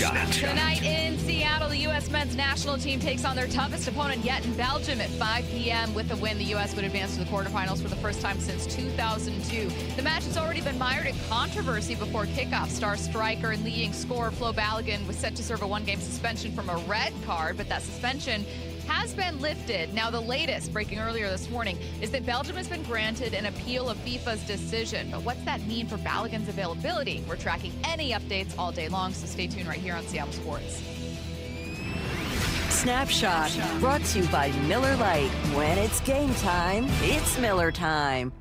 Snapshot. Tonight in Seattle, the U.S. men's national team takes on their toughest opponent yet in Belgium at 5 p.m. With a win, the U.S. would advance to the quarterfinals for the first time since 2002. The match has already been mired in controversy before kickoff. Star striker and leading scorer Flo Balogun was set to serve a one-game suspension from a red card, but that suspension has been lifted. Now, the latest, breaking earlier this morning, is that Belgium has been granted an appeal of FIFA's decision. But what's that mean for Balogun's availability? We're tracking any updates all day long, so stay tuned right here on Seattle Sports. Snapshot, brought to you by Miller Lite. When it's game time, it's Miller time.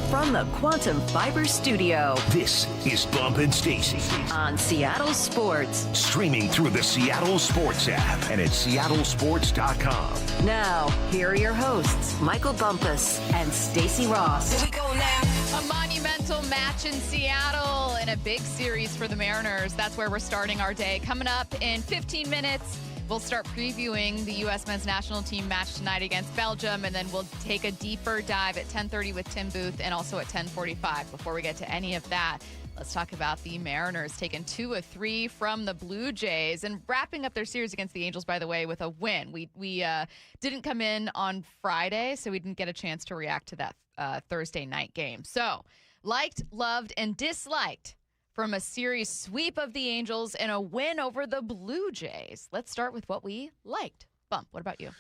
From the Quantum Fiber Studio. This is Bump and Stacy. On Seattle Sports. Streaming through the Seattle Sports app and at seattlesports.com. Now, here are your hosts, Michael Bumpus and Stacy Ross. Here we go now. A monumental match in Seattle and a big series for the Mariners. That's where we're starting our day. Coming up in 15 minutes. We'll start previewing the U.S. men's national team match tonight against Belgium, and then we'll take a deeper dive at 10:30 with Tim Booth and also at 10:45. Before we get to any of that, let's talk about the Mariners taking 2 of 3 from the Blue Jays and wrapping up their series against the Angels, by the way, with a win. We didn't come in on Friday, so we didn't get a chance to react to that Thursday night game. So, liked, loved, and disliked from a series sweep of the Angels and a win over the Blue Jays. Let's start with what we liked. Bump, what about you?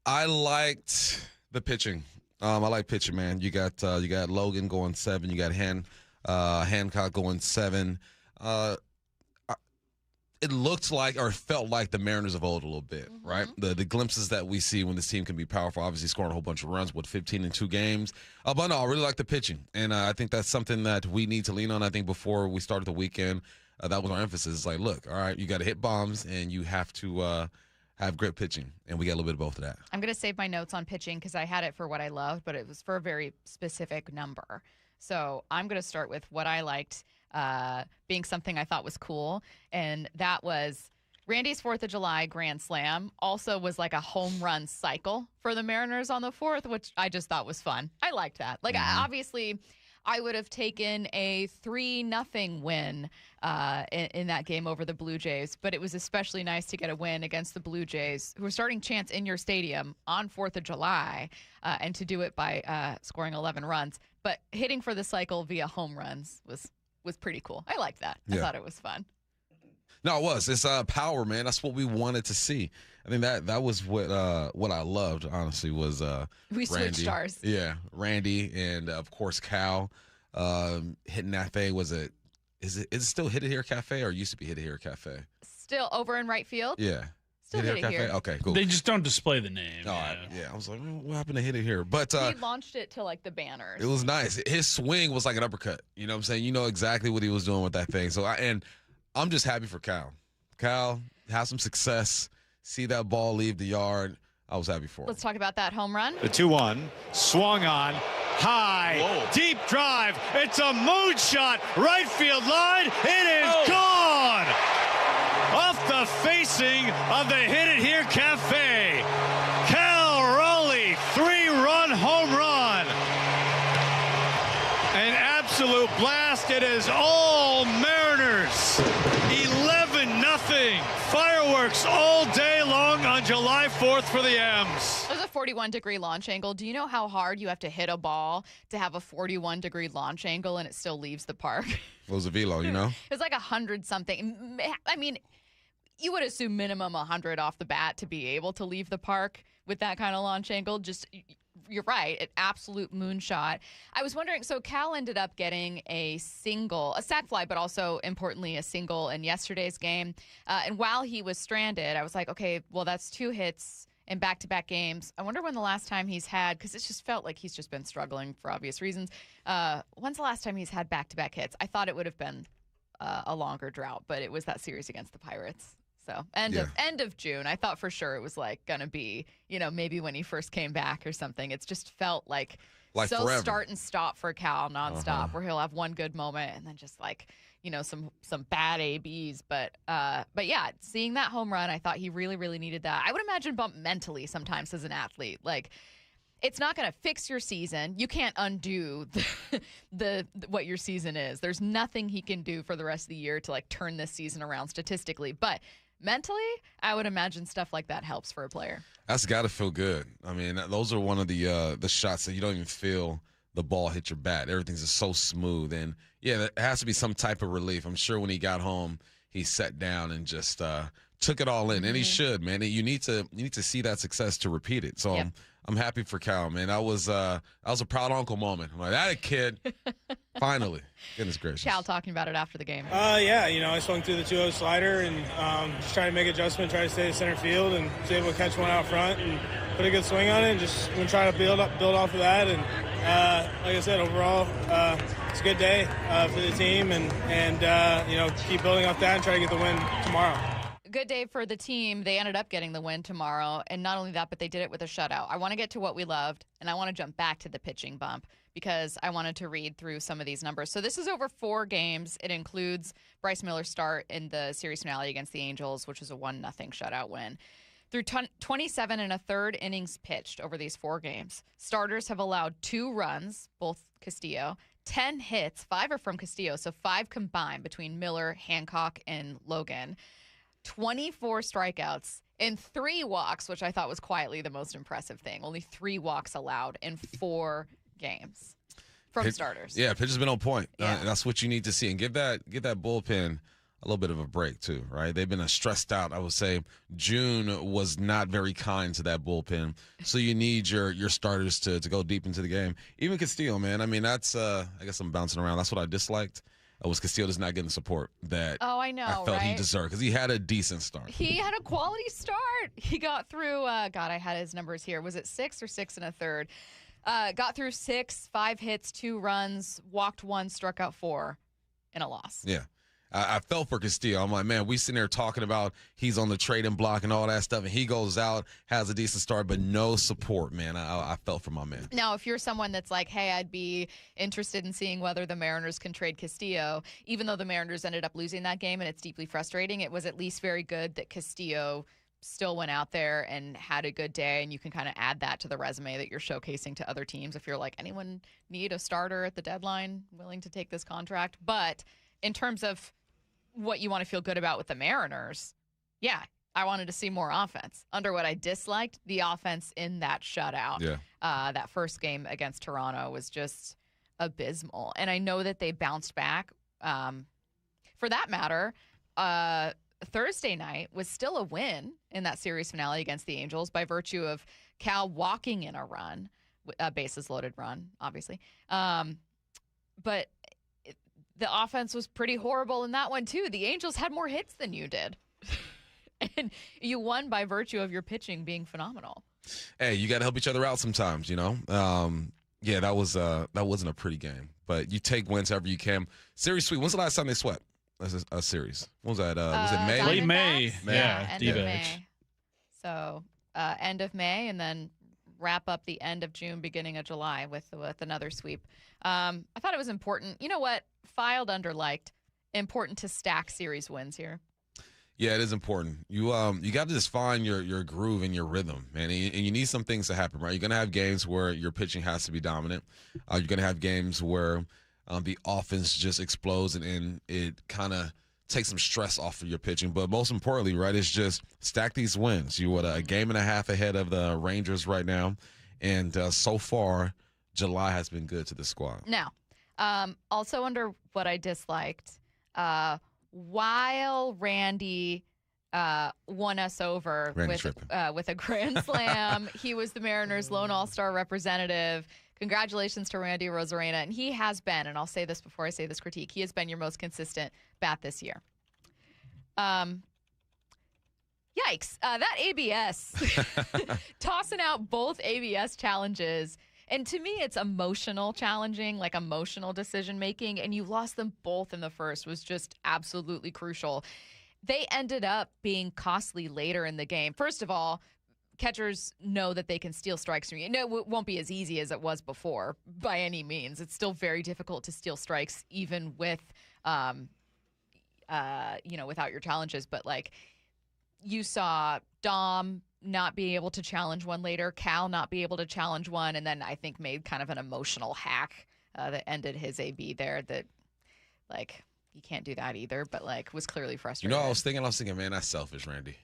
I liked the pitching. I like pitching, man. You got Logan going 7. You got Hancock going 7. It looked like or felt like the Mariners of old a little bit, right? The glimpses that we see when this team can be powerful, obviously scoring a whole bunch of runs with 15 in 2 games. But no, I really like the pitching, and I think that's something that we need to lean on. I think before we started the weekend, that was our emphasis. It's like, look, all right, you got to hit bombs, and you have to have great pitching, and we got a little bit of both of that. I'm going to save my notes on pitching because I had it for what I loved, but it was for a very specific number. So I'm going to start with what I liked being something I thought was cool, and that was Randy's 4th of July Grand Slam also was like a home run cycle for the Mariners on the 4th, which I just thought was fun. I liked that. Like, obviously, I would have taken a 3-0 win in that game over the Blue Jays, but it was especially nice to get a win against the Blue Jays, who are starting chants in your stadium on 4th of July, and to do it by scoring 11 runs. But hitting for the cycle via home runs was pretty cool. I liked that. I thought it was fun. No, it was. It's power, man. That's what we wanted to see. I think that was what I loved, honestly, was we switched stars. Yeah, Randy and of course Cal hitting that thing. Is it still Hit It Here Cafe or used to be Hit It Here Cafe? Still over in right field? Yeah. Still Hit It Cafe? Here. Okay, cool. They just don't display the name. All right. Yeah, I was like, what happened to Hit It Here? But he launched it to like the banners. It was nice. His swing was like an uppercut. You know what I'm saying? You know exactly what he was doing with that thing. So I'm just happy for Cal. Cal, have some success. See that ball leave the yard. I was happy for him. Let's talk about that home run. The 2-1, swung on, high, deep drive. It's a moonshot, right field line. It is gone! Off the facing of the Hit It Here Cafe. Cal Raleigh, 3-run home run. An absolute blast. It is all Mariners. 11-0. Fireworks all day long on July 4th for the M's. It was a 41-degree launch angle. Do you know how hard you have to hit a ball to have a 41-degree launch angle and it still leaves the park? It was a velo, you know? It was like 100-something. I mean, you would assume minimum 100 off the bat to be able to leave the park with that kind of launch angle. Just, you're right, an absolute moonshot. I was wondering, so Cal ended up getting a sac fly, but also, importantly, a single in yesterday's game. And while he was stranded, I was like, okay, well, that's 2 hits in back-to-back games. I wonder when the last time he's had, because it just felt like he's just been struggling for obvious reasons. When's the last time he's had back-to-back hits? I thought it would have been a longer drought, but it was that series against the Pirates. So end of June. I thought for sure it was like going to be, maybe when he first came back or something. It's just felt like so forever. Start and stop for Cal nonstop, where he'll have one good moment and then just some bad ABs. But yeah, seeing that home run, I thought he really, really needed that. I would imagine Bump mentally sometimes as an athlete. Like, it's not going to fix your season. You can't undo the what your season is. There's nothing he can do for the rest of the year to like turn this season around statistically. But mentally, I would imagine stuff like that helps for a player. That's got to feel good. I mean, those are one of the shots that you don't even feel the ball hit your bat. Everything's just so smooth. And, yeah, there has to be some type of relief. I'm sure when he got home, he sat down and just took it all in. And he should, man. You need to see that success to repeat it. So I'm happy for Cal, man. That was a proud uncle moment. I'm like, that a kid. Finally. Goodness gracious. Cal talking about it after the game. Yeah, I swung through the 2-0 slider and just trying to make adjustment, try to stay to center field, and was able to catch one out front and put a good swing on it, and just going to try to build off of that. And like I said, overall, it's a good day for the team, and keep building off that and try to get the win tomorrow. Good day for the team. They ended up getting the win tomorrow. And not only that, but they did it with a shutout. I want to get to what we loved, and I want to jump back to the pitching bump because I wanted to read through some of these numbers. So this is over 4 games. It includes Bryce Miller's start in the series finale against the Angels, which was a 1-0 shutout win. Through 27 1/3 innings pitched over these 4 games, starters have allowed 2 runs, both Castillo, 10 hits, 5 are from Castillo, so 5 combined between Miller, Hancock, and Logan. 24 strikeouts and 3 walks, which I thought was quietly the most impressive thing. Only 3 walks allowed in 4 games from starters. Yeah, pitch has been on point. Yeah. That's what you need to see. And give that bullpen a little bit of a break, too, right? They've been stressed out. I would say June was not very kind to that bullpen. So you need your starters to go deep into the game. Even Castillo, man. I mean, that's I guess I'm bouncing around. That's what I disliked. Was Castillo just not getting the support that I felt he deserved, because he had a decent start. He had a quality start. He got through, I had his numbers here. Was it 6 or 6 1/3? Got through 6, 5 hits, 2 runs, walked 1, struck out 4 in a loss. Yeah. I felt for Castillo. I'm like, man, we sitting there talking about he's on the trading block and all that stuff, and he goes out, has a decent start, but no support, man. I felt for my man. Now, if you're someone that's like, hey, I'd be interested in seeing whether the Mariners can trade Castillo, even though the Mariners ended up losing that game and it's deeply frustrating, it was at least very good that Castillo still went out there and had a good day, and you can kind of add that to the resume that you're showcasing to other teams. If you're like, anyone need a starter at the deadline willing to take this contract? But in terms of what you want to feel good about with the Mariners, yeah, I wanted to see more offense. Under what I disliked, the offense in that shutout. Yeah. That first game against Toronto was just abysmal. And I know that they bounced back. For that matter, Thursday night was still a win in that series finale against the Angels by virtue of Cal walking in a run, a bases loaded run, obviously. But the offense was pretty horrible in that one, too. The Angels had more hits than you did. And you won by virtue of your pitching being phenomenal. Hey, you got to help each other out sometimes, Yeah, that wasn't a pretty game. But you take wins however you can. Series sweep. When's the last time they swept a series? When was that? Was it May? Late May. Yeah, end of May. So end of May, and then wrap up the end of June, beginning of July with another sweep. I thought it was important. You know what? Filed under liked. Important to stack series wins here. Yeah, it is important. You got to just find your groove and your rhythm, man. And you need some things to happen, right? You're going to have games where your pitching has to be dominant. You're going to have games where the offense just explodes and it kind of takes some stress off of your pitching. But most importantly, right, is just stack these wins. You were a game and a half ahead of the Rangers right now. And so far, July has been good to the squad. Now, also under what I disliked, while Randy won us over with a grand slam, he was the Mariners' lone all-star representative. Congratulations to Randy Arozarena. And he has been, and I'll say this before I say this critique, he has been your most consistent bat this year. Yikes. That ABS. Tossing out both ABS challenges. And to me, it's emotional challenging, like emotional decision-making, and you lost them both in the first was just absolutely crucial. They ended up being costly later in the game. First of all, catchers know that they can steal strikes from you. No, it won't be as easy as it was before by any means. It's still very difficult to steal strikes even with, without your challenges. But, like, you saw Dom not being able to challenge one later, Cal not be able to challenge one, and then I think made kind of an emotional hack that ended his AB there that, like, you can't do that either, but, like, was clearly frustrated. I was thinking, man, that's selfish, Randy.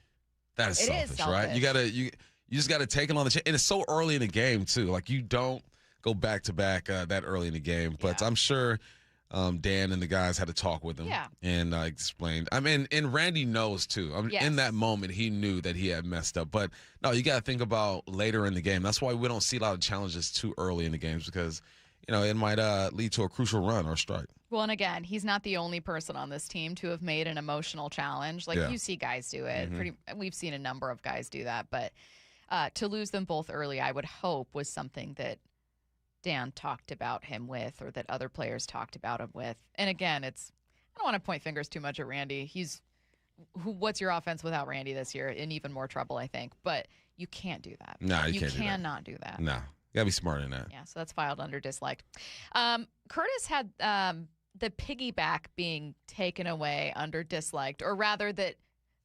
That is It selfish, is right? selfish. You just got to take it on the chin. And it's so early in the game, too. Like, you don't go back-to-back that early in the game. But I'm sure Dan and the guys had to talk with him and explained. I mean, and Randy knows, too. In that moment, he knew that he had messed up. But, no, you got to think about later in the game. That's why we don't see a lot of challenges too early in the games because, it might lead to a crucial run or strike. Well, and again, he's not the only person on this team to have made an emotional challenge. Like, you see guys do it. We've seen a number of guys do that. But to lose them both early, I would hope, was something that Dan talked about him with or that other players talked about him with. And again, I don't want to point fingers too much at Randy. What's your offense without Randy this year? In even more trouble, I think. But you can't do that. No, you can't do that. You cannot do that. No. You got to be smarter than that. Yeah, so that's filed under disliked. Curtis had the piggyback being taken away under disliked, or rather that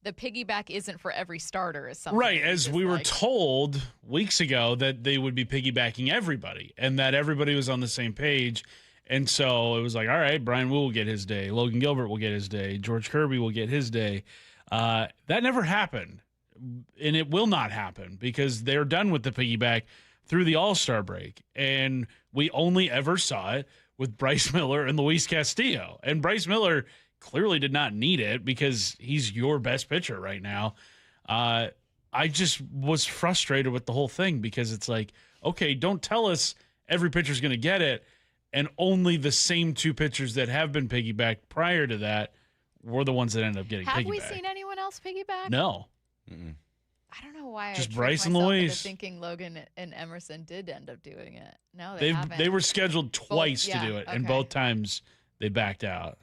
the piggyback isn't for every starter is something. Right, as we were told weeks ago that they would be piggybacking everybody and that everybody was on the same page. And so it was like, all right, Brian Wu will get his day. Logan Gilbert will get his day. George Kirby will get his day. That never happened, and it will not happen because they're done with the piggyback through the All-Star break. And we only ever saw it with Bryce Miller and Luis Castillo. And Bryce Miller clearly did not need it because he's your best pitcher right now. I just was frustrated with the whole thing because it's like, okay, don't tell us every pitcher's going to get it, and only the same two pitchers that have been piggybacked prior to that were the ones that ended up getting piggybacked. Have we seen anyone else piggyback? No. Mm-mm. I don't know why just I Bryce and myself into Luis. Thinking Logan and Emerson did end up doing it. No, they haven't. They were scheduled twice to do it, and both times they backed out.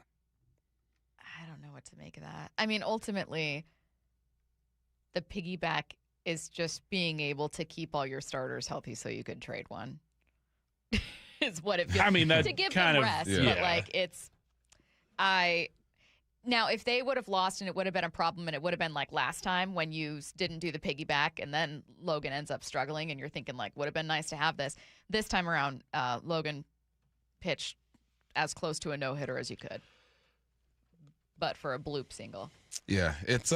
I don't know what to make of that. I mean, ultimately, the piggyback is just being able to keep all your starters healthy so you could trade one. Is what it feels. I mean, that to give kind them of rest, yeah. but like Now, if they would have lost and it would have been a problem and it would have been like last time when you didn't do the piggyback and then Logan ends up struggling and you're thinking like, would have been nice to have this. This time around, Logan pitched as close to a no-hitter as you could, but for a bloop single. Yeah, it's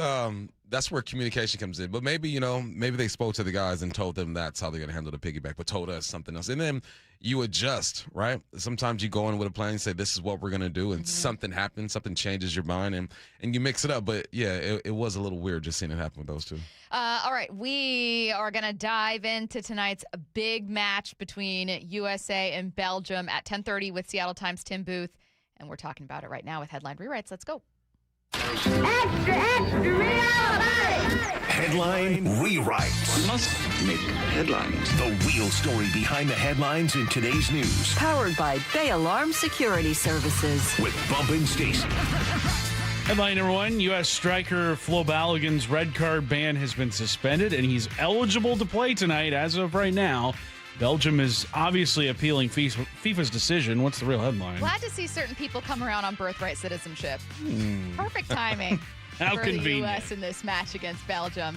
that's where communication comes in. But maybe they spoke to the guys and told them that's how they're going to handle the piggyback, but told us something else. And then you adjust, right? Sometimes you go in with a plan and say, this is what we're going to do, and something happens, something changes your mind, and you mix it up. But, yeah, it was a little weird just seeing it happen with those two. All right, we are going to dive into tonight's big match between USA and Belgium at 10:30 with Seattle Times' Tim Booth, and we're talking about it right now with Headline Rewrites. Let's go. Extra, extra, real Headline Rewrites. One must make headlines. The real story behind the headlines in today's news. Powered by Bay Alarm Security Services. With Bump and Stacy. Headline number one, U.S. striker Flo Balogun's red card ban has been suspended, and he's eligible to play tonight as of right now. Belgium is obviously appealing FIFA's decision. What's the real headline? Glad to see certain people come around on birthright citizenship. Perfect timing How for convenient. the U.S. in this match against Belgium.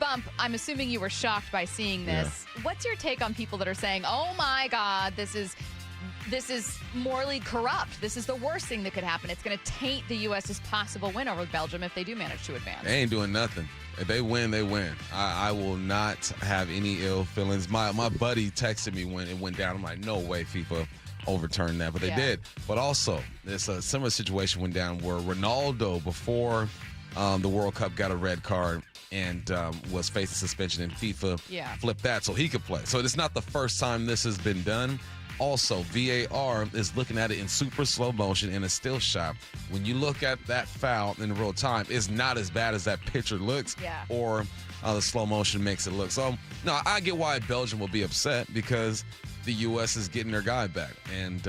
Bump, I'm assuming you were shocked by seeing this. Yeah. What's your take on people that are saying, oh, my God, this is morally corrupt. This is the worst thing that could happen. It's going to taint the U.S.'s possible win over Belgium if they do manage to advance. They ain't doing nothing. If they win, they win. I will not have any ill feelings. My buddy texted me when it went down. I'm like, no way FIFA overturned that. But they did. But also, there's a similar situation went down where Ronaldo, before the World Cup, got a red card and was facing suspension, and FIFA flipped that so he could play. So it's not the first time this has been done. Also, VAR is looking at it in super slow motion in a still shot. When you look at that foul in real time, it's not as bad as that picture looks, or the slow motion makes it look. So, no, I get why Belgium will be upset because the U.S. is getting their guy back, and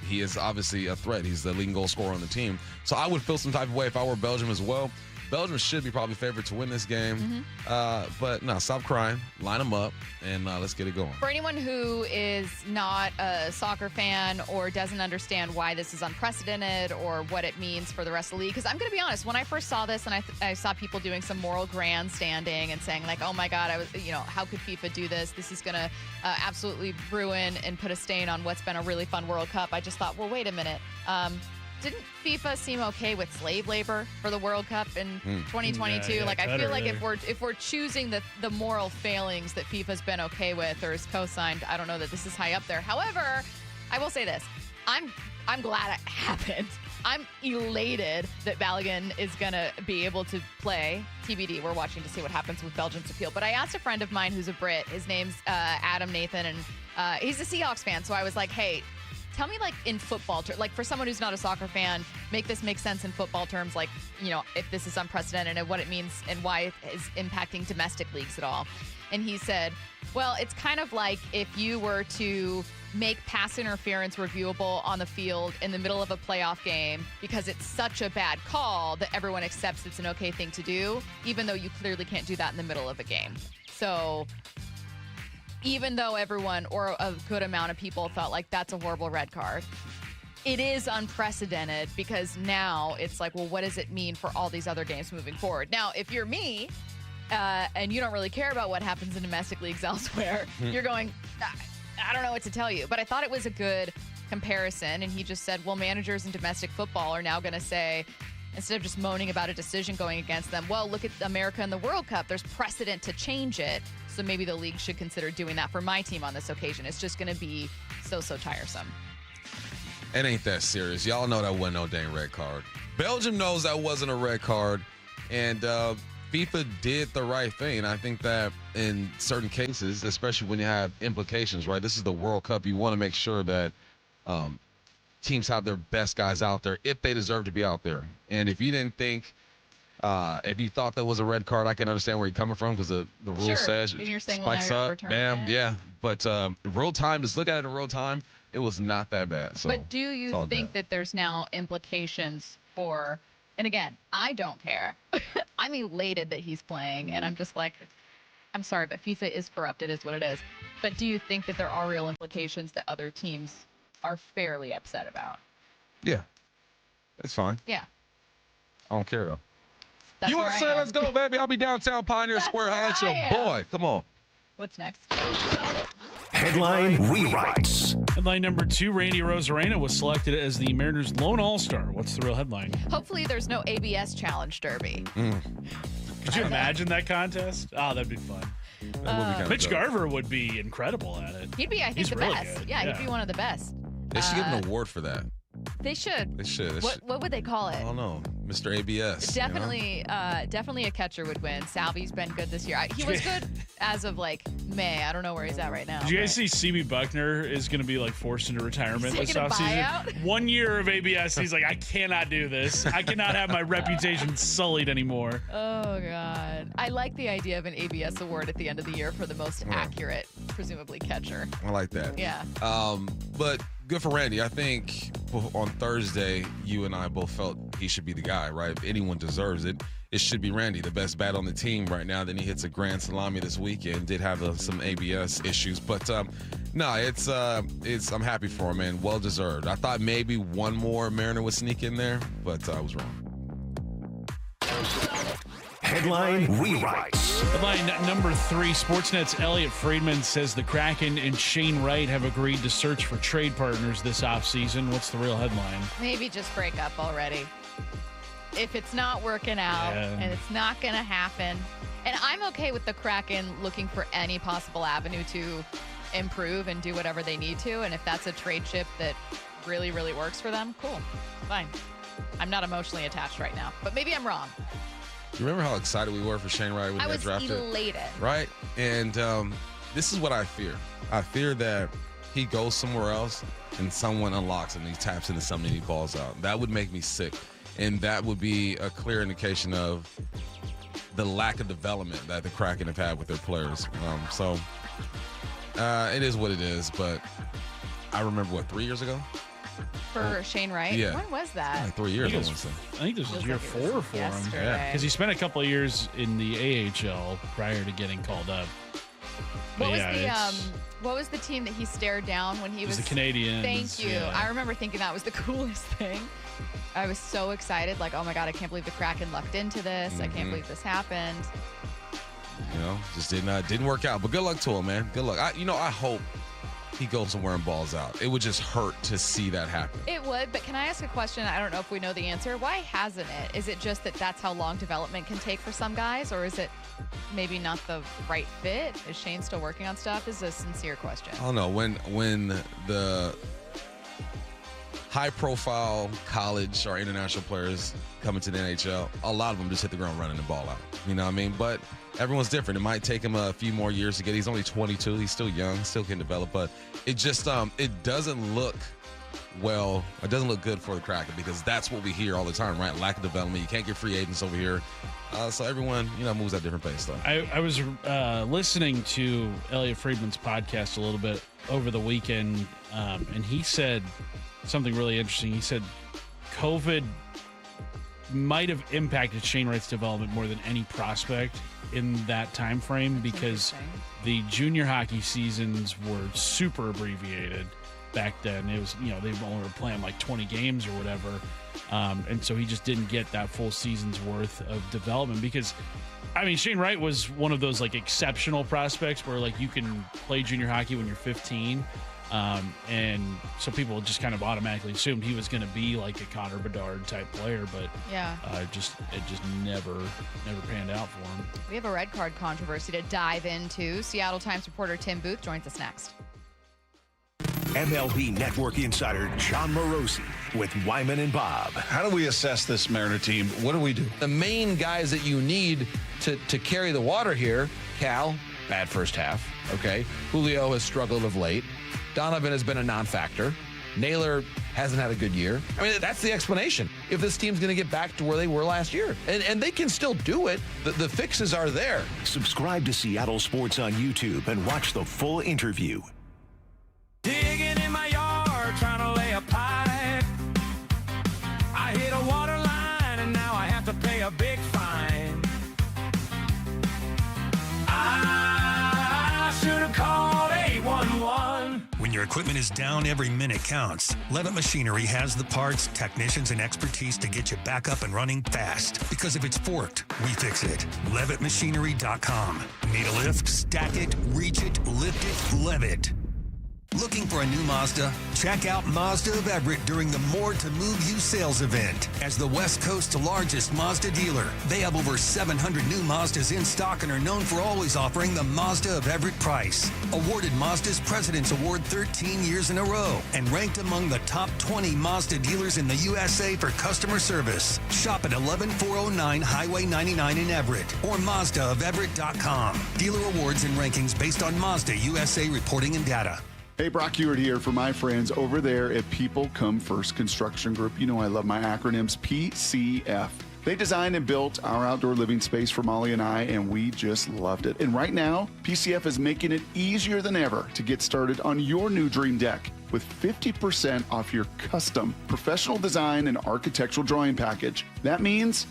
he is obviously a threat. He's the leading goal scorer on the team. So I would feel some type of way if I were Belgium as well. Belgium should be probably favored to win this game. But no, stop crying. Line them up, and let's get it going. For anyone who is not a soccer fan or doesn't understand why this is unprecedented or what it means for the rest of the league, because I'm going to be honest, when I first saw this and I saw people doing some moral grandstanding and saying like, oh my God, how could FIFA do this? This is going to absolutely ruin and put a stain on what's been a really fun World Cup. I just thought, well, wait a minute. Didn't FIFA seem okay with slave labor for the World Cup in 2022? Yeah, I feel like if we're choosing the moral failings that FIFA's been okay with or is co-signed, I don't know that this is high up there. However, I will say this: I'm glad it happened. I'm elated that Balogun is gonna be able to play. TBD, we're watching to see what happens with Belgium's appeal. But I asked a friend of mine who's a Brit. His name's Adam Nathan, and he's a Seahawks fan. So I was like, hey, tell me, like, in football, like, for someone who's not a soccer fan, make this make sense in football terms, like, if this is unprecedented and what it means and why it is impacting domestic leagues at all. And he said, well, it's kind of like if you were to make pass interference reviewable on the field in the middle of a playoff game because it's such a bad call that everyone accepts it's an okay thing to do, even though you clearly can't do that in the middle of a game. So even though everyone or a good amount of people thought like that's a horrible red card, it is unprecedented because now it's like, well, what does it mean for all these other games moving forward? Now, if you're me and you don't really care about what happens in domestic leagues elsewhere, you're going, I don't know what to tell you. But I thought it was a good comparison. And he just said, well, managers in domestic football are now going to say, instead of just moaning about a decision going against them, well, look at America in the World Cup. There's precedent to change it. So maybe the league should consider doing that for my team on this occasion. It's just going to be so tiresome. It ain't that serious. Y'all know that wasn't no dang red card. Belgium knows that wasn't a red card. And FIFA did the right thing. I think that in certain cases, especially when you have implications, right? This is the World Cup. You want to make sure that teams have their best guys out there if they deserve to be out there. And if you didn't think, if you thought that was a red card, I can understand where you're coming from because the rule says you're saying, spikes up, bam, yeah. But real time, just look at it in real time, it was not that bad. So, but do you think that there's now implications for, and again, I don't care. I'm elated that he's playing, and I'm just like, I'm sorry, but FIFA is corrupt. It is what it is. But do you think that there are real implications that other teams are fairly upset about? Yeah, it's fine. Yeah. I don't care, though. That's you want to say, let's go, baby? I'll be downtown Pioneer Square. That's your boy. Come on. What's next? Headline rewrites. Headline number 2, Randy Rosarena was selected as the Mariners' lone all-star. What's the real headline? Hopefully there's no ABS challenge derby. Could you imagine that contest? Oh, that'd be fun. That would be kinda Mitch dope. Garver would be incredible at it. He'd be, I think, He's the really best. good. Yeah, he'd be one of the best. They should give an award for that. They should. They should. What would they call it? I don't know. Mr. ABS. Definitely, definitely a catcher would win. Salvi's been good this year. He was good as of like May. I don't know where he's at right now. Did you guys see CB Buckner is going to be like forced into retirement He's this taking a offseason? buyout? 1 year of ABS. He's like, I cannot do this. I cannot have my reputation sullied anymore. Oh God, I like the idea of an ABS award at the end of the year for the most accurate, presumably catcher. I like that. Yeah. But good for Randy. I think on Thursday, you and I both felt he should be the guy, right? If anyone deserves it, it should be Randy, the best bat on the team right now. Then he hits a grand salami this weekend. Did have some ABS issues, but no, it's I'm happy for him, man. Well deserved. I thought maybe one more Mariner would sneak in there, but I was wrong. Headline rewrites. Headline number 3, Sportsnet's Elliot Friedman says the Kraken and Shane Wright have agreed to search for trade partners this offseason. What's the real headline? Maybe just break up already. If it's not working out and it's not going to happen. And I'm okay with the Kraken looking for any possible avenue to improve and do whatever they need to. And if that's a trade chip that really, really works for them, cool. Fine. I'm not emotionally attached right now. But maybe I'm wrong. You remember how excited we were for Shane Wright when he got drafted? I was elated. Right? And this is what I fear. I fear that he goes somewhere else and someone unlocks him and he taps into something and he balls out. That would make me sick. And that would be a clear indication of the lack of development that the Kraken have had with their players. It is what it is. But I remember, 3 years ago? for Shane Wright. Yeah. When was that? Like 3 years, I want to say. I think this was year 4 for him. Yesterday. Because he spent a couple of years in the AHL prior to getting called up. What was the team that he stared down when he was the Canadians? Thank you. Yeah. I remember thinking that was the coolest thing. I was so excited, like, oh my God, I can't believe the Kraken lucked into this. I can't believe this happened. Just didn't work out. But good luck to him, man. Good luck. I hope he goes somewhere and balls out. It would just hurt to see that happen. It would, but can I ask a question? I don't know if we know the answer. Why hasn't it? Is it just that that's how long development can take for some guys, or is it maybe not the right fit? Is Shane still working on stuff? This is a sincere question. I don't know. When the high-profile college or international players come into the NHL, a lot of them just hit the ground running and ball out. You know what I mean? But everyone's different. It might take him a few more years to get. He's only 22. He's still young, still can develop. But it just it doesn't look well. It doesn't look good for the Kraken because that's what we hear all the time, right? Lack of development. You can't get free agents over here. So everyone, moves at a different pace, though. I was listening to Elliot Friedman's podcast a little bit over the weekend, and he said something really interesting. He said COVID might have impacted Shane Wright's development more than any prospect in that time frame because the junior hockey seasons were super abbreviated back then. It was, they only were playing like 20 games or whatever. And so he just didn't get that full season's worth of development because, Shane Wright was one of those like exceptional prospects where like you can play junior hockey when you're 15. And so people just kind of automatically assumed he was going to be like a Connor Bedard type player, but it just never panned out for him. We have a red card controversy to dive into. Seattle Times reporter Tim Booth joins us next. MLB Network insider John Morosi with Wyman and Bob. How do we assess this Mariner team? What do we do? The main guys that you need to carry the water here, Cal, bad first half, okay? Julio has struggled of late. Donovan has been a non-factor. Naylor hasn't had a good year. That's the explanation. If this team's going to get back to where they were last year. And they can still do it. The fixes are there. Subscribe to Seattle Sports on YouTube and watch the full interview. Digging in my yard, trying to lay a pipe. I hit a water line and now I have to pay a big fine. I should have called 811. When your equipment is down, every minute counts. Levitt Machinery has the parts, technicians, and expertise to get you back up and running fast. Because if it's forked, we fix it. LevittMachinery.com. Need a lift? Stack it, reach it, lift it, Levitt. Looking for a new Mazda? Check out Mazda of Everett during the More to Move You sales event. As the West Coast's largest Mazda dealer, they have over 700 new Mazdas in stock and are known for always offering the Mazda of Everett price. Awarded Mazda's President's Award 13 years in a row and ranked among the top 20 Mazda dealers in the USA for customer service. Shop at 11409 Highway 99 in Everett or MazdaofEverett.com. Dealer awards and rankings based on Mazda USA reporting and data. Hey, Brock Ewart here for my friends over there at People Come First Construction Group. You know I love my acronyms, PCF. They designed and built our outdoor living space for Molly and I, and we just loved it. And right now, PCF is making it easier than ever to get started on your new dream deck with 50% off your custom professional design and architectural drawing package. That means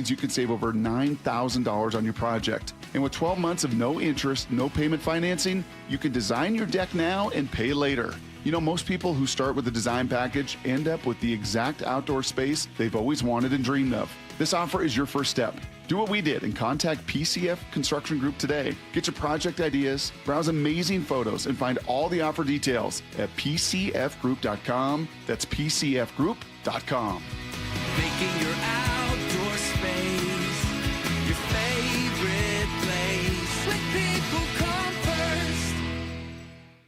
you can save over $9,000 on your project. And with 12 months of no interest, no payment financing, you can design your deck now and pay later. You know, most people who start with a design package end up with the exact outdoor space they've always wanted and dreamed of. This offer is your first step. Do what we did and contact PCF Construction Group today. Get your project ideas, browse amazing photos, and find all the offer details at PCFgroup.com. That's PCFgroup.com. Making your outdoor space your favorite place. With People Come First.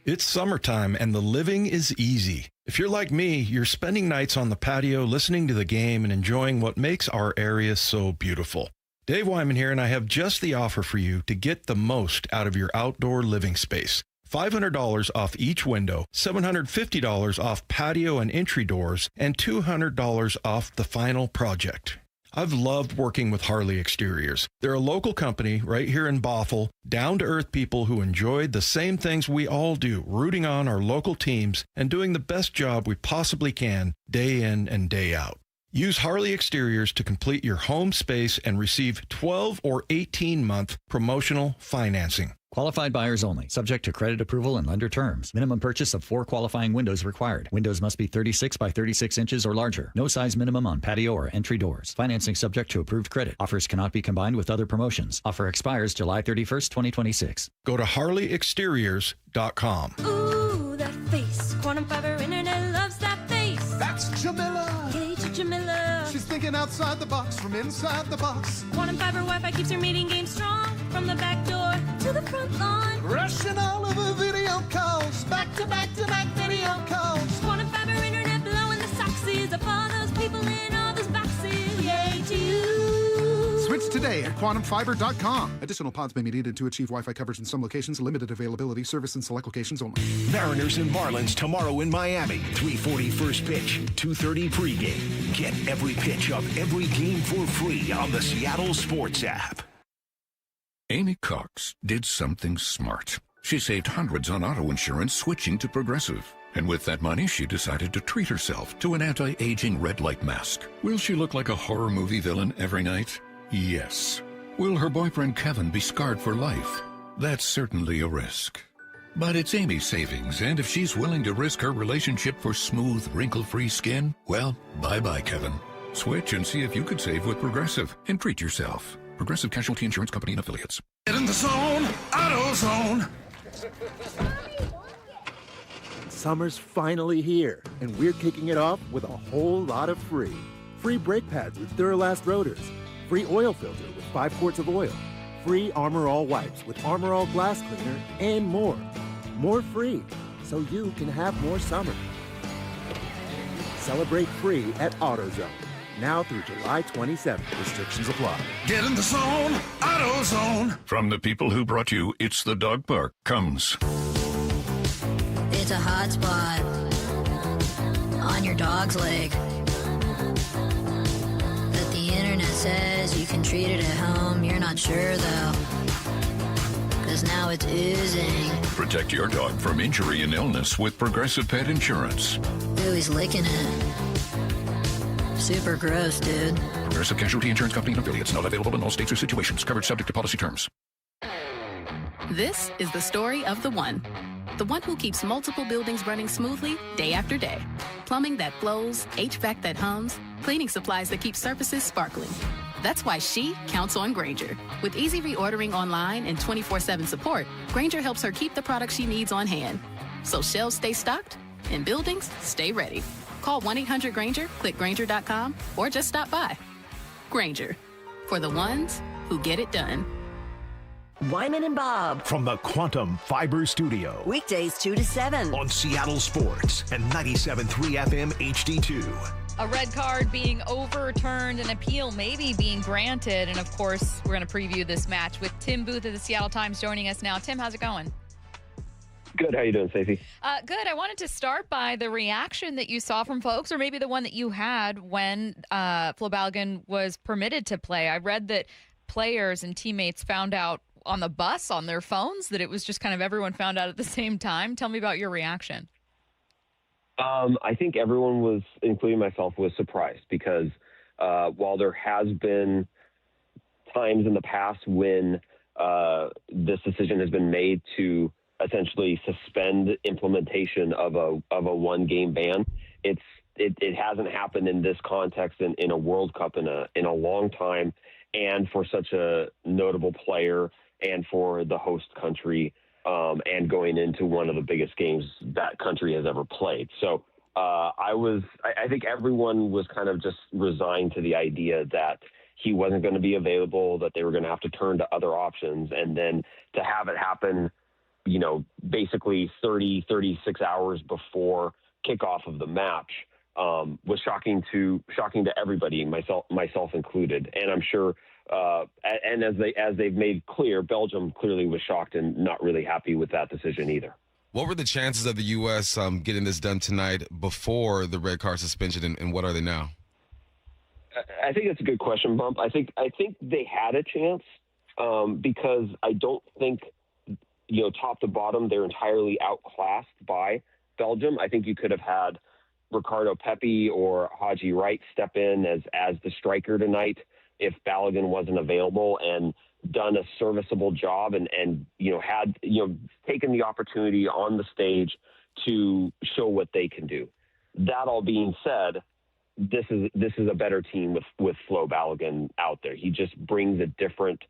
It's summertime and the living is easy. If you're like me, you're spending nights on the patio listening to the game and enjoying what makes our area so beautiful. Dave Wyman here, and I have just the offer for you to get the most out of your outdoor living space. $500 off each window, $750 off patio and entry doors, and $200 off the final project. I've loved working with Harley Exteriors. They're a local company right here in Bothell, down-to-earth people who enjoyed the same things we all do, rooting on our local teams and doing the best job we possibly can day in and day out. Use Harley Exteriors to complete your home space and receive 12 or 18-month promotional financing. Qualified buyers only. Subject to credit approval and lender terms. Minimum purchase of 4 qualifying windows required. Windows must be 36 by 36 inches or larger. No size minimum on patio or entry doors. Financing subject to approved credit. Offers cannot be combined with other promotions. Offer expires July 31st, 2026. Go to HarleyExteriors.com. Ooh, that face. Quantum fiber internet loves that face. That's Jamila. Hey, Jamila. She's thinking outside the box from inside the box. Quantum fiber Wi-Fi keeps her meeting game strong. From the back door to the front lawn. Rushing all of her video calls. Back to back to back video calls. Quantum fiber internet blowing the soxies up all those people in all those boxes. Yay to you. Switch today at quantumfiber.com. Additional pods may be needed to achieve Wi-Fi coverage in some locations. Limited availability. Service in select locations only. Mariners and Marlins tomorrow in Miami. 3:40 first pitch, 2:30 pregame. Get every pitch of every game for free on the Seattle Sports app. Amy Cox did something smart. She saved hundreds on auto insurance switching to Progressive. And with that money, she decided to treat herself to an anti-aging red light mask. Will she look like a horror movie villain every night? Yes. Will her boyfriend Kevin be scarred for life? That's certainly a risk. But it's Amy's savings, and if she's willing to risk her relationship for smooth, wrinkle-free skin, well, bye-bye, Kevin. Switch and see if you could save with Progressive and treat yourself. Progressive Casualty Insurance Company and Affiliates. Get in the zone, AutoZone. Summer's finally here, and we're kicking it off with a whole lot of free. Free brake pads with Duralast rotors. Free oil filter with 5 quarts of oil. Free Armor All wipes with Armor All glass cleaner, and more. More free, so you can have more summer. Celebrate free at AutoZone. Now through July 27th. Restrictions apply. Get in the zone, AutoZone. From the people who brought you It's the Dog Park comes. It's a hot spot on your dog's leg that the internet says you can treat it at home. You're not sure though, because now it's oozing. Protect your dog from injury and illness with Progressive Pet Insurance. Ooh, he's licking it. Super gross, dude. Progressive Casualty Insurance Company and Affiliates. Not available in all states or situations. Coverage subject to policy terms. This is the story of the one. The one who keeps multiple buildings running smoothly day after day. Plumbing that flows, HVAC that hums, cleaning supplies that keep surfaces sparkling. That's why she counts on Grainger. With easy reordering online and 24/7 support, Grainger helps her keep the products she needs on hand. So shelves stay stocked and buildings stay ready. Call 1-800-GRAINGER, click Grainger.com, or just stop by. Grainger, for the ones who get it done. Wyman and Bob. From the Quantum Fiber Studio. Weekdays 2 to 7. On Seattle Sports and 97.3 FM HD2. A red card being overturned, an appeal maybe being granted. And, of course, we're going to preview this match with Tim Booth of the Seattle Times joining us now. Tim, how's it going? Good. How you doing, Stacey? Good. I wanted to start by the reaction that you saw from folks, or maybe the one that you had when Flo Balogun was permitted to play. I read that players and teammates found out on the bus on their phones that it was just kind of everyone found out at the same time. Tell me about your reaction. I think everyone was, including myself, was surprised because while there has been times in the past when this decision has been made to essentially suspend implementation of a one-game ban, it hasn't happened in this context in a World Cup in a long time, and for such a notable player and for the host country, and going into one of the biggest games that country has ever played. So I think everyone was kind of just resigned to the idea that he wasn't going to be available, that they were going to have to turn to other options, and then to have it happen, basically 36 hours before kickoff of the match was shocking to everybody, myself included. And I'm sure, and as they've made clear, Belgium clearly was shocked and not really happy with that decision either. What were the chances of the U.S. Getting this done tonight before the red card suspension, and what are they now? I think that's a good question, Bump. I think they had a chance because I don't think, top to bottom, they're entirely outclassed by Belgium. I think you could have had Ricardo Pepi or Haji Wright step in as the striker tonight if Balogun wasn't available and done a serviceable job and had taken the opportunity on the stage to show what they can do. That all being said, this is a better team with Flo Balogun out there. He just brings a different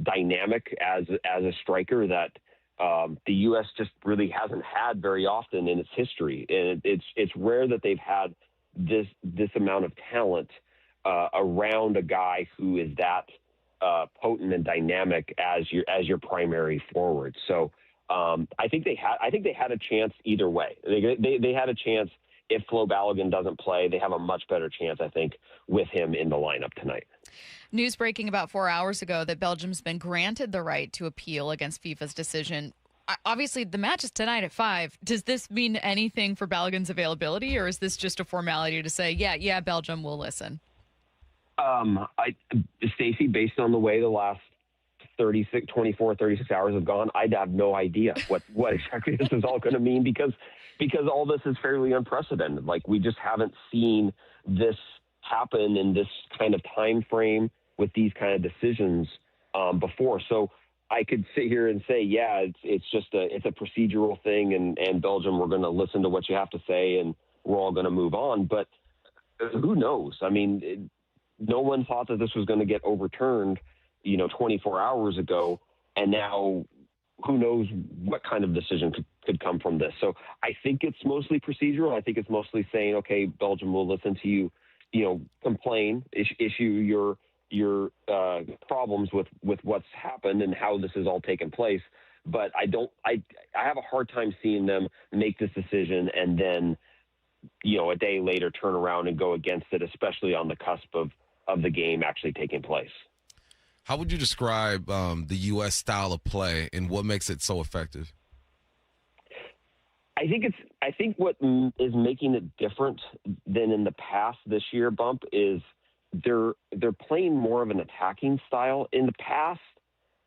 dynamic as a striker that the U.S. just really hasn't had very often in its history. And it's rare that they've had this amount of talent around a guy who is that potent and dynamic as your primary forward. So I think they had a chance either way. They had a chance. If Flo Balogun doesn't play, they have a much better chance, I think, with him in the lineup tonight. News breaking about 4 hours ago that Belgium's been granted the right to appeal against FIFA's decision. Obviously, the match is tonight at 5. Does this mean anything for Balogun's availability, or is this just a formality to say, yeah, Belgium will listen? Stacey, based on the way the last 24, 36 hours have gone, I'd have no idea what exactly this is all going to mean because all this is fairly unprecedented. Like, we just haven't seen this happen in this kind of time frame with these kind of decisions before. So I could sit here and say, yeah, it's a procedural thing, and Belgium, we're going to listen to what you have to say, and we're all going to move on. But who knows? I mean, no one thought that this was going to get overturned, 24 hours ago, and now who knows what kind of decision could come from this. So I think it's mostly procedural. I think it's mostly saying, okay, Belgium will listen to you, complain, issue your problems with what's happened and how this has all taken place. But I have a hard time seeing them make this decision and then, a day later turn around and go against it, especially on the cusp of the game actually taking place. How would you describe the U.S. style of play and what makes it so effective? I think what is making it different than in the past this year, Bump, is they're playing more of an attacking style. In the past,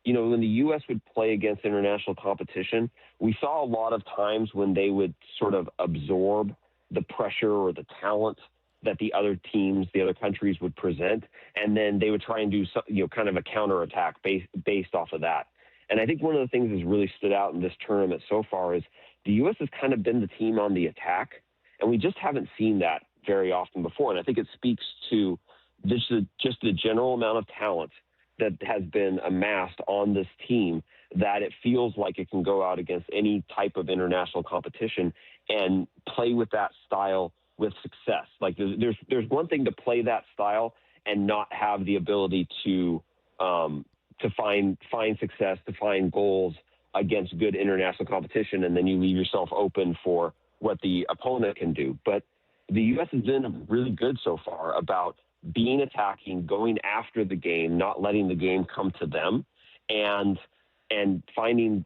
when the U.S. would play against international competition, we saw a lot of times when they would sort of absorb the pressure or the talent that the other teams, the other countries would present, and then they would try and do kind of a counterattack based off of that. And I think one of the things that's really stood out in this tournament so far is the U.S. has kind of been the team on the attack, and we just haven't seen that very often before. And I think it speaks to just the general amount of talent that has been amassed on this team, that it feels like it can go out against any type of international competition and play with that style with success. Like there's one thing to play that style and not have the ability to find success, to find goals against good international competition, and then you leave yourself open for what the opponent can do. But the U.S. has been really good so far about being attacking, going after the game, not letting the game come to them, and finding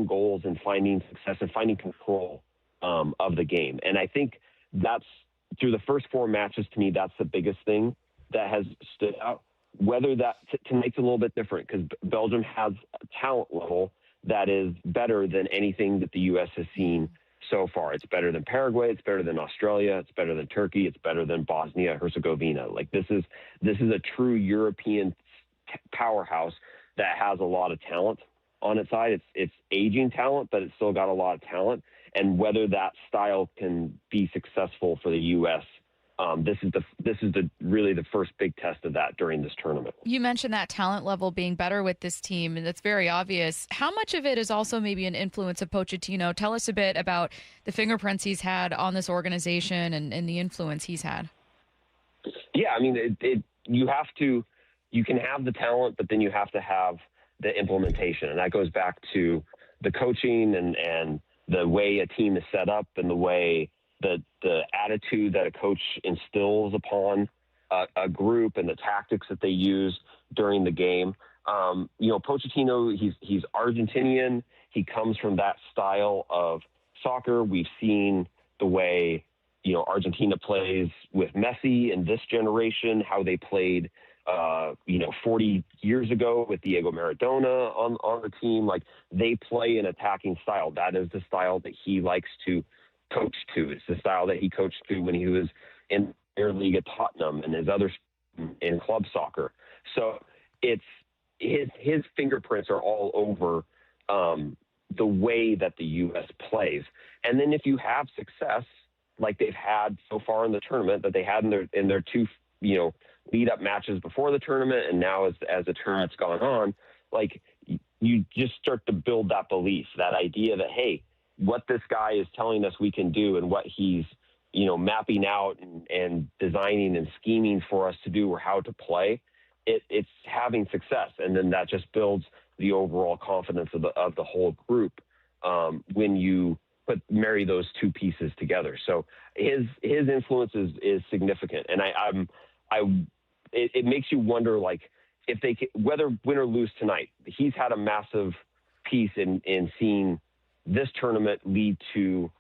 goals and finding success and finding control of the game. And I think that's through the first 4 matches, to me, that's the biggest thing that has stood out. Whether that tonight's a little bit different because Belgium has a talent level that is better than anything that the U.S. has seen so far. It's better than Paraguay. It's better than Australia. It's better than Turkey. It's better than Bosnia Herzegovina. Like this is a true European powerhouse that has a lot of talent on its side. It's aging talent, but it's still got a lot of talent. And whether that style can be successful for the U.S., this is really the first big test of that during this tournament. You mentioned that talent level being better with this team, and that's very obvious. How much of it is also maybe an influence of Pochettino? Tell us a bit about the fingerprints he's had on this organization and the influence he's had. Yeah, I mean, you can have the talent, but then you have to have the implementation, and that goes back to the coaching and the way a team is set up and the way the attitude that a coach instills upon a group and the tactics that they use during the game. Pochettino, he's Argentinian. He comes from that style of soccer. We've seen the way, Argentina plays with Messi in this generation, how they played, 40 years ago with Diego Maradona on the team. Like, they play an attacking style. That is the style that he likes to coach to. It's the style that he coached to when he was in their league at Tottenham and his other in club soccer. So it's his fingerprints are all over the way that the U.S. plays. And then if you have success, like they've had so far in the tournament, that they had in their two, lead up matches before the tournament, and now as the tournament's gone on, like, you just start to build that belief, that idea that, hey, what this guy is telling us we can do and what he's, mapping out and designing and scheming for us to do or how to play, it's having success. And then that just builds the overall confidence of the whole group when you marry those two pieces together. So his influence is significant. And it makes you wonder, like, if they whether win or lose tonight, he's had a massive piece in seeing this tournament lead to,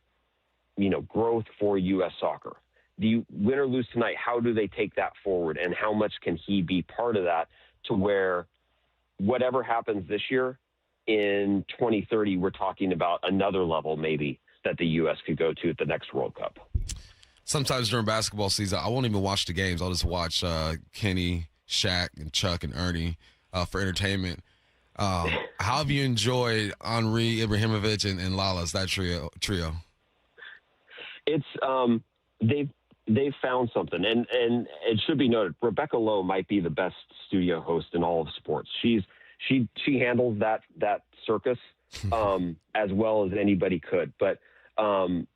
growth for U.S. soccer. Do you win or lose tonight? How do they take that forward, and how much can he be part of that to where whatever happens this year in 2030, we're talking about another level maybe that the U.S. could go to at the next World Cup? Sometimes during basketball season, I won't even watch the games. I'll just watch Kenny, Shaq, and Chuck and Ernie for entertainment. How have you enjoyed Henri, Ibrahimovic, and Lala's, that trio? It's they've found something, and it should be noted, Rebecca Lowe might be the best studio host in all of sports. She handles that circus as well as anybody could. But I'm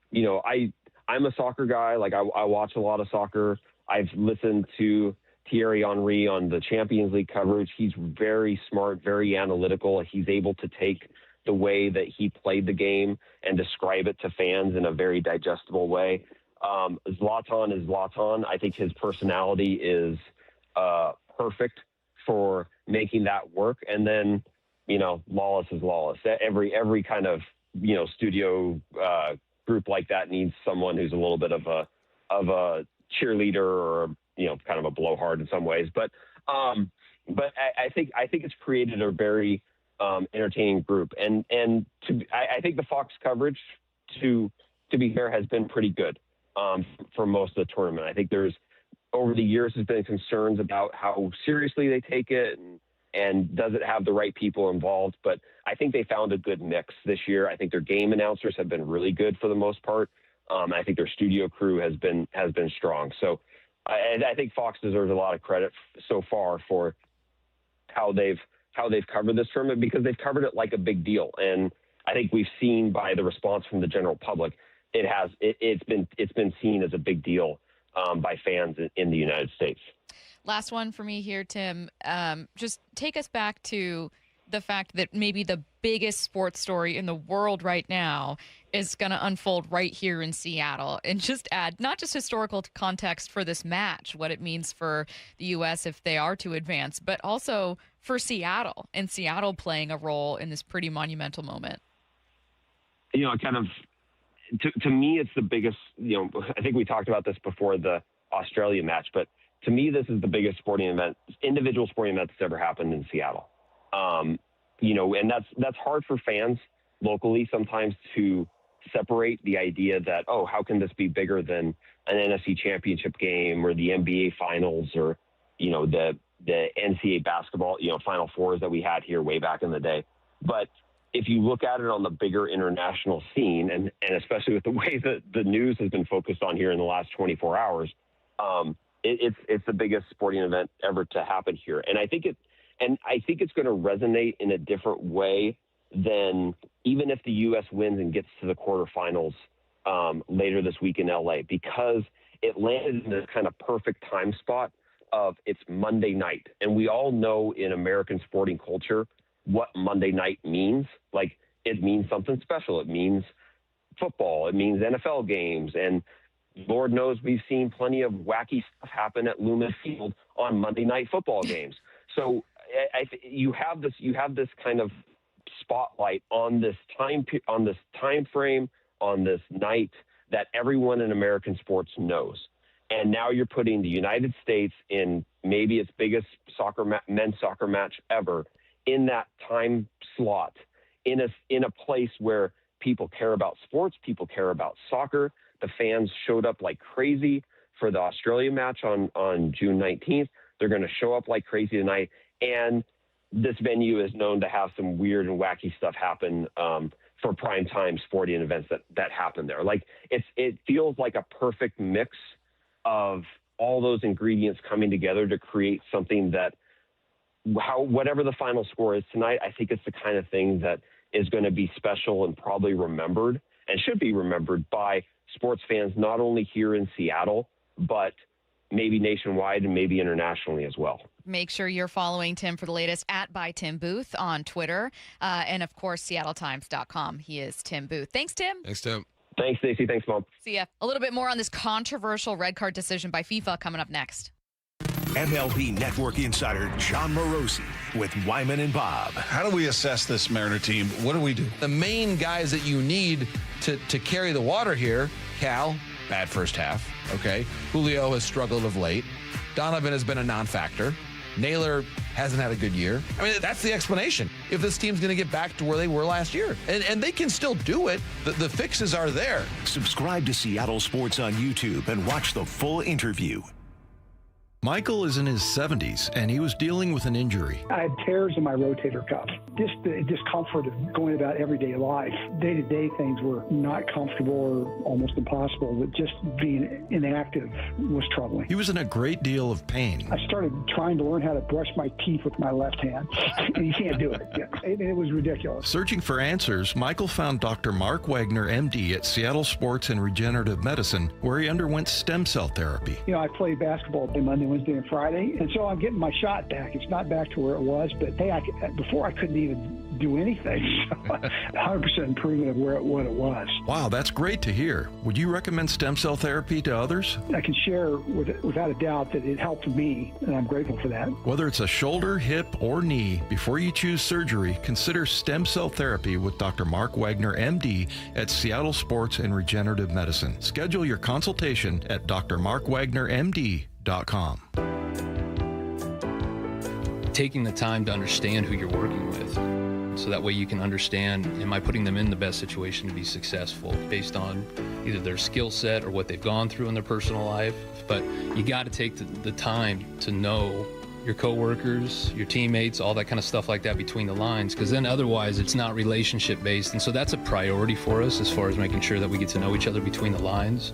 a soccer guy. Like, I watch a lot of soccer. I've listened to Thierry Henry on the Champions League coverage. He's very smart, very analytical. He's able to take the way that he played the game and describe it to fans in a very digestible way. Zlatan is Zlatan. I think his personality is perfect for making that work. And then, Lawless is Lawless. Every kind of, studio group like that needs someone who's a little bit of a cheerleader or, kind of a blowhard in some ways. But I think it's created a very entertaining group. And I think the Fox coverage, to be fair, has been pretty good for most of the tournament. I think over the years, there's been concerns about how seriously they take it and does it have the right people involved. But I think they found a good mix this year. I think their game announcers have been really good for the most part. I think their studio crew has been strong. So I think Fox deserves a lot of credit so far for how they've covered this tournament, because they've covered it like a big deal. And I think we've seen by the response from the general public, it's been seen as a big deal by fans in the United States. Last one for me here, Tim. Just take us back to the fact that maybe the biggest sports story in the world right now is going to unfold right here in Seattle, and just add not just historical context for this match, what it means for the U.S. if they are to advance, but also for Seattle, and Seattle playing a role in this pretty monumental moment. Kind of, to me, it's the biggest, I think we talked about this before the Australia match, but to me, this is the biggest individual sporting event that's ever happened in Seattle. And that's hard for fans locally sometimes to separate the idea that, oh, how can this be bigger than an NFC championship game or the NBA finals or, the NCAA basketball, Final Fours that we had here way back in the day. But if you look at it on the bigger international scene, and especially with the way that the news has been focused on here in the last 24 hours, it's the biggest sporting event ever to happen here. And I think it's going to resonate in a different way than even if the U.S. wins and gets to the quarterfinals later this week in L.A., because it landed in this kind of perfect time spot of it's Monday night. And we all know in American sporting culture what Monday night means. Like, it means something special. It means football. It means NFL games. And Lord knows we've seen plenty of wacky stuff happen at Lumen Field on Monday night football games. So you have this kind of spotlight on this time frame, on this night that everyone in American sports knows. And now you're putting the United States in maybe its biggest men's soccer match ever in that time slot, in a place where people care about sports, people care about soccer. The fans showed up like crazy for the Australia match on June 19th. They're going to show up like crazy tonight. And this venue is known to have some weird and wacky stuff happen for primetime sporting events that happen there. Like it feels like a perfect mix of all those ingredients coming together to create something that whatever the final score is tonight, I think it's the kind of thing that is going to be special and probably remembered and should be remembered by sports fans, not only here in Seattle, but maybe nationwide and maybe internationally as well. Make sure you're following Tim for the latest at @ByTimBooth on Twitter. And, of course, SeattleTimes.com. He is Tim Booth. Thanks, Tim. Thanks, Tim. Thanks, Stacey. Thanks, Mom. See ya. A little bit more on this controversial red card decision by FIFA coming up next. MLB Network insider John Morosi with Wyman and Bob. How do we assess this Mariner team? What do we do? The main guys that you need to carry the water here, Cal, bad first half, okay? Julio has struggled of late. Donovan has been a non-factor. Naylor hasn't had a good year. I mean, that's the explanation. If this team's going to get back to where they were last year. And they can still do it. The fixes are there. Subscribe to Seattle Sports on YouTube and watch the full interview. Michael is in his 70s, and he was dealing with an injury. I had tears in my rotator cuff. Just the discomfort of going about everyday life. Day-to-day things were not comfortable or almost impossible, but just being inactive was troubling. He was in a great deal of pain. I started trying to learn how to brush my teeth with my left hand, and you can't do it. It was ridiculous. Searching for answers, Michael found Dr. Mark Wagner, MD, at Seattle Sports and Regenerative Medicine, where he underwent stem cell therapy. You know, I played basketball Monday, Wednesday, and Friday, and so I'm getting my shot back. It's not back to where it was, but hey, before I couldn't even do anything. So 100% improvement of what it was. Wow, that's great to hear. Would you recommend stem cell therapy to others? I can share without a doubt that it helped me, and I'm grateful for that. Whether it's a shoulder, hip, or knee, before you choose surgery, consider stem cell therapy with Dr. Mark Wagner, MD, at Seattle Sports and Regenerative Medicine. Schedule your consultation at drmarkwagnermd.com. Taking the time to understand who you're working with, so that way you can understand, am I putting them in the best situation to be successful based on either their skill set or what they've gone through in their personal life. But you got to take the time to know your coworkers, your teammates, all that kind of stuff like that between the lines, because then otherwise it's not relationship based. And so that's a priority for us as far as making sure that we get to know each other between the lines.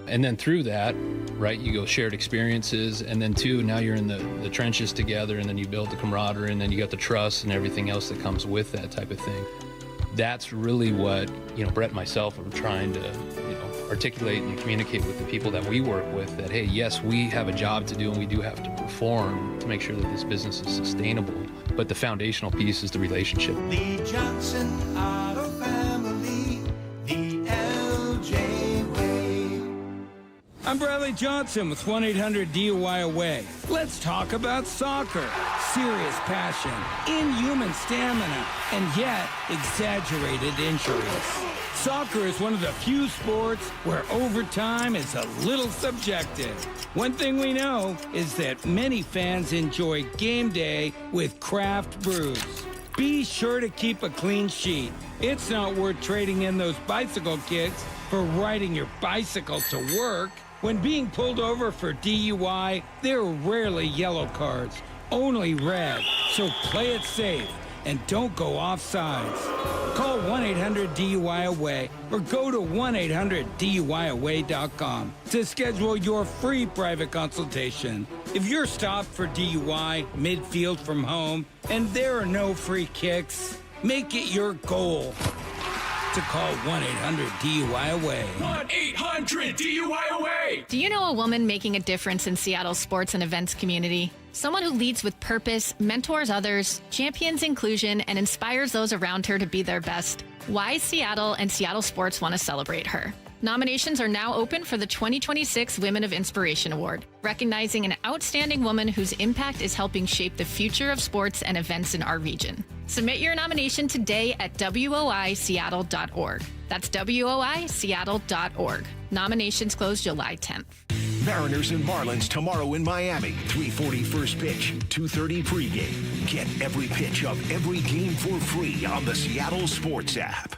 And then through that, right, you go shared experiences, and then two, now you're in the trenches together, and then you build the camaraderie, and then you got the trust and everything else that comes with that type of thing. That's really what, Brett and myself are trying to, articulate and communicate with the people that we work with, that, hey, yes, we have a job to do and we do have to perform to make sure that this business is sustainable. But the foundational piece is the relationship. Lee Johnson Auto Family, the LJ way. I'm Bradley Johnson with 1-800-DUI-AWAY. Let's talk about soccer. Serious passion, inhuman stamina, and yet exaggerated injuries. Soccer is one of the few sports where overtime is a little subjective. One thing we know is that many fans enjoy game day with craft brews. Be sure to keep a clean sheet. It's not worth trading in those bicycle kicks for riding your bicycle to work. When being pulled over for DUI, there are rarely yellow cards, only red. So play it safe and don't go off sides. Call 1-800-DUI-AWAY or go to 1-800-DUI-AWAY.com to schedule your free private consultation. If you're stopped for DUI midfield from home and there are no free kicks, make it your goal to call 1-800-DUI-AWAY. 1-800-DUI-AWAY! Do you know a woman making a difference in Seattle's sports and events community? Someone who leads with purpose, mentors others, champions inclusion, and inspires those around her to be their best. Why Seattle and Seattle Sports want to celebrate her. Nominations are now open for the 2026 Women of Inspiration Award, recognizing an outstanding woman whose impact is helping shape the future of sports and events in our region. Submit your nomination today at woiseattle.org. That's woiseattle.org. Nominations close July 10th. Mariners and Marlins tomorrow in Miami. 3:40 first pitch, 2:30 pregame. Get every pitch of every game for free on the Seattle Sports app.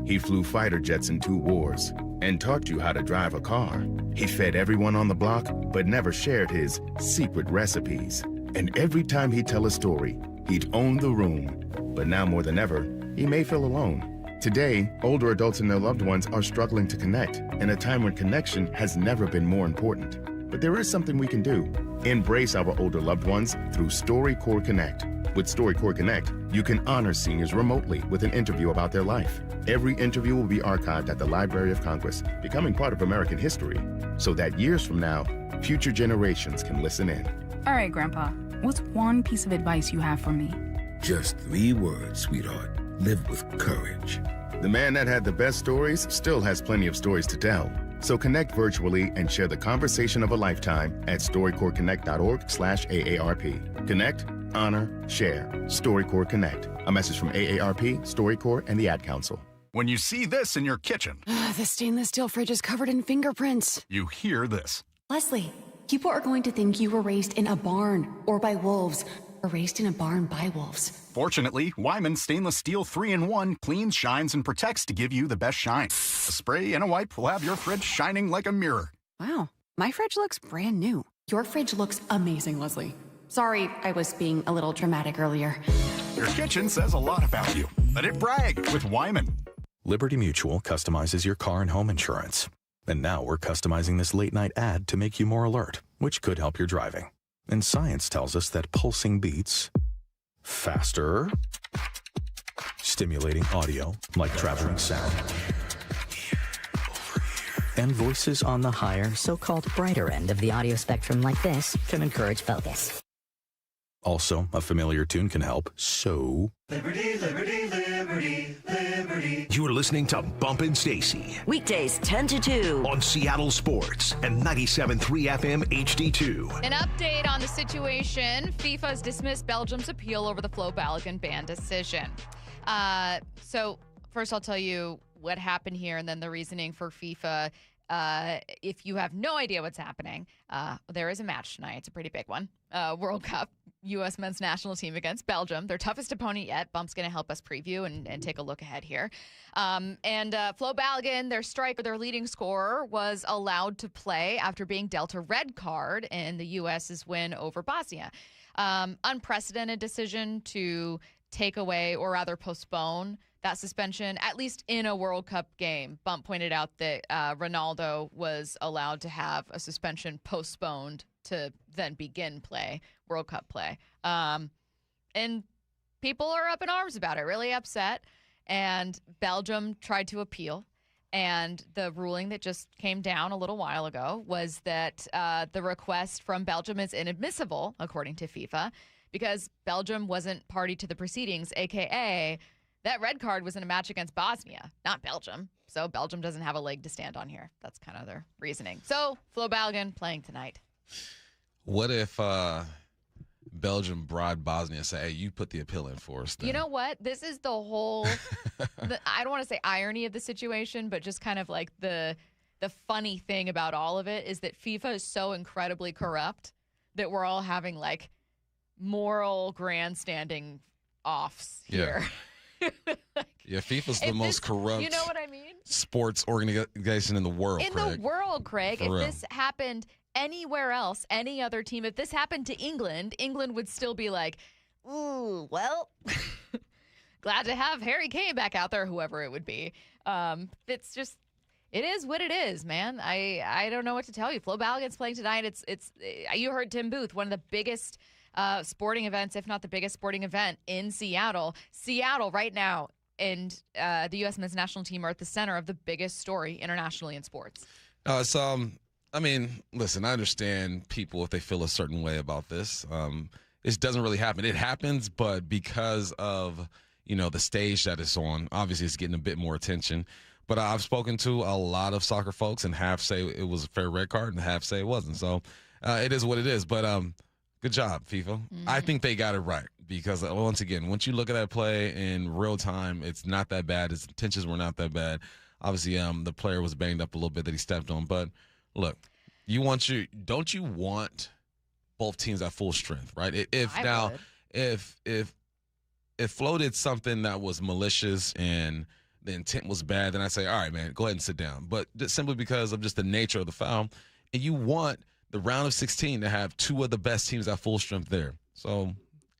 He flew fighter jets in 2 wars and taught you how to drive a car. He fed everyone on the block, but never shared his secret recipes. And every time he'd tell a story, he'd own the room. But now more than ever, he may feel alone. Today, older adults and their loved ones are struggling to connect in a time when connection has never been more important. But there is something we can do. Embrace our older loved ones through StoryCorps Connect. With StoryCorps Connect, you can honor seniors remotely with an interview about their life. Every interview will be archived at the Library of Congress, becoming part of American history, so that years from now, future generations can listen in. All right, Grandpa, what's one piece of advice you have for me? Just 3 words, sweetheart. Live with courage. The man that had the best stories still has plenty of stories to tell. So connect virtually and share the conversation of a lifetime at StoryCorpsConnect.org/AARP. Connect, honor, share. StoryCorps Connect. A message from AARP, StoryCorps, and the Ad Council. When you see this in your kitchen, The stainless steel fridge is covered in fingerprints. you hear this. Leslie, people are going to think you were raised in a barn or by wolves, or raised in a barn by wolves. Fortunately, Wyman Stainless Steel 3-in-1 cleans, shines, and protects to give you the best shine. A spray and a wipe will have your fridge shining like a mirror. Wow, my fridge looks brand new. Your fridge looks amazing, Leslie. Sorry, I was being a little dramatic earlier. Your kitchen says a lot about you. Let it brag with Wyman. Liberty Mutual customizes your car and home insurance. And now we're customizing this late-night ad to make you more alert, which could help your driving. And science tells us that pulsing beats faster, stimulating audio like traveling sound, and voices on the higher, so-called brighter end of the audio spectrum like this can encourage focus. Also, a familiar tune can help, so... Liberty, liberty, liberty, liberty. You're listening to Bump Stacy. Weekdays 10 to 2. On Seattle Sports and 97.3 FM HD2. An update on the situation. FIFA has dismissed Belgium's appeal over the Flo Balogun ban decision. So first I'll tell you what happened here and then the reasoning for FIFA. If you have no idea what's happening, there is a match tonight. It's a pretty big one. World Cup, U.S. men's national team against Belgium. Their toughest opponent yet. Bump's going to help us preview and take a look ahead here. And Flo Balogun, their striker, their leading scorer, was allowed to play after being dealt a red card in the U.S.'s win over Bosnia. Unprecedented decision to take away or rather postpone that suspension, at least in a World Cup game. Bump pointed out that Ronaldo was allowed to have a suspension postponed to then begin World Cup play. And people are up in arms about it, really upset. And Belgium tried to appeal. And the ruling that just came down a little while ago was that the request from Belgium is inadmissible, according to FIFA, because Belgium wasn't party to the proceedings, a.k.a. that red card was in a match against Bosnia, not Belgium. So Belgium doesn't have a leg to stand on here. That's kind of their reasoning. So Flo Balogun playing tonight. What if Belgium bribed Bosnia and say, hey, you put the appeal in for us then? You know what? This is the whole, I don't want to say irony of the situation, but just kind of like the funny thing about all of it is that FIFA is so incredibly corrupt that we're all having like moral grandstanding offs here. Yeah, FIFA's the most corrupt, you know what I mean? sports organization in the world, the world, Craig. If this happened anywhere else, any other team, if this happened to England, England would still be like, ooh, well, glad to have Harry Kane back out there, whoever it would be. It's just, it is what it is, man. I don't know what to tell you. Flo Balogun's playing tonight. It's you heard Tim Booth, one of the biggest sporting events, if not the biggest sporting event in Seattle. Seattle right now and the U.S. men's national team are at the center of the biggest story internationally in sports. I mean, listen, I understand people if they feel a certain way about this. This doesn't really happen. It happens, but because of, the stage that it's on, obviously it's getting a bit more attention. But I've spoken to a lot of soccer folks, and half say it was a fair red card, and half say it wasn't. So it is what it is. But good job, FIFA. I think they got it right because, once again, once you look at that play in real time, it's not that bad. His intentions were not that bad. Obviously, the player was banged up a little bit that he stepped on. But, look, don't you want both teams at full strength, right? If Flo did something that was malicious and the intent was bad, then I say, all right, man, go ahead and sit down. But just simply because of just the nature of the foul, and you want the round of 16 to have two of the best teams at full strength there. So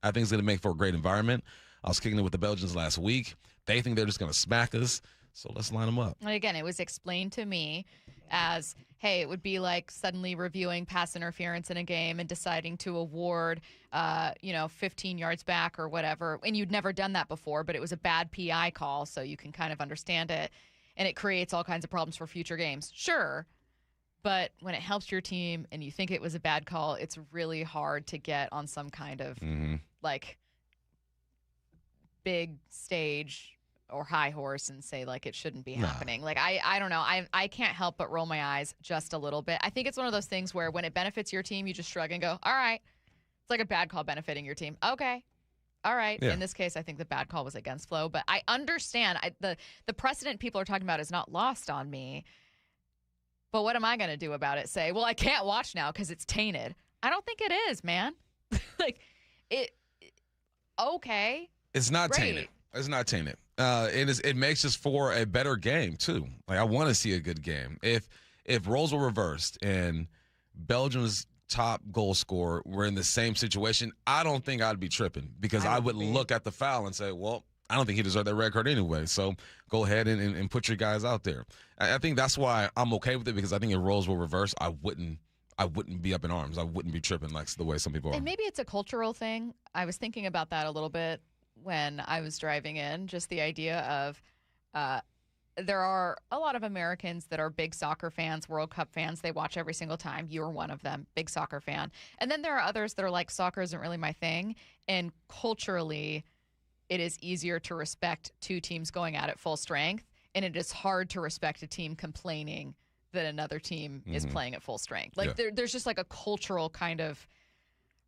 I think it's going to make for a great environment. I was kicking it with the Belgians last week. They think they're just going to smack us. So let's line them up. And again, it was explained to me as, hey, it would be like suddenly reviewing pass interference in a game and deciding to award, 15 yards back or whatever. And you'd never done that before, but it was a bad PI call, so you can kind of understand it. And it creates all kinds of problems for future games. Sure. But when it helps your team and you think it was a bad call, it's really hard to get on some kind of big stage or high horse and say, like, it shouldn't be happening. Like, I don't know. I can't help but roll my eyes just a little bit. I think it's one of those things where when it benefits your team, you just shrug and go, all right. It's like a bad call benefiting your team. Okay. All right. Yeah. In this case, I think the bad call was against Flo. But I understand. The precedent people are talking about is not lost on me. But what am I going to do about it? Say, well, I can't watch now because it's tainted. I don't think it is, man. Okay. It's not tainted. It's not tainted. It makes us for a better game too. Like, I want to see a good game. If roles were reversed and Belgium's top goal scorer were in the same situation, I don't think I'd be tripping because I would look at the foul and say, well, I don't think he deserved that red card anyway. So go ahead and put your guys out there. I think that's why I'm okay with it, because I think if roles were reversed, I wouldn't be up in arms. I wouldn't be tripping like the way some people are. And maybe it's a cultural thing. I was thinking about that a little bit when I was driving in, just the idea of there are a lot of Americans that are big soccer fans, World Cup fans. They watch every single time. You're one of them, big soccer fan. And then there are others that are like, soccer isn't really my thing. And culturally, it is easier to respect two teams going at it full strength, and it is hard to respect a team complaining that another team is playing at full strength. Like, there's just like a cultural kind of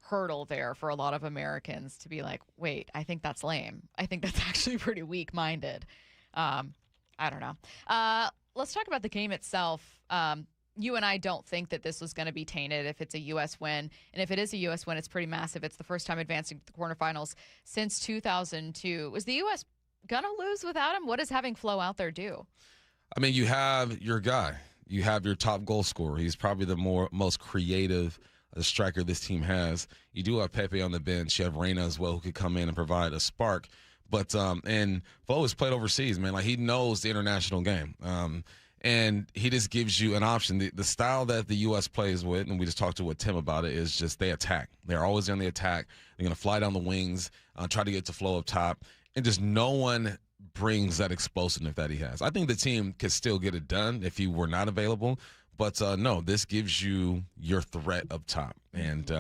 hurdle there for a lot of Americans to be like, wait, I think that's lame. I think that's actually pretty weak-minded. I don't know. Let's talk about the game itself. You and I don't think that this was going to be tainted if it's a U.S. win. And if it is a U.S. win, it's pretty massive. It's the first time advancing to the quarterfinals since 2002. Was the U.S. going to lose without him? What does having Flo out there do? I mean, you have your guy. You have your top goal scorer. He's probably the most creative striker this team has. You do have Pepe on the bench. You have Reyna as well, who could come in and provide a spark. But and Flo has played overseas, man. Like, he knows the international game. And he just gives you an option. The style that the U.S. plays with, and we just talked with Tim about it, is just they attack. They're always on the attack. They're going to fly down the wings, try to get to Flo up top. And just no one brings that explosiveness that he has. I think the team could still get it done if he were not available. But, no, this gives you your threat up top. And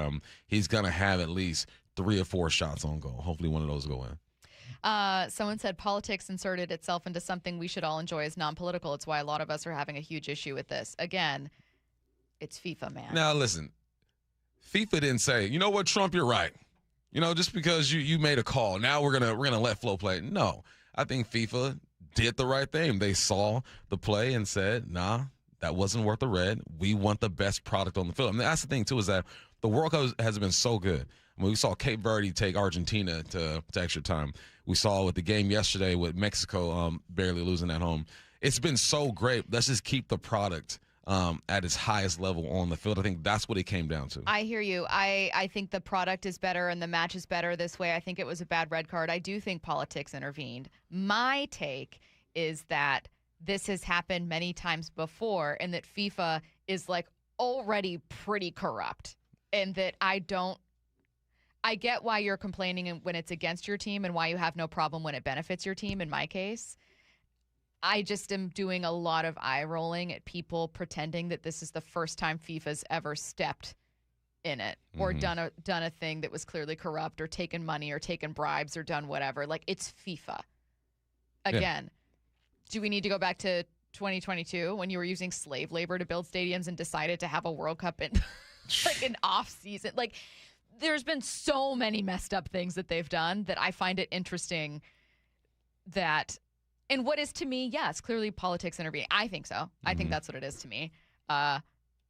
he's going to have at least 3 or 4 shots on goal. Hopefully one of those go in. Someone said politics inserted itself into something we should all enjoy as non-political. It's why a lot of us are having a huge issue with this. Again, it's FIFA, man. Now, listen, FIFA didn't say, you know what, Trump, you're right. You know, just because you made a call, now we're gonna let Flo play. No, I think FIFA did the right thing. They saw the play and said, nah, that wasn't worth the red. We want the best product on the field. I mean, that's the thing, too, is that the World Cup has been so good. I mean, we saw Cape Verde take Argentina to extra time. We saw with the game yesterday with Mexico barely losing at home. It's been so great. Let's just keep the product at its highest level on the field. I think that's what it came down to. I hear you. I think the product is better and the match is better this way. I think it was a bad red card. I do think politics intervened. My take is that this has happened many times before and that FIFA is like already pretty corrupt, and that I get why you're complaining when it's against your team and why you have no problem when it benefits your team in my case. I just am doing a lot of eye rolling at people pretending that this is the first time FIFA's ever stepped in it or done a thing that was clearly corrupt or taken money or taken bribes or done whatever. Like, it's FIFA. Again, Do we need to go back to 2022 when you were using slave labor to build stadiums and decided to have a World Cup in like an off season? Like, there's been so many messed up things that they've done that I find it interesting that, and what is to me, yes, clearly politics intervening. I think so. I think that's what it is to me. And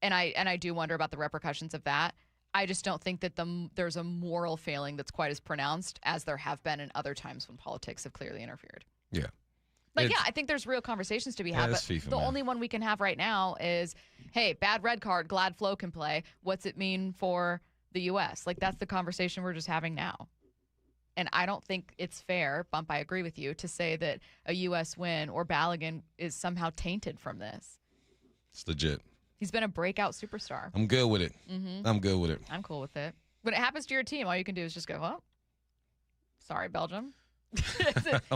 I do wonder about the repercussions of that. I just don't think that there's a moral failing that's quite as pronounced as there have been in other times when politics have clearly interfered. Yeah. Like, I think there's real conversations to be had, but FIFA, the only one we can have right now is, hey, bad red card, glad Flo can play. What's it mean for the U.S.? Like, that's the conversation we're just having now. And I don't think it's fair, Bump, I agree with you, to say that a U.S. win or Balogun is somehow tainted from this. It's legit. He's been a breakout superstar. I'm good with it. Mm-hmm. I'm good with it. I'm cool with it. When it happens to your team, all you can do is just go, well, sorry, Belgium.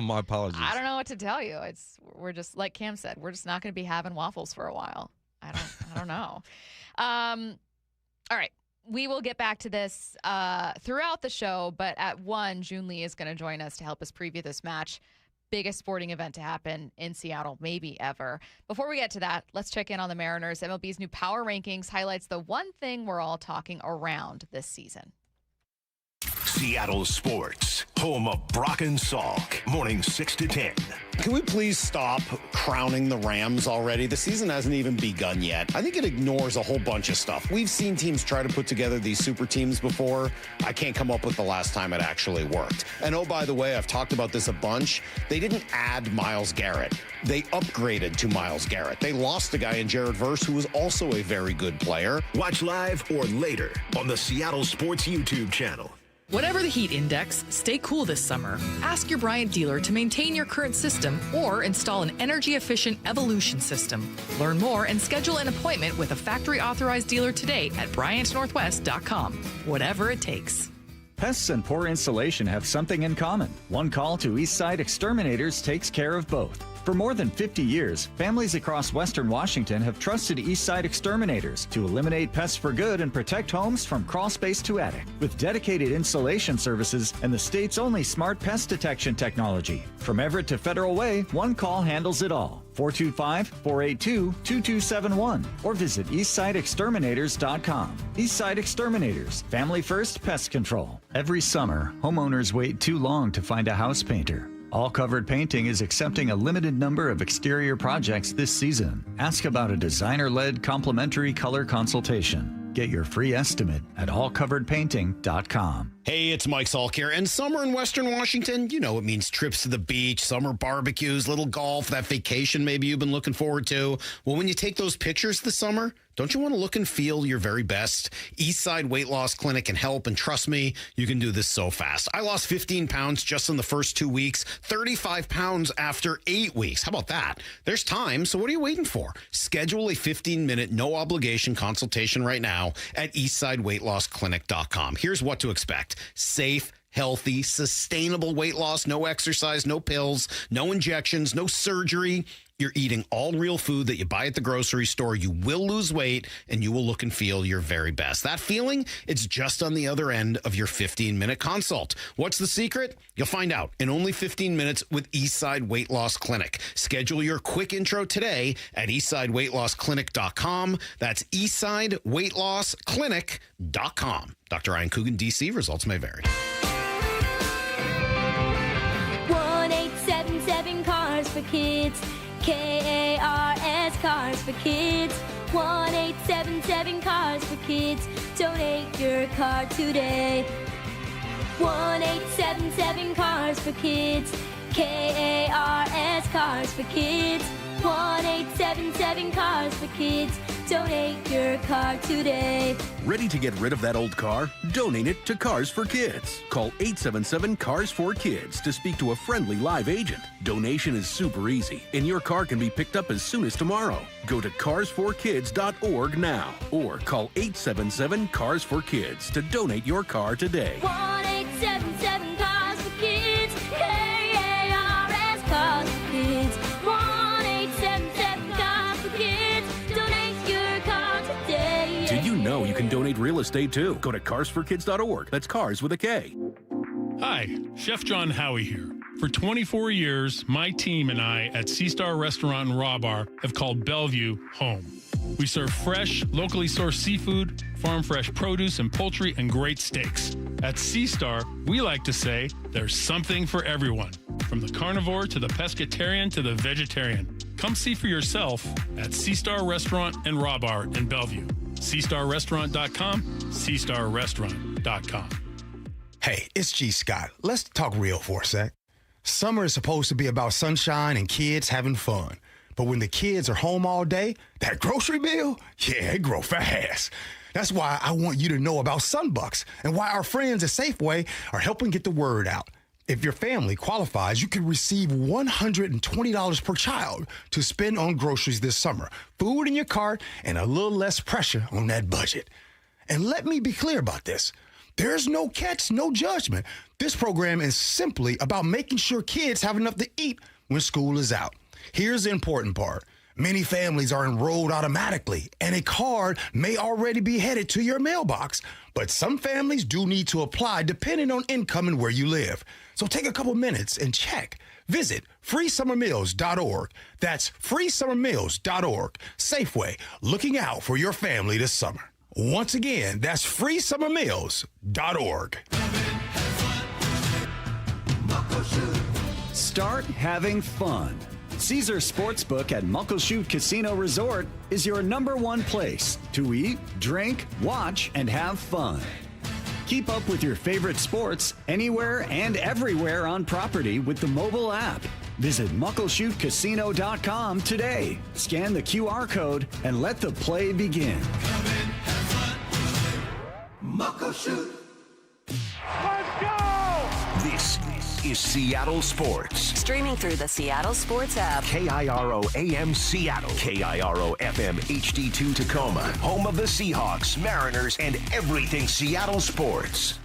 My apologies. I don't know what to tell you. We're just, like Cam said, we're just not going to be having waffles for a while. I don't know. All right. We will get back to this throughout the show, but at 1, Joon Lee is going to join us to help us preview this match. Biggest sporting event to happen in Seattle, maybe ever. Before we get to that, let's check in on the Mariners. MLB's new power rankings highlights the one thing we're all talking around this season. Seattle Sports, home of Brock and Salk, morning 6 to 10. Can we please stop crowning the Rams already? The season hasn't even begun yet. I think it ignores a whole bunch of stuff. We've seen teams try to put together these super teams before. I can't come up with the last time it actually worked. And oh, by the way, I've talked about this a bunch. They didn't add Myles Garrett. They upgraded to Myles Garrett. They lost a guy in Jared Verse who was also a very good player. Watch live or later on the Seattle Sports YouTube channel. Whatever the heat index, stay cool this summer. Ask your Bryant dealer to maintain your current system or install an energy-efficient Evolution system. Learn more and schedule an appointment with a factory-authorized dealer today at BryantNorthwest.com. Whatever it takes. Pests and poor installation have something in common. One call to Eastside Exterminators takes care of both. For more than 50 years, families across Western Washington have trusted Eastside Exterminators to eliminate pests for good and protect homes from crawl space to attic. With dedicated installation services and the state's only smart pest detection technology. From Everett to Federal Way, one call handles it all. 425-482-2271 or visit EastsideExterminators.com. Eastside Exterminators, family first pest control. Every summer, homeowners wait too long to find a house painter. All Covered Painting is accepting a limited number of exterior projects this season. Ask about a designer-led complimentary color consultation. Get your free estimate at allcoveredpainting.com. Hey, it's Mike Salk here. And summer in Western Washington, you know it means trips to the beach, summer barbecues, little golf, that vacation maybe you've been looking forward to. Well, when you take those pictures this summer, don't you want to look and feel your very best? Eastside Weight Loss Clinic can help, and trust me, you can do this so fast. I lost 15 pounds just in the first 2 weeks, 35 pounds after 8 weeks. How about that? There's time, so what are you waiting for? Schedule a 15-minute, no-obligation consultation right now at EastsideWeightLossClinic.com. Here's what to expect. Safe, healthy, sustainable weight loss, no exercise, no pills, no injections, no surgery. You're eating all real food that you buy at the grocery store. You will lose weight and you will look and feel your very best. That feeling, it's just on the other end of your 15-minute consult. What's the secret? You'll find out in only 15 minutes with Eastside Weight Loss Clinic. Schedule your quick intro today at EastsideWeightLossClinic.com. That's EastsideWeightLossClinic.com. Dr. Ryan Coogan, D.C. Results may vary. 1-877 Cars for Kids. KARS Cars for Kids. 1-877 Cars for Kids. Donate your car today. 1-877 Cars for Kids. KARS Cars for Kids. 1-877 Cars for Kids. Donate your car today. Ready to get rid of that old car? Donate it to Cars for Kids. Call 877-CARS-4-KIDS to speak to a friendly live agent. Donation is super easy, and your car can be picked up as soon as tomorrow. Go to carsforkids.org now, or call 877-CARS-4-KIDS to donate your car today. 1-877 Cars for Kids. KARS Cars for Kids. 1-877 Cars for Kids. Donate your car today. Did you know you can donate real estate too? Go to carsforkids.org. That's cars with a K. Hi, Chef John Howie here. For 24 years, my team and I at Sea Star Restaurant and Raw Bar have called Bellevue home. We serve fresh, locally sourced seafood, farm fresh produce and poultry, and great steaks. At Sea Star, we like to say there's something for everyone, from the carnivore to the pescatarian to the vegetarian. Come see for yourself at Sea Star Restaurant and Raw Bar in Bellevue. SeaStarRestaurant.com, SeaStarRestaurant.com. Hey, it's G. Scott. Let's talk real for a sec. Summer is supposed to be about sunshine and kids having fun. But when the kids are home all day, that grocery bill, yeah, it grows fast. That's why I want you to know about Sunbucks and why our friends at Safeway are helping get the word out. If your family qualifies, you can receive $120 per child to spend on groceries this summer, food in your cart, and a little less pressure on that budget. And let me be clear about this. There's no catch, no judgment. This program is simply about making sure kids have enough to eat when school is out. Here's the important part. Many families are enrolled automatically, and a card may already be headed to your mailbox. But some families do need to apply depending on income and where you live. So take a couple minutes and check. Visit freesummermeals.org. That's freesummermeals.org. Safeway, looking out for your family this summer. Once again, that's freesummermeals.org. Start having fun. Caesar Sportsbook at Muckleshoot Casino Resort is your #1 place to eat, drink, watch, and have fun. Keep up with your favorite sports anywhere and everywhere on property with the mobile app. Visit muckleshootcasino.com today. Scan the QR code and let the play begin. Muckleshoot. Let's go! This is Seattle Sports. Streaming through the Seattle Sports app. KIRO AM Seattle. KIRO FM HD2 Tacoma. Home of the Seahawks, Mariners, and everything Seattle sports.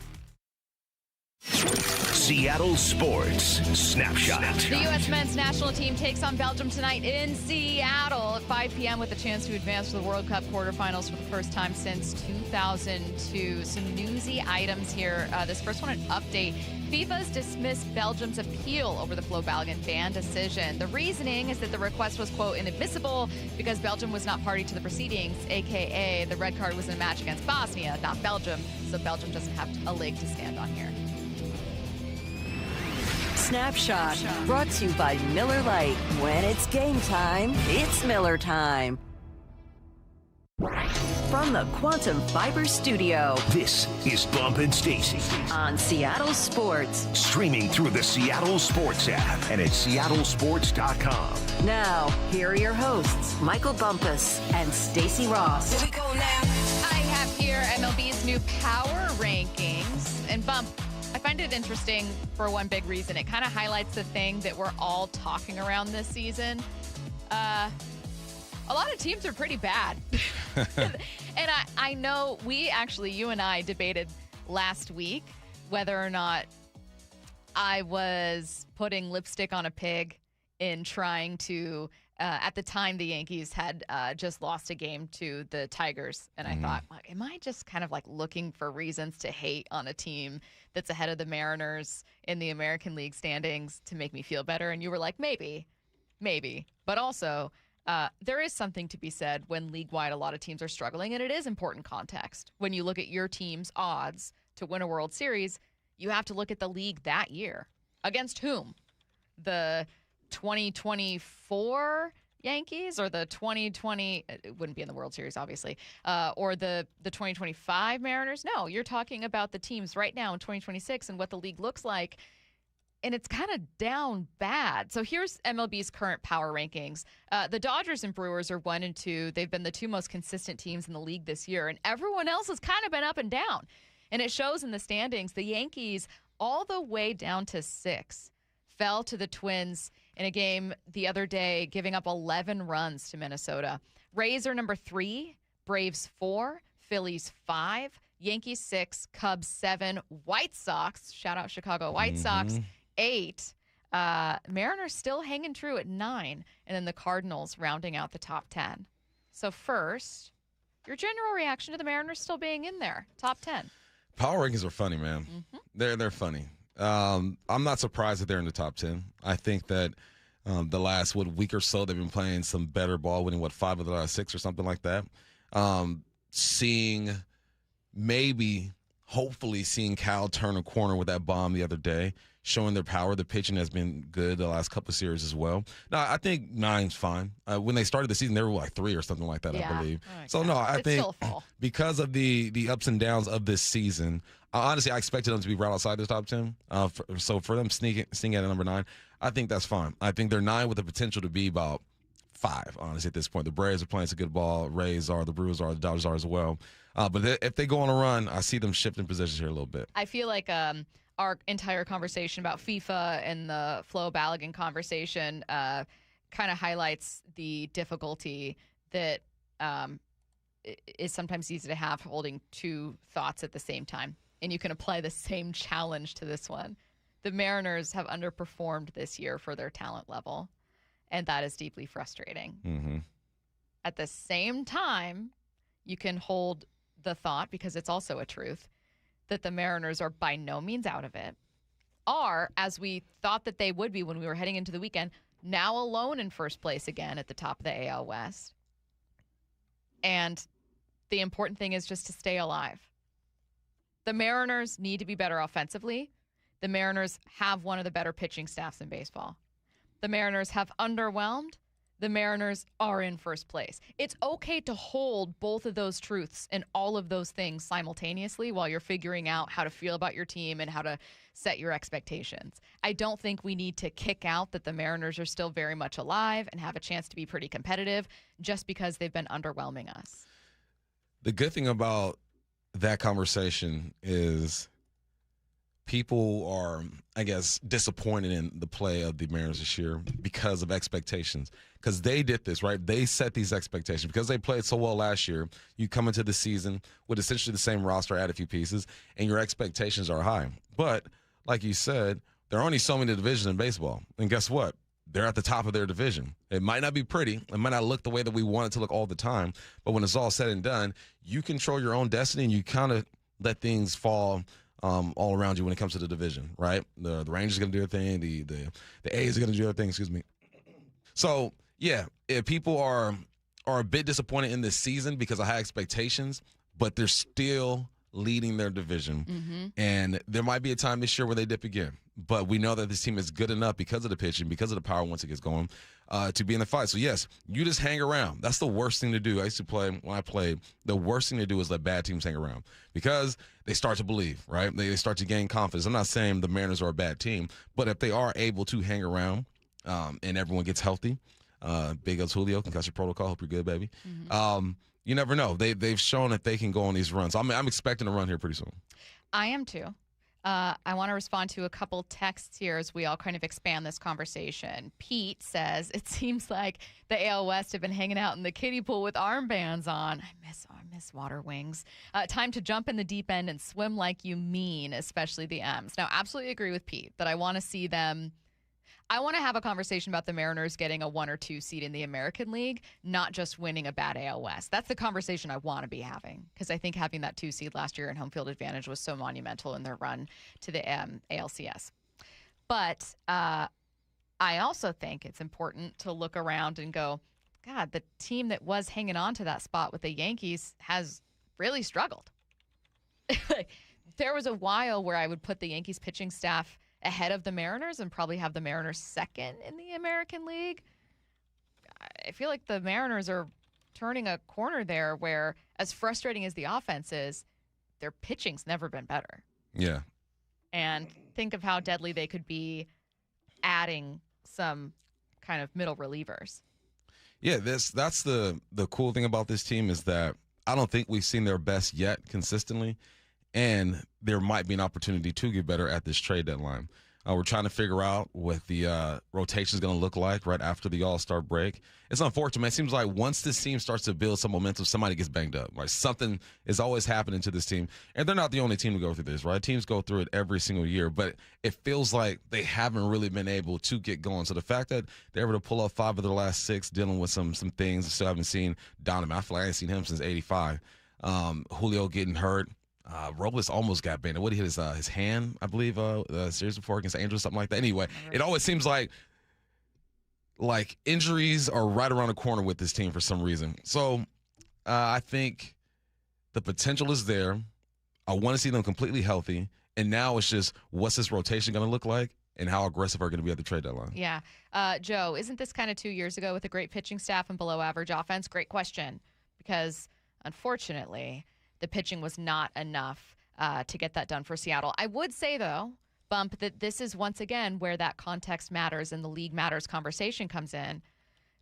Seattle Sports Snapshot. The U.S. men's national team takes on Belgium tonight in Seattle at 5 p.m. with a chance to advance to the World Cup quarterfinals for the first time since 2002. Some newsy items here. This first one, an update. FIFA's dismissed Belgium's appeal over the Flo Balogun ban decision. The reasoning is that the request was, quote, inadmissible because Belgium was not party to the proceedings, a.k.a. the red card was in a match against Bosnia, not Belgium, so Belgium doesn't have a leg to stand on here. Snapshot, brought to you by Miller Lite. When it's game time, it's Miller time. From the Quantum Fiber Studio, this is Bump and Stacy on Seattle Sports. Streaming through the Seattle Sports app and at seattlesports.com. Now, here are your hosts, Michael Bumpus and Stacy Ross. Here we go now. I have here MLB's new power rankings. And Bump, I find it interesting for one big reason. It kind of highlights the thing that we're all talking around this season. A lot of teams are pretty bad. And I know you and I debated last week whether or not I was putting lipstick on a pig in trying to, at the time the Yankees had just lost a game to the Tigers. And I thought, am I just kind of like looking for reasons to hate on a team that's ahead of the Mariners in the American League standings to make me feel better? And you were like, maybe. But also, there is something to be said when league-wide a lot of teams are struggling, and it is important context. When you look at your team's odds to win a World Series, you have to look at the league that year. Against whom? The 2024 Yankees or the 2020, it wouldn't be in the World Series, obviously, or the 2025 Mariners? No, you're talking about the teams right now in 2026 and what the league looks like. And it's kind of down bad. So here's MLB's current power rankings. The Dodgers and Brewers are 1 and 2. They've been the two most consistent teams in the league this year. And everyone else has kind of been up and down. And it shows in the standings. The Yankees, all the way down to 6, fell to the Twins in a game the other day, giving up 11 runs to Minnesota. Rays are number 3, Braves 4, Phillies 5, Yankees 6, Cubs 7, White Sox, shout out Chicago White Sox, 8. Mariners still hanging true at 9, and then the Cardinals rounding out the top 10. So first, your general reaction to the Mariners still being in there, top 10. Power rankings are funny, man. They're funny. I'm not surprised that they're in the top 10. I think that the last week or so they've been playing some better ball, winning 5 of the last 6 or something like that. Hopefully seeing Cal turn a corner with that bomb the other day, showing their power. The pitching has been good the last couple of series as well. Now, I think 9's fine. When they started the season, they were like 3 or something like that, I believe. I think because of the ups and downs of this season, honestly, I expected them to be right outside the top 10. So for them sneaking at number 9, I think that's fine. I think they're 9 with the potential to be about 5, honestly, at this point. The Braves are playing some good ball. Rays are, the Brewers are, the Dodgers are as well. But if they go on a run, I see them shifting positions here a little bit. I feel like our entire conversation about FIFA and the Flo Balogun conversation kind of highlights the difficulty that is sometimes easy to have holding 2 thoughts at the same time. And you can apply the same challenge to this one. The Mariners have underperformed this year for their talent level, and that is deeply frustrating. Mm-hmm. At the same time, you can hold the thought, because it's also a truth, that the Mariners are by no means out of it, are, as we thought that they would be when we were heading into the weekend, now alone in first place again at the top of the AL West. And the important thing is just to stay alive. The Mariners need to be better offensively. The Mariners have one of the better pitching staffs in baseball. The Mariners have underwhelmed. The Mariners are in first place. It's okay to hold both of those truths and all of those things simultaneously while you're figuring out how to feel about your team and how to set your expectations. I don't think we need to kick out that the Mariners are still very much alive and have a chance to be pretty competitive just because they've been underwhelming us. The good thing about that conversation is people are, I guess, disappointed in the play of the Mariners this year because of expectations. Because they did this, right? They set these expectations. Because they played so well last year, you come into the season with essentially the same roster, add a few pieces, and your expectations are high. But, like you said, there are only so many divisions in baseball. And guess what? They're at the top of their division. It might not be pretty. It might not look the way that we want it to look all the time. But when it's all said and done, you control your own destiny, and you kind of let things fall all around you when it comes to the division, right? The Rangers are going to do their thing. The A's are going to do their thing, excuse me. So, yeah, if people are a bit disappointed in this season because of high expectations, but they're still leading their division. Mm-hmm. And there might be a time this year where they dip again. But we know that this team is good enough because of the pitching, because of the power once it gets going, to be in the fight. So, yes, you just hang around. That's the worst thing to do. I used to play, when I played, the worst thing to do is let bad teams hang around because they start to believe, right? They start to gain confidence. I'm not saying the Mariners are a bad team, but if they are able to hang around and everyone gets healthy, big ups Julio, concussion protocol, hope you're good, baby. Mm-hmm. You never know. They've shown that they can go on these runs. I'm expecting a run here pretty soon. I am too. I want to respond to a couple texts here as we all kind of expand this conversation. Pete says, it seems like the AL West have been hanging out in the kiddie pool with armbands on. I miss water wings. Time to jump in the deep end and swim like you mean, especially the M's. Now, absolutely agree with Pete that I want to see them. I want to have a conversation about the Mariners getting a 1 or 2 seed in the American League, not just winning a bad AL West. That's the conversation I want to be having because I think having that 2 seed last year and home field advantage was so monumental in their run to the ALCS. But I also think it's important to look around and go, God, the team that was hanging on to that spot with the Yankees has really struggled. There was a while where I would put the Yankees pitching staff ahead of the Mariners and probably have the Mariners second in the American League. I feel like the Mariners are turning a corner there where, as frustrating as the offense is, their pitching's never been better. Yeah. And think of how deadly they could be adding some kind of middle relievers. Yeah, that's the cool thing about this team is that I don't think we've seen their best yet consistently. And there might be an opportunity to get better at this trade deadline. We're trying to figure out what the rotation is going to look like right after the All-Star break. It's unfortunate, man. It seems like once this team starts to build some momentum, somebody gets banged up. Like something is always happening to this team. And they're not the only team to go through this, right? Teams go through it every single year. But it feels like they haven't really been able to get going. So the fact that they're able to pull off 5 of their last 6, dealing with some things, still haven't seen Donovan. I feel like I haven't seen him since '85. Julio getting hurt. Robles almost got banned. What he hit his hand, I believe, series before against the Angels, something like that. Anyway, it always seems like injuries are right around the corner with this team for some reason. So I think the potential is there. I want to see them completely healthy. And now it's just, what's this rotation going to look like and how aggressive are going to be at the trade deadline? Yeah. Joe, isn't this kind of 2 years ago with a great pitching staff and below average offense? Great question. Because unfortunately, the pitching was not enough to get that done for Seattle. I would say, though, Bump, that this is once again where that context matters and the league matters conversation comes in.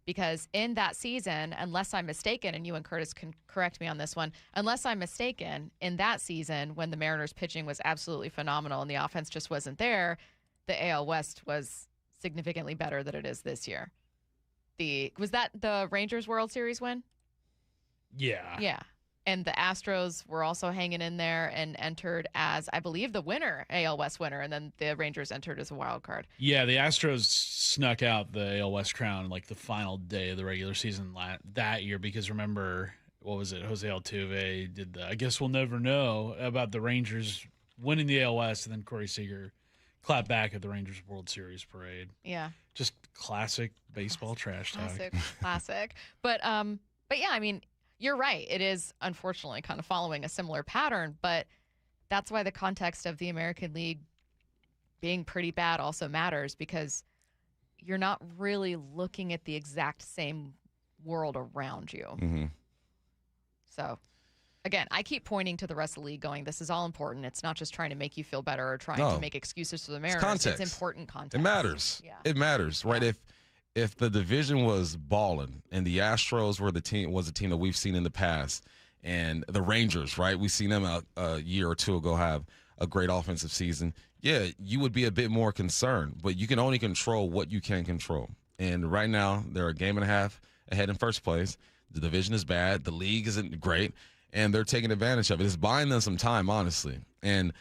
Because in that season, unless I'm mistaken, and you and Curtis can correct me on this one, unless I'm mistaken, in that season when the Mariners pitching was absolutely phenomenal and the offense just wasn't there, the AL West was significantly better than it is this year. Was that the Rangers World Series win? Yeah. Yeah. And the Astros were also hanging in there and entered as, I believe, the winner, AL West winner, and then the Rangers entered as a wild card. Yeah, the Astros snuck out the AL West crown like the final day of the regular season that year because remember, what was it? Jose Altuve did the I guess we'll never know about the Rangers winning the AL West, and then Corey Seager clapped back at the Rangers World Series parade. Yeah. Just classic baseball trash talk. Classic. But yeah, I mean, you're right. It is, unfortunately, kind of following a similar pattern, but that's why the context of the American League being pretty bad also matters because you're not really looking at the exact same world around you. Mm-hmm. So, again, I keep pointing to the rest of the league going, this is all important. It's not just trying to make you feel better or trying to make excuses for the Mariners. Context. It's important context. It matters. Yeah. It matters, right? Yeah. If the division was balling and the Astros was a team that we've seen in the past, and the Rangers, right? We've seen them a year or two ago have a great offensive season. Yeah, you would be a bit more concerned, but you can only control what you can control. And right now, they're a game and a half ahead in first place. The division is bad. The league isn't great, and they're taking advantage of it. It's buying them some time, honestly. And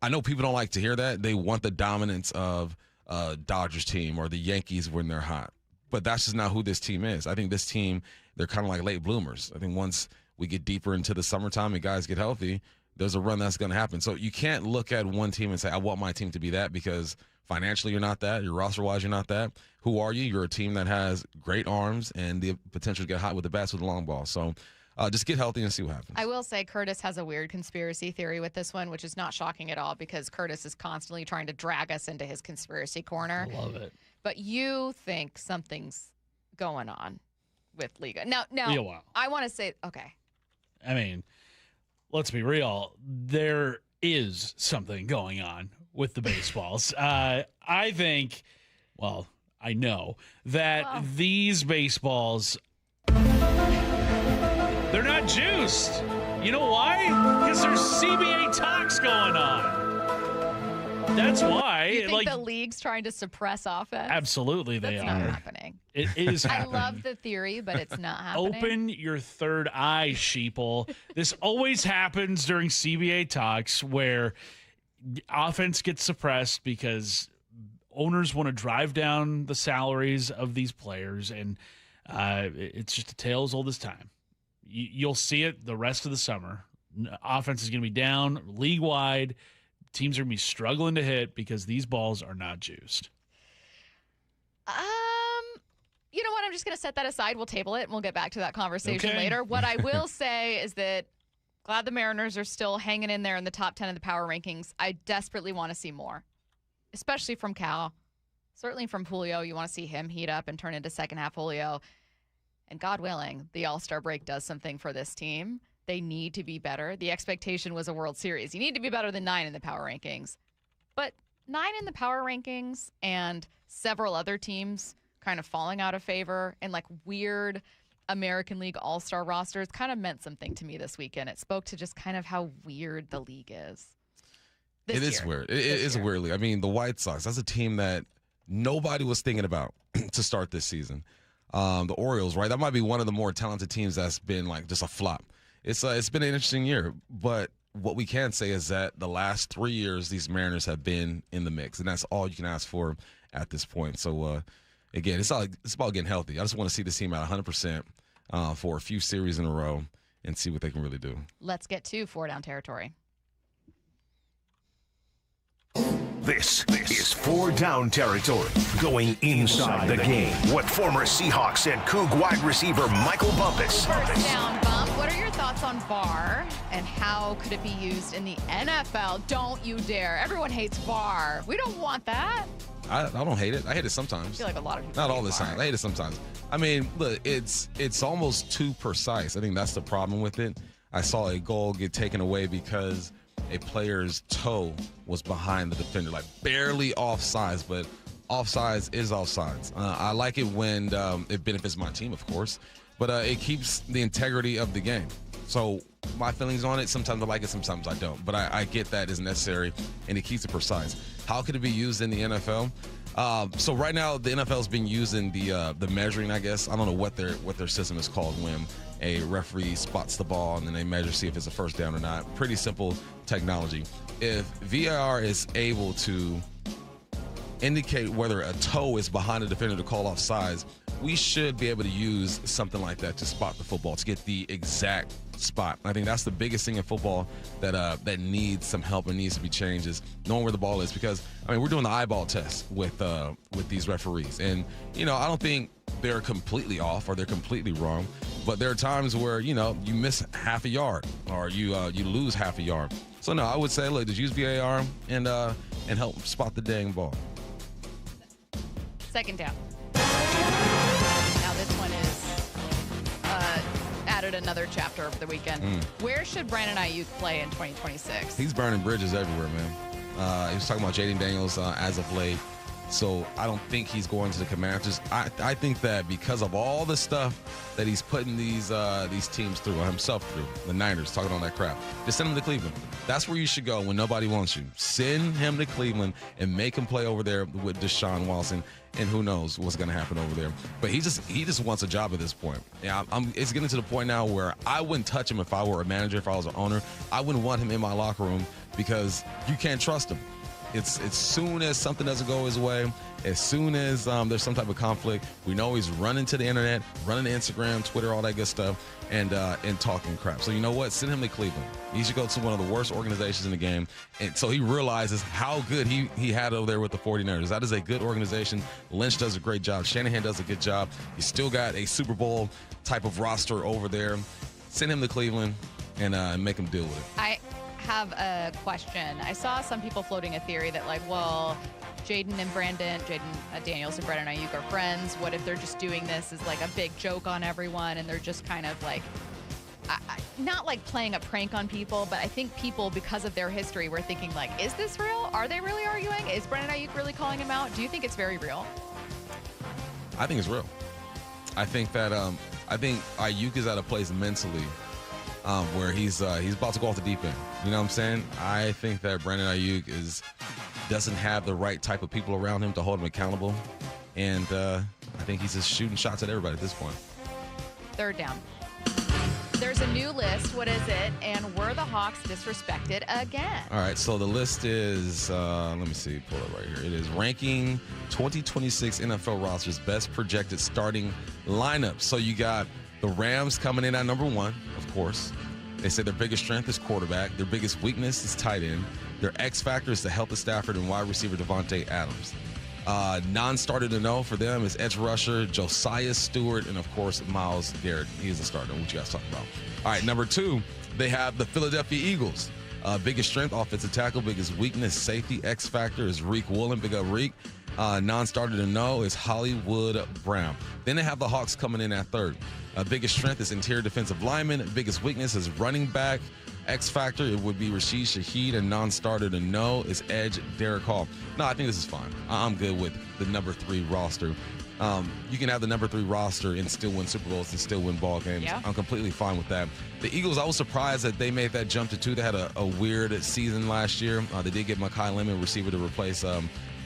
I know people don't like to hear that. They want the dominance of Dodgers team or the Yankees when they're hot. But that's just not who this team is. I think this team, they're kind of like late bloomers. I think once we get deeper into the summertime and guys get healthy, there's a run that's going to happen. So you can't look at one team and say, I want my team to be that because financially you're not that. Your roster-wise, you're not that. Who are you? You're a team that has great arms and the potential to get hot with the bats with the long ball. So just get healthy and see what happens. I will say Curtis has a weird conspiracy theory with this one, which is not shocking at all because Curtis is constantly trying to drag us into his conspiracy corner. I love it. But you think something's going on with Liga. Now Real wild. I want to say, okay. I mean, let's be real. There is something going on with the baseballs. I think, well, I know that these baseballs, they're not juiced. You know why? Because there's CBA talks going on. That's why. You think the league's trying to suppress offense? Absolutely, they That's are. not happening. It is happening. I love the theory, but it's not happening. Open your third eye, sheeple. This always happens during CBA talks where offense gets suppressed because owners want to drive down the salaries of these players, and it's just a tale as old as time. You'll see it the rest of the summer. Offense is going to be down league-wide. Teams are going to be struggling to hit because these balls are not juiced. You know what? I'm just going to set that aside. We'll table it, and we'll get back to that conversation Okay. later. What I will say is that glad the Mariners are still hanging in there in the top 10 of the power rankings. I desperately want to see more, especially from Cal. Certainly from Julio. You want to see him heat up and turn into second half Julio. And God willing, the All-Star break does something for this team. They need to be better. The expectation was a World Series. You need to be better than 9 in the power rankings. But 9 in the power rankings and several other teams kind of falling out of favor and like weird American League All-Star rosters kind of meant something to me this weekend. It spoke to just kind of how weird the league is. It is weird. It is a weird league. I mean, the White Sox, that's a team that nobody was thinking about to start this season. The Orioles, right? That might be one of the more talented teams that's been like just a flop. It's been an interesting year, but what we can say is that the last 3 years, these Mariners have been in the mix, and that's all you can ask for at this point. So, again, it's about getting healthy. I just want to see this team at 100% for a few series in a row and see what they can really do. Let's get to 4 down territory. This is 4 down territory, going inside the game with former Seahawks and Coug wide receiver Michael Bumpus. First down, Bump. What are your thoughts on VAR and how could it be used in the NFL? Don't you dare. Everyone hates VAR. We don't want that. I don't hate it. I hate it sometimes. I feel like a lot of people Not all the hate VAR. time. I hate it sometimes. I mean, look, it's almost too precise. I think that's the problem with it. I saw a goal get taken away because a player's toe was behind the defender, like barely offsides, but offsides is offsides. I like it when it benefits my team, of course, but it keeps the integrity of the game. So my feelings on it, sometimes I like it, sometimes I don't. But I get that is necessary, and it keeps it precise. How could it be used in the NFL? So right now, the NFL is being used in the measuring, I guess. I don't know what their system is called when a referee spots the ball and then they measure, see if it's a first down or not. Pretty simple technology. If VAR is able to indicate whether a toe is behind a defender to call offsides, we should be able to use something like that to spot the football, to get the exact spot. I think that's the biggest thing in football that needs some help and needs to be changed, is knowing where the ball is. Because I mean, we're doing the eyeball test with these referees, and I don't think they're completely off or they're completely wrong, but there are times where you miss half a yard or you lose half a yard. So no, I would say, look, just use VAR and help spot the dang ball. Second down. Now this one is added another chapter over the weekend. Where should Brandon Ayuk play in 2026? He's burning bridges everywhere, man. He was talking about Jaden Daniels as of late. So I don't think he's going to the Commanders. I think that because of all the stuff that he's putting these teams through, or himself through, the Niners, talking all that crap, just send him to Cleveland. That's where you should go when nobody wants you. Send him to Cleveland and make him play over there with Deshaun Watson, and who knows what's going to happen over there. But he just wants a job at this point. Yeah, it's getting to the point now where I wouldn't touch him if I were a manager, if I was an owner. I wouldn't want him in my locker room because you can't trust him. It's as soon as something doesn't go his way, as soon as there's some type of conflict, we know he's running to the internet, running to Instagram, Twitter, all that good stuff, and talking crap. So you know what? Send him to Cleveland. He should go to one of the worst organizations in the game, and so he realizes how good he had over there with the 49ers. That is a good organization. Lynch does a great job. Shanahan does a good job. He's still got a Super Bowl type of roster over there. Send him to Cleveland and make him deal with it. I have a question. I saw some people floating a theory that Jaden Daniels and Brandon Ayuk are friends. What if they're just doing this as like a big joke on everyone, and they're just kind of like, not like playing a prank on people, but I think people, because of their history, were thinking like, is this real? Are they really arguing? Is Brandon Ayuk really calling him out? Do you think it's very real? I think it's real. I think that Ayuk is at a place mentally where he's about to go off the deep end. You know what I'm saying? I think that Brandon Ayuk doesn't have the right type of people around him to hold him accountable, and I think he's just shooting shots at everybody at this point. Third down. There's a new list. What is it? And were the Hawks disrespected again? All right, so the list is, let me see, pull it right here. It is ranking 2026 NFL rosters, best projected starting lineups. So you got the Rams coming in at number 1, of course. They say their biggest strength is quarterback. Their biggest weakness is tight end. Their X factor is the health of Stafford and wide receiver Devontae Adams. Non-starter to know for them is edge rusher Josiah Stewart and, of course, Myles Garrett. He is a starter. What you guys talking about? All right, number 2, they have the Philadelphia Eagles. Biggest strength, offensive tackle. Biggest weakness, safety. X factor is Reek Woolen. Big up Reek. Non-starter to know is Hollywood Brown. Then they have the Hawks coming in at 3rd. Biggest strength is interior defensive lineman. Biggest weakness is running back. X factor, it would be Rashid Shaheed, and non-starter to know is edge Derek Hall. No, I think this is fine. I'm good with the number 3 roster. You can have the number 3 roster and still win Super Bowls and still win ball games. Yeah. I'm completely fine with that. The Eagles, I was surprised that they made that jump to 2. They had a weird season last year. They did get Mekhi Lemon, receiver, to replace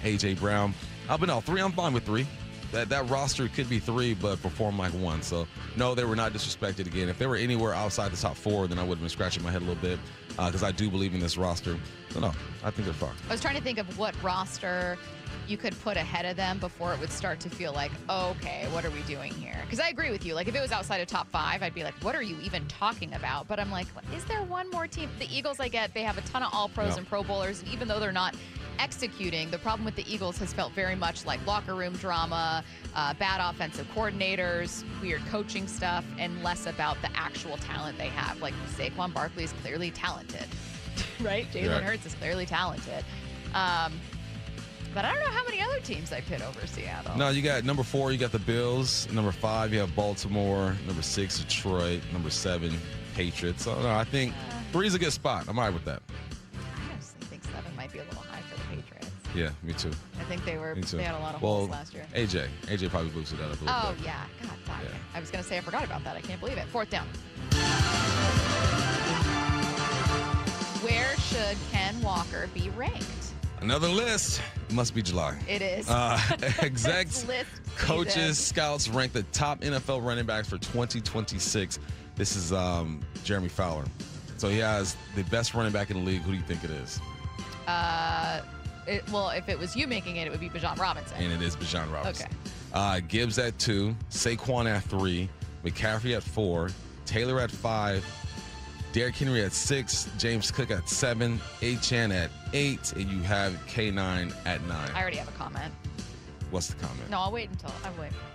A.J. Brown. But no, 3, I'm fine with 3. That roster could be 3, but perform like 1. So, no, they were not disrespected again. If they were anywhere outside the top 4, then I would have been scratching my head a little bit because I do believe in this roster. So, no, I think they're fine. I was trying to think of what roster you could put ahead of them before it would start to feel like, oh, okay, what are we doing here? Because I agree with you. Like, if it was outside of top 5, I'd be like, what are you even talking about? But I'm like, is there one more team? The Eagles, I get, they have a ton of all-pros and Pro Bowlers, and even though they're not executing, the problem with the Eagles has felt very much like locker room drama, bad offensive coordinators, weird coaching stuff, and less about the actual talent they have. Like Saquon Barkley is clearly talented, right? Jalen Hurts is clearly talented. But I don't know how many other teams I pit over Seattle. No, you got number 4, you got the Bills. Number 5, you have Baltimore. Number 6, Detroit. Number 7, Patriots. So, no, I think 3 is a good spot. I'm all right with that. I honestly think 7 might be a little high for the Patriots. Yeah, me too. I think they had a lot of well, holes last year. AJ probably boosted that up a little bit. Oh, yeah. God damn it. I was going to say I forgot about that. I can't believe it. 4th down. Where should Ken Walker be ranked? Another list. It must be July. It is. Execs, coaches, scouts rank the top NFL running backs for 2026. This is Jeremy Fowler. So he has the best running back in the league. Who do you think it is? Well, if it was you making it, it would be Bijan Robinson. And it is Bijan Robinson. Okay. Gibbs at 2, Saquon at 3, McCaffrey at 4, Taylor at 5, Derrick Henry at 6, James Cook at 7, Achane at 8, and you have K9 at 9. I already have a comment. What's the comment? No, I'll wait.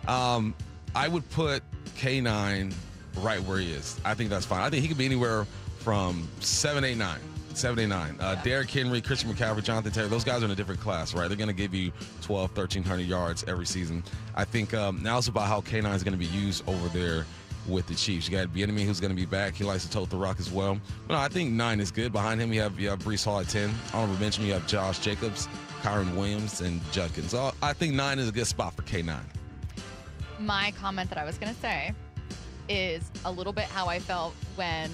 I would put K9 right where he is. I think that's fine. I think he could be anywhere from 7, 8, 9. 7, 8, 9. Derrick Henry, Christian McCaffrey, Jonathan Taylor, those guys are in a different class, right? They're going to give you 1,200, 1,300 yards every season. I think now it's about how K9 is going to be used over there with the Chiefs. You got Bieniemy, who's going to be back. He likes to tote the rock as well. But no, I think 9 is good. Behind him, you have Breece Hall at 10. Honorable mention, you have Josh Jacobs, Kyron Williams, and Judkins. So I think 9 is a good spot for K9. My comment that I was going to say is a little bit how I felt when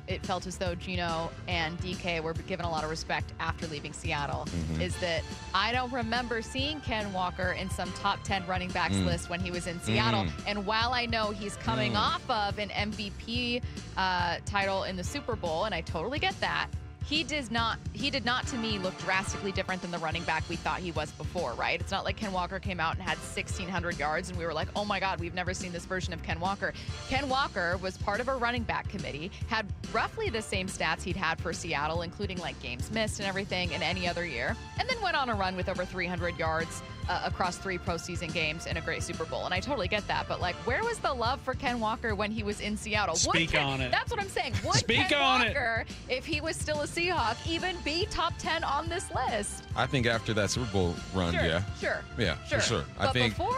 it felt as though Geno and DK were given a lot of respect after leaving Seattle, is that I don't remember seeing Ken Walker in some top 10 running backs list when he was in Seattle. And while I know he's coming off of an MVP title in the Super Bowl, and I totally get that, he did not to me look drastically different than the running back we thought he was before, right? It's not like Ken Walker came out and had 1,600 yards and we were like, oh my God, we've never seen this version of Ken Walker. Ken Walker was part of a running back committee, had roughly the same stats he'd had for Seattle, including like games missed and everything in any other year, and then went on a run with over 300 yards across 3 postseason games and a great Super Bowl. And I totally get that. But, like, where was the love for Ken Walker when he was in Seattle? Speak on it. That's what I'm saying. Would Ken Walker, if he was still a Seahawk, even be top 10 on this list? I think after that Super Bowl run, yeah. Sure. Yeah, for sure. But I think before?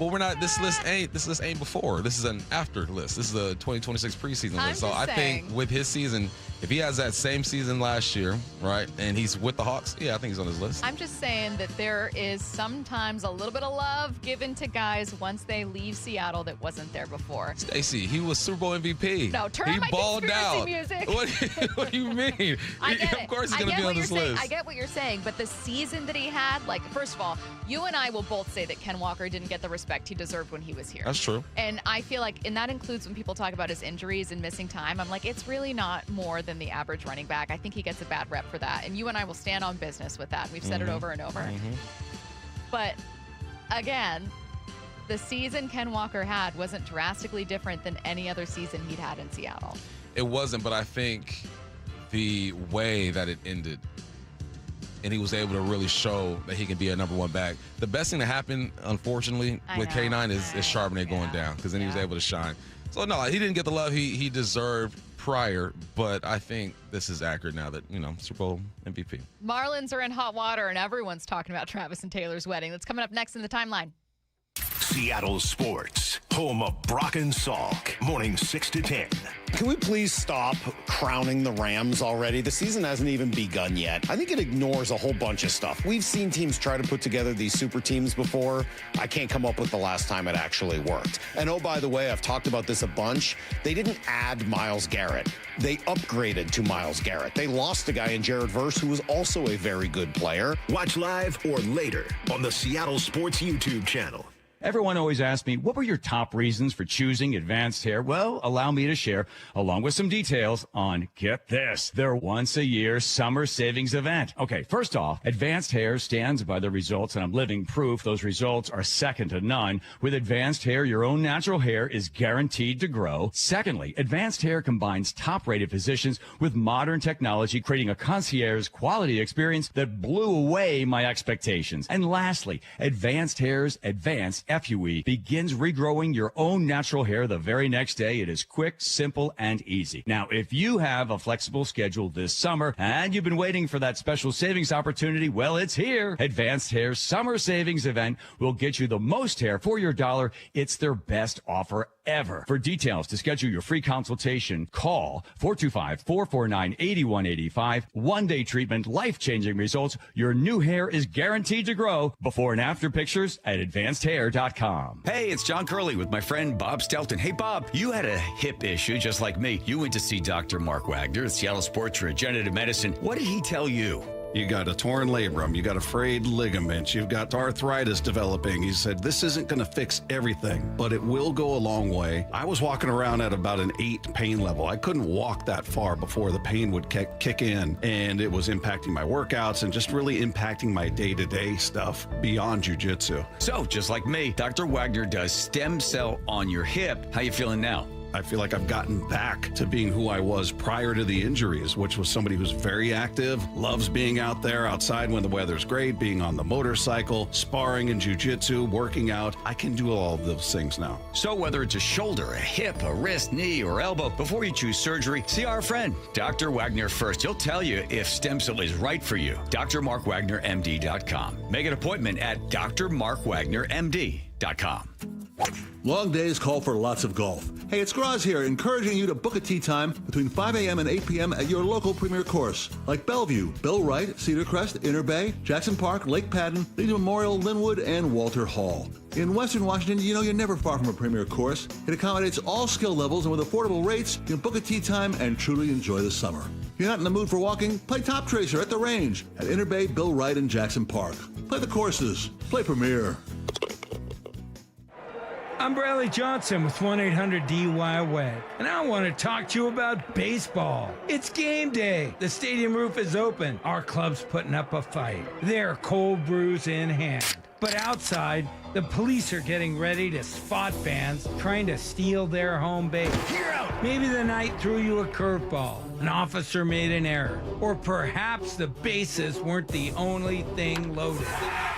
Well, we're not. This list ain't before. This is an after list. This is a 2026 preseason list. So I think with his season, if he has that same season last year, right, and he's with the Hawks, yeah, I think he's on his list. I'm just saying that there is sometimes a little bit of love given to guys once they leave Seattle that wasn't there before. Stacey, he was Super Bowl MVP. No, turn on my conspiracy music. What do you mean? I get it. Of course he's going to be on this list. I get what you're saying, but the season that he had, like, first of all, you and I will both say that Ken Walker didn't get the respect he deserved when he was here. That's true. And I feel like, and that includes when people talk about his injuries and missing time, I'm like, it's really not more than the average running back. I think he gets a bad rep for that. And you and I will stand on business with that. We've said it over and over. But again, the season Ken Walker had wasn't drastically different than any other season he'd had in Seattle. It wasn't, but I think the way that it ended, and he was able to really show that he can be a number 1 back. The best thing that happened, unfortunately, with K9 is Charbonnet going down, because then he was able to shine. So, no, he didn't get the love he deserved prior, but I think this is accurate now that, Super Bowl MVP. Marlins are in hot water, and everyone's talking about Travis and Taylor's wedding. That's coming up next in the timeline. Seattle Sports, home of Brock and Salk, morning 6 to 10. Can we please stop crowning the Rams already? The season hasn't even begun yet. I think it ignores a whole bunch of stuff. We've seen teams try to put together these super teams before. I can't come up with the last time it actually worked. And oh, by the way, I've talked about this a bunch. They didn't add Myles Garrett. They upgraded to Myles Garrett. They lost a guy in Jared Verse who was also a very good player. Watch live or later on the Seattle Sports YouTube channel. Everyone always asks me, what were your top reasons for choosing Advanced Hair? Well, allow me to share, along with some details, on, get this, their once-a-year summer savings event. Okay, first off, Advanced Hair stands by the results, and I'm living proof those results are second to none. With Advanced Hair, your own natural hair is guaranteed to grow. Secondly, Advanced Hair combines top-rated physicians with modern technology, creating a concierge quality experience that blew away my expectations. And lastly, Advanced Hair's Advanced FUE begins regrowing your own natural hair the very next day. It is quick, simple, and easy. Now, if you have a flexible schedule this summer and you've been waiting for that special savings opportunity, well, it's here. Advanced Hair's summer savings event will get you the most hair for your dollar. It's their best offer ever. For details to schedule your free consultation, call 425-449-8185. One-day treatment, life-changing results. Your new hair is guaranteed to grow. Before and after pictures at advancedhair.com. Hey, it's John Curley with my friend Bob Stelton. Hey, Bob, you had a hip issue just like me. You went to see Dr. Mark Wagner at Seattle Sports Regenerative Medicine. What did he tell you? You got a torn labrum, you got a frayed ligament, you've got arthritis developing. He said, this isn't going to fix everything, but it will go a long way. I was walking around at about an 8 pain level. I couldn't walk that far before the pain would kick in, and it was impacting my workouts and just really impacting my day-to-day stuff beyond jiu-jitsu. So, just like me, Dr. Wagner does stem cell on your hip. How you feeling now? I feel like I've gotten back to being who I was prior to the injuries, which was somebody who's very active, loves being out there outside when the weather's great, being on the motorcycle, sparring in jiu-jitsu, working out. I can do all of those things now. So whether it's a shoulder, a hip, a wrist, knee, or elbow, before you choose surgery, see our friend, Dr. Wagner first. He'll tell you if stem cell is right for you. drmarkwagnermd.com. Make an appointment at drmarkwagnermd.com. Long days call for lots of golf. Hey, it's Graz here, encouraging you to book a tee time between 5 a.m. and 8 p.m. at your local premier course, like Bellevue, Bill Wright, Cedar Crest, Inner Bay, Jackson Park, Lake Padden, Legion Memorial, Linwood, and Walter Hall. In Western Washington, you know you're never far from a premier course. It accommodates all skill levels, and with affordable rates, you can book a tee time and truly enjoy the summer. If you're not in the mood for walking, play Top Tracer at the range at Inner Bay, Bill Wright, and Jackson Park. Play the courses. Play Premier. I'm Bradley Johnson with 1-800-DUI-AWAY, and I want to talk to you about baseball. It's game day. The stadium roof is open. Our club's putting up a fight. They're cold brews in hand. But outside, the police are getting ready to spot fans trying to steal their home base. You're out. Maybe the night threw you a curveball. An officer made an error. Or perhaps the bases weren't the only thing loaded.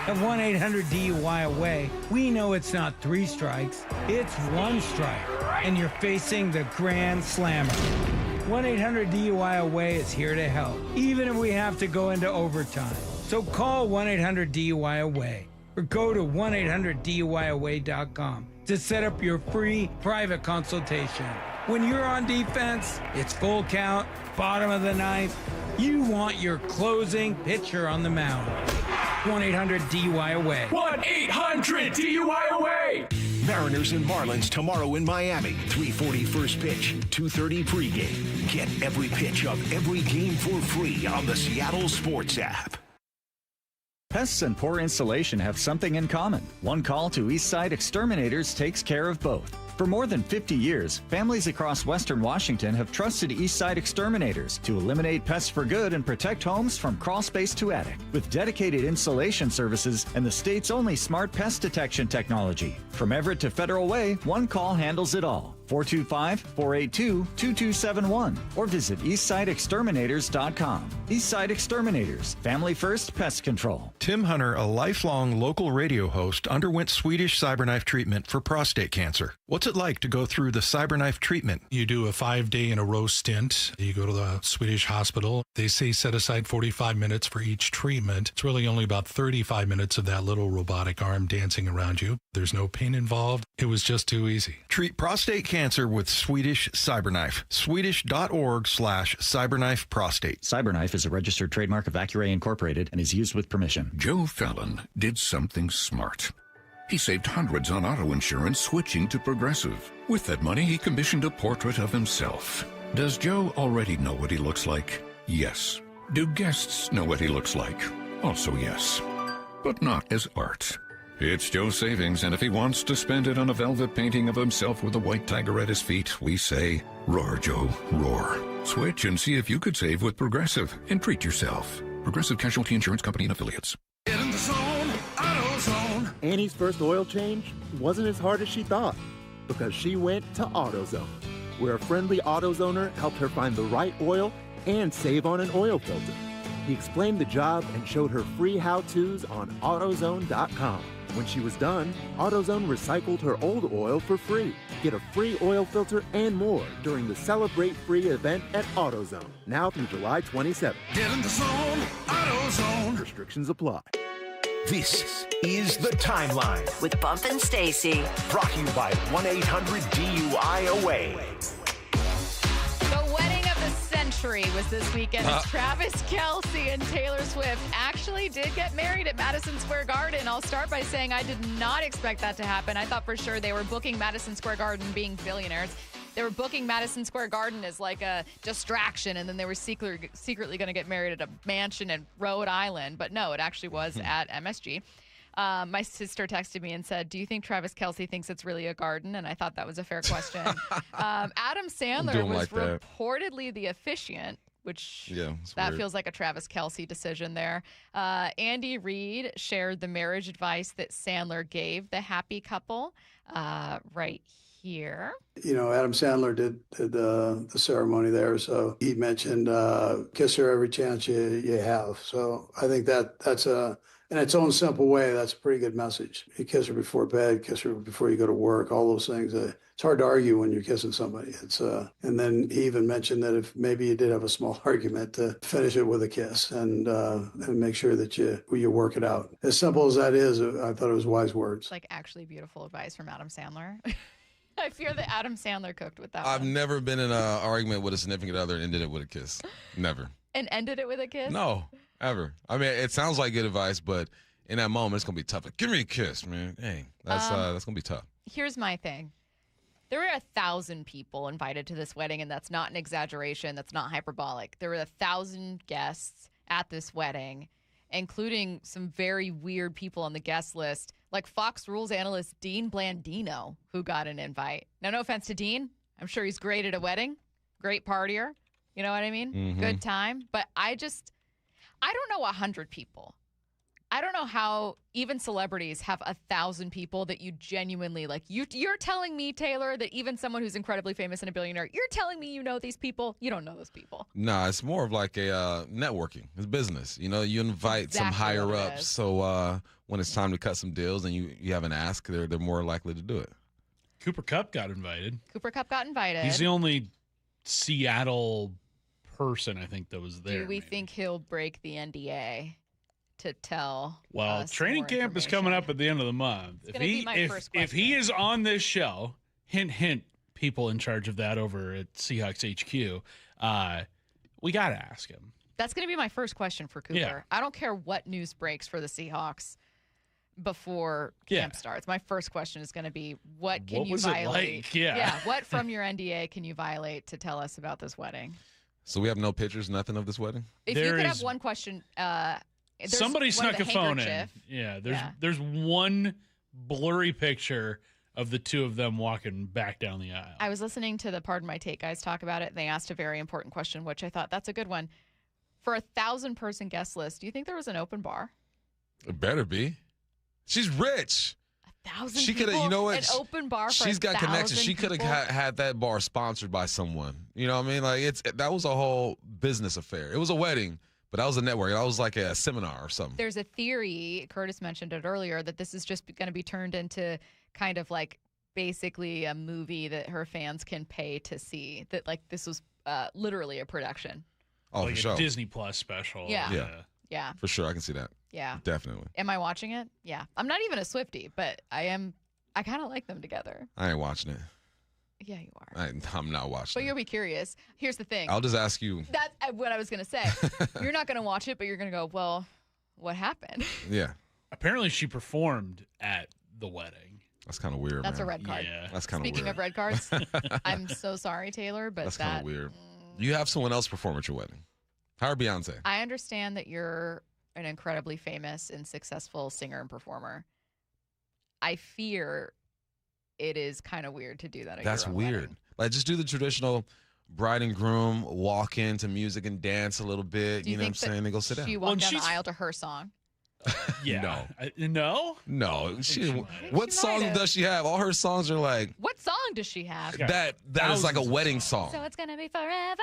At 1-800-DUI-AWAY, we know it's not 3 strikes, it's 1 strike. And you're facing the Grand Slammer. 1-800-DUI-AWAY is here to help, even if we have to go into overtime. So call 1-800-DUI-AWAY or go to 1-800-DUI-AWAY.com to set up your free private consultation. When you're on defense, it's full count, bottom of the ninth. You want your closing pitcher on the mound. 1-800-DUI-AWAY. 1-800-DUI-AWAY. Mariners and Marlins tomorrow in Miami. 3:40 first pitch, 2:30 pregame. Get every pitch of every game for free on the Seattle Sports app. Pests and poor installation have something in common. One call to Eastside Exterminators takes care of both. For more than 50 years, families across Western Washington have trusted Eastside Exterminators to eliminate pests for good and protect homes from crawl space to attic. With dedicated installation services and the state's only smart pest detection technology. From Everett to Federal Way, one call handles it all. 425-482-2271 or visit eastsideexterminators.com. Eastside Exterminators, family first pest control. Tim Hunter, a lifelong local radio host, underwent Swedish cyberknife treatment for prostate cancer. What's it like to go through the cyberknife treatment? You do a 5-day in a row stint. You go to the Swedish hospital. They say set aside 45 minutes for each treatment. It's really only about 35 minutes of that little robotic arm dancing around you. There's no pain involved. It was just too easy. Treat prostate cancer with Swedish Cyberknife. Swedish.org/cyberknife prostate. Cyberknife is a registered trademark of Accuray Incorporated and is used with permission. Joe Fallon did something smart. He saved hundreds on auto insurance switching to Progressive. With that money, he commissioned a portrait of himself. Does Joe already know what he looks like? Yes. Do guests know what he looks like? Also yes. But not as art. It's Joe's savings, and if he wants to spend it on a velvet painting of himself with a white tiger at his feet, we say, roar, Joe, roar. Switch and see if you could save with Progressive and treat yourself. Progressive Casualty Insurance Company and Affiliates. Get in the zone, AutoZone. Annie's first oil change wasn't as hard as she thought because she went to AutoZone, where a friendly AutoZoner helped her find the right oil and save on an oil filter. He explained the job and showed her free how-tos on AutoZone.com. When she was done, AutoZone recycled her old oil for free. Get a free oil filter and more during the Celebrate Free event at AutoZone, now through July 27th. Get in the zone, AutoZone. Restrictions apply. This is The Timeline with Bump and Stacy. Brought to you by 1-800-DUI-AWAY. The wedding of the century was this weekend as Travis Kelce and Taylor Swift actually did get married at Madison Square Garden. I'll start by saying I did not expect that to happen. I thought for sure they were booking Madison Square Garden being billionaires. They were booking Madison Square Garden as like a distraction, and then they were secretly going to get married at a mansion in Rhode Island. But no, it actually was at MSG. My sister texted me and said, do you think Travis Kelce thinks it's really a garden? And I thought that was a fair question. Adam Sandler was reportedly the officiant, which that weird. Feels like a Travis Kelce decision there. Andy Reid shared the marriage advice that Sandler gave the happy couple right here. You know, Adam Sandler did the ceremony there, so he mentioned kiss her every chance you have. So I think that's in its own simple way, that's a pretty good message. You kiss her before bed, kiss her before you go to work, all those things. It's hard to argue when you're kissing somebody. And then he even mentioned that if maybe you did have a small argument, to finish it with a kiss and make sure that you work it out. As simple as that is, I thought it was wise words. Like actually beautiful advice from Adam Sandler. I fear that Adam Sandler cooked with that I've one. never been in an argument with a significant other and ended it with a kiss. Never. And ended it with a kiss? No, ever. I mean, it sounds like good advice, but in that moment, it's going to be tough. Like, give me a kiss, man. Dang, that's going to be tough. Here's my thing. There were 1,000 people invited to this wedding, and that's not an exaggeration. That's not hyperbolic. There were 1,000 guests at this wedding, including some very weird people on the guest list, like Fox Rules analyst Dean Blandino, who got an invite. Now, no offense to Dean. I'm sure he's great at a wedding, great partier. You know what I mean? Mm-hmm. Good time. But I don't know 100 people. I don't know how even celebrities have 1,000 people that you genuinely like. You're telling me, Taylor, that even someone who's incredibly famous and a billionaire, you're telling me you know these people? You don't know those people. Nah, it's more of like a networking. It's business. You know, you invite some higher ups. So when it's time to cut some deals and you have an ask, they're more likely to do it. Cooper Kupp got invited. Cooper Kupp got invited. He's the only Seattle person I think that was there. Do we think he'll break the NDA to tell? Well, training camp is coming up at the end of the month. If he is on this show, hint, people in charge of that over at Seahawks HQ, we got to ask him. That's going to be my first question for Cooper. Yeah. I don't care what news breaks for the Seahawks before camp starts. My first question is going to be, what can you violate? Like? Yeah. What from your NDA can you violate to tell us about this wedding? So we have no pictures, nothing of this wedding? If you could have one question. Somebody snuck a phone in. Yeah, there's one blurry picture of the two of them walking back down the aisle. I was listening to the Pardon My Take guys talk about it, and they asked a very important question, which I thought that's a good one. For 1,000-person guest list, do you think there was an open bar? It better be. She's rich. 1,000 She people? could have, you know what? An open bar for She's got 1,000 connections. She could have had that bar sponsored by someone. You know what I mean? Like that was a whole business affair. It was a wedding, but that was a network. That was like a seminar or something. There's a theory, Curtis mentioned it earlier, that this is just going to be turned into kind of like basically a movie that her fans can pay to see. That like this was literally a production. Oh, like for a sure. Disney Plus special. Yeah. For sure, I can see that. Yeah. Definitely. Am I watching it? Yeah. I'm not even a Swiftie, but I am. I kind of like them together. I ain't watching it. Yeah, you are. I'm not watching But you'll be curious. Here's the thing. I'll just ask you. That's what I was going to say. You're not going to watch it, but you're going to go, well, what happened? Yeah. Apparently she performed at the wedding. That's kind of weird, That's man. a red card. Yeah. That's kind of weird. Speaking of red cards, I'm so sorry, Taylor, but that's kind of weird. You have someone else perform at your wedding. Hire Beyonce. I understand that you're an incredibly famous and successful singer and performer, I fear it is kind of weird to do that. That's weird. Like, just do the traditional bride and groom walk into music and dance a little bit. You know what I'm saying? Then go sit down. She walked down the aisle to her song. Yeah. No. No. What song does she have? All her songs are like. What song does she have? That is like a wedding song. So it's gonna be forever.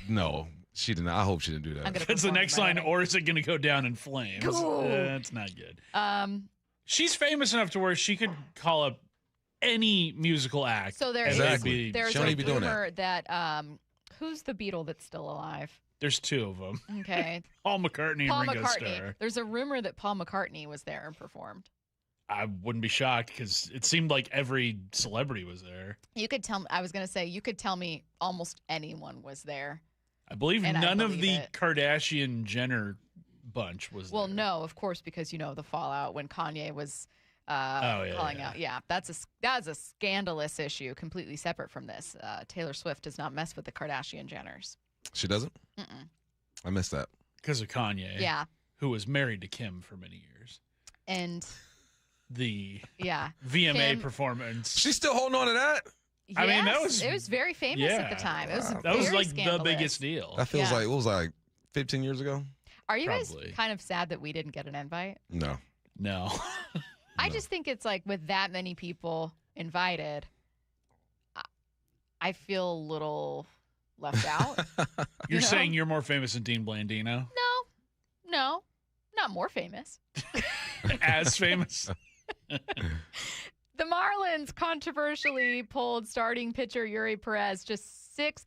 No, she didn't. I hope she didn't do that. That's the next line, or is it going to go down in flames? That's not good. She's famous enough to where she could call up any musical act. So there's Exactly. there's She don't a need to be doing rumor that who's the Beatle that's still alive? There's two of them. Okay. Paul McCartney and Ringo Starr. There's a rumor that Paul McCartney was there and performed. I wouldn't be shocked because it seemed like every celebrity was there. You could tell. I was gonna say you could tell me almost anyone was there. I believe And none of believe the it. Kardashian Jenner bunch was Well, there. no, of course, because the fallout when Kanye was calling out. Yeah, that's a scandalous issue, completely separate from this. Taylor Swift does not mess with the Kardashian Jenners. She doesn't? Mm-mm. I missed that. Because of Kanye. Yeah. Who was married to Kim for many years. And the VMA VMA performance. She's still holding on to that? I mean, Yes, it was very famous at the time. It was that was very like scandalous. the biggest deal. That feels like, what was that, like 15 years ago? Are you guys Probably. kind of sad that we didn't get an invite? No. No. I just think it's like with that many people invited, I feel a little left out. You're saying you're more famous than Dean Blandino? No, not more famous. As famous? The Marlins controversially pulled starting pitcher Yuri Perez just 6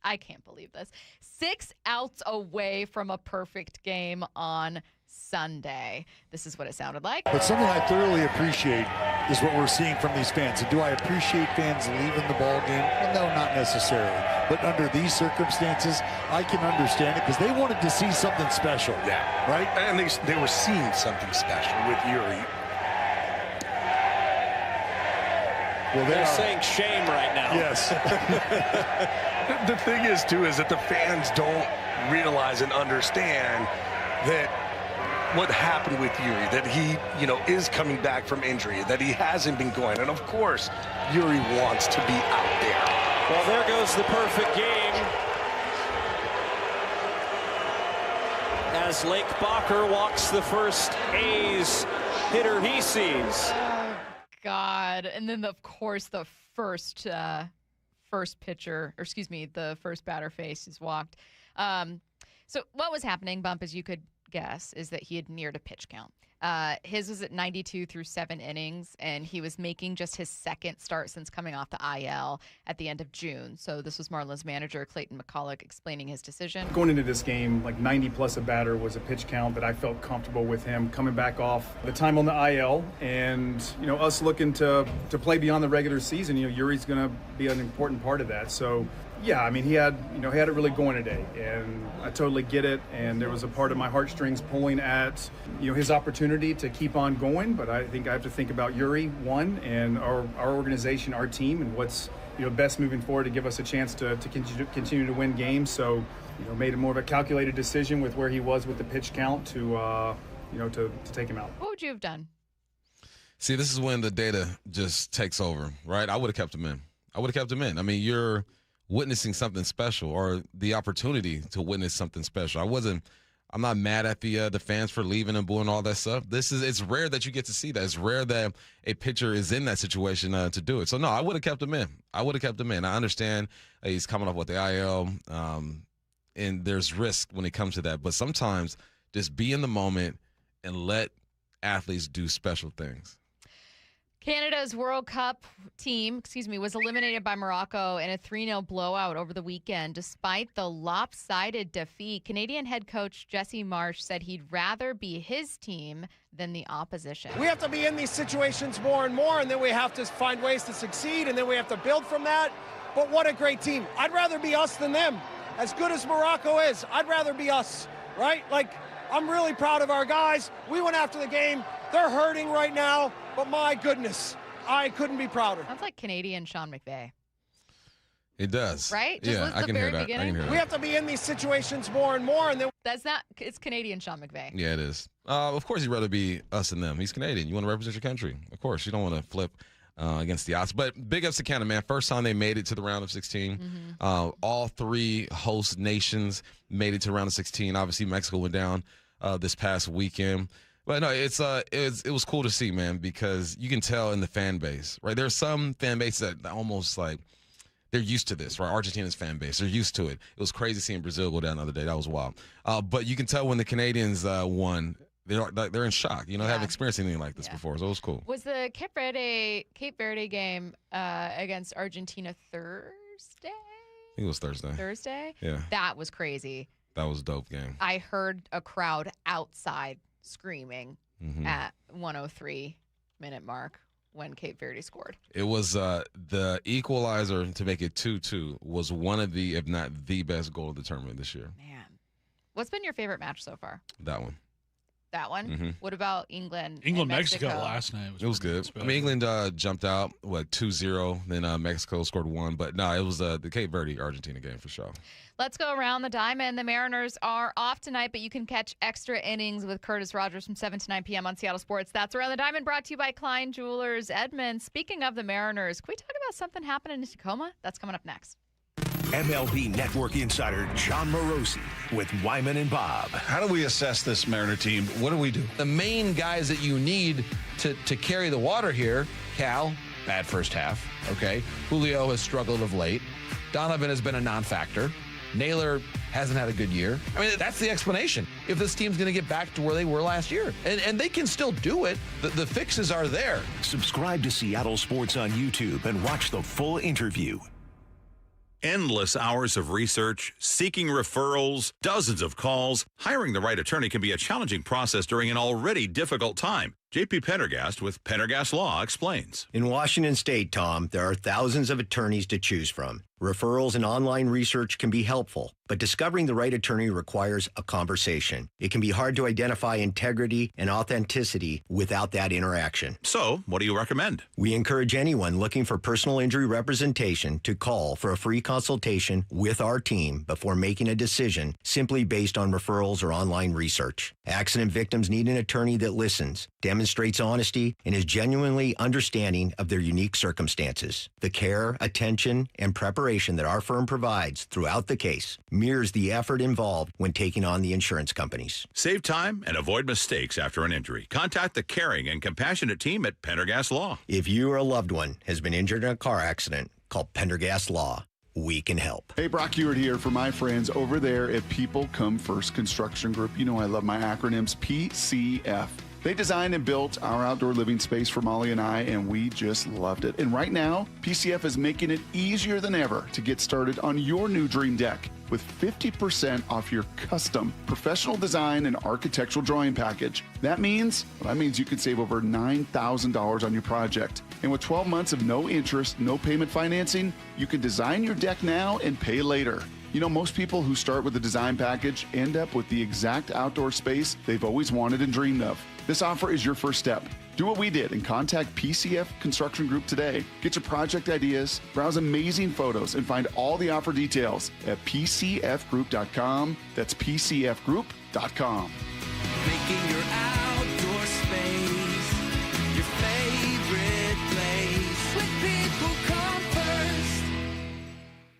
outs away from a perfect game on Sunday. This is what it sounded like. But something I thoroughly appreciate is what we're seeing from these fans. And do I appreciate fans leaving the ball game? Well, no, not necessarily. But under these circumstances, I can understand it because they wanted to see something special. Yeah. Right? And they were seeing something special with Yuri. Well, they're saying shame right now. Yes. The thing is, too, is that the fans don't realize and understand that what happened with Yuri, that he, is coming back from injury, that he hasn't been going. And, of course, Yuri wants to be out there. Well, there goes the perfect game. As Lake Bacher walks the first A's hitter he sees. God. And then, of course, the first pitcher, or excuse me, the first batter face is walked. So what was happening, Bump, as you could guess, is that he had neared a pitch count. His was at 92 through 7 innings, and he was making just his second start since coming off the IL at the end of June. So this was Marlins manager Clayton McCulloch explaining his decision. Going into this game, like 90 plus a batter was a pitch count that I felt comfortable with him coming back off the time on the IL, and us looking to play beyond the regular season. Yuri's going to be an important part of that. So. Yeah, I mean, he had it really going today, and I totally get it. And there was a part of my heartstrings pulling at, his opportunity to keep on going. But I think I have to think about Yuri, one, and our organization, our team, and what's best moving forward to give us a chance to continue to win games. So, made more of a calculated decision with where he was with the pitch count to take him out. What would you have done? See, this is when the data just takes over, right? I would have kept him in. I mean, you're witnessing something special, or the opportunity to witness something special. I'm not mad at the fans for leaving and booing all that stuff. It's rare that you get to see that. It's rare that a pitcher is in that situation to do it. So no, I would have kept him in. I understand he's coming off with the IL, and there's risk when it comes to that. But sometimes just be in the moment and let athletes do special things. Canada's World Cup team, was eliminated by Morocco in a 3-0 blowout over the weekend. Despite the lopsided defeat, Canadian head coach Jesse Marsh said he'd rather be his team than the opposition. We have to be in these situations more and more, and then we have to find ways to succeed, and then we have to build from that. But what a great team. I'd rather be us than them. As good as Morocco is, I'd rather be us, right? I'm really proud of our guys. We went after the game. They're hurting right now. But my goodness, I couldn't be prouder. Sounds like Canadian Sean McVay. It does. Right? Just Yeah, at I the can very hear that. I beginning. can hear We that. have to be in these situations more and more, and then It's Canadian Sean McVay. Yeah, it is. Of course, he'd rather be us than them. He's Canadian. You want to represent your country. Of course, you don't want to flip against the odds. But big ups to Canada, man. First time they made it to the round of 16. All three host nations made it to the round of 16. Obviously, Mexico went down this past weekend. But no, it was cool to see, man, because you can tell in the fan base, right? There's some fan base that almost like they're used to this, right? Argentina's fan base, they're used to it. It was crazy seeing Brazil go down the other day. That was wild. But you can tell when the Canadians won, they're in shock. You know, they haven't experienced anything like this before, so it was cool. Was the Cape Verde game against Argentina Thursday? I think it was Thursday. Thursday? Yeah. That was crazy. That was a dope game. I heard a crowd outside screaming at 103-minute mark when Cape Verde scored. It was the equalizer to make it 2-2 was one of the, if not the best goal of the tournament this year. Man. What's been your favorite match so far? That one. That one? What about England? Mexico last night. It was good. I mean, England jumped out, 2-0. Then Mexico scored 1. But no, it was the Cape Verde-Argentina game for sure. Let's go around the diamond. The Mariners are off tonight, but you can catch extra innings with Curtis Rogers from 7 to 9 p.m. on Seattle Sports. That's Around the Diamond, brought to you by Klein Jewelers. Edmund, speaking of the Mariners, can we talk about something happening in Tacoma? That's coming up next. MLB Network insider John Morosi with Wyman and Bob. How do we assess this Mariner team? What do we do? The main guys that you need to carry the water here, Cal, bad first half, okay? Julio has struggled of late. Donovan has been a non-factor. Naylor hasn't had a good year. I mean, that's the explanation. If this team's going to get back to where they were last year. And they can still do it. The fixes are there. Subscribe to Seattle Sports on YouTube and watch the full interview. Endless hours of research, seeking referrals, dozens of calls. Hiring the right attorney can be a challenging process during an already difficult time. JP Pendergast with Pendergast Law explains. In Washington State, Tom, there are thousands of attorneys to choose from. Referrals and online research can be helpful, but discovering the right attorney requires a conversation. It can be hard to identify integrity and authenticity without that interaction. So, what do you recommend? We encourage anyone looking for personal injury representation to call for a free consultation with our team before making a decision simply based on referrals or online research. Accident victims need an attorney that listens, demonstrates honesty, and is genuinely understanding of their unique circumstances. The care, attention, and preparation that our firm provides throughout the case mirrors the effort involved when taking on the insurance companies. Save time and avoid mistakes after an injury. Contact the caring and compassionate team at Pendergast Law. If you or a loved one has been injured in a car accident, call Pendergast Law. We can help. Hey, Brock Ewart here for my friends over there at People Come First Construction Group. You know I love my acronyms, PCF. They designed and built our outdoor living space for Molly and I, and we just loved it. And right now, PCF is making it easier than ever to get started on your new dream deck with 50% off your custom professional design and architectural drawing package. That means you can save over $9,000 on your project. And with 12 months of no interest, no payment financing, you can design your deck now and pay later. You know, most people who start with a design package end up with the exact outdoor space they've always wanted and dreamed of. This offer is your first step. Do what we did and contact PCF Construction Group today. Get your project ideas, browse amazing photos, and find all the offer details at PCFgroup.com. That's PCFgroup.com. Making your outdoor space your favorite place. With People Come First.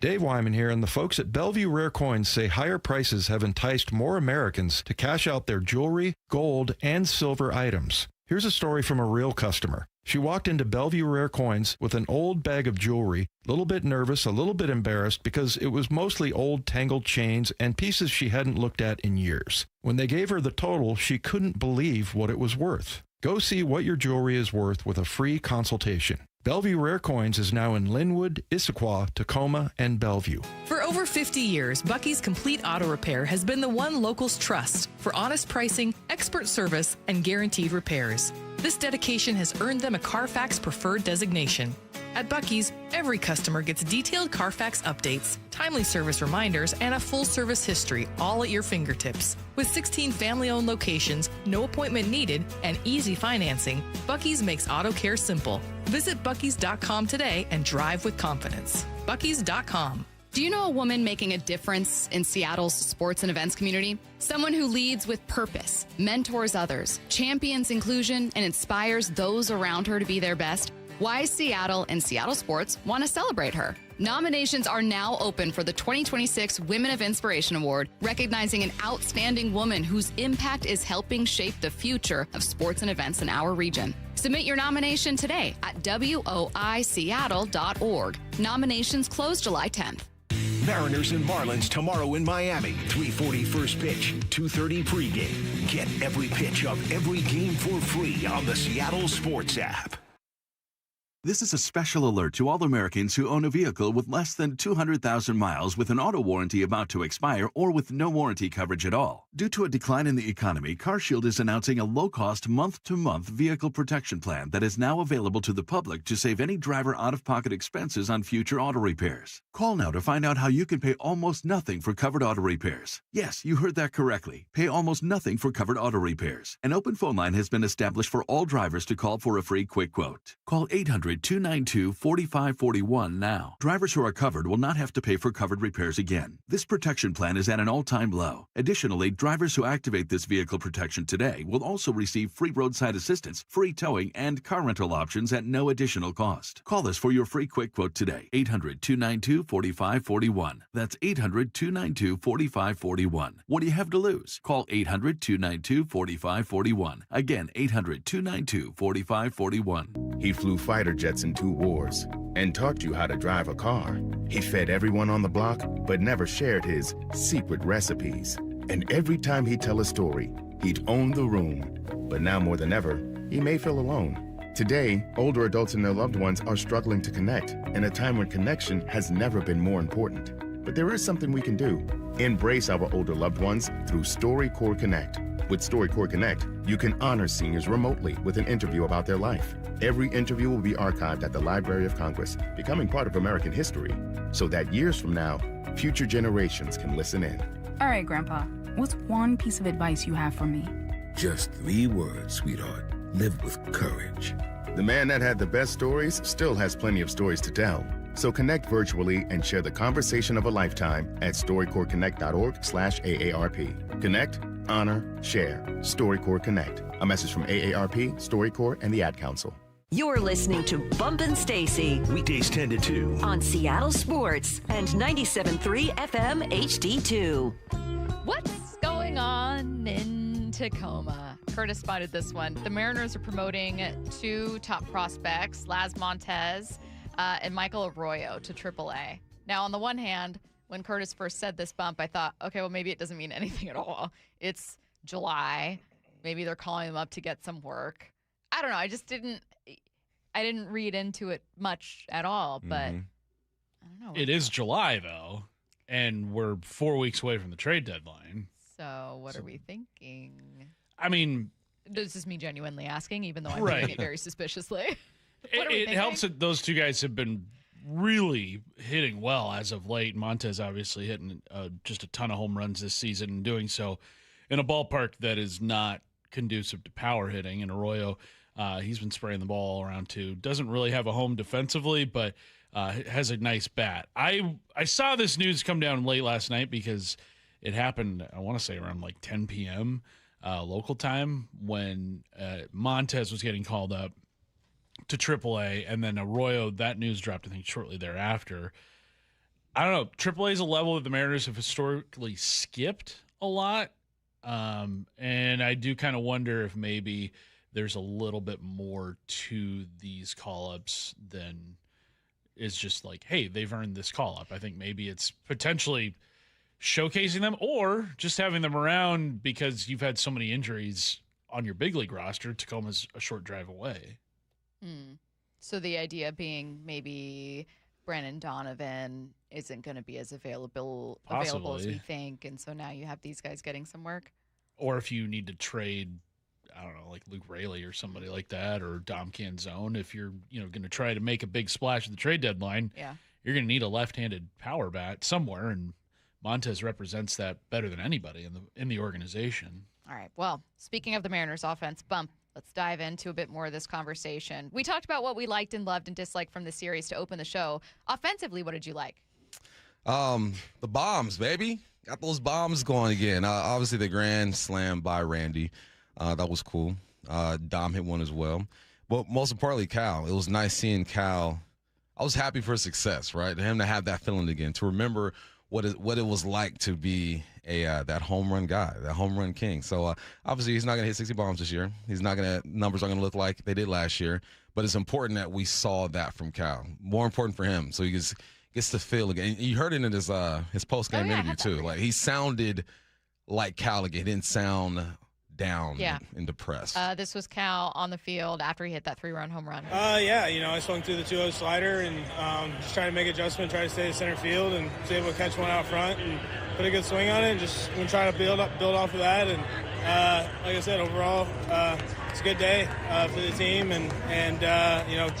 Dave Wyman here, and the folks at Bellevue Rare Coins say higher prices have enticed more Americans to cash out their jewelry, gold, and silver items. Here's a story from a real customer. She walked into Bellevue Rare Coins with an old bag of jewelry, a little bit nervous, a little bit embarrassed because it was mostly old tangled chains and pieces she hadn't looked at in years. When they gave her the total, she couldn't believe what it was worth. Go see what your jewelry is worth with a free consultation. Bellevue Rare Coins is now in Linwood, Issaquah, Tacoma, and Bellevue. For over 50 years, Bucky's Complete Auto Repair has been the one locals trust for honest pricing, expert service, and guaranteed repairs. This dedication has earned them a Carfax Preferred designation. At Bucky's, every customer gets detailed Carfax updates, timely service reminders, and a full service history, all at your fingertips. With 16 family-owned locations, no appointment needed, and easy financing, Bucky's makes auto care simple. Visit Bucky's.com today and drive with confidence. Buc-ee's.com. Do you know a woman making a difference in Seattle's sports and events community? Someone who leads with purpose, mentors others, champions inclusion, and inspires those around her to be their best? Why Seattle and Seattle Sports want to celebrate her. Nominations are now open for the 2026 Women of Inspiration Award, recognizing an outstanding woman whose impact is helping shape the future of sports and events in our region. Submit your nomination today at woiseattle.org. Nominations close July 10th. Mariners and Marlins tomorrow in Miami. 3:40 first pitch, 2:30 pregame. Get every pitch of every game for free on the Seattle Sports app. This is a special alert to all Americans who own a vehicle with less than 200,000 miles with an auto warranty about to expire or with no warranty coverage at all. Due to a decline in the economy, CarShield is announcing a low-cost month-to-month vehicle protection plan that is now available to the public to save any driver out-of-pocket expenses on future auto repairs. Call now to find out how you can pay almost nothing for covered auto repairs. Yes, you heard that correctly. Pay almost nothing for covered auto repairs. An open phone line has been established for all drivers to call for a free quick quote. Call 800-292-4541 now. Drivers who are covered will not have to pay for covered repairs again. This protection plan is at an all-time low. Additionally, drivers who activate this vehicle protection today will also receive free roadside assistance, free towing, and car rental options at no additional cost. Call us for your free quick quote today. 800-292-4541. That's 800-292-4541. What do you have to lose? Call 800-292-4541. Again, 800-292-4541. He flew fighter jets in 2 wars and taught you how to drive a car. He fed everyone on the block, but never shared his secret recipes. And every time he'd tell a story, he'd own the room. But now more than ever, he may feel alone. Today, older adults and their loved ones are struggling to connect in a time when connection has never been more important. But there is something we can do. Embrace our older loved ones through StoryCorps Connect. With StoryCorps Connect, you can honor seniors remotely with an interview about their life. Every interview will be archived at the Library of Congress, becoming part of American history, so that years from now, future generations can listen in. All right, Grandpa, what's one piece of advice you have for me? Just 3 words, sweetheart. Live with courage. The man that had the best stories still has plenty of stories to tell. So connect virtually and share the conversation of a lifetime at StoryCorpsConnect.org/AARP. Connect, honor, share. StoryCorps Connect. A message from AARP, StoryCorps, and the Ad Council. You're listening to Bump and Stacy. Weekdays 10 to 2. On Seattle Sports and 97.3 FM HD2. What's going on in Tacoma? Curtis spotted this one. The Mariners are promoting 2 top prospects, Laz Montes and Michael Arroyo, to AAA. Now, on the one hand, when Curtis first said this, Bump, I thought, okay, well, maybe it doesn't mean anything at all. It's July. Maybe they're calling them up to get some work. I don't know. I didn't read into it much at all, but I don't know. It is July, though, and we're 4 weeks away from the trade deadline. So what are we thinking? I mean, this is me genuinely asking, even though I'm doing it very suspiciously. It helps that those 2 guys have been really hitting well as of late. Montes obviously hitting just a ton of home runs this season and doing so in a ballpark that is not conducive to power hitting. And Arroyo, he's been spraying the ball all around too. Doesn't really have a home defensively, but has a nice bat. I saw this news come down late last night because it happened, I want to say around like 10 p.m. Local time when Montes was getting called up to AAA, and then Arroyo, that news dropped, I think, shortly thereafter. I don't know. AAA is a level that the Mariners have historically skipped a lot, and I do kind of wonder if maybe there's a little bit more to these call-ups than is just like, hey, they've earned this call-up. I think maybe it's potentially showcasing them or just having them around because you've had so many injuries on your big league roster. Tacoma's a short drive away. So the idea being maybe Brandon Donovan isn't going to be as available as we think, and so now you have these guys getting some work. Or if you need to trade, I don't know, like Luke Raley or somebody like that, or Dom Canzone, if you're going to try to make a big splash at the trade deadline, you're going to need a left-handed power bat somewhere, and Montes represents that better than anybody in the organization. All right. Well, speaking of the Mariners offense, Bump, Let's dive into a bit more of this conversation. We talked about what we liked and loved and disliked from the series to open the show. Offensively, what did you like? The bombs, baby. Got those bombs going again. Obviously, the grand slam by Randy. That was cool. Dom hit one as well. But most importantly, Cal. It was nice seeing Cal. I was happy for his success, right? Him to have that feeling again, to remember what it was like to be that home run guy, that home run king. So obviously he's not going to hit 60 bombs this year. Numbers aren't going to look like they did last year. But it's important that we saw that from Cal. More important for him, so he gets to feel again. You heard it in his post game interview too. Like he sounded like Cal again. He didn't sound down and depressed. This was Cal on the field after he hit that 3-run home run. I swung through the 2-0 slider and just trying to make adjustment, try to stay at center field, and was able to catch one out front and put a good swing on it. And just going to try to build off of that. And like I said, overall, it's a good day for the team, and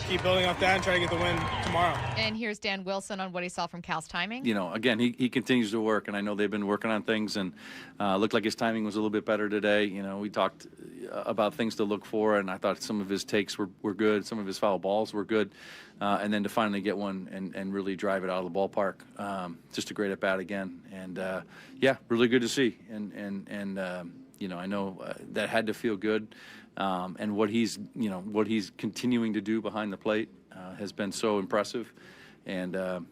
keep building off that and try to get the win tomorrow. And here's Dan Wilson on what he saw from Cal's timing. Again, he continues to work, and I know they've been working on things, and looked like his timing was a little bit better today. We talked about things to look for, and I thought some of his takes were good, some of his foul balls were good, and then to finally get one and really drive it out of the ballpark, just a great at bat again, and really good to see, and I know that had to feel good. And what he's continuing to do behind the plate has been so impressive, and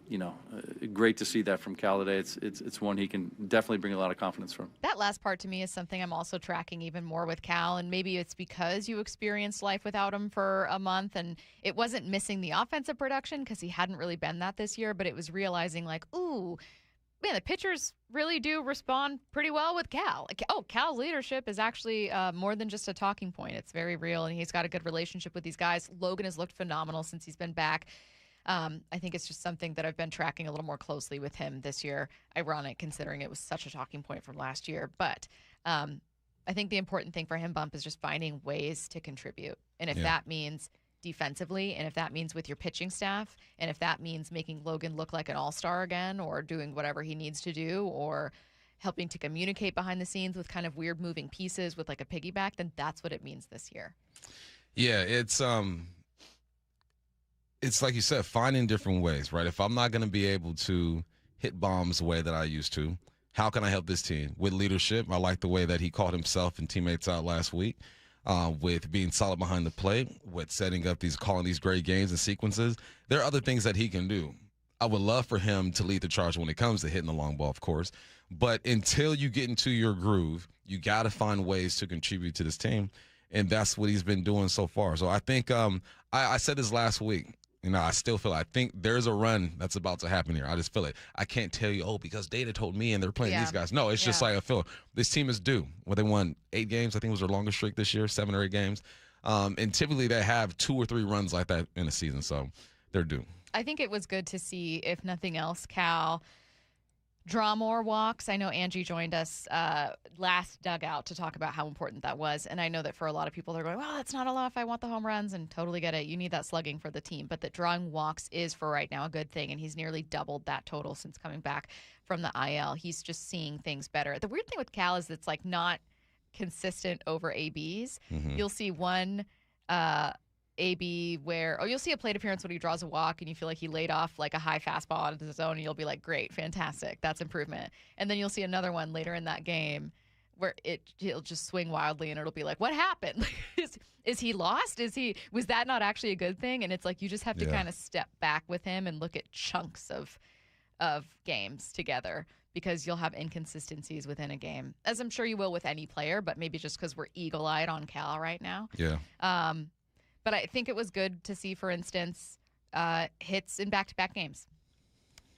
great to see that from Cal today. It's one he can definitely bring a lot of confidence from. That last part to me is something I'm also tracking even more with Cal, and maybe it's because you experienced life without him for a month, and it wasn't missing the offensive production because he hadn't really been that this year, but it was realizing like, ooh, man, the pitchers really do respond pretty well with Cal. Cal's leadership is actually more than just a talking point. It's very real, and he's got a good relationship with these guys. Logan has looked phenomenal since he's been back. I think it's just something that I've been tracking a little more closely with him this year. Ironic, considering it was such a talking point from last year. But I think the important thing for him, Bump, is just finding ways to contribute. And if that means defensively, and if that means with your pitching staff, and if that means making Logan look like an all-star again, or doing whatever he needs to do, or helping to communicate behind the scenes with kind of weird moving pieces with like a piggyback, then that's what it means this year. Yeah, it's like you said, finding different ways, right? If I'm not going to be able to hit bombs the way that I used to, how can I help this team? With leadership, I like the way that he called himself and teammates out last week. With being solid behind the plate, with setting up calling these great games and sequences. There are other things that he can do. I would love for him to lead the charge when it comes to hitting the long ball, of course. But until you get into your groove, you got to find ways to contribute to this team. And that's what he's been doing so far. So I think I said this last week. I still feel I think there's a run that's about to happen here. I just feel it. I can't tell you, because Data told me and they're playing these guys. No, it's just like I feel this team is due. Well, they won 8 games. I think it was their longest streak this year, 7 or 8 games. And typically they have 2 or 3 runs like that in a season. So they're due. I think it was good to see, if nothing else, Cal draw more walks. I know Angie joined us last dugout to talk about how important that was. And I know that for a lot of people, they're going, well, that's not enough. I want the home runs, and totally get it. You need that slugging for the team. But that drawing walks is, for right now, a good thing. And he's nearly doubled that total since coming back from the IL. He's just seeing things better. The weird thing with Cal is it's like not consistent over ABs. Mm-hmm. You'll see one AB where, you'll see a plate appearance when he draws a walk and you feel like he laid off like a high fastball into the zone, and you'll be like, great, fantastic, that's improvement. And then you'll see another one later in that game where he'll just swing wildly and it'll be like, what happened? Is he lost? Was that not actually a good thing? And it's like you just have to kind of step back with him and look at chunks of games together, because you'll have inconsistencies within a game, as I'm sure you will with any player, but maybe just because we're eagle-eyed on Cal right now. Yeah. But I think it was good to see, for instance, hits in back-to-back games,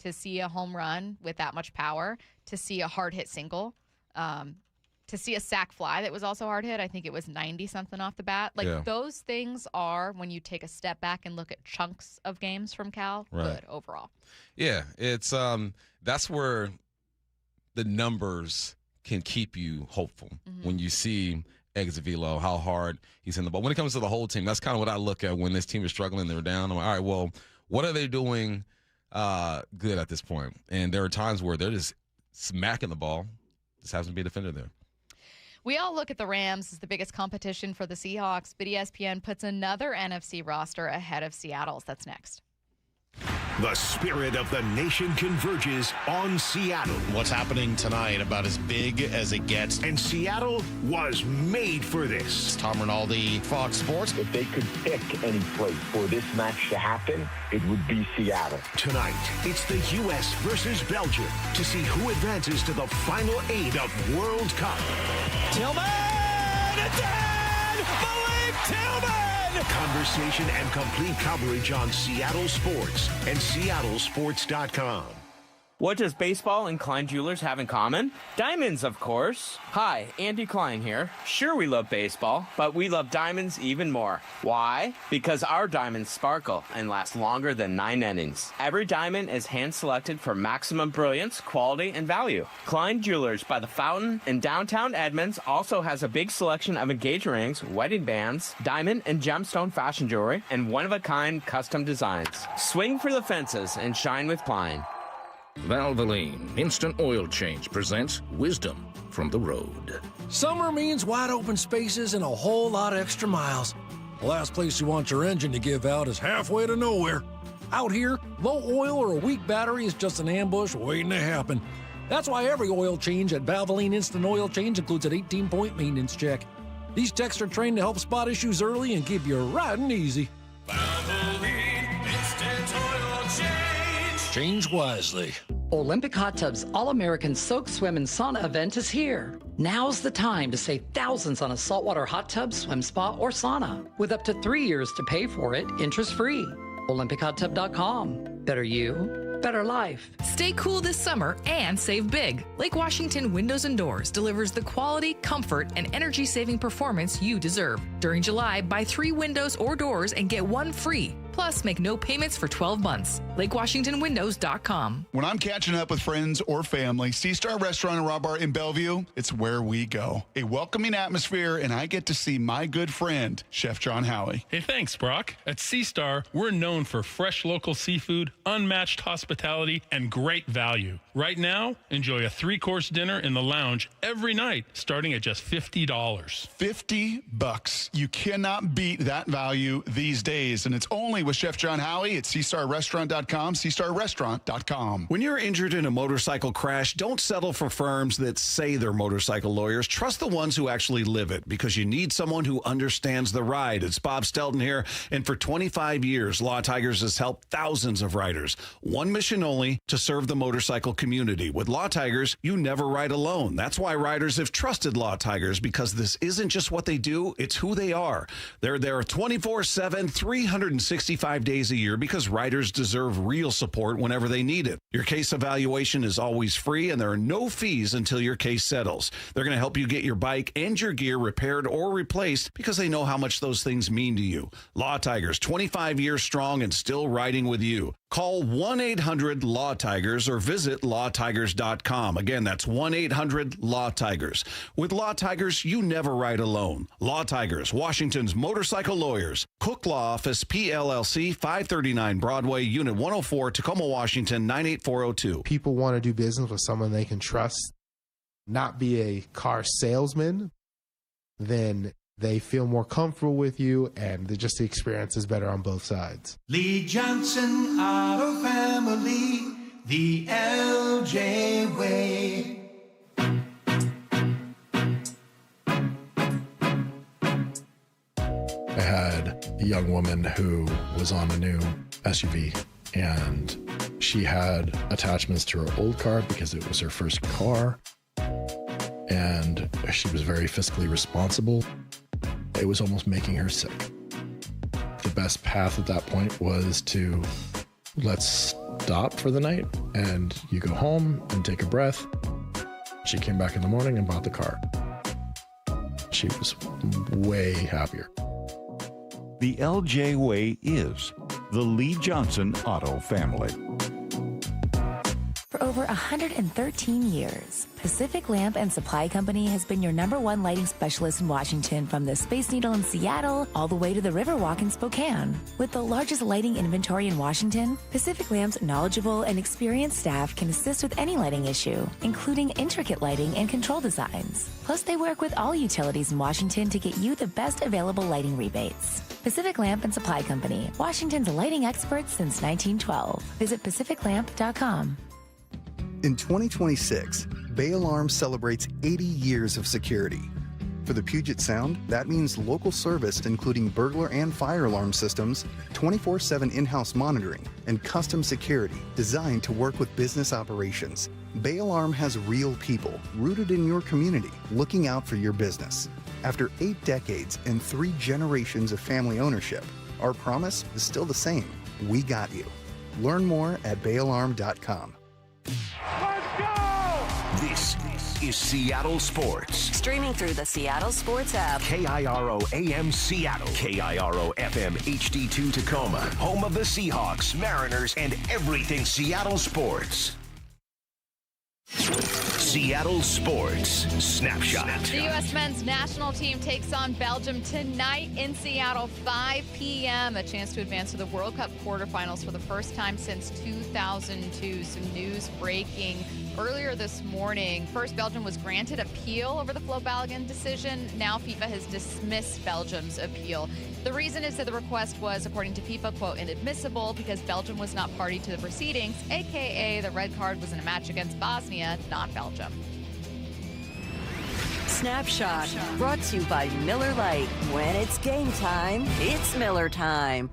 to see a home run with that much power, to see a hard-hit single, to see a sac fly that was also hard-hit. I think it was 90-something off the bat. Those things are, when you take a step back and look at chunks of games from Cal, good overall. Yeah, it's that's where the numbers can keep you hopeful. Mm-hmm. When you see exit velo, how hard he's in the ball. When it comes to the whole team, that's kind of what I look at when this team is struggling, they're down. I'm like, all right, well, what are they doing good at this point? And there are times where they're just smacking the ball. Just happens to be a defender there. We all look at the Rams as the biggest competition for the Seahawks, but ESPN puts another NFC roster ahead of Seattle's. That's next. The spirit of the nation converges on Seattle. What's happening tonight about as big as it gets? And Seattle was made for this. It's Tom Rinaldi, Fox Sports. If they could pick any place for this match to happen, it would be Seattle. Tonight, it's the U.S. versus Belgium to see who advances to the final 8 of World Cup. Tillman! It's in! Malik Tillman! Conversation and complete coverage on Seattle Sports and seattlesports.com. What does baseball and Klein Jewelers have in common? Diamonds, of course. Hi, Andy Klein here. Sure, we love baseball, but we love diamonds even more. Why? Because our diamonds sparkle and last longer than 9 innings. Every diamond is hand-selected for maximum brilliance, quality, and value. Klein Jewelers by the Fountain in downtown Edmonds also has a big selection of engagement rings, wedding bands, diamond and gemstone fashion jewelry, and one-of-a-kind custom designs. Swing for the fences and shine with Klein. Valvoline Instant Oil Change presents wisdom from the road. Summer means wide open spaces and a whole lot of extra miles. The last place you want your engine to give out is halfway to nowhere. Out here, low oil or a weak battery is just an ambush waiting to happen. That's why every oil change at Valvoline Instant Oil Change includes an 18-point maintenance check. These techs are trained to help spot issues early and keep you riding easy. Valvoline Instant Oil Change. Change wisely. Olympic Hot Tub's All-American Soak, Swim, and Sauna event is here. Now's the time to save thousands on a saltwater hot tub, swim spa, or sauna. With up to 3 years to pay for it, interest-free. OlympicHotTub.com. Better you, better life. Stay cool this summer and save big. Lake Washington Windows and Doors delivers the quality, comfort, and energy-saving performance you deserve. During July, buy 3 windows or doors and get 1 free. Plus, make no payments for 12 months. LakeWashingtonWindows.com. When I'm catching up with friends or family, C-Star Restaurant and Raw Bar in Bellevue, it's where we go. A welcoming atmosphere, and I get to see my good friend, Chef John Howie. Hey, thanks, Brock. At C-Star, we're known for fresh local seafood, unmatched hospitality, and great value. Right now, enjoy a 3-course dinner in the lounge every night, starting at just $50. $50. You cannot beat that value these days, and it's only with Chef John Howie at CStarRestaurant.com, CStarRestaurant.com. When you're injured in a motorcycle crash, don't settle for firms that say they're motorcycle lawyers. Trust the ones who actually live it, because you need someone who understands the ride. It's Bob Stelton here, and for 25 years, Law Tigers has helped thousands of riders. One mission only, to serve the motorcycle community. With Law Tigers, you never ride alone. That's why riders have trusted Law Tigers, because this isn't just what they do, it's who they are. They're there 24/7, 365 days a year, because riders deserve real support whenever they need it. Your case evaluation is always free, and there are no fees until your case settles. They're going to help you get your bike and your gear repaired or replaced, because they know how much those things mean to you. Law Tigers, 25 years strong and still riding with you. Call 1-800-LAW-TIGERS or visit lawtigers.com. Again, that's 1-800-LAW-TIGERS. With Law Tigers, you never ride alone. Law Tigers, Washington's motorcycle lawyers. Cook Law Office, PLLC, 539 Broadway, Unit 104, Tacoma, Washington, 98402. People want to do business with someone they can trust, not be a car salesman. Then they feel more comfortable with you, and the experience is better on both sides. Lee Johnson Auto Family, the LJ way. I had a young woman who was on a new SUV, and she had attachments to her old car because it was her first car, and she was very fiscally responsible. It was almost making her sick. The best path at that point was to, let's stop for the night, and you go home and take a breath. She came back in the morning and bought the car. She was way happier. The LJ way is the Lee Johnson Auto Family. For over over 113 years. Pacific Lamp and Supply Company has been your #1 lighting specialist in Washington from the Space Needle in Seattle all the way to the Riverwalk in Spokane. With the largest lighting inventory in Washington, Pacific Lamp's knowledgeable and experienced staff can assist with any lighting issue, including intricate lighting and control designs. Plus, they work with all utilities in Washington to get you the best available lighting rebates. Pacific Lamp and Supply Company, Washington's lighting experts since 1912. Visit pacificlamp.com. In 2026, Bay Alarm celebrates 80 years of security. For the Puget Sound, that means local service including burglar and fire alarm systems, 24/7 in-house monitoring, and custom security designed to work with business operations. Bay Alarm has real people rooted in your community looking out for your business. After 8 decades and 3 generations of family ownership, our promise is still the same. We got you. Learn more at bayalarm.com. This is Seattle Sports. Streaming through the Seattle Sports app. KIRO AM Seattle. KIRO FM HD2 Tacoma. Home of the Seahawks, Mariners, and everything Seattle sports. Seattle Sports Snapshot. The U.S. men's national team takes on Belgium tonight in Seattle, 5 p.m. A chance to advance to the World Cup quarterfinals for the first time since 2002. Some news breaking earlier this morning. First, Belgium was granted appeal over the Flo Balogun decision. Now FIFA has dismissed Belgium's appeal. The reason is that the request was, according to FIFA, quote, inadmissible because Belgium was not party to the proceedings, a.k.a. the red card was in a match against Bosnia, not Belgium. Snapshot, brought to you by Miller Lite. When it's game time, it's Miller time.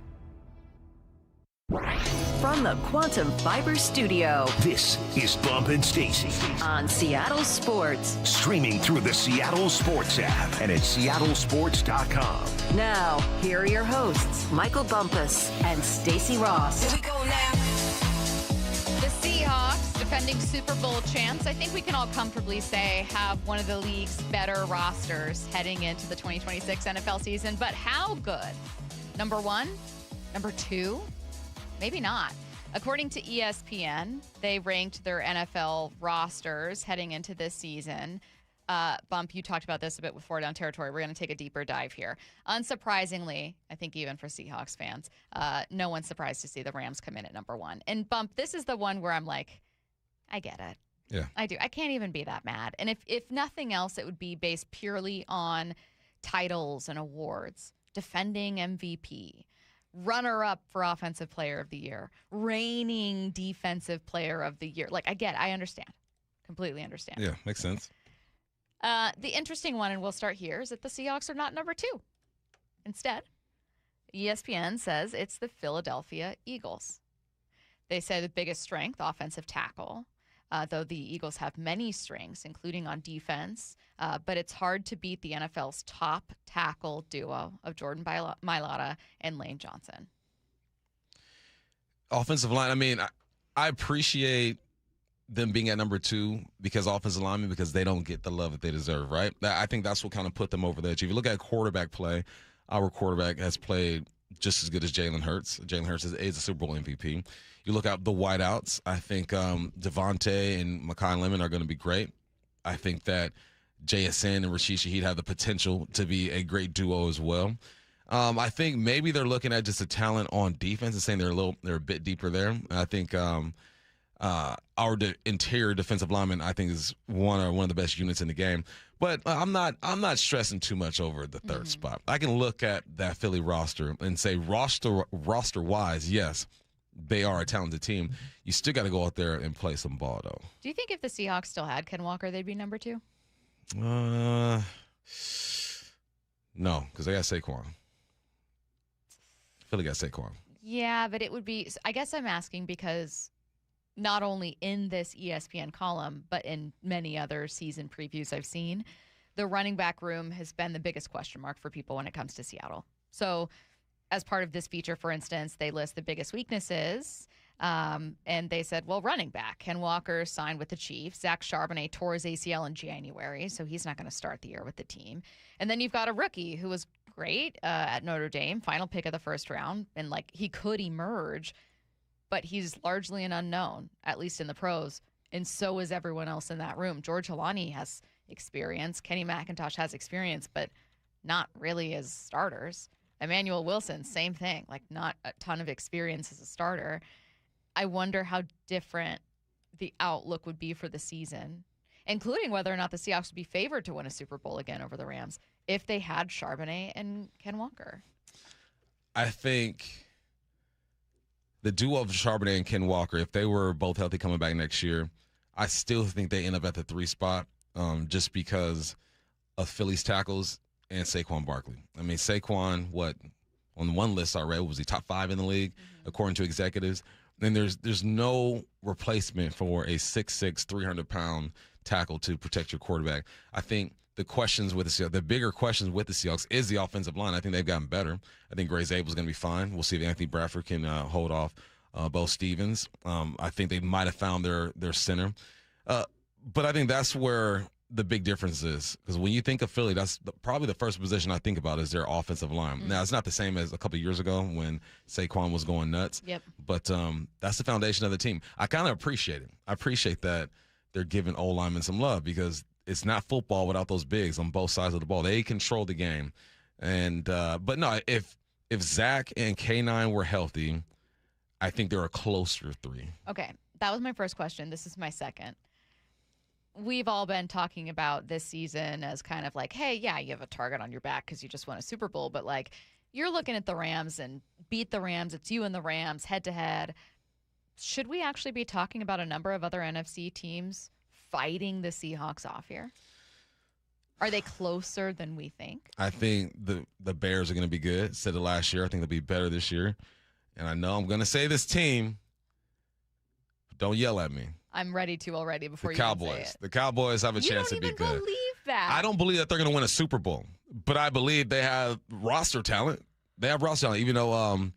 From the Quantum Fiber Studio, this is Bump and Stacy on Seattle Sports. Streaming through the Seattle Sports app and at seattlesports.com. Now, here are your hosts, Michael Bumpus and Stacy Ross. Here we go now. The Seahawks, defending Super Bowl champs, I think we can all comfortably say have one of the league's better rosters heading into the 2026 NFL season. But how good? Number 1? Number 2? Maybe not. According to ESPN, they ranked their NFL rosters heading into this season. Bump, you talked about this a bit with 4 Down Territory. We're going to take a deeper dive here. Unsurprisingly, I think even for Seahawks fans, no one's surprised to see the Rams come in at number 1. And Bump, this is the one where I'm like, I get it. Yeah. I do. I can't even be that mad. And if nothing else, it would be based purely on titles and awards. Defending MVP. Runner-up for Offensive Player of the Year, reigning Defensive Player of the Year. Like, I understand. Completely understand. Yeah, makes sense. The interesting one, and we'll start here, is that the Seahawks are not number 2. Instead, ESPN says it's the Philadelphia Eagles. They say the biggest strength, offensive tackle, though the Eagles have many strengths, including on defense, but it's hard to beat the NFL's top tackle duo of Jordan Mailata and Lane Johnson. Offensive line, I mean, I appreciate them being at number 2 because offensive linemen, because they don't get the love that they deserve, right? I think that's what kind of put them over the edge. If you look at quarterback play, our quarterback has played just as good as Jalen Hurts. Jalen Hurts is a Super Bowl MVP. You look at the wideouts, I think Devontae and Mekhi Lemon are going to be great. I think that JSN and Rashid Shaheed have the potential to be a great duo as well. I think maybe they're looking at just the talent on defense and saying they're a bit deeper there. I think our interior defensive lineman, I think, is one of the best units in the game. But I'm not stressing too much over the third spot. I can look at that Philly roster and say roster wise, yes, they are a talented team. You still got to go out there and play some ball, though. Do you think if the Seahawks still had Ken Walker, they'd be number 2? No, because they got Saquon. Philly got Saquon. Yeah, but it would be – I guess I'm asking because not only in this ESPN column, but in many other season previews I've seen, the running back room has been the biggest question mark for people when it comes to Seattle. So as part of this feature, for instance, they list the biggest weaknesses, and they said, well, running back. Ken Walker signed with the Chiefs. Zach Charbonnet tore his ACL in January, so he's not going to start the year with the team. And then you've got a rookie who was great at Notre Dame, final pick of the first round, and he could emerge, but he's largely an unknown, at least in the pros. and so is everyone else in that room. George Halani has experience. Kenny McIntosh has experience, but not really as starters. Emmanuel Wilson, same thing, like not a ton of experience as a starter. I wonder how different the outlook would be for the season, including whether or not the Seahawks would be favored to win a Super Bowl again over the Rams if they had Charbonnet and Ken Walker. I think the duo of Charbonnet and Ken Walker, if they were both healthy coming back next year, I still think they end up at the 3 spot just because of Philly's tackles and Saquon Barkley. I mean, Saquon, on one list I read, was he top 5 in the league, according to executives? And there's no replacement for a 6'6", 300-pound tackle to protect your quarterback. I think the questions with the Seahawks, the bigger questions with the Seahawks is the offensive line. I think they've gotten better. I think Gray Zabel's going to be fine. We'll see if Anthony Bradford can hold off Bo Stevens. I think they might have found their center. But I think that's where the big difference is, because when you think of Philly, that's probably the first position I think about is their offensive line. Mm-hmm. Now, it's not the same as a couple of years ago when Saquon was going nuts. Yep. But that's the foundation of the team. I kind of appreciate it. I appreciate that they're giving O-linemen some love, because it's not football without those bigs on both sides of the ball. They control the game. And but no, if Zach and K9 were healthy, I think they're a closer 3. Okay, that was my first question. This is my second. We've all been talking about this season as kind of like, hey, yeah, you have a target on your back because you just won a Super Bowl, but like you're looking at the Rams and beat the Rams. It's you and the Rams head to head. Should we actually be talking about a number of other NFC teams fighting the Seahawks off here? Are they closer than we think? I think the Bears are going to be good. Said it last year. I think they'll be better this year. And I know I'm going to say this team. Don't yell at me. I'm ready to already before the you Cowboys. Can say it. The Cowboys have a chance to be good. You don't even believe that. I don't believe that they're going to win a Super Bowl, but I believe they have roster talent. They have roster talent, even though,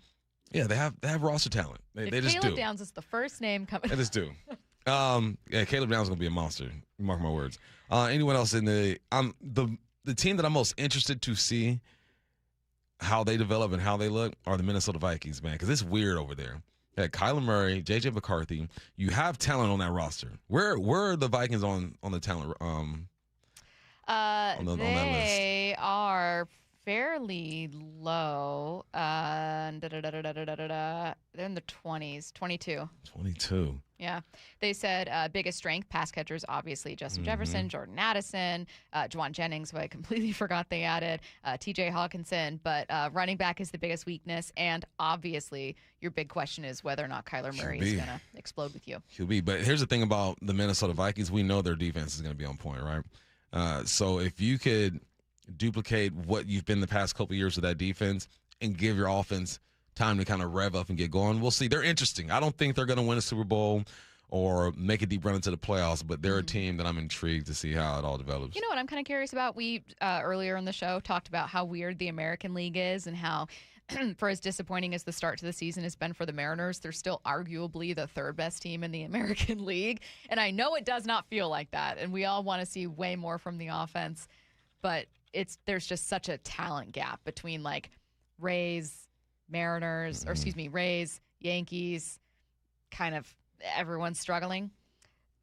they have roster talent. They just do. Caleb Downs is the first name coming. They just do. Caleb Downs is going to be a monster. Mark my words. Anyone else in the team that I'm most interested to see how they develop and how they look are the Minnesota Vikings, man, because it's weird over there. Yeah, Kyler Murray, J.J. McCarthy. You have talent on that roster. Where are the Vikings on the talent on that list? They are fairly low. They're in the 20s, 22. 22. Yeah. They said biggest strength, pass catchers, obviously, Justin Jefferson, Jordan Addison, Juwan Jennings, who I completely forgot they added, TJ Hawkinson. But running back is the biggest weakness. And obviously, your big question is whether or not Kyler Murray is going to explode with you. He'll be. But here's the thing about the Minnesota Vikings. We know their defense is going to be on point, right? So if you could duplicate what you've been the past couple of years with that defense and give your offense time to kind of rev up and get going, we'll see. They're interesting. I don't think they're going to win a Super Bowl or make a deep run into the playoffs, but they're a team that I'm intrigued to see how it all develops. You know what I'm kind of curious about? We, earlier in the show, talked about how weird the American League is and how, for as disappointing as the start to the season has been for the Mariners, they're still arguably the third best team in the American League. And I know it does not feel like that, and we all want to see way more from the offense, but there's just such a talent gap between like Rays, Mariners, Rays, Yankees, kind of everyone's struggling.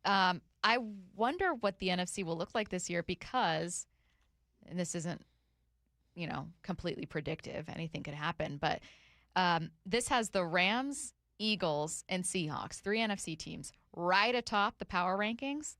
I wonder what the NFC will look like this year because, and this isn't, completely predictive, anything could happen, but this has the Rams, Eagles, and Seahawks, 3 NFC teams right atop the power rankings,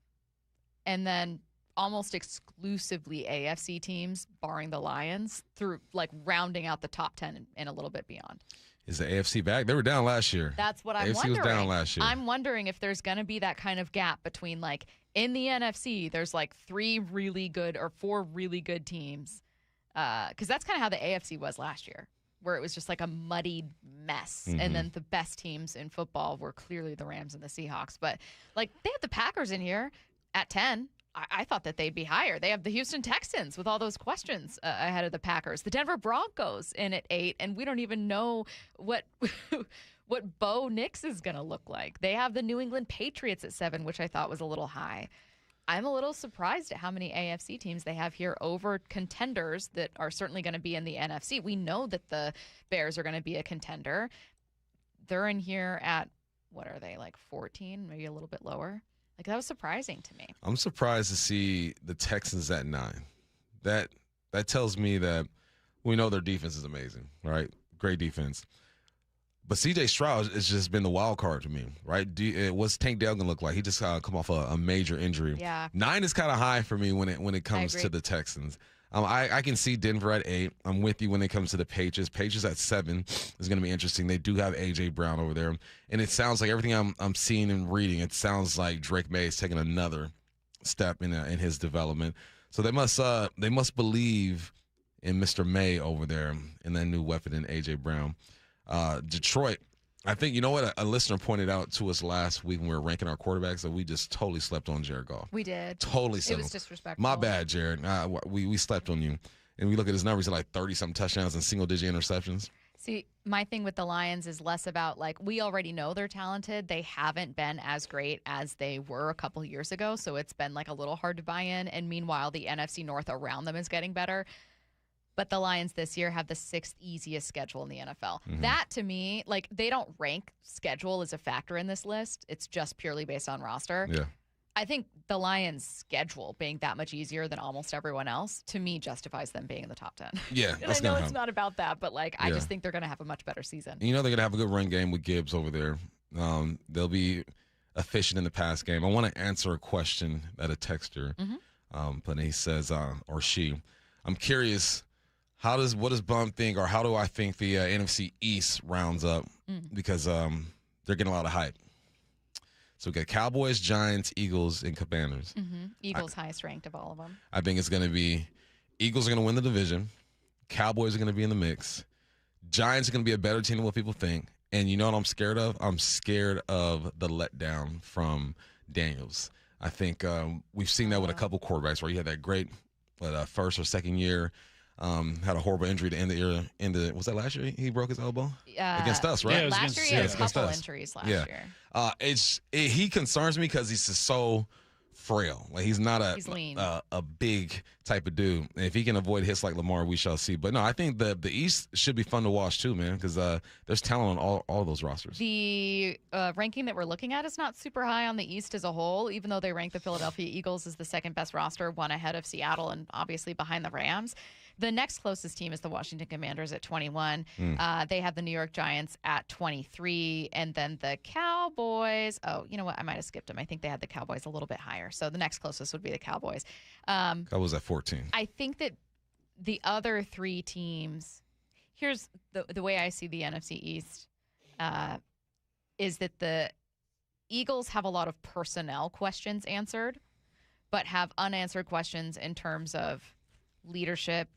and then almost exclusively AFC teams, barring the Lions, through like rounding out the top 10 and a little bit beyond. Is the AFC back? They were down last year. That's what I'm AFC wondering. was down last year. I'm wondering if there's going to be that kind of gap between like in the NFC, there's like 3 really good or 4 really good teams. Because that's kind of how the AFC was last year, where it was just like a muddied mess. Mm-hmm. And then the best teams in football were clearly the Rams and the Seahawks. But like they have the Packers in here at 10. I thought that they'd be higher. They have the Houston Texans with all those questions ahead of the Packers. The Denver Broncos in at 8, and we don't even know what Bo Nix is going to look like. They have the New England Patriots at 7, which I thought was a little high. I'm a little surprised at how many AFC teams they have here over contenders that are certainly going to be in the NFC. We know that the Bears are going to be a contender. They're in here at, what are they, like 14, maybe a little bit lower? Like, that was surprising to me. I'm surprised to see the Texans at 9. That tells me that we know their defense is amazing, right? Great defense. But C.J. Stroud has just been the wild card to me, right? What's Tank Dell going to look like? He just come off a major injury. Yeah. 9 is kind of high for me when it comes to the Texans. I can see Denver at 8. I'm with you when it comes to the Patriots. Patriots at 7 is going to be interesting. They do have A.J. Brown over there. And it sounds like everything I'm seeing and reading, it sounds like Drake May is taking another step in his development. So they must believe in Mr. May over there and that new weapon in A.J. Brown. Detroit, I think, you know what? A listener pointed out to us last week when we were ranking our quarterbacks that we just totally slept on Jared Goff. We did. Totally slept. It was disrespectful. My bad, Jared. We slept on you. And we look at his numbers, he's like 30-something touchdowns and single-digit interceptions. See, my thing with the Lions is less about, like, we already know they're talented. They haven't been as great as they were a couple years ago, so it's been, like, a little hard to buy in. And meanwhile, the NFC North around them is getting better. But the Lions this year have the 6th easiest schedule in the NFL. Mm-hmm. That, to me, like, they don't rank schedule as a factor in this list. It's just purely based on roster. Yeah. I think the Lions' schedule being that much easier than almost everyone else, to me, justifies them being in the top 10. Yeah, And I know it's not about that, but, like, I Yeah. just think they're going to have a much better season. You know they're going to have a good run game with Gibbs over there. They'll be efficient in the pass game. I want to answer a question that a texter put in. He says, or she, I'm curious, what does Bump think, or how do I think the NFC East rounds up? Because they're getting a lot of hype. So we got Cowboys, Giants, Eagles, and Commanders. Eagles highest ranked of all of them. I think it's going to be Eagles are going to win the division. Cowboys are going to be in the mix. Giants are going to be a better team than what people think. And you know what I'm scared of? I'm scared of the letdown from Daniels. I think we've seen that with a couple quarterbacks where you had that great first or second year. Had a horrible injury to end the year. Was that last year he broke his elbow? Against us, right? Yeah, last year he had a couple injuries last year. He concerns me because he's just so frail. Like he's not He's lean. a big type of dude. If he can avoid hits like Lamar, we shall see. But no, I think the East should be fun to watch too, man, because there's talent on all those rosters. The ranking that we're looking at is not super high on the East as a whole, even though they rank the Philadelphia Eagles as the second best roster, one ahead of Seattle and obviously behind the Rams. The next closest team is the Washington Commanders at 21. They have the New York Giants at 23. And then the Cowboys. Oh, you know what? I might have skipped them. I think they had the Cowboys a little bit higher. So the next closest would be the Cowboys. Cowboys at 14. I think that the other three teams, here's the way I see the NFC East, is that the Eagles have a lot of personnel questions answered, but have unanswered questions in terms of leadership,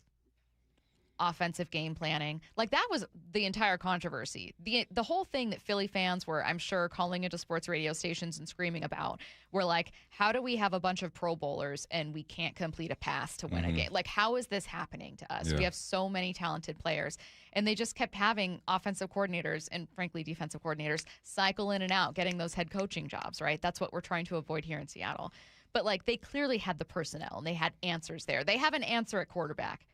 offensive game planning. Like that was the entire controversy. The whole thing that Philly fans were, I'm sure, calling into sports radio stations and screaming about were like, how do we have a bunch of Pro Bowlers and we can't complete a pass to win a game? Like, how is this happening to us? Yeah. We have so many talented players. And they just kept having offensive coordinators and, frankly, defensive coordinators cycle in and out, getting those head coaching jobs, right? That's what we're trying to avoid here in Seattle. But, like, they clearly had the personnel and they had answers there. They have an answer at quarterback.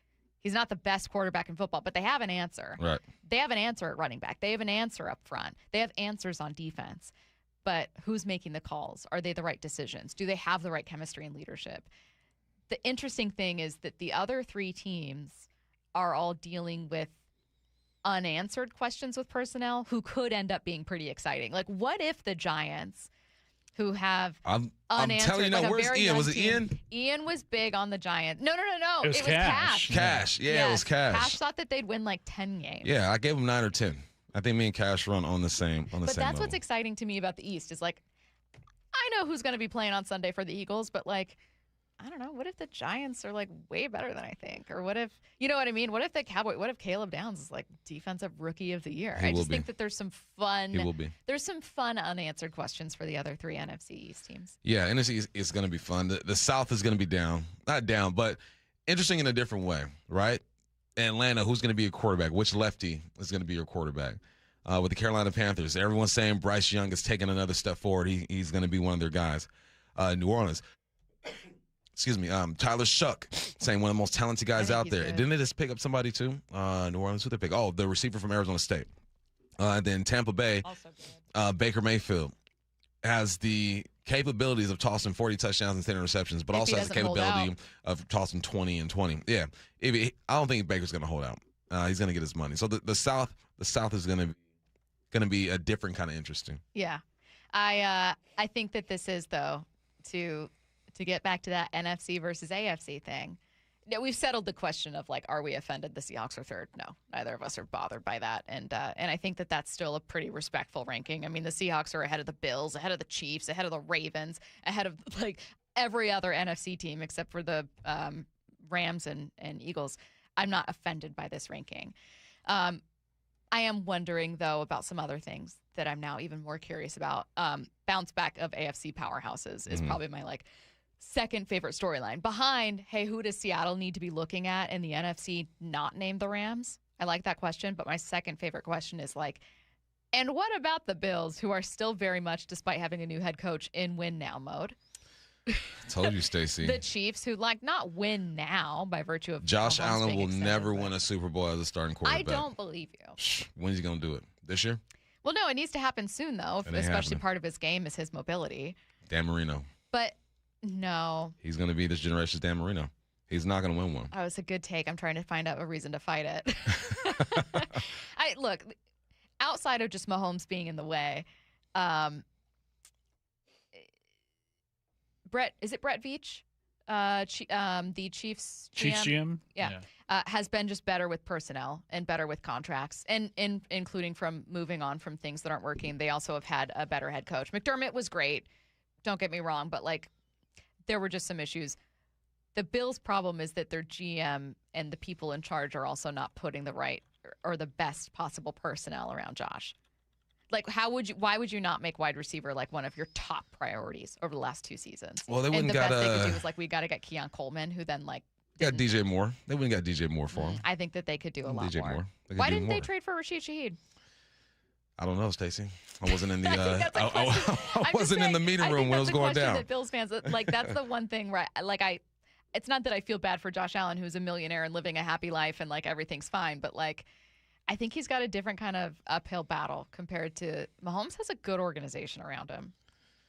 He's not the best quarterback in football, but they have an answer. Right. They have an answer at running back. They have an answer up front. They have answers on defense. But who's making the calls? Are they the right decisions? Do they have the right chemistry and leadership? The interesting thing is that the other three teams are all dealing with unanswered questions with personnel who could end up being pretty exciting. Like, what if the Giants, who have I'm unanswered, telling you now, like where's very Ian? young Was it team. Ian? Ian was big on the Giants. No. It was Cash. Cash. Yeah, it was Cash. Cash thought that they'd win like 10 games. Yeah, I gave him 9 or 10. I think me and Cash run on the same But that's level. what's exciting to me about the East is like, I know who's going to be playing on Sunday for the Eagles, but like, I don't know. What if the Giants are like way better than I think? Or what if, you know what I mean? What if Caleb Downs is like defensive rookie of the year? I just think that there's some fun. He will be. There's some fun unanswered questions for the other three NFC East teams. Yeah, NFC is going to be fun. The South is going to be not down, but interesting in a different way, right? Atlanta, who's going to be a quarterback? Which lefty is going to be your quarterback? With the Carolina Panthers, everyone's saying Bryce Young is taking another step forward. He's going to be one of their guys. New Orleans. Excuse me, Tyler Shuck, saying one of the most talented guys out there. good. Didn't they just pick up somebody too? New Orleans, who they pick? Oh, the receiver from Arizona State. And then Tampa Bay, Baker Mayfield. has the capabilities of tossing 40 touchdowns and 10 interceptions, but also has the capability of tossing 20 and 20. Yeah, I don't think Baker's going to hold out. He's going to get his money. So the South is going to be a different kind of interesting. Yeah, I think that this is, though, to get back to that NFC versus AFC thing. We've settled the question of, like, are we offended the Seahawks are third? No, neither of us are bothered by that. And I think that that's still a pretty respectful ranking. I mean, the Seahawks are ahead of the Bills, ahead of the Chiefs, ahead of the Ravens, ahead of, like, every other NFC team except for the Rams and Eagles. I'm not offended by this ranking. I am wondering, though, about some other things that I'm now even more curious about. Bounce back of AFC powerhouses is probably my, like, second favorite storyline. Behind, hey, who does Seattle need to be looking at in the NFC not named the Rams? I like that question, but my second favorite question is, like, and what about the Bills, who are still very much, despite having a new head coach, in win now mode? I told you, Stacey. The Chiefs, who, like, not win now by virtue of Josh Mahomes Allen being will extended, never but win a Super Bowl as a starting quarterback. I don't believe you. When's he going to do it? This year? Well, no, it needs to happen soon, though, It ain't especially happening. part of his game is his mobility. Dan Marino. But no. He's going to be this generation's Dan Marino. He's not going to win one. Oh, it's a good take. I'm trying to find out a reason to fight it. Look, outside of just Mahomes being in the way, is it Brett Veach? The Chiefs GM? Chiefs GM? Yeah. Has been just better with personnel and better with contracts, and including from moving on from things that aren't working. They also have had a better head coach. McDermott was great. Don't get me wrong, but, like, there were just some issues. The Bills' problem is that their GM and the people in charge are also not putting the right or the best possible personnel around Josh. Like, why would you not make wide receiver, like, one of your top priorities over the last 2 seasons? Well, they and wouldn't the best got, they could do was, like, we got to get Keon Coleman, who then, like, got DJ Moore. They wouldn't got DJ Moore for him. I think that they could do a lot DJ more. Moore. They could Why do didn't more. they trade for Rashid Shaheed? I don't know, Stacey. I wasn't in the I I'm wasn't just in the saying, meeting I room think when it was that's a going question down. That Bills fans, like, that's the one thing, right? Like, it's not that I feel bad for Josh Allen, who's a millionaire and living a happy life and, like, everything's fine, but, like, I think he's got a different kind of uphill battle compared to Mahomes. Has a good organization around him.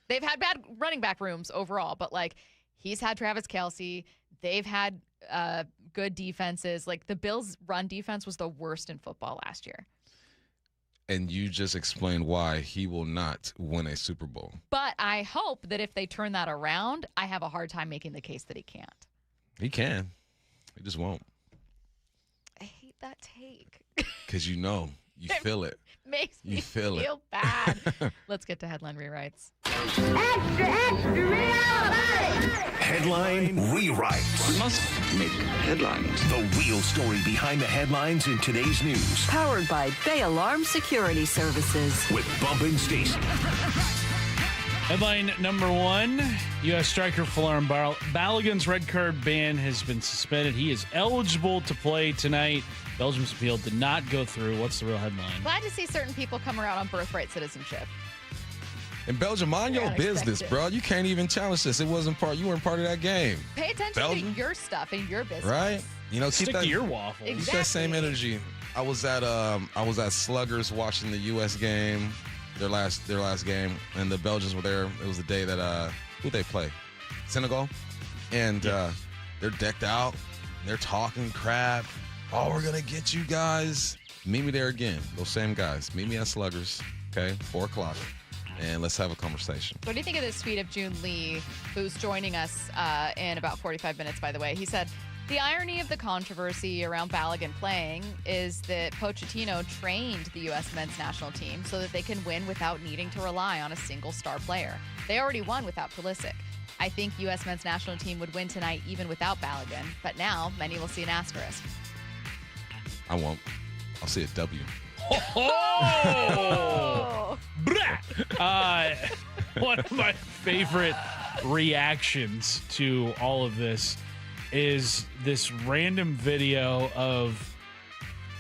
They've had bad running back rooms overall, but, like, he's had Travis Kelce. They've had good defenses. Like, the Bills' run defense was the worst in football last year. And you just explained why he will not win a Super Bowl. But I hope that if they turn that around, I have a hard time making the case that he can't. He can. He just won't. I hate that take. Because you know. You feel it. Makes You me feel it. bad. Let's get to headline rewrites. Headline rewrites. We must make headlines. The real story behind the headlines in today's news. Powered by Bay Alarm Security Services. With Bump and Stacy. Headline number 1, U.S. striker Folarin Balogun's red card ban has been suspended. He is eligible to play tonight. Belgium's appeal did not go through. What's the real headline? Glad to see certain people come around on birthright citizenship. In Belgium, mind your business, bro. You can't even challenge this. You weren't part of that game. Pay attention Belgium? to your stuff and your business. Right? You know, keep Stick that, to your waffles. Keep that same energy. I was at Sluggers watching the U.S. game, their last game, and the Belgians were there. It was the day that who'd they play? Senegal, and they're decked out. They're talking crap. Oh, we're gonna get you guys. Meet me there again. Those same guys. Meet me at Sluggers. Okay, 4:00, and let's have a conversation. What do you think of this tweet of Joon Lee, who's joining us in about 45 minutes, by the way? He said, the irony of the controversy around Balogun playing is that Pochettino trained the U.S. men's national team so that they can win without needing to rely on a single star player. They already won without Pulisic. I think U.S. men's national team would win tonight even without Balogun, but now many will see an asterisk. I won't. I'll see a W. Oh! One of my favorite reactions to all of this is this random video of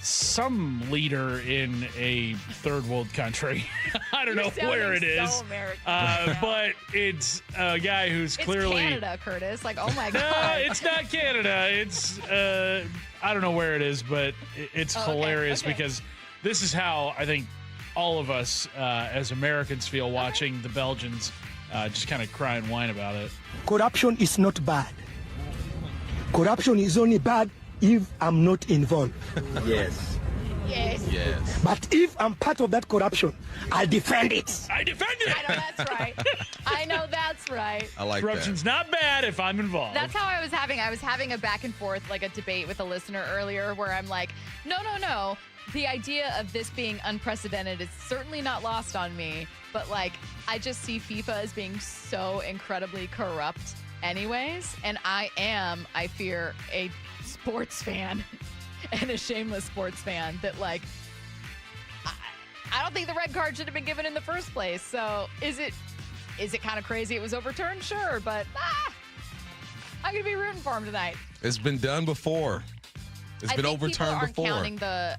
some leader in a third world country. I don't know where it is. So American. But it's a guy who's clearly Canada, Curtis. Like, oh my No, God. it's not Canada. It's I don't know where it is, but it's hilarious because this is how I think all of us as Americans feel watching the Belgians just kind of cry and whine about it. Corruption is not bad. Corruption is only bad if I'm not involved. Yes. Yes. But if I'm part of that corruption, I'll defend it. I defend it. I know that's right. I know that's right. I like Corruption's not bad if I'm involved. That's how I was having a back and forth, like a debate with a listener earlier where I'm like, no. The idea of this being unprecedented is certainly not lost on me. But like, I just see FIFA as being so incredibly corrupt anyways. And I fear, a sports fan and a shameless sports fan that like, I don't think the red card should have been given in the first place. So is it kind of crazy it was overturned? Sure, but I'm going to be rooting for him tonight. It's been done before. It's been overturned before. People aren't counting the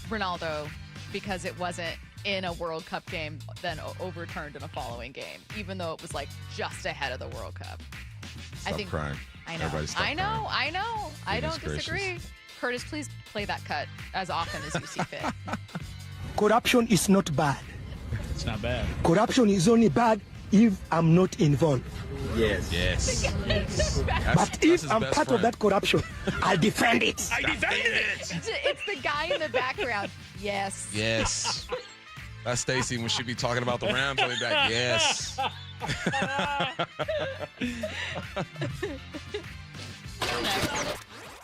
Ronaldo because it wasn't in a World Cup game then overturned in a following game, even though it was like just ahead of the World Cup. Stop crying. I know. Everybody stop I know. I Goodness don't disagree. gracious. Curtis, please play that cut as often as you see fit. Corruption is not bad. It's not bad. Corruption is only bad if I'm not involved. Yes. But if I'm part of that corruption, I'll defend it. I defend it. It's the guy in the background. Yes. Yes. That's Stacy when she be talking about the Rams. I'll be back. Yes.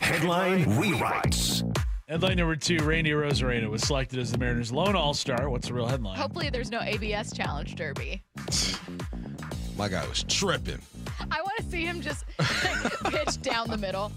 Headline rewrites. Headline number 2, Randy Rosarena was selected as the Mariners' lone all-star. What's the real headline? Hopefully there's no ABS challenge derby. My guy was tripping. I want to see him just pitch down the middle,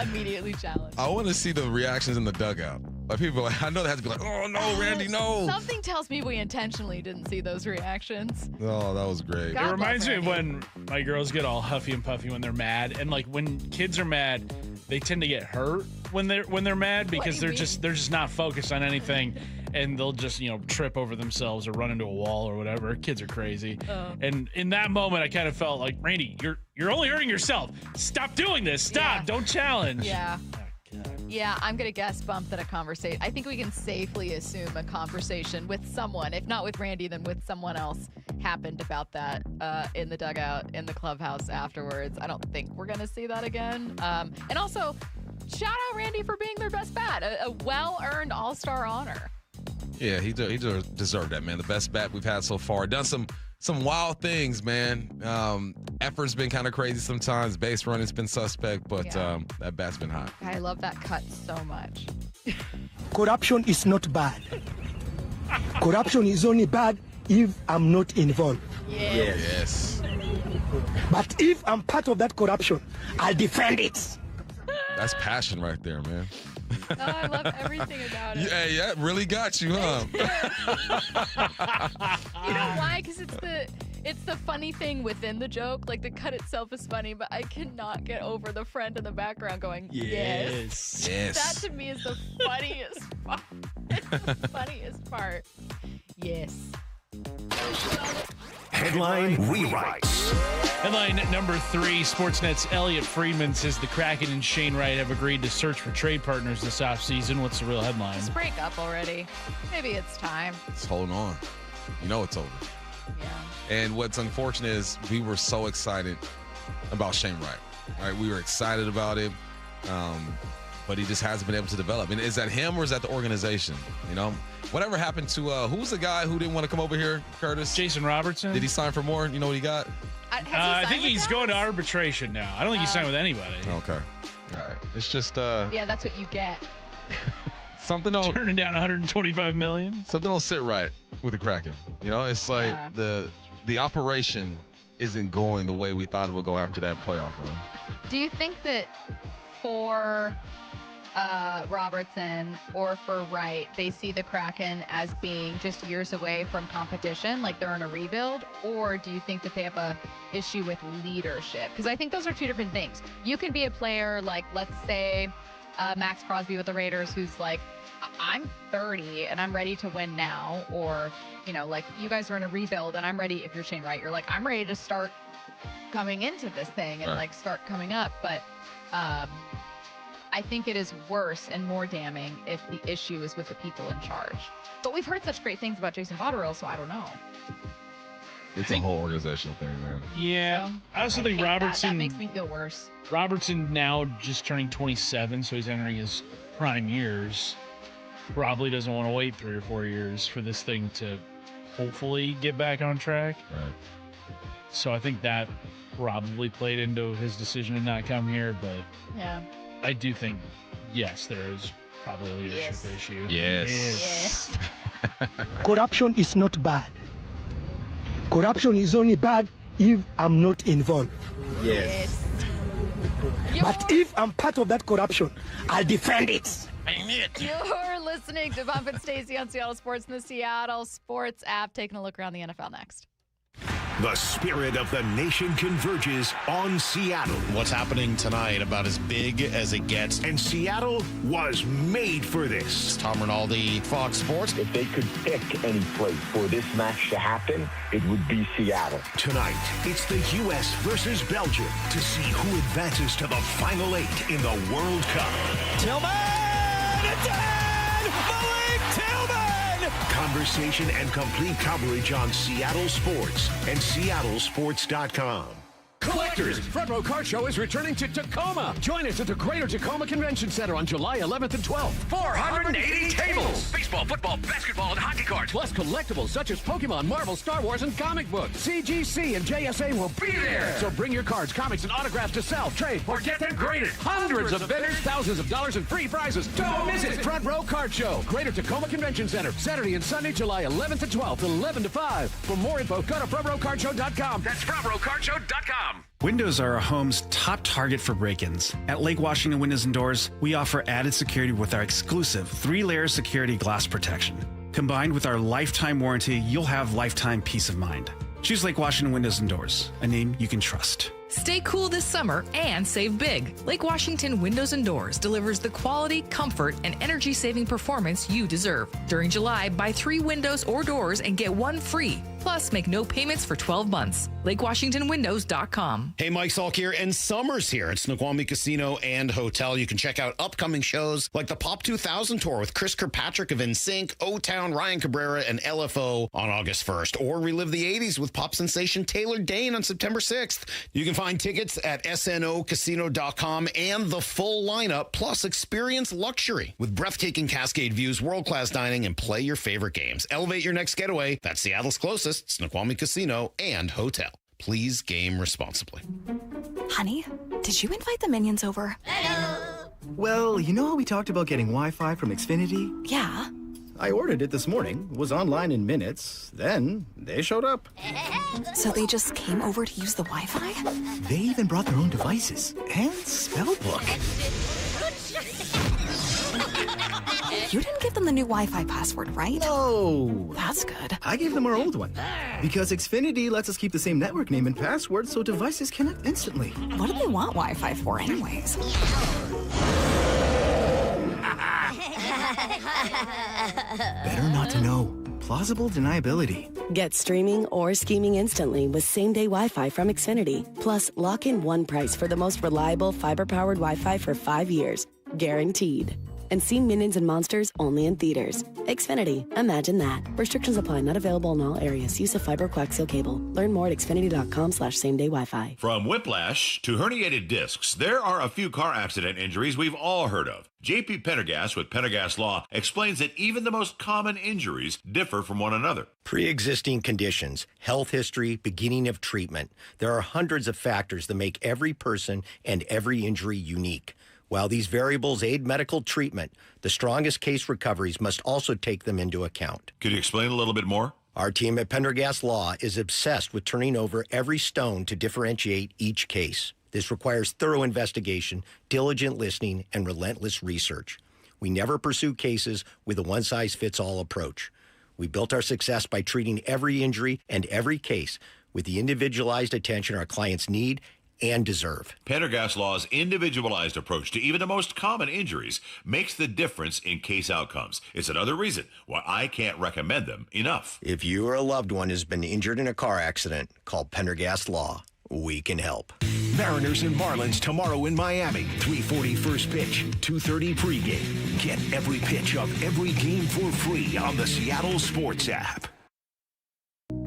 immediately challenge. I want to see the reactions in the dugout. Like people, like, I know they have to be like, "Oh no, Randy, no!" Something tells me we intentionally didn't see those reactions. Oh, that was great. God It reminds me bless of when my girls get all huffy and puffy when they're mad, and like when kids are mad, they tend to get hurt when they're mad because they're just not focused on anything, and they'll just trip over themselves or run into a wall or whatever. Kids are crazy, and in that moment, I kind of felt like, Randy, you're only hurting yourself. Stop doing this. Stop. Yeah. Don't challenge. Yeah. Yeah, I'm going to guess, Bump, that a conversation, I think we can safely assume a conversation with someone, if not with Randy, then with someone else, happened about that in the dugout, in the clubhouse afterwards. I don't think we're going to see that again. And also, shout out Randy for being their best bat, a well-earned all-star honor. Yeah, he deserved that, man. The best bat we've had so far. Done some wild things, man. Effort's been kind of crazy sometimes. Base running's been suspect, but that bat's been hot. I love that cut so much. Corruption is not bad. Corruption is only bad if I'm not involved. Yes. But if I'm part of that corruption, I'll defend it. That's passion right there, man. Oh, I love everything about it. Yeah, really got you, huh? You know why? Because it's the funny thing within the joke. Like, the cut itself is funny, but I cannot get over the friend in the background going, yes. That to me is the funniest part. It's the funniest part. Yes. Headline rewrites. Headline number 3, Sportsnet's Elliot Friedman says the Kraken and Shane Wright have agreed to search for trade partners this offseason. What's the real headline? Just break up already. Maybe it's time. It's holding on. You know it's over. Yeah. And what's unfortunate is we were so excited about Shane Wright. Right? We were excited about him, but he just hasn't been able to develop. And is that him or is that the organization? Whatever happened to who was the guy who didn't want to come over here, Curtis? Jason Robertson. Did he sign for more? You know what he got? I think he's going to arbitration now. I don't think he signed with anybody. Okay. All right. It's just yeah, that's what you get. something don't turning down $125 million. Something don't sit right with the Kraken. It's like the operation isn't going the way we thought it would go after that playoff run. Do you think that for Robertson or for Wright, they see the Kraken as being just years away from competition, like they're in a rebuild? Or do you think that they have a issue with leadership? Because I think those are two different things. You can be a player like, let's say, Max Crosby with the Raiders, who's like, I'm 30 and I'm ready to win now. Or, like you guys are in a rebuild and I'm ready. If you're Shane Wright, you're like, I'm ready to start coming into this thing and like start coming up. But I think it is worse and more damning if the issue is with the people in charge. But we've heard such great things about Jason Botterill, so I don't know. It's a whole organizational thing, man. Yeah. I also think Robertson... That makes me feel worse. Robertson now just turning 27, so he's entering his prime years. Probably doesn't want to wait 3 or 4 years for this thing to hopefully get back on track. Right. So I think that probably played into his decision to not come here, but yeah, I do think, yes, there is probably a leadership issue. Yes. Corruption is not bad. Corruption is only bad if I'm not involved. Yes. But if I'm part of that corruption, I'll defend it. You're listening to Bump and Stacy on Seattle Sports and the Seattle Sports app. Taking a look around the NFL next. The spirit of the nation converges on Seattle. What's happening tonight about as big as it gets. And Seattle was made for this. It's Tom Rinaldi, Fox Sports. If they could pick any place for this match to happen, it would be Seattle. Tonight, it's the U.S. versus Belgium to see who advances to the Final 8 in the World Cup. Tillman! It's in! Malik Tillman! Conversation and complete coverage on Seattle Sports and seattlesports.com. Collectors, Front Row Car Show is returning to Tacoma. Join us at the Greater Tacoma Convention Center on July 11th and 12th. 480 tables. Baseball, football, basketball, and hockey cards. Plus collectibles such as Pokemon, Marvel, Star Wars, and comic books. CGC and JSA will be there. So bring your cards, comics, and autographs to sell, trade, or get them graded. Hundreds of vendors, thousands of dollars, and free prizes. Don't miss it. Front Row Car Show, Greater Tacoma Convention Center, Saturday and Sunday, July 11th and 12th, 11 to 5. For more info, go to frontrowcarshow.com. That's frontrowcarshow.com. Windows are our home's top target for break-ins. At Lake Washington Windows and Doors, we offer added security with our exclusive 3-layer security glass protection. Combined with our lifetime warranty, you'll have lifetime peace of mind. Choose Lake Washington Windows and Doors, a name you can trust. Stay cool this summer and save big. Lake Washington Windows and Doors delivers the quality, comfort, and energy-saving performance you deserve. During July, buy 3 windows or doors and get 1 free. Plus, make no payments for 12 months. LakeWashingtonWindows.com. Hey, Mike Salk here, and summer's here at Snoqualmie Casino and Hotel. You can check out upcoming shows like the Pop 2000 Tour with Chris Kirkpatrick of NSYNC, O-Town, Ryan Cabrera, and LFO on August 1st. Or relive the 80s with pop sensation Taylor Dane on September 6th. You can find tickets at snocasino.com and the full lineup, plus experience luxury with breathtaking Cascade views, world-class dining, and play your favorite games. Elevate your next getaway. That's Seattle's closest, Snoqualmie Casino and Hotel. Please game responsibly. Honey, did you invite the minions over? Well, you know how we talked about getting Wi-Fi from Xfinity? Yeah. I ordered it this morning, was online in minutes, then they showed up. So they just came over to use the Wi-Fi? They even brought their own devices and spell book. You didn't give them the new Wi-Fi password, right? No. That's good. I gave them our old one. Because Xfinity lets us keep the same network name and password so devices connect instantly. What do they want Wi-Fi for anyways? Better not to know. Plausible deniability. Get streaming or scheming instantly with same-day Wi-Fi from Xfinity. Plus, lock in one price for the most reliable fiber-powered Wi-Fi for 5 years. Guaranteed. And see Minions and Monsters only in theaters. Xfinity. Imagine that. Restrictions apply. Not available in all areas. Use of fiber coaxial cable. Learn more at xfinity.com/same-day Wi-Fi. From whiplash to herniated discs, there are a few car accident injuries we've all heard of. JP Pendergast with Pendergast Law explains that even the most common injuries differ from one another. Pre-existing conditions, health history, beginning of treatment. There are hundreds of factors that make every person and every injury unique. While these variables aid medical treatment, the strongest case recoveries must also take them into account. Could you explain a little bit more? Our team at Pendergast Law is obsessed with turning over every stone to differentiate each case. This requires thorough investigation, diligent listening, and relentless research. We never pursue cases with a one-size-fits-all approach. We built our success by treating every injury and every case with the individualized attention our clients need and deserve. Pendergast Law's individualized approach to even the most common injuries makes the difference in case outcomes. It's another reason why I can't recommend them enough. If you or a loved one has been injured in a car accident, call Pendergast Law. we can help. Mariners and Marlins tomorrow in Miami. 3:40 first pitch, 2:30 pregame. Get every pitch of every game for free on the Seattle Sports app.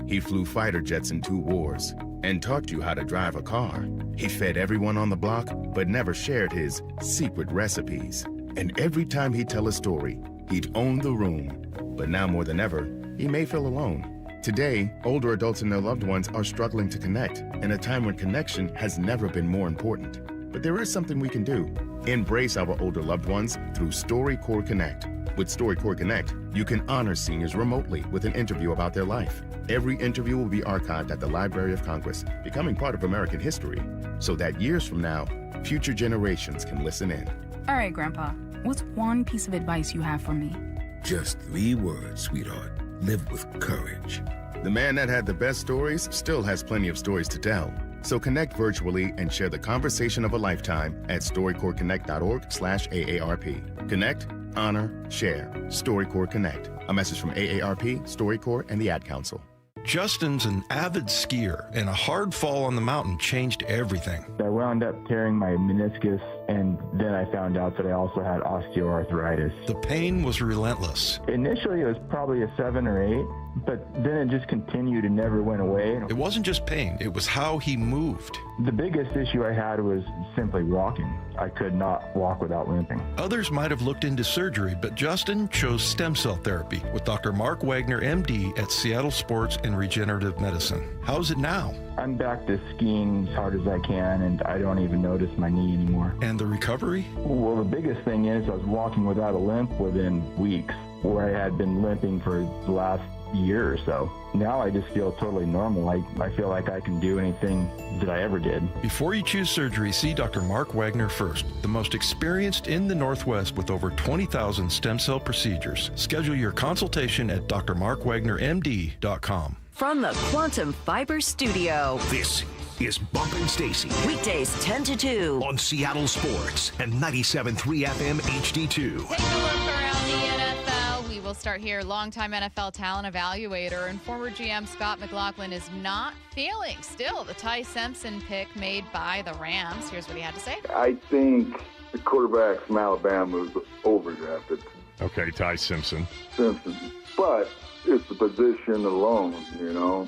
He flew fighter jets in 2 wars and taught you how to drive a car. He fed everyone on the block, but never shared his secret recipes. And every time he'd tell a story, he'd own the room. But now more than ever, he may feel alone. Today, older adults and their loved ones are struggling to connect in a time when connection has never been more important. But there is something we can do. Embrace our older loved ones through StoryCorps Connect. With StoryCorps Connect, you can honor seniors remotely with an interview about their life. Every interview will be archived at the Library of Congress, becoming part of American history, so that years from now, future generations can listen in. All right, Grandpa, what's one piece of advice you have for me? Just 3 words, sweetheart. Live with courage. The man that had the best stories still has plenty of stories to tell. So connect virtually and share the conversation of a lifetime at StoryCorpsConnect.org/AARP. Connect, honor, share. StoryCorps Connect. A message from AARP, StoryCorps, and the Ad Council. Justin's an avid skier, and a hard fall on the mountain changed everything. I wound up tearing my meniscus, and then I found out that I also had osteoarthritis. The pain was relentless. Initially, it was probably a 7 or 8, but then it just continued and never went away. It wasn't just pain, it was how he moved. The biggest issue I had was simply walking. I could not walk without limping. Others might have looked into surgery, but Justin chose stem cell therapy with Dr. Mark Wagner, MD, at Seattle Sports and Regenerative Medicine. How's it now? I'm back to skiing as hard as I can, and I don't even notice my knee anymore. And the recovery? Well, the biggest thing is I was walking without a limp within weeks, where I had been limping for the last year or so. Now I just feel totally normal. I feel like I can do anything that I ever did. Before you choose surgery, see Dr. Mark Wagner first, the most experienced in the Northwest with over 20,000 stem cell procedures. Schedule your consultation at drmarkwagnermd.com. From the Quantum Fiber Studio. This is Bump Stacy. Weekdays 10 to 2. On Seattle Sports and 97.3 FM HD2. Take a look around the NFL. We will start here. Longtime NFL talent evaluator and former GM Scott McLaughlin is not feeling still the Ty Simpson pick made by the Rams. Here's what he had to say. I think the quarterback from Alabama was overdrafted. Okay, Ty Simpson. But it's the position alone, you know.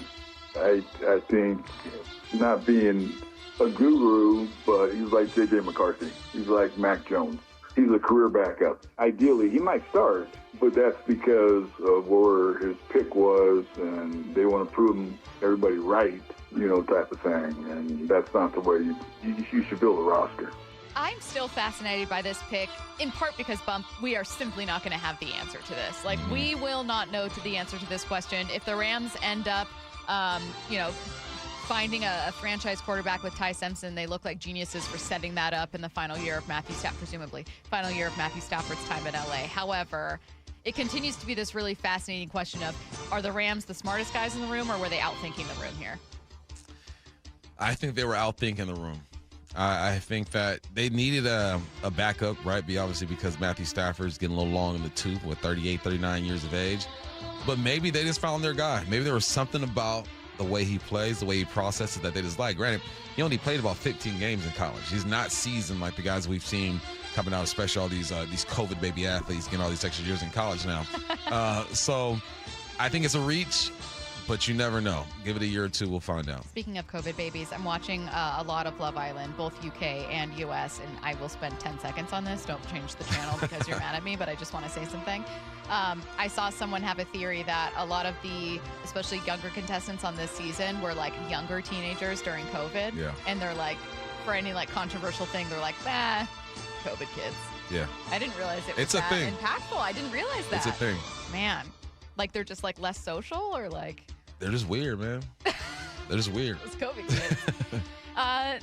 I think not being a guru, but he's like J.J. McCarthy. He's like Mac Jones. He's a career backup. Ideally, he might start, but that's because of where his pick was, and they want to prove everybody right, you know, type of thing. And that's not the way you should build a roster. I'm still fascinated by this pick, in part because, Bump, we are simply not going to have the answer to this. Like, we will not know the answer to this question. If the Rams end up, finding a franchise quarterback with Ty Simpson, they look like geniuses for setting that up in the final year of Matthew Stafford's time in LA. However, it continues to be this really fascinating question of, are the Rams the smartest guys in the room, or were they outthinking the room here? I think they were outthinking the room. I think that they needed a backup, right? Obviously because Matthew Stafford's getting a little long in the tooth with 38, 39 years of age. But maybe they just found their guy. Maybe there was something about the way he plays, the way he processes that they just like. Granted, he only played about 15 games in college. He's not seasoned like the guys we've seen coming out, especially all these COVID baby athletes getting all these extra years in college now. So I think it's a reach. But you never know. Give it a year or two, we'll find out. Speaking of COVID babies, I'm watching a lot of Love Island, both UK and US, and I will spend 10 seconds on this. Don't change the channel because you're mad at me, but I just want to say something. I saw someone have a theory that a lot of the, especially younger contestants on this season, were like younger teenagers during COVID. Yeah. And they're like, for any like controversial thing, they're like, COVID kids. Yeah. I didn't realize it was It's a that thing. impactful. I didn't realize that. It's a thing. Man. Like they're just like less social, or like... They're just weird, man. They're just weird. Those COVID kids.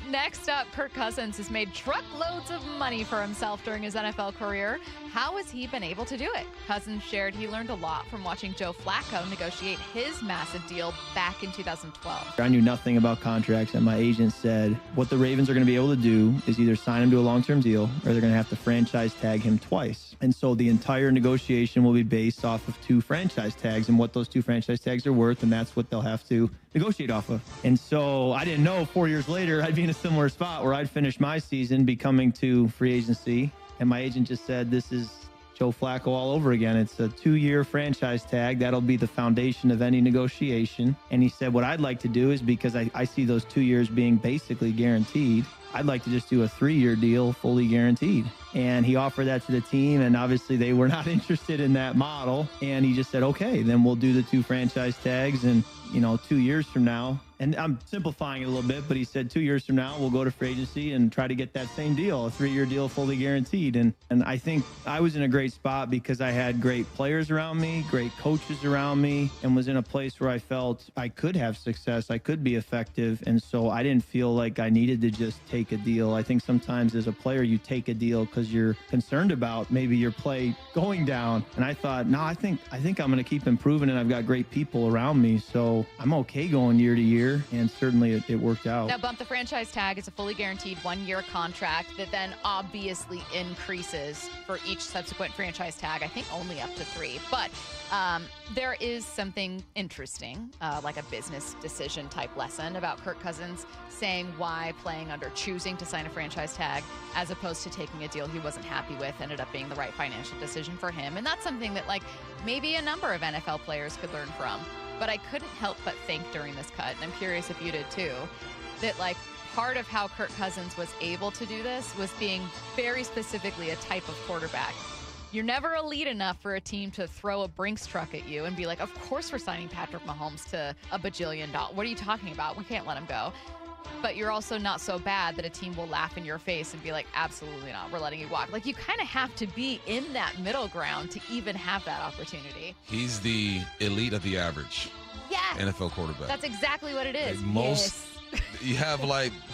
Next up, Kirk Cousins has made truckloads of money for himself during his NFL career. How has he been able to do it? Cousins shared he learned a lot from watching Joe Flacco negotiate his massive deal back in 2012. I knew nothing about contracts, and my agent said what the Ravens are going to be able to do is either sign him to a long-term deal or they're going to have to franchise tag him twice. And so the entire negotiation will be based off of 2 franchise tags and what those 2 franchise tags are worth, and that's what they'll have to negotiate off of. And so I didn't know 4 years later I'd be in a similar spot where I'd finish my season, be coming to free agency, and my agent just said, this is Joe Flacco all over again. It's a 2-year franchise tag. That'll be the foundation of any negotiation. And he said, what I'd like to do is, because I see those 2 years being basically guaranteed, I'd like to just do a 3-year deal fully guaranteed. And he offered that to the team, and obviously they were not interested in that model. And he just said, okay, then we'll do the 2 franchise tags, and 2 years from now, and I'm simplifying it a little bit, but he said 2 years from now, we'll go to free agency and try to get that same deal, a 3-year deal fully guaranteed. And I think I was in a great spot because I had great players around me, great coaches around me, and was in a place where I felt I could have success, I could be effective. And so I didn't feel like I needed to just take a deal. I think sometimes as a player, you take a deal because you're concerned about maybe your play going down. And I thought, no, I think I'm going to keep improving, and I've got great people around me. So I'm okay going year to year. And certainly it worked out. Now, Bump, the franchise tag is a fully guaranteed 1-year contract that then obviously increases for each subsequent franchise tag, I think only up to 3. But there is something interesting, like a business decision type lesson about Kirk Cousins saying why choosing to sign a franchise tag as opposed to taking a deal he wasn't happy with ended up being the right financial decision for him. And that's something that maybe a number of NFL players could learn from. But I couldn't help but think during this cut, and I'm curious if you did too, that part of how Kirk Cousins was able to do this was being very specifically a type of quarterback. You're never elite enough for a team to throw a Brinks truck at you and be like, of course we're signing Patrick Mahomes to $1 billion. What are you talking about? We can't let him go. But you're also not so bad that a team will laugh in your face and be like, absolutely not, we're letting you walk. You kind of have to be in that middle ground to even have that opportunity. He's the elite of the average NFL quarterback. That's exactly what it is. You have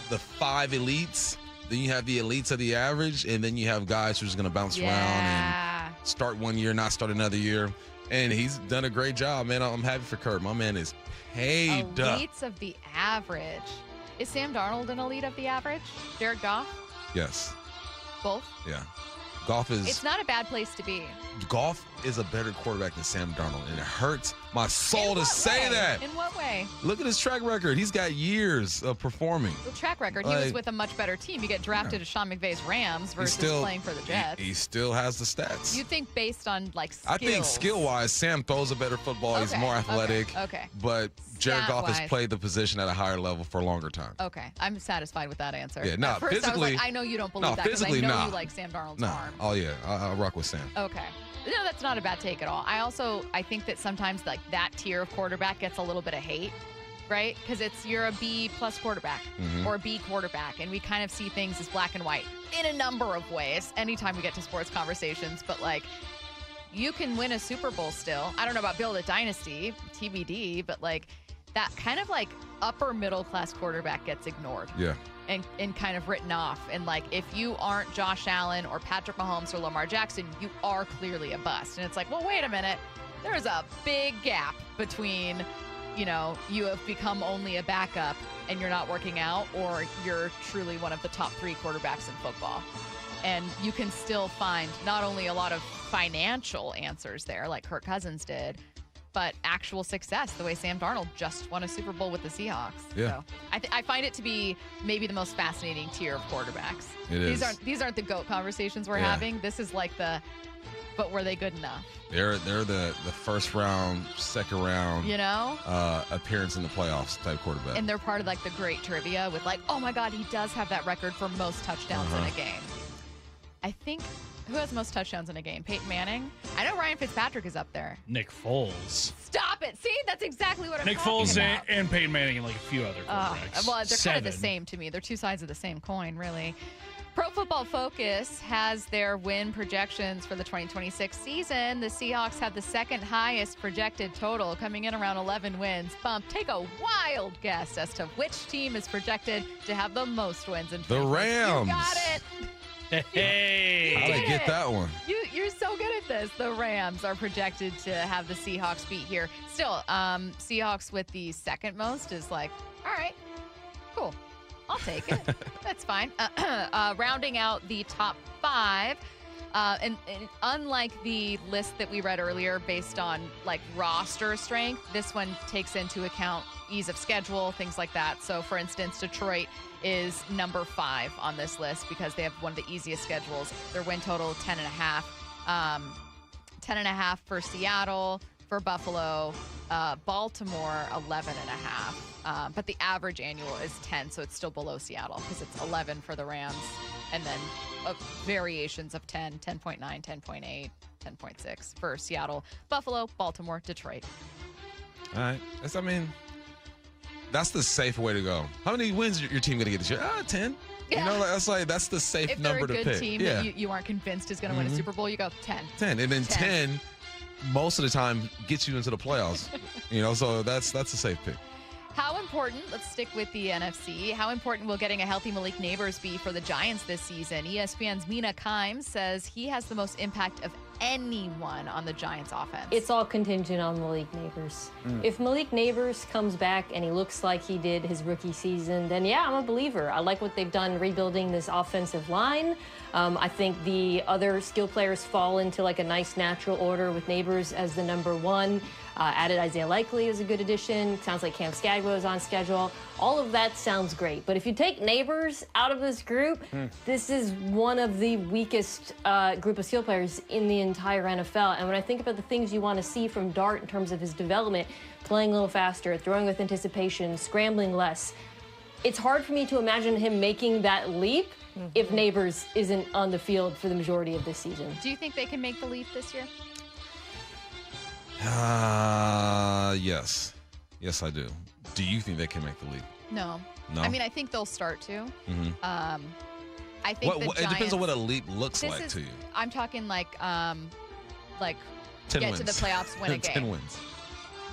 the 5 elites, then you have the elites of the average, and then you have guys who's going to bounce around and start 1 year, not start another year. And he's done a great job, man. I'm happy for Kirk. My man is paid up. Elites of the average. Is Sam Darnold an elite of the average? Jared Goff? Yes. Both? Yeah. Goff is... It's not a bad place to be. Goff is a better quarterback than Sam Darnold, and it hurts my soul to say that. In what way? Look at his track record. He's got years of performing. The track record. He was with a much better team. You get drafted to Sean McVay's Rams versus playing for the Jets. He still has the stats. You think based on skills? I think skill-wise, Sam throws a better football. He's more athletic. Okay. But Jared Goff has played the position at a higher level for a longer time. Okay. I'm satisfied with that answer. Yeah, no, physically. I was like, I know you don't believe that because I know you like Sam Darnold's arm. Oh, yeah. I'll rock with Sam. Okay. No, that's not a bad take at all. I think that sometimes that tier of quarterback gets a little bit of hate, right? Because you're a B+ quarterback or a B quarterback, and we kind of see things as black and white in a number of ways anytime we get to sports conversations. But you can win a Super Bowl still. I don't know about build a dynasty, TBD, but that kind of upper middle class quarterback gets ignored. Yeah. And kind of written off. And if you aren't Josh Allen or Patrick Mahomes or Lamar Jackson, you are clearly a bust. And it's well, wait a minute. There's a big gap between, you have become only a backup and you're not working out, or you're truly one of the top 3 quarterbacks in football. And you can still find not only a lot of financial answers there, like Kirk Cousins did, but actual success, the way Sam Darnold just won a Super Bowl with the Seahawks. Yeah. So I find it to be maybe the most fascinating tier of quarterbacks. These aren't the GOAT conversations we're having. This is but were they good enough? They're the first round, second round, appearance in the playoffs type quarterback. And they're part of the great trivia with oh my God, he does have that record for most touchdowns in a game. I think. Who has most touchdowns in a game? Peyton Manning? I know Ryan Fitzpatrick is up there. Nick Foles. Stop it. See? That's exactly what I'm Nick talking Foles about. and Peyton Manning and a few other quarterbacks. Well, they're 7. kind of the same to me. They're 2 sides of the same coin, really. Pro Football Focus has their win projections for the 2026 season. The Seahawks have the second highest projected total, coming in around 11 wins. Bump, take a wild guess as to which team is projected to have the most wins in The Rams. You got it. Hey. How did I get that one? You're so good at this. The Rams are projected to have the Seahawks beat here. Still, Seahawks with the second most is like, all right, cool. I'll take it. That's fine. Rounding out the top 5, and unlike the list that we read earlier based on like roster strength, this one takes into account ease of schedule, things like that. So, for instance, Detroit is number 5 on this list because they have one of the easiest schedules. Their win total 10.5. 10.5 for Seattle, for Buffalo, Baltimore 11.5. But the average annual is 10, so it's still below Seattle because it's 11 for the Rams, and then variations of 10, 10.9, 10.8, 10.6 for Seattle, Buffalo, Baltimore, Detroit. All right. That's the safe way to go. How many wins is your team going to get this year? 10. Yeah. You know, that's the safe number to pick. If they're a good team that you aren't convinced is going to win a Super Bowl, you go 10. 10. And then 10 most of the time gets you into the playoffs. So that's a safe pick. How important, let's stick with the NFC, how important will getting a healthy Malik Neighbors be for the Giants this season? ESPN's Mina Kimes says he has the most impact of anyone on the Giants offense. It's all contingent on Malik Neighbors. If Malik Neighbors comes back and he looks like he did his rookie season, then yeah, I'm a believer. I like what they've done rebuilding this offensive line. I think the other skill players fall into like a nice natural order with Neighbors as the number 1. Added Isaiah Likely is a good addition. Sounds like Cam Skagbo is on schedule. All of that sounds great. But if you take Neighbors out of this group, this is one of the weakest group of skill players in the entire NFL. And when I think about the things you want to see from Dart in terms of his development, playing a little faster, throwing with anticipation, scrambling less, it's hard for me to imagine him making that leap if Neighbors isn't on the field for the majority of this season. Do you think they can make the leap this year? Yes. Yes, I do. Do you think they can make the leap? No. I mean, I think they'll start to. I think the Giants, it depends on what a leap looks like to you. I'm talking like 10 get wins. to the playoffs, win a game. 10 wins.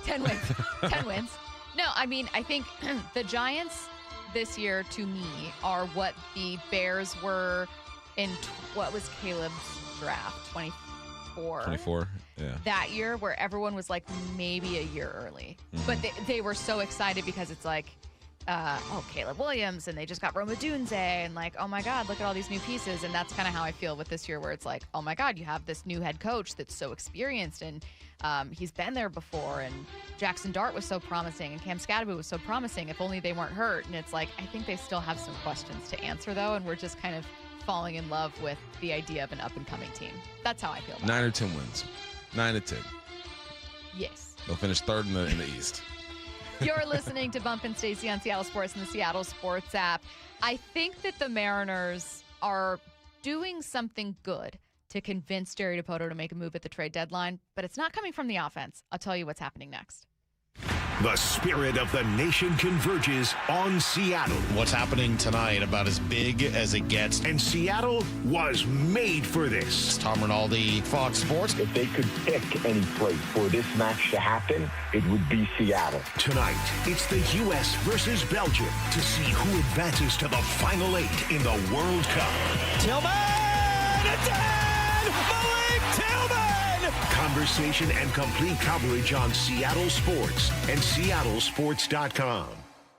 10 wins. 10 wins. No, I mean, I think the Giants this year, to me, are what the Bears were in, what was Caleb's draft, 24? 24, yeah. That year where everyone was like maybe a year early. But they were so excited because it's like, Caleb Williams, and they just got Rome Odunze, and like, oh my God, look at all these new pieces. And that's kind of how I feel with this year, where it's like, oh my God, you have this new head coach that's so experienced, and he's been there before, and Jackson Dart was so promising, and Cam Skadaboo was so promising, if only they weren't hurt. And it's like, I think they still have some questions to answer, though, and we're just kind of falling in love with the idea of an up-and-coming team. That's how I feel about 9 or 10 wins. 9 to 10. Yes. They'll finish third in the East. You're listening to Bump and Stacy on Seattle Sports and the Seattle Sports app. I think that the Mariners are doing something good to convince Jerry Dipoto to make a move at the trade deadline, but it's not coming from the offense. I'll tell you what's happening next. The spirit of the nation converges on Seattle. What's happening tonight about as big as it gets. And Seattle was made for this. It's Tom Rinaldi, Fox Sports. If they could pick any place for this match to happen, it would be Seattle. Tonight, it's the U.S. versus Belgium to see who advances to the Final 8 in the World Cup. Tillman! It's in! Malik Tillman! Conversation and complete coverage on Seattle Sports and SeattleSports.com.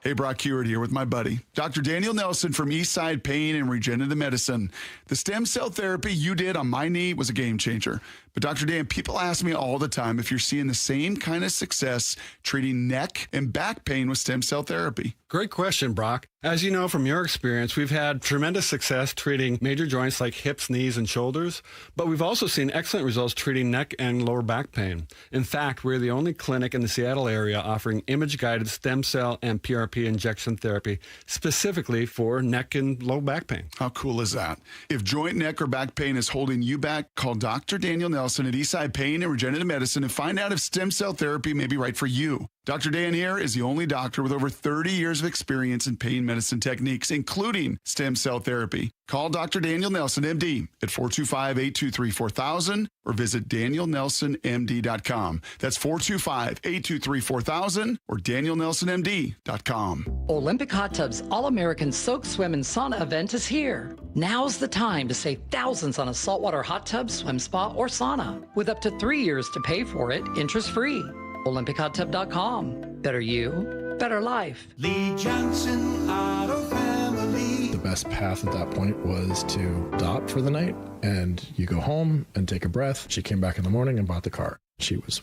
Hey, Brock Hewitt here with my buddy, Dr. Daniel Nelson from Eastside Pain and Regenerative Medicine. The stem cell therapy you did on my knee was a game changer. But Dr. Dan, people ask me all the time if you're seeing the same kind of success treating neck and back pain with stem cell therapy. Great question, Brock. As you know from your experience, we've had tremendous success treating major joints like hips, knees, and shoulders, but we've also seen excellent results treating neck and lower back pain. In fact, we're the only clinic in the Seattle area offering image-guided stem cell and PRP injection therapy specifically for neck and low back pain. How cool is that? If joint, neck, or back pain is holding you back, call Dr. Daniel Nelson at Eastside Pain and Regenerative Medicine and find out if stem cell therapy may be right for you. Dr. Dan here is the only doctor with over 30 years of experience in pain medicine techniques, including stem cell therapy. Call Dr. Daniel Nelson, MD, at 425-823-4000 or visit danielnelsonmd.com. That's 425-823-4000 or danielnelsonmd.com. Olympic Hot Tub's All-American Soak, Swim, and Sauna event is here. Now's the time to save thousands on a saltwater hot tub, swim spa, or sauna, with up to 3 years to pay for it, interest-free. OlympichotTub.com. Better you, better life. Lee Johnson Auto Family. The best path at that point was to stop for the night, and you go home and take a breath. She came back in the morning and bought the car. She was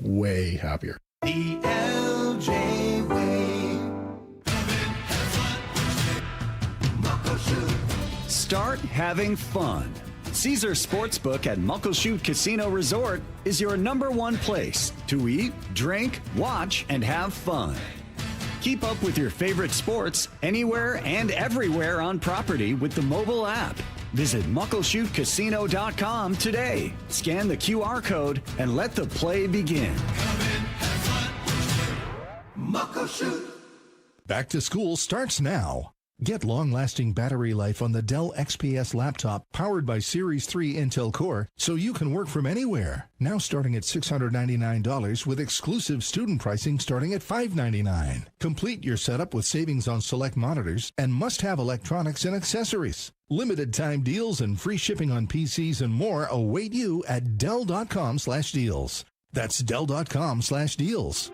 way happier. The LJ way. Start having fun. Caesar Sportsbook at Muckleshoot Casino Resort is your #1 place to eat, drink, watch, and have fun. Keep up with your favorite sports anywhere and everywhere on property with the mobile app. Visit muckleshootcasino.com today. Scan the QR code and let the play begin. Muckleshoot. Back to school starts now. Get long-lasting battery life on the Dell XPS laptop powered by Series 3 Intel Core so you can work from anywhere. Now starting at $699 with exclusive student pricing starting at $599. Complete your setup with savings on select monitors and must-have electronics and accessories. Limited time deals and free shipping on PCs and more await you at Dell.com/deals. That's Dell.com/deals.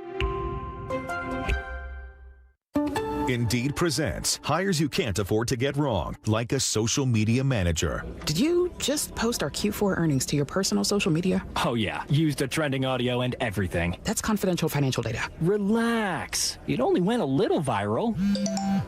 Indeed presents hires you can't afford to get wrong, like a social media manager. Did you just post our Q4 earnings to your personal social media? Oh, yeah. Used the trending audio and everything. That's confidential financial data. Relax. It only went a little viral.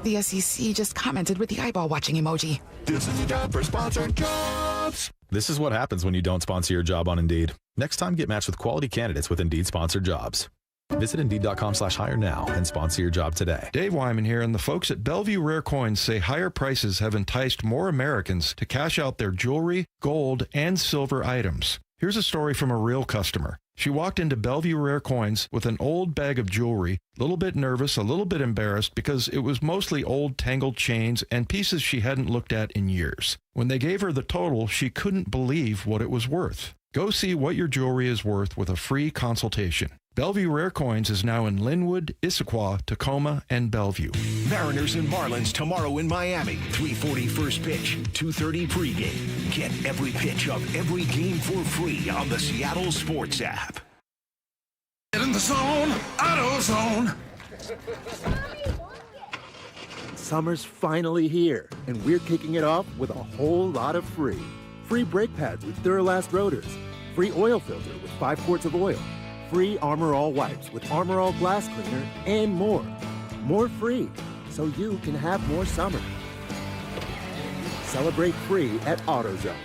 The SEC just commented with the eyeball watching emoji. This is a job for sponsored jobs. This is what happens when you don't sponsor your job on Indeed. Next time, get matched with quality candidates with Indeed sponsored jobs. Visit Indeed.com/hire now and sponsor your job today. Dave Wyman here, and the folks at Bellevue Rare Coins say higher prices have enticed more Americans to cash out their jewelry, gold, and silver items. Here's a story from a real customer. She walked into Bellevue Rare Coins with an old bag of jewelry, a little bit nervous, a little bit embarrassed because it was mostly old tangled chains and pieces she hadn't looked at in years. When they gave her the total, she couldn't believe what it was worth. Go see what your jewelry is worth with a free consultation. Bellevue Rare Coins is now in Linwood, Issaquah, Tacoma, and Bellevue. Mariners and Marlins tomorrow in Miami. 3:40 first pitch, 2:30 pregame. Get every pitch of every game for free on the Seattle Sports app. Get in the zone, AutoZone. Summer's finally here, and we're kicking it off with a whole lot of free. Free brake pads with Duralast rotors. Free oil filter with 5 quarts of oil. Free Armor All wipes with Armor All glass cleaner, and more. More free, so you can have more summer. Celebrate free at AutoZone.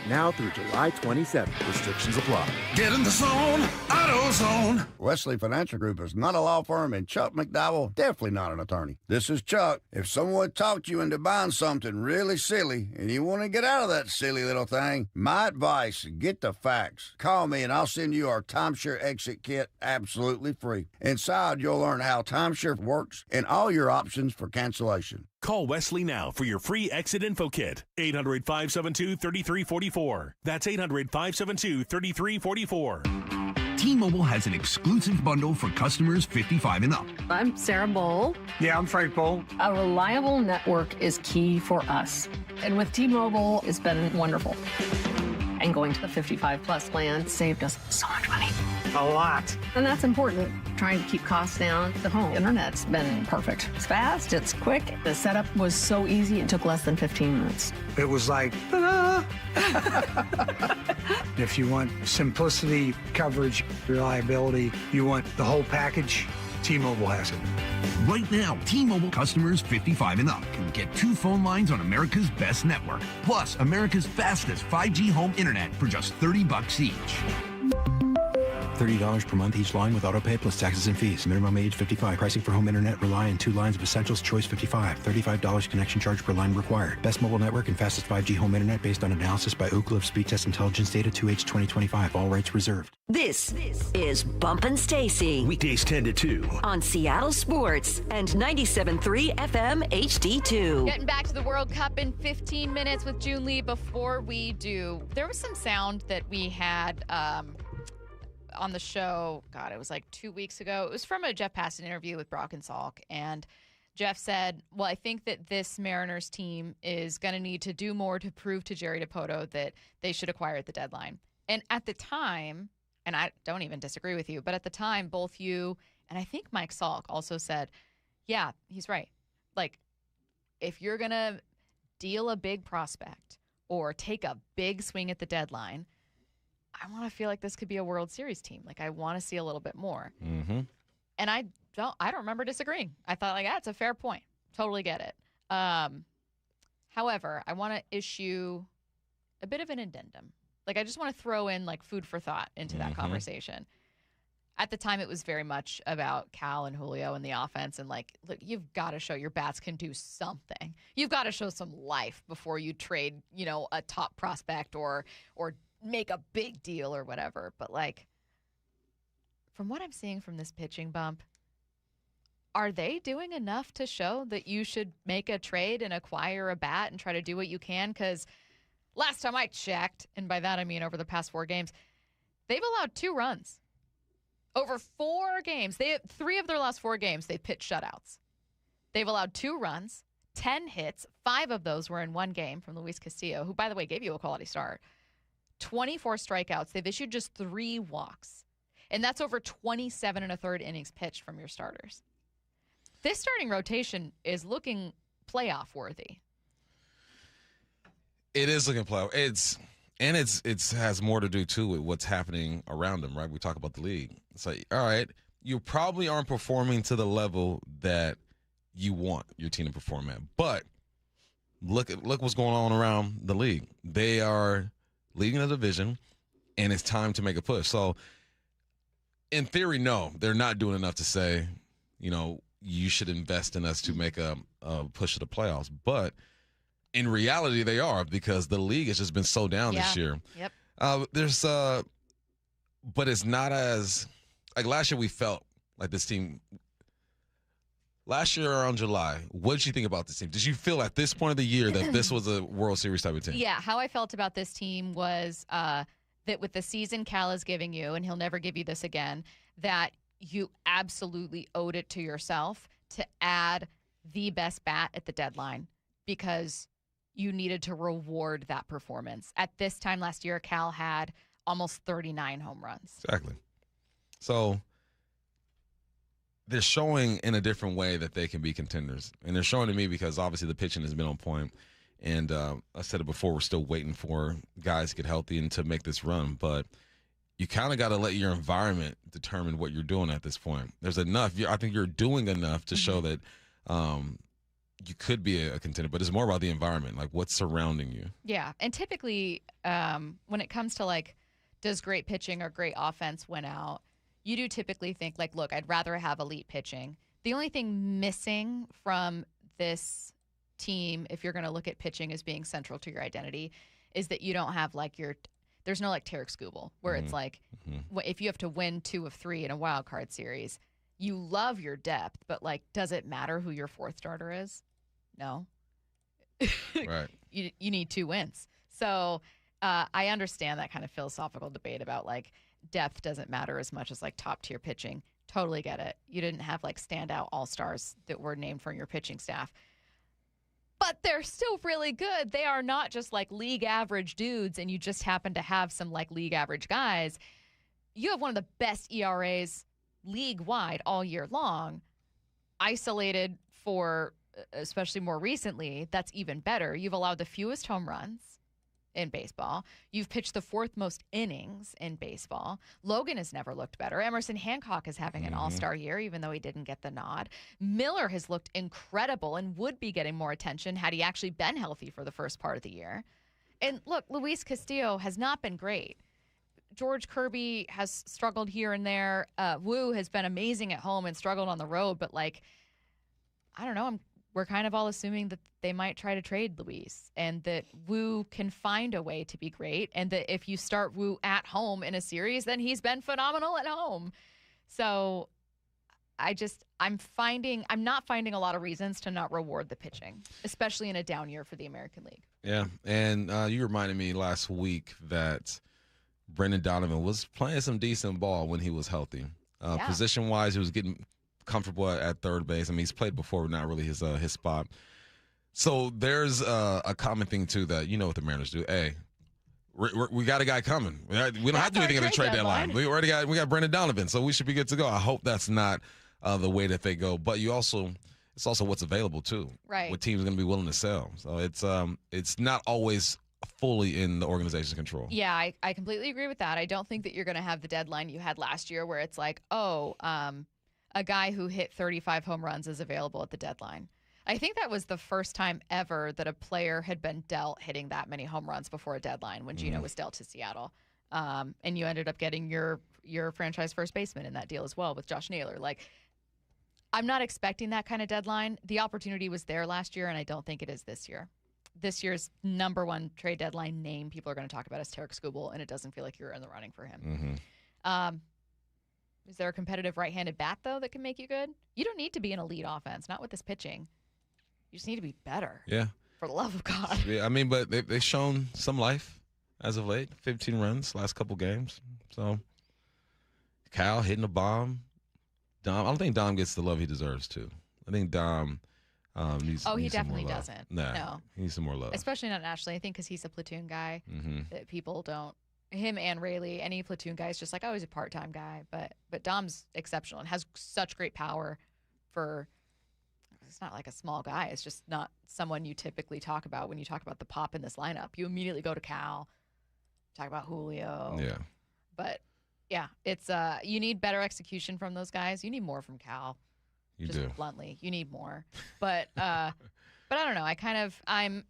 Now through July 27th. Restrictions apply. Get in the zone, AutoZone. Wesley Financial Group is not a law firm, and Chuck McDowell definitely not an attorney. This is Chuck. If someone talked you into buying something really silly and you want to get out of that silly little thing, my advice, get the facts. Call me and I'll send you our timeshare exit kit absolutely free. Inside, you'll learn how timeshare works and all your options for cancellation. Call Wesley now for your free exit info kit. 800-572-3344. That's 800-572-3344. T-Mobile has an exclusive bundle for customers 55 and up. I'm Sarah Bowl. Yeah, I'm Frank Bowl. A reliable network is key for us. And with T-Mobile, it's been wonderful. And going to the 55 plus plan saved us so much money. A lot. And that's important. Trying to keep costs down. The home internet's been perfect. It's fast, it's quick. The setup was so easy, it took less than 15 minutes. It was like, ta-da! If you want simplicity, coverage, reliability, you want the whole package, T-Mobile has it. Right now, T-Mobile customers 55 and up can get 2 phone lines on America's best network, plus America's fastest 5G home internet for just $30 each. $30 per month each line with autopay plus taxes and fees. Minimum age 55. Pricing for home internet rely on 2 lines of Essentials. Choice 55. $35 connection charge per line required. Best mobile network and fastest 5G home internet based on analysis by Ookla of Speed Test Intelligence data 2H 2025. All rights reserved. This is Bumpin' Stacy. Weekdays 10 to 2. On Seattle Sports and 97.3 FM HD2. Getting back to the World Cup in 15 minutes with Joon Lee. Before we do, there was some sound that we had on the show. God, it was like 2 weeks ago. It was from a Jeff Passan interview with Brock and Salk. And Jeff said, well, I think that this Mariners team is going to need to do more to prove to Jerry Dipoto that they should acquire at the deadline. And at the time, and I don't even disagree with you, but at the time, both you and I think Mike Salk also said, yeah, he's right. Like, if you're going to deal a big prospect or take a big swing at the deadline, I want to feel like this could be a World Series team. Like, I want to see a little bit more. Mm-hmm. And I don't remember disagreeing. I thought, like, that's a fair point. Totally get it. However, I want to issue a bit of an addendum. Like, I just want to throw in, like, food for thought into that conversation. At the time, it was very much about Cal and Julio and the offense. And, like, look, you've got to show your bats can do something. You've got to show some life before you trade, you know, a top prospect or make a big deal or whatever. But, like, from what I'm seeing from this pitching bump, are they doing enough to show that you should make a trade and acquire a bat and try to do what you can? Because last time I checked, and by that I mean over the past 4 games, they've allowed 2 runs. Over 4 games, 3 of their last 4 games, they've pitched shutouts. They've allowed 2 runs, 10 hits. 5 of those were in 1 game from Luis Castillo, who, by the way, gave you a quality start. 24 strikeouts. They've issued just 3 walks. And that's over 27 1/3 innings pitched from your starters. This starting rotation is looking playoff worthy. It is looking playoff. It has more to do too with what's happening around them, right? We talk about the league. It's like, all right, you probably aren't performing to the level that you want your team to perform at. But look what's going on around the league. They are leading the division, and it's time to make a push. So, in theory, no, they're not doing enough to say, you know, you should invest in us to make a push to the playoffs. But in reality, they are, because the league has just been so down this year. Yep. But it's not as, like, last year we felt like this team. Last year around July, what did you think about this team? Did you feel at this point of the year that this was a World Series type of team? Yeah, how I felt about this team was that with the season Cal is giving you, and he'll never give you this again, that you absolutely owed it to yourself to add the best bat at the deadline, because you needed to reward that performance. At this time last year, Cal had almost 39 home runs. Exactly. So they're showing in a different way that they can be contenders. And they're showing to me because obviously the pitching has been on point. And I said it before, we're still waiting for guys to get healthy and to make this run. But you kind of got to let your environment determine what you're doing at this point. There's enough. I think you're doing enough to show that you could be a contender, but it's more about the environment, like what's surrounding you. Yeah, and typically when it comes to, like, does great pitching or great offense win out, you do typically think, like, look, I'd rather have elite pitching. The only thing missing from this team, if you're going to look at pitching as being central to your identity, is that you don't have, like, there's no, like, Tarek Skubal, where it's like, if you have to win 2 of 3 in a wild card series, you love your depth, but, like, does it matter who your 4th starter is? No. Right. You need 2 wins. So I understand that kind of philosophical debate about, like, depth doesn't matter as much as, like, top tier pitching. Totally get it. You didn't have, like, standout all-stars that were named from your pitching staff. But they're still really good. They are not just, like, league average dudes and you just happen to have some, like, league average guys. You have one of the best ERAs league-wide all year long. Isolated for, especially more recently, that's even better. You've allowed the fewest home runs in baseball. You've pitched the 4th most innings in baseball. Logan has never looked better. Emerson Hancock is having an all-star year, even though he didn't get the nod. Miller has looked incredible and would be getting more attention had he actually been healthy for the first part of the year. And look, Luis Castillo has not been great. George Kirby has struggled here and there. Wu has been amazing at home and struggled on the road, but like, I don't know. We're kind of all assuming that they might try to trade Luis and that Wu can find a way to be great. And that if you start Wu at home in a series, then he's been phenomenal at home. So I'm not finding a lot of reasons to not reward the pitching, especially in a down year for the American League. Yeah. And you reminded me last week that Brendan Donovan was playing some decent ball when he was healthy. Position-wise, he was getting comfortable at third base. I mean, he's played before, but not really his spot. So there's a common thing, too, that you know what the Mariners do. Hey, we got a guy coming. We don't have to do anything at the trade deadline. We got Brendan Donovan, so we should be good to go. I hope that's not the way that they go. But it's also what's available, too. Right. What teams are going to be willing to sell. So it's not always fully in the organization's control. Yeah, I completely agree with that. I don't think that you're going to have the deadline you had last year where it's like, a guy who hit 35 home runs is available at the deadline. I think that was the first time ever that a player had been dealt hitting that many home runs before a deadline when Gino was dealt to Seattle. And you ended up getting your franchise first baseman in that deal as well with Josh Naylor. Like, I'm not expecting that kind of deadline. The opportunity was there last year, and I don't think it is this year. This year's number one trade deadline name people are going to talk about is Tarek Skubal, and it doesn't feel like you're in the running for him. Is there a competitive right-handed bat, though, that can make you good? You don't need to be an elite offense, not with this pitching. You just need to be better. Yeah. For the love of God. Yeah, I mean, but they've shown some life as of late. 15 runs last couple games. So, Cal hitting a bomb. Dom, I don't think Dom gets the love he deserves, too. I think Dom needs he needs definitely some more love. doesn't. No. He needs some more love. Especially not nationally. I think because he's a platoon guy that people don't. Him and Rayleigh, any platoon guy is just like, he's a part-time guy. But Dom's exceptional and has such great power for – it's not like a small guy. It's just not someone you typically talk about when you talk about the pop in this lineup. You immediately go to Cal, talk about Julio. Yeah. But, yeah, it's you need better execution from those guys. You need more from Cal. You just do. Bluntly. You need more. But I don't know.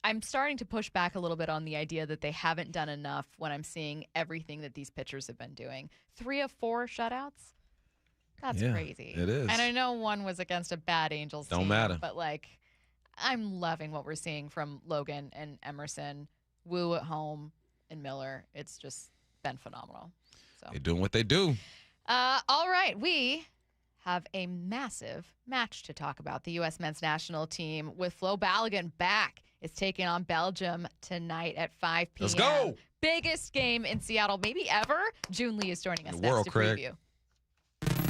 I'm starting to push back a little bit on the idea that they haven't done enough when I'm seeing everything that these pitchers have been doing. 3 of 4 shutouts? That's crazy. It is. And I know one was against a bad Angels team. Don't matter. But, I'm loving what we're seeing from Logan and Emerson, Wu at home, and Miller. It's just been phenomenal. So They're doing what they do. All right. We have a massive match to talk about. The U.S. men's national team with Flo Balogun back is taking on Belgium tonight at 5 p.m. Let's go. Biggest game in Seattle maybe ever. Joon Lee is joining us The next world, to Craig. preview.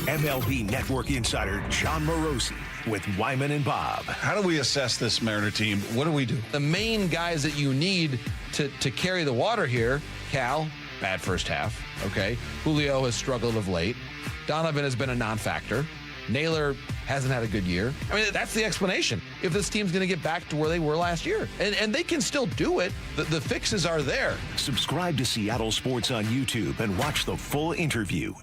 MLB Network insider John Morosi with Wyman and Bob. How do we assess this Mariner team? What do we do? The main guys that you need to carry the water here, Cal, bad first half, okay. Julio has struggled of late. Donovan has been a non-factor. Naylor hasn't had a good year. I mean, that's the explanation. If this team's going to get back to where they were last year. And they can still do it. The fixes are there. Subscribe to Seattle Sports on YouTube and watch the full interview.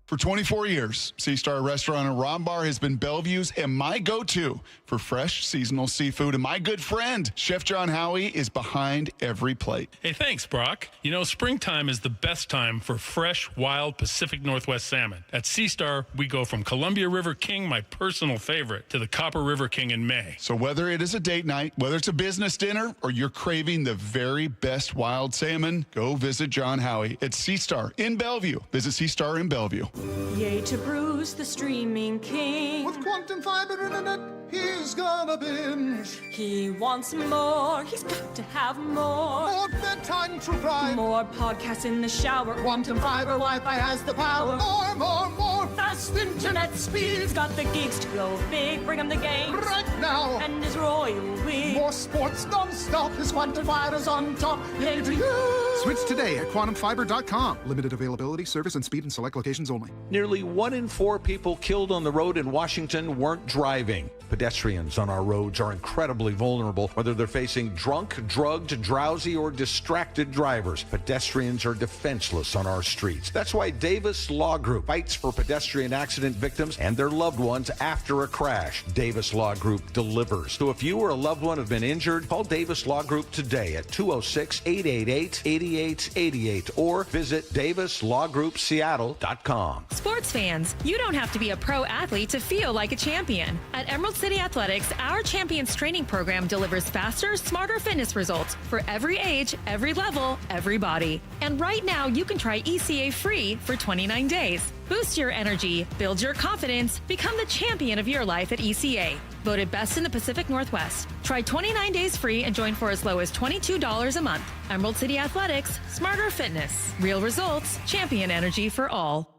For 24 years, Sea Star Restaurant and Ron Bar has been Bellevue's and my go-to for fresh seasonal seafood. And my good friend, Chef John Howie, is behind every plate. Hey, thanks, Brock. You know, springtime is the best time for fresh, wild Pacific Northwest salmon. At Sea Star, we go from Columbia River King, my personal favorite, to the Copper River King in May. So whether it is a date night, whether it's a business dinner, or you're craving the very best wild salmon, go visit John Howie at Sea Star in Bellevue. Visit Sea Star in Bellevue. Yay to Bruce, the streaming king. With quantum fiber internet, he's gonna binge. He wants more, he's got to have more. More bedtime true crime. More podcasts in the shower. Quantum fiber Wi-Fi has the power. More. Fast internet speed. He's got the geeks to go big, bring him the games. Right now. And his royal we. More sports non-stop. His quantum fiber's on top. Yay to you. Switch today at quantumfiber.com. Limited availability, service and speed in select locations only. Nearly 1 in 4 people killed on the road in Washington weren't driving. Pedestrians on our roads are incredibly vulnerable, whether they're facing drunk, drugged, drowsy, or distracted drivers. Pedestrians are defenseless on our streets. That's why Davis Law Group fights for pedestrian accident victims and their loved ones after a crash. Davis Law Group delivers. So if you or a loved one have been injured, call Davis Law Group today at 206-888-8888 or visit davislawgroupseattle.com. Sports fans, you don't have to be a pro athlete to feel like a champion. At Emerald City Athletics, our Champions Training Program delivers faster, smarter fitness results for every age, every level, every body. And right now, you can try ECA free for 29 days. Boost your energy, build your confidence, become the champion of your life at ECA. Voted best in the Pacific Northwest. Try 29 days free and join for as low as $22 a month. Emerald City Athletics, smarter fitness, real results, champion energy for all.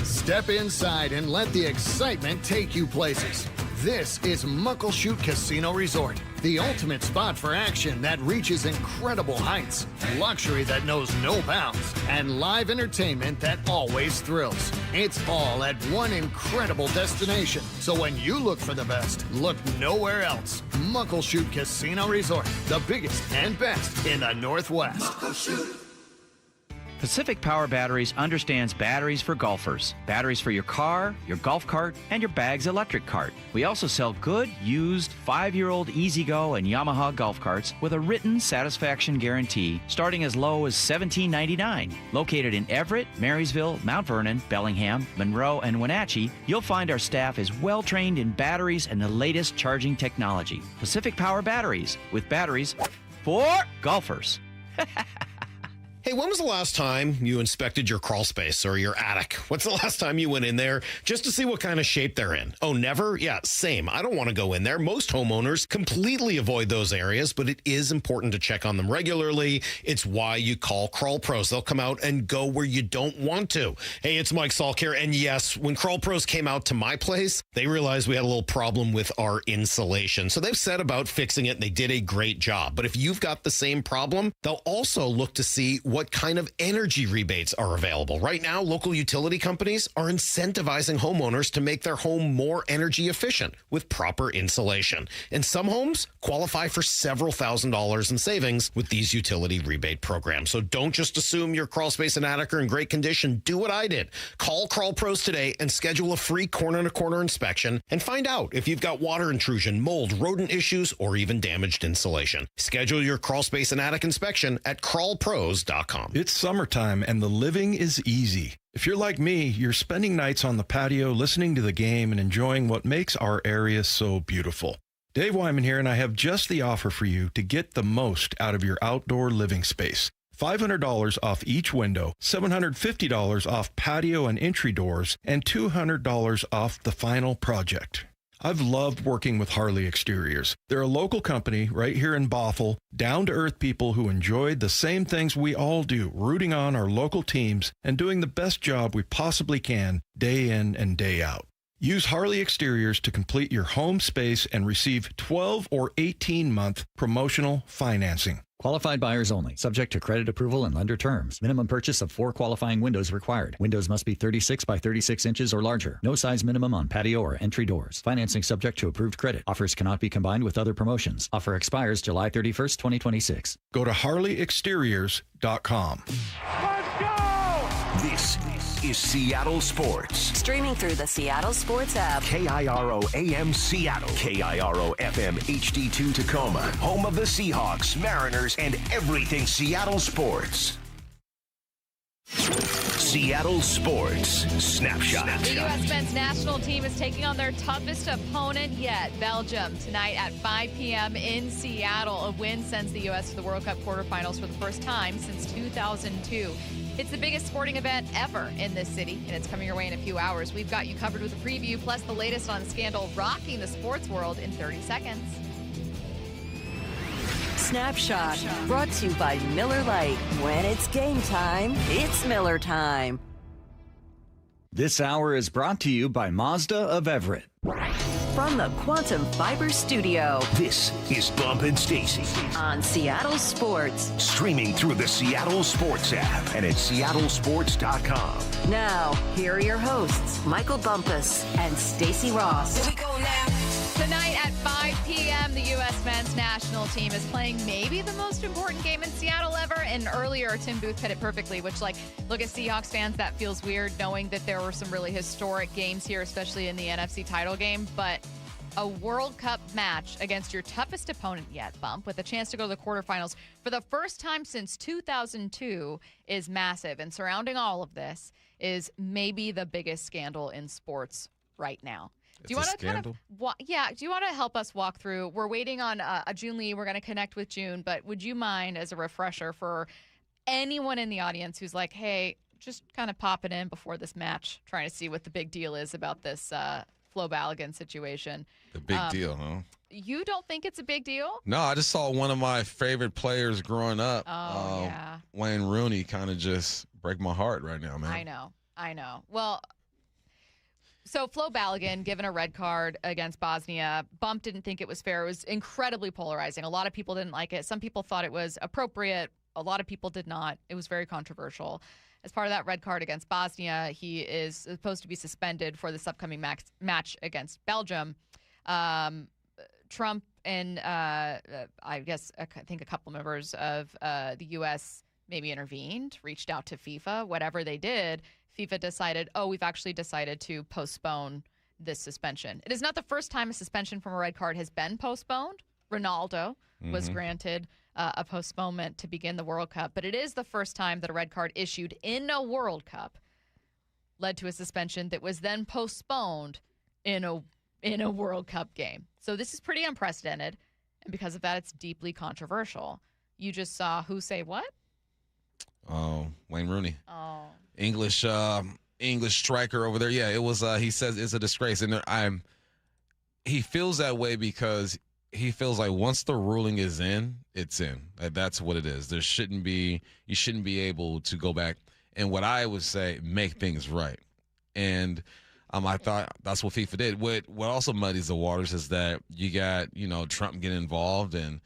Step inside and let the excitement take you places. This is Muckleshoot Casino Resort, the ultimate spot for action that reaches incredible heights, luxury that knows no bounds, and live entertainment that always thrills. It's all at one incredible destination. So when you look for the best, look nowhere else. Muckleshoot Casino Resort, the biggest and best in the Northwest. Muckleshoot. Pacific Power Batteries understands batteries for golfers, batteries for your car, your golf cart, and your bag's electric cart. We also sell good, used, 5-year-old E-Z-Go and Yamaha golf carts with a written satisfaction guarantee starting as low as $17.99. Located in Everett, Marysville, Mount Vernon, Bellingham, Monroe, and Wenatchee, you'll find our staff is well-trained in batteries and the latest charging technology. Pacific Power Batteries, with batteries for golfers. Hey, when was the last time you inspected your crawl space or your attic? What's the last time you went in there just to see what kind of shape they're in? Oh, never? Yeah, same. I don't want to go in there. Most homeowners completely avoid those areas, but it is important to check on them regularly. It's why you call Crawl Pros. They'll come out and go where you don't want to. Hey, it's Mike Salk here. And yes, when Crawl Pros came out to my place, they realized we had a little problem with our insulation. So they've set about fixing it, and they did a great job. But if you've got the same problem, they'll also look to see what kind of energy rebates are available. Right now, local utility companies are incentivizing homeowners to make their home more energy efficient with proper insulation. And some homes qualify for several $1,000s in savings with these utility rebate programs. So don't just assume your crawl space and attic are in great condition. Do what I did. Call Crawl Pros today and schedule a free corner-to-corner inspection and find out if you've got water intrusion, mold, rodent issues, or even damaged insulation. Schedule your crawl space and attic inspection at crawlpros.com. It's summertime and the living is easy. If you're like me, you're spending nights on the patio listening to the game and enjoying what makes our area so beautiful. Dave Wyman here, and I have just the offer for you to get the most out of your outdoor living space. $500 off each window, $750 off patio and entry doors, and $200 off the final project. I've loved working with Harley Exteriors. They're a local company right here in Bothell, down-to-earth people who enjoy the same things we all do, rooting on our local teams and doing the best job we possibly can day in and day out. Use Harley Exteriors to complete your home space and receive 12 or 18-month promotional financing. Qualified buyers only. Subject to credit approval and lender terms. Minimum purchase of 4 qualifying windows required. Windows must be 36 by 36 inches or larger. No size minimum on patio or entry doors. Financing subject to approved credit. Offers cannot be combined with other promotions. Offer expires July 31st, 2026. Go to HarleyExteriors.com. This is Seattle Sports. Streaming through the Seattle Sports app. KIRO AM Seattle. KIRO FM HD2 Tacoma. Home of the Seahawks, Mariners, and everything Seattle sports. Seattle Sports Snapshot. The U.S. men's national team is taking on their toughest opponent yet, Belgium, tonight at 5 p.m. in Seattle. A win sends the U.S. to the World Cup quarterfinals for the first time since 2002. It's the biggest sporting event ever in this city, and it's coming your way in a few hours. We've got you covered with a preview, plus the latest on scandal rocking the sports world in 30 seconds. Snapshot, brought to you by Miller Lite. When it's game time, it's Miller time. This hour is brought to you by Mazda of Everett. From the Quantum Fiber Studio, this is Bump and Stacy on Seattle Sports. Streaming through the Seattle Sports app and at seattlesports.com. Now, here are your hosts, Michael Bumpus and Stacy Ross. Here we go now. Tonight at 5 p.m., the U.S. men's national team is playing maybe the most important game in Seattle ever. And earlier, Tim Booth hit it perfectly, which, look, as Seahawks fans, that feels weird knowing that there were some really historic games here, especially in the NFC title game. But a World Cup match against your toughest opponent yet, Bump, with a chance to go to the quarterfinals for the first time since 2002 is massive. And surrounding all of this is maybe the biggest scandal in sports right now. Do you want to kind of, do you want to help us walk through? We're waiting on a Joon Lee. We're going to connect with Joon, but would you mind, as a refresher for anyone in the audience who's like, hey, just kind of pop it in before this match, trying to see what the big deal is about this Flo Balogun situation. The big deal, huh? You don't think it's a big deal? No, I just saw one of my favorite players growing up, Wayne Rooney, kind of just break my heart right now, man. I know. Well, so Flo Balogun given a red card against Bosnia. Bump didn't think it was fair. It was incredibly polarizing. A lot of people didn't like it. Some people thought it was appropriate. A lot of people did not. It was very controversial. As part of that red card against Bosnia, he is supposed to be suspended for this upcoming match against Belgium. Trump and I think a couple members of the U.S. maybe intervened, reached out to FIFA. Whatever they did, FIFA decided, we've actually decided to postpone this suspension. It is not the first time a suspension from a red card has been postponed. Ronaldo was granted a postponement to begin the World Cup, but it is the first time that a red card issued in a World Cup led to a suspension that was then postponed in a World Cup game. So this is pretty unprecedented, and because of that, it's deeply controversial. You just saw who say what? Oh, Wayne Rooney. Oh, English striker over there. Yeah, it was. He says it's a disgrace, and he feels that way because he feels like once the ruling is in, it's in. That's what it is. You shouldn't be able to go back and, what I would say, make things right. And I thought that's what FIFA did. What also muddies the waters is that you got, Trump getting involved, and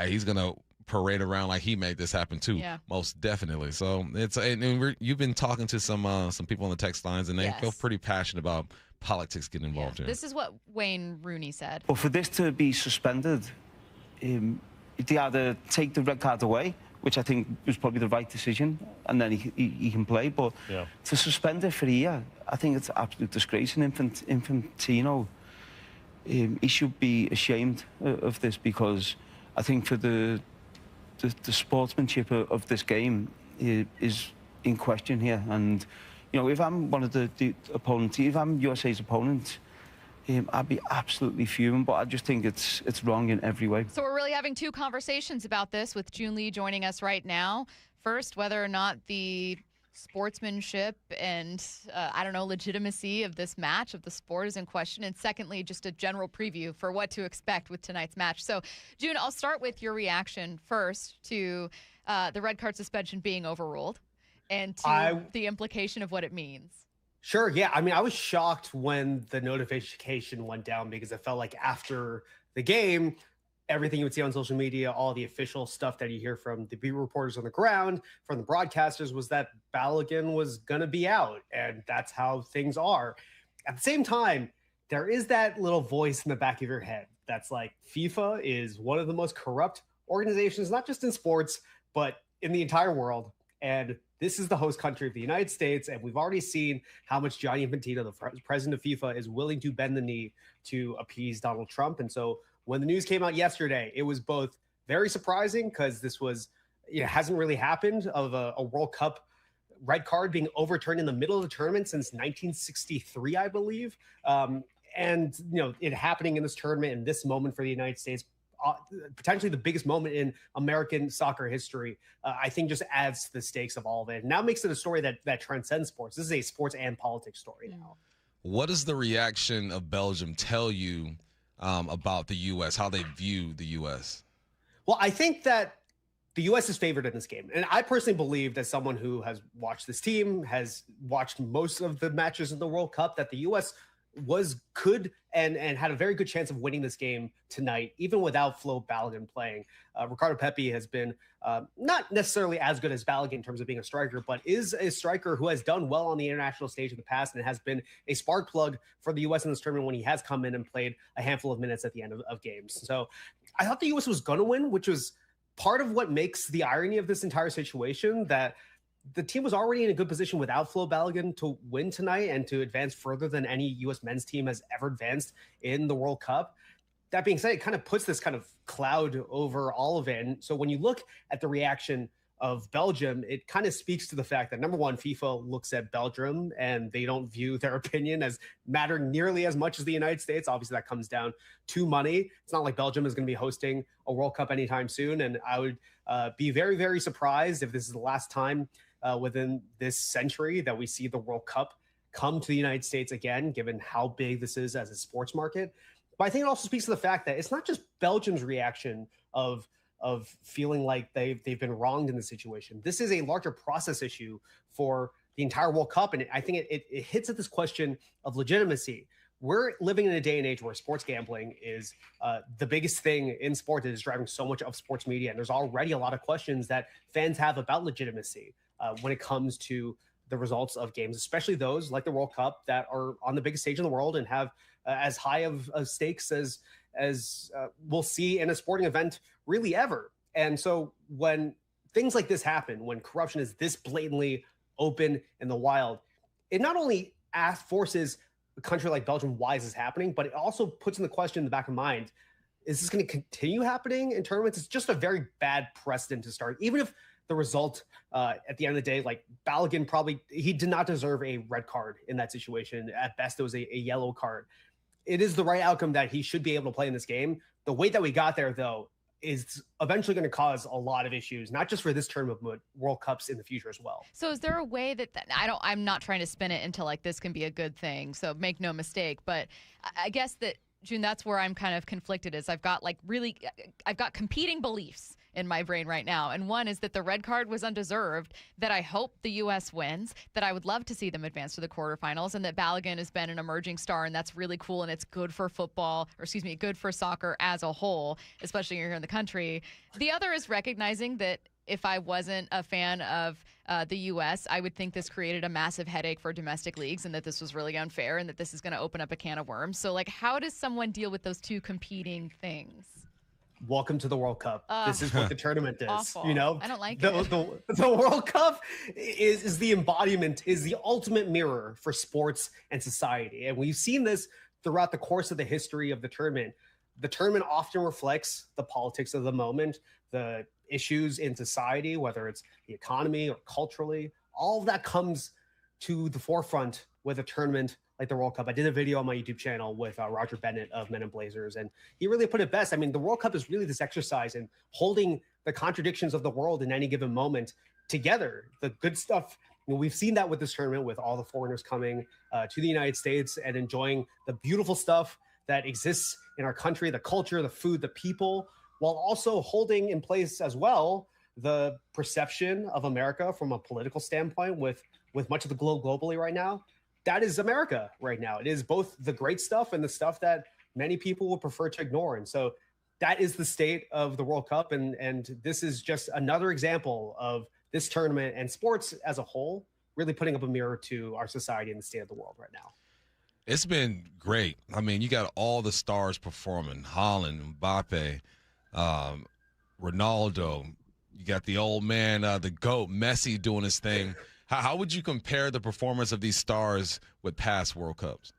he's gonna parade around like he made this happen too. Yeah. Most definitely. So you've been talking to some people on the text lines, and they feel pretty passionate about politics getting involved here. This is what Wayne Rooney said. But for this to be suspended, they either take the red card away, which I think was probably the right decision, and then he can play. But to suspend it for a year, I think it's an absolute disgrace. And Infantino, he should be ashamed of this, because I think for the sportsmanship of this game is in question here. And if I'm one of the opponents, if I'm USA's opponent, I'd be absolutely fuming, but I just think it's wrong in every way. So we're really having two conversations about this, with Joon Lee joining us right now. First, whether or not the sportsmanship and, legitimacy of this match, of the sport, is in question. And secondly, just a general preview for what to expect with tonight's match. So, Joon, I'll start with your reaction first to the red card suspension being overruled, and to the implication of what it means. Sure, yeah. I mean, I was shocked when the notification went down, because it felt like after the game, everything you would see on social media, all the official stuff that you hear from the beat reporters on the ground, from the broadcasters, was that Balogun was going to be out, and that's how things are. At the same time, there is that little voice in the back of your head that's like, FIFA is one of the most corrupt organizations, not just in sports, but in the entire world. And this is the host country of the United States, and we've already seen how much Gianni Infantino, the president of FIFA, is willing to bend the knee to appease Donald Trump. And so when the news came out yesterday, it was both very surprising, because this hasn't really happened, of a World Cup red card being overturned in the middle of the tournament since 1963, I believe. And it happening in this tournament, in this moment for the United States, potentially the biggest moment in American soccer history, I think just adds to the stakes of all of it. Now makes it a story that transcends sports. This is a sports and politics story now. What does the reaction of Belgium tell you about the U.S., how they view the U.S.? Well, I think that the U.S. is favored in this game. And I personally believe, as someone who has watched this team, has watched most of the matches in the World Cup, that the U.S. could and had a very good chance of winning this game tonight, even without Flo Balogun playing. Ricardo Pepi has been not necessarily as good as Balogun in terms of being a striker, but is a striker who has done well on the international stage in the past, and has been a spark plug for the U.S. in this tournament when he has come in and played a handful of minutes at the end of games. So I thought the U.S. was going to win, which was part of what makes the irony of this entire situation, that the team was already in a good position without Flo Balogun to win tonight and to advance further than any U.S. men's team has ever advanced in the World Cup. That being said, it kind of puts this kind of cloud over all of it. And so when you look at the reaction of Belgium, it kind of speaks to the fact that, number one, FIFA looks at Belgium and they don't view their opinion as mattering nearly as much as the United States. Obviously, that comes down to money. It's not like Belgium is going to be hosting a World Cup anytime soon. And I would be very, very surprised if this is the last time within this century that we see the World Cup come to the United States again, given how big this is as a sports market. But I think it also speaks to the fact that it's not just Belgium's reaction of feeling like they've been wronged in the situation. This is a larger process issue for the entire World Cup. And I think it hits at this question of legitimacy. We're living in a day and age where sports gambling is the biggest thing in sport that is driving so much of sports media. And there's already a lot of questions that fans have about legitimacy when it comes to the results of games, especially those like the World Cup that are on the biggest stage in the world and have as high of stakes as we'll see in a sporting event really ever. And so when things like this happen, when corruption is this blatantly open in the wild, it not only forces a country like Belgium why is this happening, but it also puts in the question in the back of mind, is this going to continue happening in tournaments? It's just a very bad precedent to start. Even if the result at the end of the day, like Balogun he did not deserve a red card in that situation. At best, it was a yellow card. It is the right outcome that he should be able to play in this game. The way that we got there, though, is eventually going to cause a lot of issues, not just for this tournament, but World Cups in the future as well. So is there a way that I'm not trying to spin it into like this can be a good thing, so make no mistake, but I guess that, June, that's where I'm kind of conflicted is I've got competing beliefs in my brain right now. And one is that the red card was undeserved, that I hope the U.S. wins, that I would love to see them advance to the quarterfinals, and that Balogun has been an emerging star, and that's really cool, and it's good for good for soccer as a whole, especially here in the country. The other is recognizing that if I wasn't a fan of the U.S., I would think this created a massive headache for domestic leagues and that this was really unfair and that this is going to open up a can of worms. So, like, how does someone deal with those two competing things? Welcome to the World Cup. This is what the tournament is. Awful. You know, I don't like it. The World Cup is the embodiment, is the ultimate mirror for sports and society. And we've seen this throughout the course of the history of the tournament. The tournament often reflects the politics of the moment, the issues in society, whether it's the economy or culturally. All of that comes to the forefront with a tournament like the World Cup. I did a video on my YouTube channel with Roger Bennett of Men in Blazers, and he really put it best. I mean, the World Cup is really this exercise in holding the contradictions of the world in any given moment together. The good stuff, we've seen that with this tournament, with all the foreigners coming to the United States and enjoying the beautiful stuff that exists in our country, the culture, the food, the people, while also holding in place as well the perception of America from a political standpoint with much of the globe globally right now. That is America right now. It is both the great stuff and the stuff that many people would prefer to ignore. And so that is the state of the World Cup. And this is just another example of this tournament and sports as a whole really putting up a mirror to our society and the state of the world right now. It's been great. I mean, you got all the stars performing. Haaland, Mbappe, Ronaldo. You got the old man, the GOAT, Messi doing his thing. How would you compare the performance of these stars with past World Cups?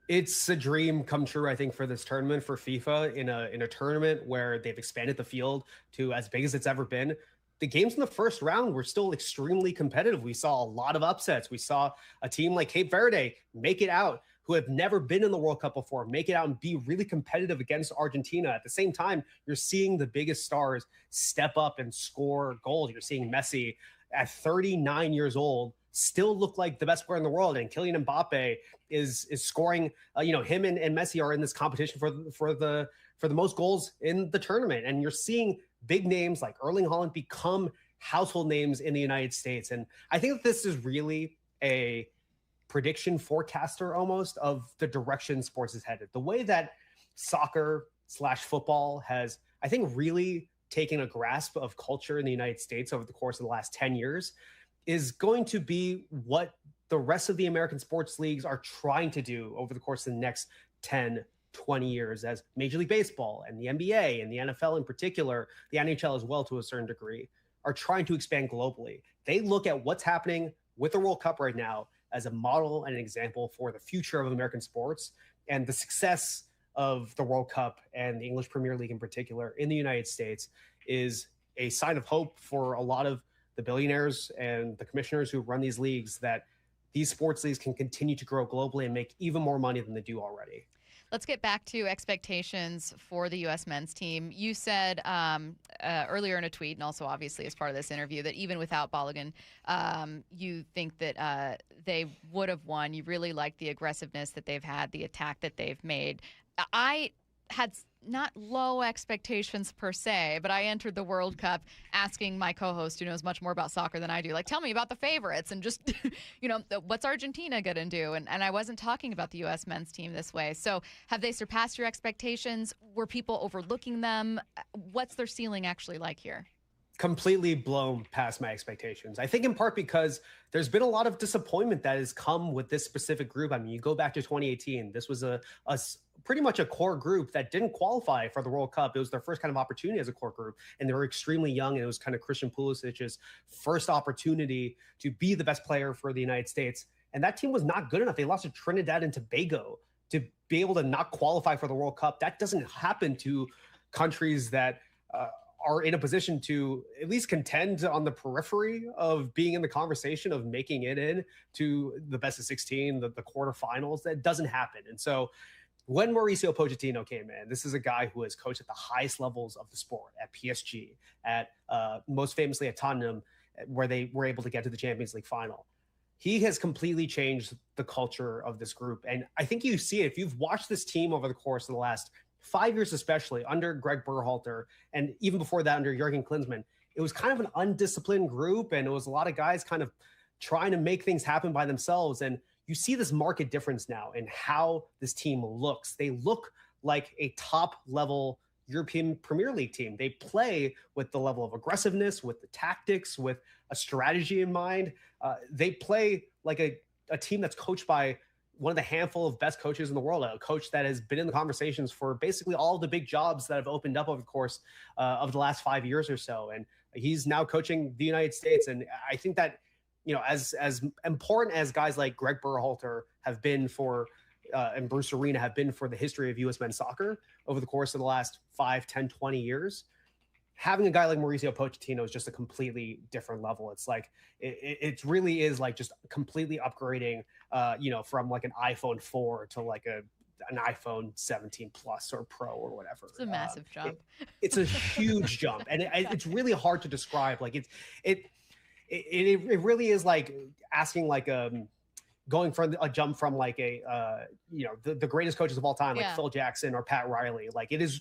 It's a dream come true, I think, for this tournament, for FIFA, in a tournament where they've expanded the field to as big as it's ever been. The games in the first round were still extremely competitive. We saw a lot of upsets. We saw a team like Cape Verde make it out, who have never been in the World Cup before, make it out and be really competitive against Argentina. At the same time, you're seeing the biggest stars step up and score goals. You're seeing Messi at 39 years old still look like the best player in the world, and Kylian Mbappe is scoring. Him and Messi are in this competition for the most goals in the tournament, and you're seeing big names like Erling Haaland become household names in the United States. And I think that this is really a prediction forecaster almost of the direction sports is headed. The way that soccer/football has, I think, really taken a grasp of culture in the United States over the course of the last 10 years is going to be what the rest of the American sports leagues are trying to do over the course of the next 10, 20 years, as Major League Baseball and the NBA and the NFL in particular, the NHL as well to a certain degree, are trying to expand globally. They look at what's happening with the World Cup right now as a model and an example for the future of American sports, and the success of the World Cup and the English Premier League in particular in the United States is a sign of hope for a lot of the billionaires and the commissioners who run these leagues, that these sports leagues can continue to grow globally and make even more money than they do already. Let's get back to expectations for the U.S. men's team. You said earlier in a tweet, and also obviously as part of this interview, that even without Balogun, you think that they would have won. You really like the aggressiveness that they've had, the attack that they've made. I had not low expectations per se, but I entered the World Cup asking my co-host, who knows much more about soccer than I do, like, tell me about the favorites and just, what's Argentina going to do? And I wasn't talking about the U.S. men's team this way. So have they surpassed your expectations? Were people overlooking them? What's their ceiling actually like here? Completely blown past my expectations. I think in part because there's been a lot of disappointment that has come with this specific group. I mean, you go back to 2018, this was a pretty much a core group that didn't qualify for the World Cup. It was their first kind of opportunity as a core group, and they were extremely young, and it was kind of Christian Pulisic's first opportunity to be the best player for the United States. And that team was not good enough. They lost to Trinidad and Tobago to be able to not qualify for the World Cup. That doesn't happen to countries that are in a position to at least contend on the periphery of being in the conversation of making it in to the best of 16, the quarterfinals. That doesn't happen. And so when Mauricio Pochettino came in, this is a guy who has coached at the highest levels of the sport, at PSG, at most famously at Tottenham, where they were able to get to the Champions League final. He has completely changed the culture of this group. And I think you see it if you've watched this team over the course of the last 5 years, especially under Greg Berhalter, and even before that under Jurgen Klinsmann. It was kind of an undisciplined group, and it was a lot of guys kind of trying to make things happen by themselves. And you see this market difference now in how this team looks. They look like a top-level European Premier League team. They play with the level of aggressiveness, with the tactics, with a strategy in mind. They play like a team that's coached by one of the handful of best coaches in the world, a coach that has been in the conversations for basically all the big jobs that have opened up over the course of the last 5 years or so. And he's now coaching the United States. And I think that, as important as guys like Greg Berhalter have been for, and Bruce Arena have been for the history of U.S. men's soccer over the course of the last 5, 10, 20 years, having a guy like Mauricio Pochettino is just a completely different level. It's like, it really is like just completely upgrading, from like an iPhone 4 to like an iPhone 17 Plus or Pro or whatever. It's a massive jump. It's a huge jump, and it's really hard to describe. Like it really is like asking like going from a jump from like the greatest coaches of all time, like Phil Jackson or Pat Riley. Like it is.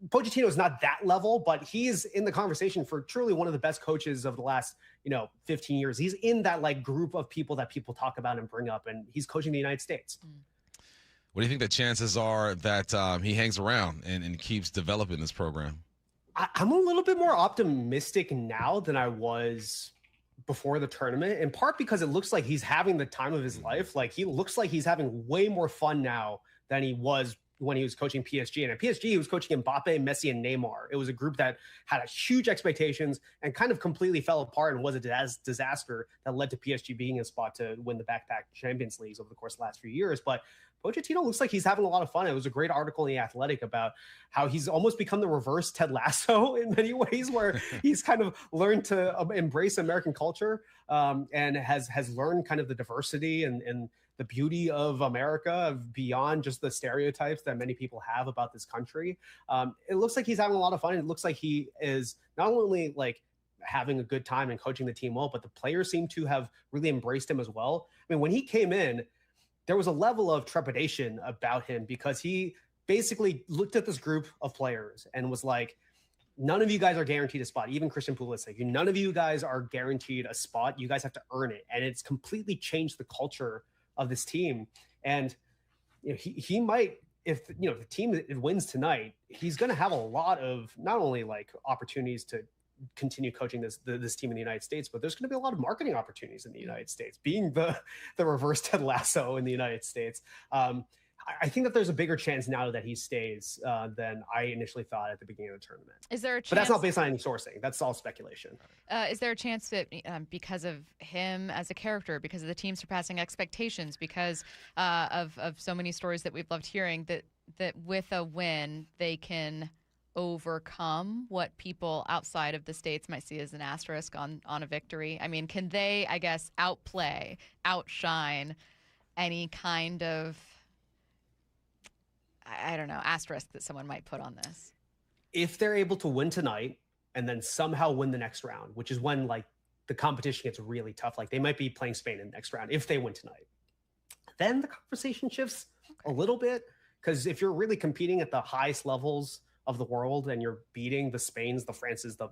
Pochettino is not that level, but he's in the conversation for truly one of the best coaches of the last, 15 years. He's in that like group of people that people talk about and bring up, and he's coaching the United States. What do you think the chances are that he hangs around and keeps developing this program? I'm a little bit more optimistic now than I was before the tournament, in part because it looks like he's having the time of his life. Like he looks like he's having way more fun now than he was when he was coaching PSG. And at PSG, he was coaching Mbappe, Messi, and Neymar. It was a group that had a huge expectations and kind of completely fell apart and was a disaster that led to PSG being a spot to win the back-to-back Champions Leagues over the course of the last few years. But Pochettino looks like he's having a lot of fun. It was a great article in The Athletic about how he's almost become the reverse Ted Lasso in many ways, where he's kind of learned to embrace American culture and has learned kind of the diversity and the beauty of America beyond just the stereotypes that many people have about this country. It looks like he's having a lot of fun. It looks like he is not only like having a good time and coaching the team well, but the players seem to have really embraced him as well. I mean, when he came in, there was a level of trepidation about him because he basically looked at this group of players and was like, none of you guys are guaranteed a spot. Even Christian Pulisic, none of you guys are guaranteed a spot. You guys have to earn it. And it's completely changed the culture of this team. And he might, if the team that wins tonight, he's going to have a lot of not only like opportunities to continue coaching this team in the United States, but there's going to be a lot of marketing opportunities in the United States, being the reverse Ted Lasso in the United States. I think that there's a bigger chance now that he stays than I initially thought at the beginning of the tournament. Is there a chance? But that's not based on any sourcing. That's all speculation. Is there a chance that because of him as a character, because of the team surpassing expectations, because of so many stories that we've loved hearing, that with a win they can overcome what people outside of the States might see as an asterisk on a victory? I mean, can they, I guess, outplay, outshine any kind of, I don't know, asterisk that someone might put on this? If they're able to win tonight and then somehow win the next round, which is when like the competition gets really tough, like they might be playing Spain in the next round if they win tonight, then the conversation shifts a little bit. Because if you're really competing at the highest levels of the world and you're beating the Spains, the Frances, the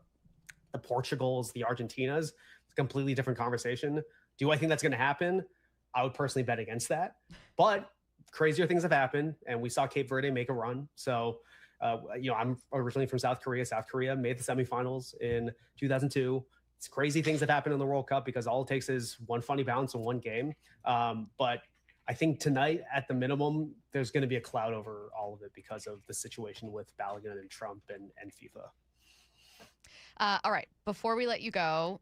Portugals, the Argentinas, it's a completely different conversation. Do I think that's going to happen? I would personally bet against that. But crazier things have happened, and we saw Cape Verde make a run. So, I'm originally from South Korea. South Korea made the semifinals in 2002. It's crazy things that happen in the World Cup because all it takes is one funny bounce in one game. But I think tonight, at the minimum, there's going to be a cloud over all of it because of the situation with Balogun and Trump and FIFA. All right. Before we let you go,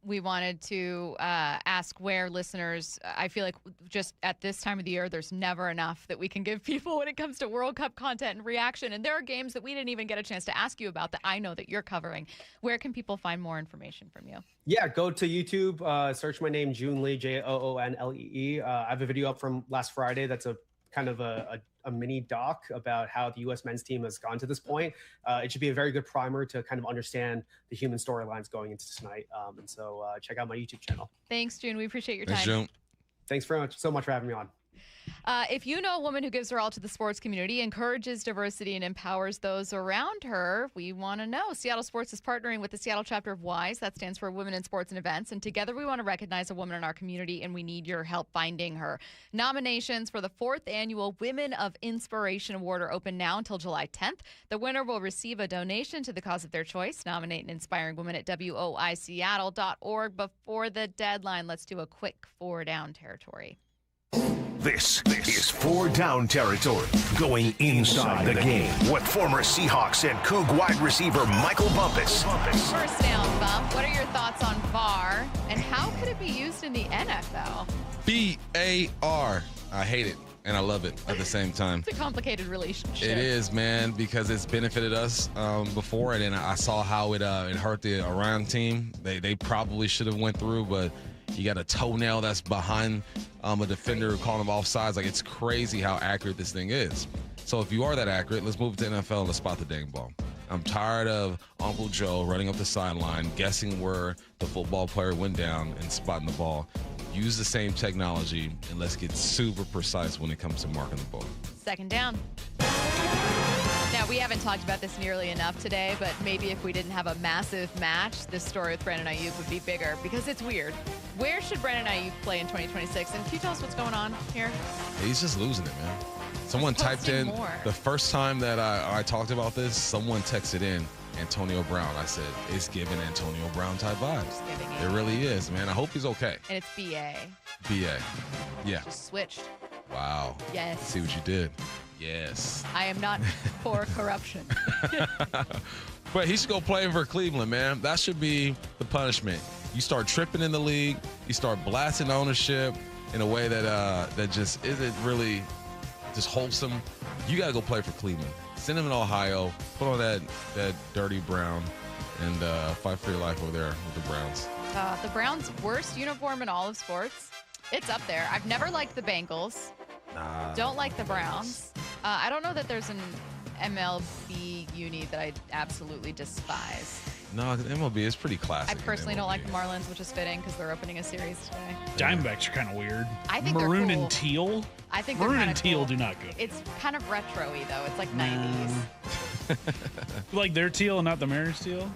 we wanted to ask where listeners, I feel like just at this time of the year, there's never enough that we can give people when it comes to World Cup content and reaction. And there are games that we didn't even get a chance to ask you about that I know that you're covering. Where can people find more information from you? Yeah, go to YouTube, search my name, Joon Lee, Joonlee. I have a video up from last Friday that's a kind of a mini doc about how the U.S. men's team has gone to this point. It should be a very good primer to kind of understand the human storylines going into tonight. And so check out my YouTube channel. Thanks, Joon. We appreciate your time. Thanks, Joon. Thanks very much. So much for having me on. If you know a woman who gives her all to the sports community, encourages diversity, and empowers those around her, we want to know. Seattle Sports is partnering with the Seattle chapter of WISE. That stands for Women in Sports and Events. And together we want to recognize a woman in our community, and we need your help finding her. Nominations for the 4th annual Women of Inspiration Award are open now until July 10th. The winner will receive a donation to the cause of their choice. Nominate an inspiring woman at WOISeattle.org before the deadline. Let's do a quick 4 down territory. This is 4 down territory, going inside the game with former Seahawks and Coug wide receiver Michael Bumpus. First down, Bump. What are your thoughts on VAR, and how could it be used in the NFL? VAR. I hate it, and I love it at the same time. It's a complicated relationship. It is, man, because it's benefited us before, and then I saw how it hurt the Iran team. They probably should have went through, but you got a toenail that's behind a defender calling him offsides. Like, it's crazy how accurate this thing is. So if you are that accurate, let's move to NFL and let's spot the dang ball. I'm tired of Uncle Joe running up the sideline, guessing where the football player went down and spotting the ball. Use the same technology, and let's get super precise when it comes to marking the ball. Second down. Now, we haven't talked about this nearly enough today, but maybe if we didn't have a massive match, this story with Brandon Ayuk would be bigger because it's weird. Where should Brandon Ayuk play in 2026? And can you tell us what's going on here? He's just losing it, man. Someone typed in, the first time that I talked about this, someone texted in Antonio Brown. I said, it's giving Antonio Brown type vibes. It really is, man. I hope he's okay. And it's BA. BA. Yeah. Just switched. Wow. Yes. See what you did. Yes. I am not for corruption. But he should go play for Cleveland, man. That should be the punishment. You start tripping in the league. You start blasting ownership in a way that just isn't really just wholesome. You got to go play for Cleveland. Send him in Ohio. Put on that dirty brown and fight for your life over there with the Browns. The Browns' worst uniform in all of sports. It's up there. I've never liked the Bengals. Don't like the Browns. I don't know that there's an MLB uni that I absolutely despise. No, the MLB is pretty classic. I personally don't like the Marlins, which is fitting because they're opening a series today. Diamondbacks are kind of weird. I think maroon they're cool. and teal. I think maroon they're and teal cool. do not go. It's kind of retro-y though. It's like 90s. You like their teal and not the Mariners teal?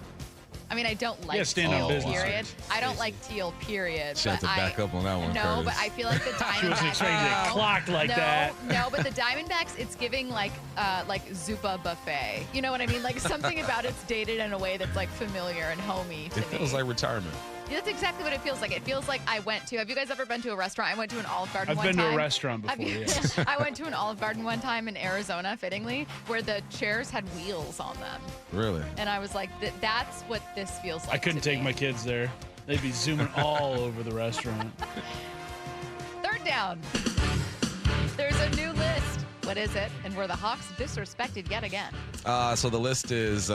I mean, I don't like Yeah, stand on teal, business. period. I don't like teal, period. She had to back up on that one, No, Curtis. but I feel like the Diamondbacks. She wasn't expecting to get clocked like that. No, but the Diamondbacks, it's giving like Zupa buffet. You know what I mean? Like something about it's dated in a way that's like familiar and homey to It me. feels like retirement. That's exactly what it feels like. It feels like I went to. Have you guys ever been to a restaurant? I went to an Olive Garden one time. I've been to a restaurant before, yes. I went to an Olive Garden one time in Arizona, fittingly, where the chairs had wheels on them. Really? And I was like, that's what this feels like. I couldn't take my kids there. They'd be zooming all over the restaurant. Third down. There's a new list. What is it? And were the Hawks disrespected yet again? So the list is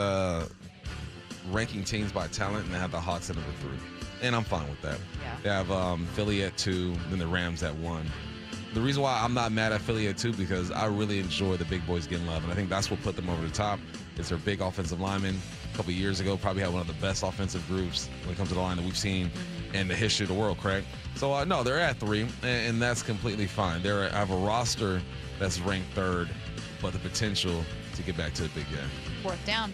ranking teams by talent, and they have the Hawks at number 3. And I'm fine with that. Yeah. They have Philly at 2, then the Rams at 1. The reason why I'm not mad at Philly at 2 because I really enjoy the big boys getting love, and I think that's what put them over the top. It's their big offensive linemen. A couple years ago, probably had one of the best offensive groups when it comes to the line that we've seen in the history of the world, correct? So, no, they're at 3, and that's completely fine. They have a roster that's ranked 3rd, but the potential to get back to the big game. 4th down.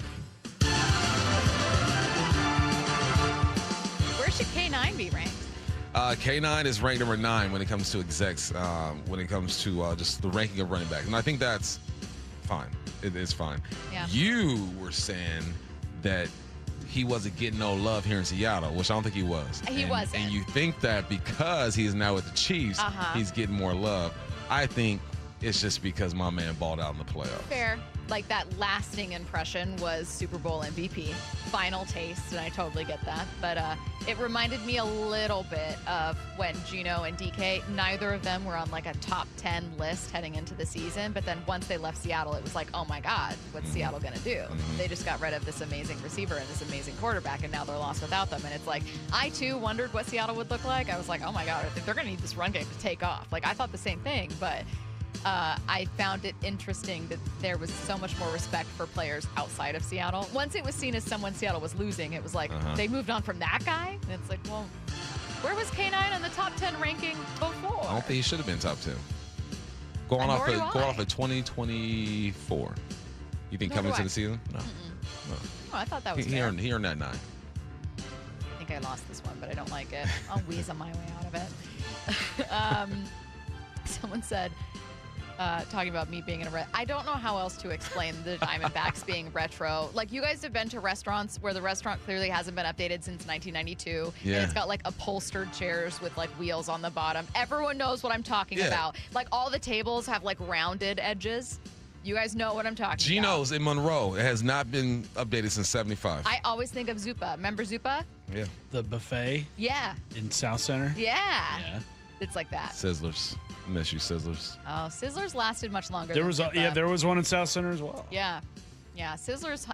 Where should K9 be ranked? K9 is ranked number 9 when it comes to execs, when it comes to just the ranking of running back. And I think that's fine. It is fine. Yeah. You were saying that he wasn't getting no love here in Seattle, which I don't think he was. He wasn't. And you think that because he's now with the Chiefs, he's getting more love. I think it's just because my man balled out in the playoffs. Fair. Like, that lasting impression was Super Bowl MVP. Final taste, and I totally get that. But it reminded me a little bit of when Gino and DK, neither of them were on, like, a top 10 list heading into the season. But then once they left Seattle, it was like, oh, my God, what's Seattle going to do? They just got rid of this amazing receiver and this amazing quarterback, and now they're lost without them. And it's like, I, too, wondered what Seattle would look like. I was like, oh, my God, they're going to need this run game to take off. Like, I thought the same thing, but I found it interesting that there was so much more respect for players outside of Seattle. Once it was seen as someone Seattle was losing, it was like they moved on from that guy. And it's like, well, where was K9 on the top 10 ranking before? I don't think he should have been top 10. Going off of 2024. You think coming to the season? No. Oh, I thought that was he earned that 9. I think I lost this one, but I don't like it. I'll weasel my way out of it. Someone said, talking about me being in a I don't know how else to explain the Diamondbacks being retro. Like, you guys have been to restaurants where the restaurant clearly hasn't been updated since 1992. Yeah. And it's got, like, upholstered chairs with, like, wheels on the bottom. Everyone knows what I'm talking about. Like, all the tables have, like, rounded edges. You guys know what I'm talking about. Gino's in Monroe. It has not been updated since 75. I always think of Zupa. Remember Zupa? Yeah. The buffet? Yeah. In South Center? Yeah. It's like that. Sizzlers. Miss you, Sizzlers. Oh, Sizzlers lasted much longer. There than was Zupa. there was one in South Center as well. Yeah. Sizzlers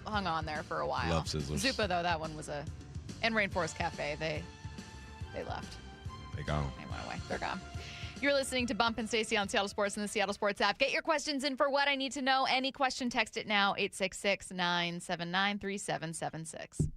hung on there for a while. Love Sizzlers. Zupa, though, that one was and Rainforest Cafe, they left. They gone. They went away. They're gone. You're listening to Bump and Stacy on Seattle Sports and the Seattle Sports app. Get your questions in for What I Need to Know. Any question, text it now, 866-979-3776.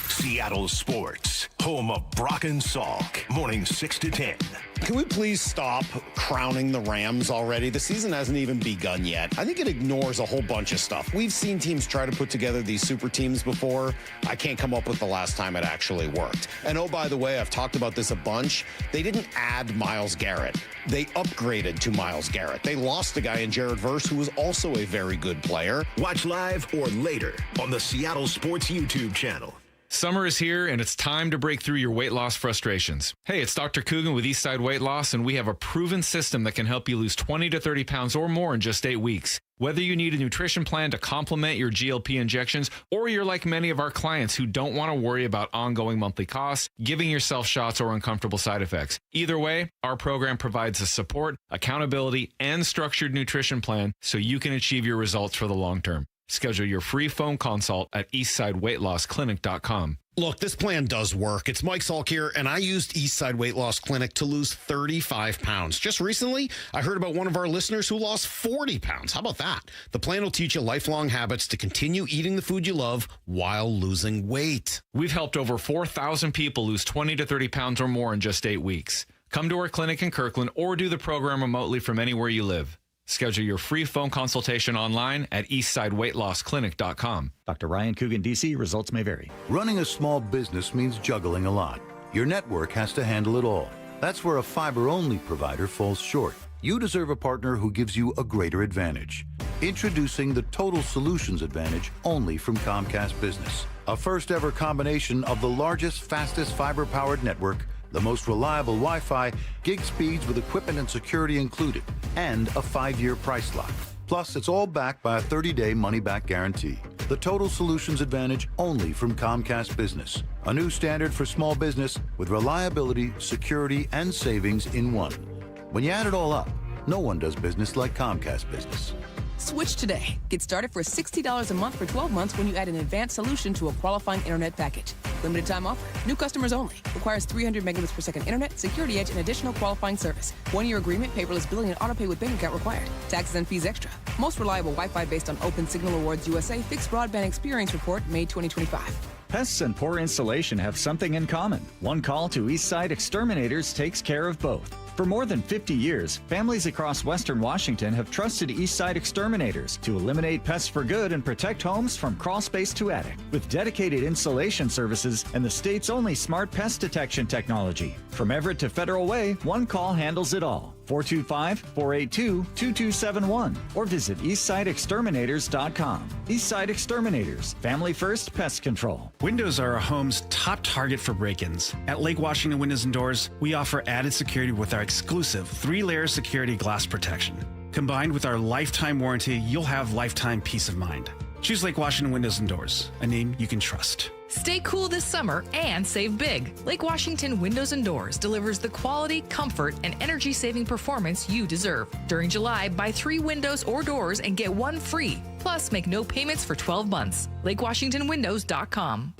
Seattle Sports, home of Brock and Salk, morning 6 to 10. Can we please stop crowning the Rams already? The season hasn't even begun yet. I think it ignores a whole bunch of stuff. We've seen teams try to put together these super teams before. I can't come up with the last time it actually worked. And oh, by the way, I've talked about this a bunch. They didn't add Myles Garrett. They upgraded to Myles Garrett. They lost a guy in Jared Verse who was also a very good player. Watch live or later on the Seattle Sports YouTube channel. Summer is here, and it's time to break through your weight loss frustrations. Hey, it's Dr. Coogan with Eastside Weight Loss, and we have a proven system that can help you lose 20 to 30 pounds or more in just 8 weeks. Whether you need a nutrition plan to complement your GLP injections, or you're like many of our clients who don't want to worry about ongoing monthly costs, giving yourself shots, or uncomfortable side effects. Either way, our program provides the support, accountability, and structured nutrition plan so you can achieve your results for the long term. Schedule your free phone consult at eastsideweightlossclinic.com. Look, this plan does work. It's Mike Salk here, and I used Eastside Weight Loss Clinic to lose 35 pounds. Just recently, I heard about one of our listeners who lost 40 pounds. How about that? The plan will teach you lifelong habits to continue eating the food you love while losing weight. We've helped over 4,000 people lose 20 to 30 pounds or more in just 8 weeks. Come to our clinic in Kirkland or do the program remotely from anywhere you live. Schedule your free phone consultation online at eastsideweightlossclinic.com. Dr. Ryan Coogan, D.C. Results may vary. Running a small business means juggling a lot. Your network has to handle it all. That's where a fiber-only provider falls short. You deserve a partner who gives you a greater advantage. Introducing the Total Solutions Advantage only from Comcast Business. A first-ever combination of the largest, fastest fiber-powered network, the most reliable Wi-Fi, gig speeds with equipment and security included, and a 5-year price lock. Plus, it's all backed by a 30-day money-back guarantee. The total solutions advantage only from Comcast Business. A new standard for small business with reliability, security, and savings in one. When you add it all up, no one does business like Comcast Business. Switch today. Get started for $60 a month for 12 months when you add an advanced solution to a qualifying internet package. Limited time offer. New customers only. Requires 300 megabits per second internet, security edge, and additional qualifying service. 1-year agreement, paperless billing, and autopay with bank account required. Taxes and fees extra. Most reliable Wi-Fi based on Open Signal Awards USA Fixed Broadband Experience Report, May 2025. Pests and poor installation have something in common. One call to Eastside Exterminators takes care of both. For more than 50 years, families across Western Washington have trusted Eastside Exterminators to eliminate pests for good and protect homes from crawl space to attic. With dedicated installation services and the state's only smart pest detection technology. From Everett to Federal Way, one call handles it all. 425-482-2271 or visit eastsideexterminators.com. Eastside Exterminators, family first pest control. Windows are a home's top target for break-ins. At Lake Washington Windows and Doors, we offer added security with our exclusive 3-layer security glass protection. Combined with our lifetime warranty, you'll have lifetime peace of mind. Choose Lake Washington Windows and Doors, a name you can trust. Stay cool this summer and save big. Lake Washington Windows and Doors delivers the quality, comfort, and energy-saving performance you deserve. During July, buy 3 windows or doors and get 1 free. Plus, make no payments for 12 months. LakeWashingtonWindows.com.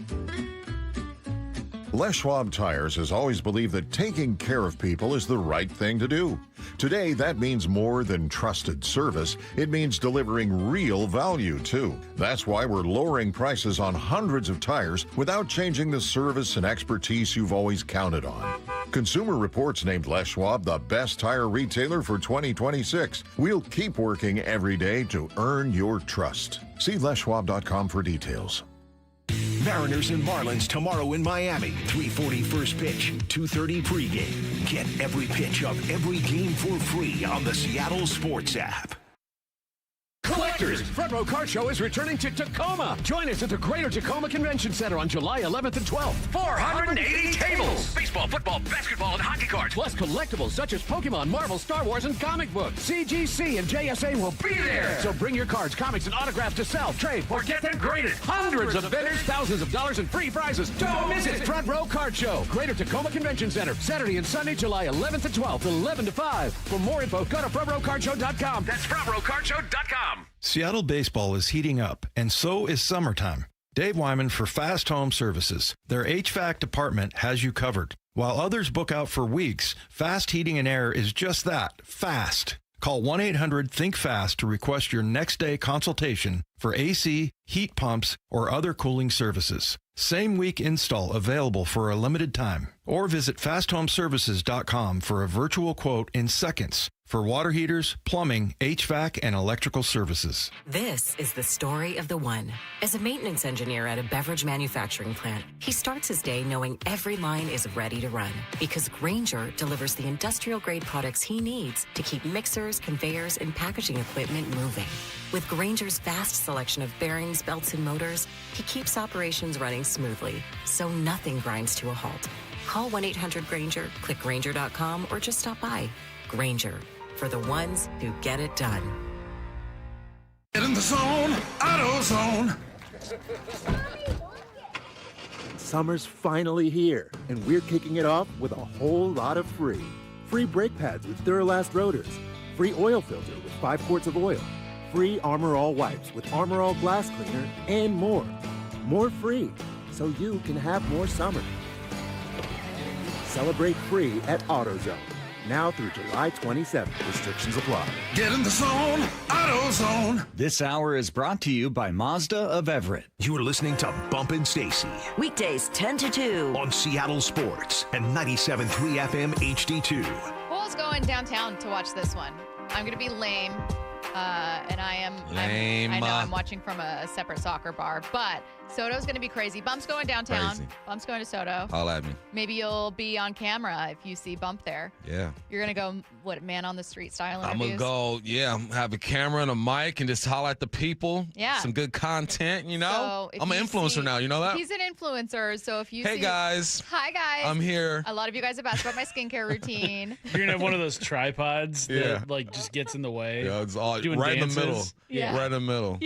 Les Schwab Tires has always believed that taking care of people is the right thing to do. Today, that means more than trusted service. It means delivering real value, too. That's why we're lowering prices on hundreds of tires without changing the service and expertise you've always counted on. Consumer Reports named Les Schwab the best tire retailer for 2026. We'll keep working every day to earn your trust. See leschwab.com for details. Mariners and Marlins tomorrow in Miami. 3:40 first pitch, 2:30 pregame. Get every pitch of every game for free on the Seattle Sports app. Collectors, Front Row Car Show is returning to Tacoma. Join us at the Greater Tacoma Convention Center on July 11th and 12th. 480 tables. Baseball, football, basketball, and hockey cards. Plus collectibles such as Pokemon, Marvel, Star Wars, and comic books. CGC and JSA will be there. So bring your cards, comics, and autographs to sell, trade, or get them graded. Hundreds of vendors, thousands of dollars, and free prizes. Don't miss it. Front Row Car Show. Greater Tacoma Convention Center. Saturday and Sunday, July 11th and 12th, 11 to 5. For more info, go to frontrowcardshow.com. That's frontrowcardshow.com. Seattle baseball is heating up, and so is summertime. Dave Wyman for Fast Home Services. Their HVAC department has you covered. While others book out for weeks, Fast Heating and Air is just that, fast. Call 1-800-THINK-FAST to request your next-day consultation for AC, heat pumps, or other cooling services. Same-week install available for a limited time. Or visit fasthomeservices.com for a virtual quote in seconds for water heaters, plumbing, HVAC, and electrical services. This is the story of the one. As a maintenance engineer at a beverage manufacturing plant, he starts his day knowing every line is ready to run because Grainger delivers the industrial-grade products he needs to keep mixers, conveyors, and packaging equipment moving. With Grainger's vast selection of bearings, belts, and motors, he keeps operations running smoothly, so nothing grinds to a halt. Call 1-800-GRAINGER, click Grainger.com, or just stop by. Grainger, for the ones who get it done. Get in the zone, AutoZone. Summer's finally here, and we're kicking it off with a whole lot of free. Free brake pads with Duralast rotors. Free oil filter with 5 quarts of oil. Free Armor All wipes with Armor All glass cleaner, and more. More free, so you can have more summer. Celebrate free at AutoZone. Now through July 27th. Restrictions apply. Get in the zone, AutoZone. This hour is brought to you by Mazda of Everett. You're listening to Bump and Stacy. Weekdays 10 to 2. On Seattle Sports and 97.3 FM HD2. Who's going downtown to watch this one? I'm going to be lame. And I am lame. I know I'm watching from a separate soccer bar, but Soto's going to be crazy. Bump's going downtown. Crazy. Bump's going to Soto. Holla at me. Maybe you'll be on camera if you see Bump there. Yeah. You're going to go, what, man on the street style I'm interviews? going to go, have a camera and a mic and just holler at the people. Yeah. Some good content, you know? So if I'm an you influencer see- now, you know that? He's an influencer, so if you Hey, see... guys. Hi, guys. I'm here. A lot of you guys have asked about my skincare routine. You're going to have one of those tripods that, just gets in the way. Yeah, it's all doing right dances. in the middle. Yeah. Right in the middle.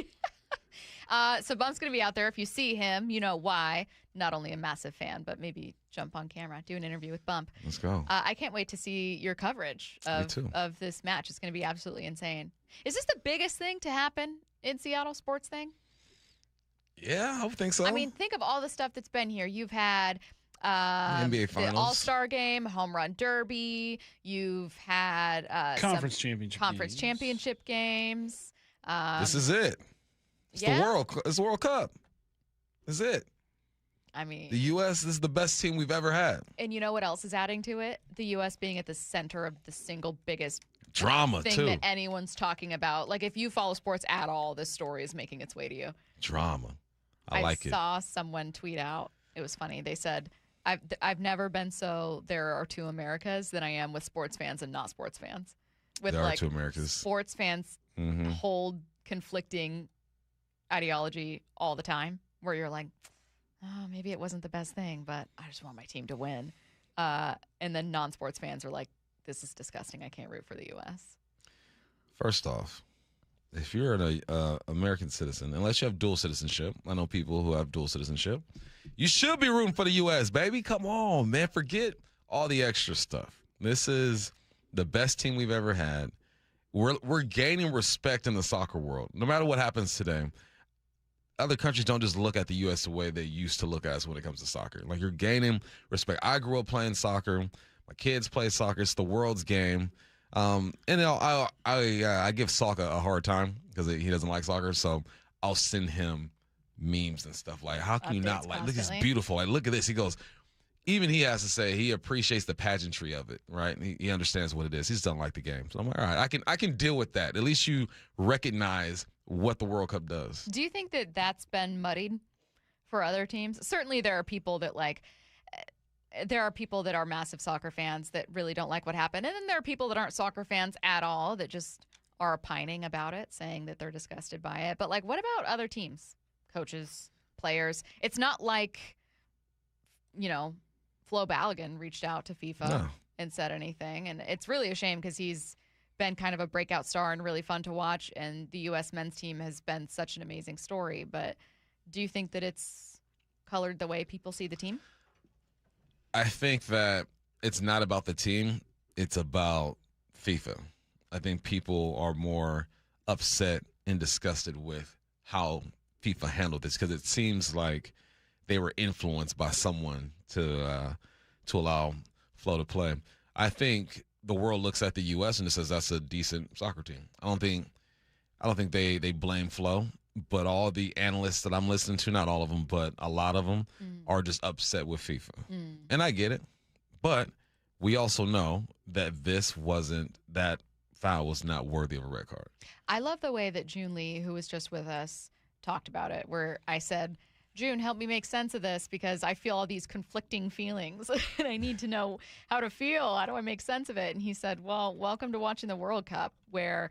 So Bump's going to be out there. If you see him, you know why. Not only a massive fan, but maybe jump on camera, do an interview with Bump. Let's go. I can't wait to see your coverage of this match. It's going to be absolutely insane. Is this the biggest thing to happen in Seattle sports thing? Yeah, I would think so. I mean, think of all the stuff that's been here. You've had NBA the Finals. All-Star Game, Home Run Derby. You've had Conference championship games. This is it. It's the World Cup. This is it. I mean, the U.S. is the best team we've ever had. And you know what else is adding to it? The U.S. being at the center of the single biggest drama thing too that anyone's talking about. Like, if you follow sports at all, this story is making its way to you. Drama. I like it. I saw someone tweet out. It was funny. They said, I've never been so there are two Americas than I am with sports fans and not sports fans. With there like are two Americas. Sports fans hold conflicting ideology all the time, where you're like, oh, maybe it wasn't the best thing, but I just want my team to win. And then non-sports fans are like, this is disgusting. I can't root for the U.S. First off, if you're an American citizen, unless you have dual citizenship, I know people who have dual citizenship, you should be rooting for the U.S., baby. Come on, man. Forget all the extra stuff. This is the best team we've ever had. We're gaining respect in the soccer world. No matter what happens today, other countries don't just look at the U.S. the way they used to look at us when it comes to soccer. Like, you're gaining respect. I grew up playing soccer. My kids play soccer. It's the world's game. And you know, I give Salka a hard time because he doesn't like soccer. So I'll send him memes and stuff like, how can you not like? Look, it's beautiful. Like, look at this. He goes, even he has to say he appreciates the pageantry of it, right? He understands what it is. He just doesn't like the game. So I'm like, all right, I can deal with that. At least you recognize what the World Cup does. Do you think that that's been muddied for other teams? Certainly there are people that are massive soccer fans that really don't like what happened. And then there are people that aren't soccer fans at all that just are opining about it, saying that they're disgusted by it. But, like, what about other teams, coaches, players? It's not like, you know, Flo Balogun reached out to FIFA and said anything. And it's really a shame because he's been kind of a breakout star and really fun to watch. And the U.S. men's team has been such an amazing story. But do you think that it's colored the way people see the team? I think that it's not about the team. It's about FIFA. I think people are more upset and disgusted with how FIFA handled this because it seems like they were influenced by someone to allow Flo to play. I think the world looks at the U.S. and it says that's a decent soccer team. I don't think they blame Flo, but all the analysts that I'm listening to, not all of them, but a lot of them are just upset with FIFA. And I get it, but we also know that that foul was not worthy of a red card. I love the way that Joon Lee, who was just with us, talked about it, where I said, June, help me make sense of this because I feel all these conflicting feelings and I need to know how to feel. How do I make sense of it? And he said, well, welcome to watching the World Cup, where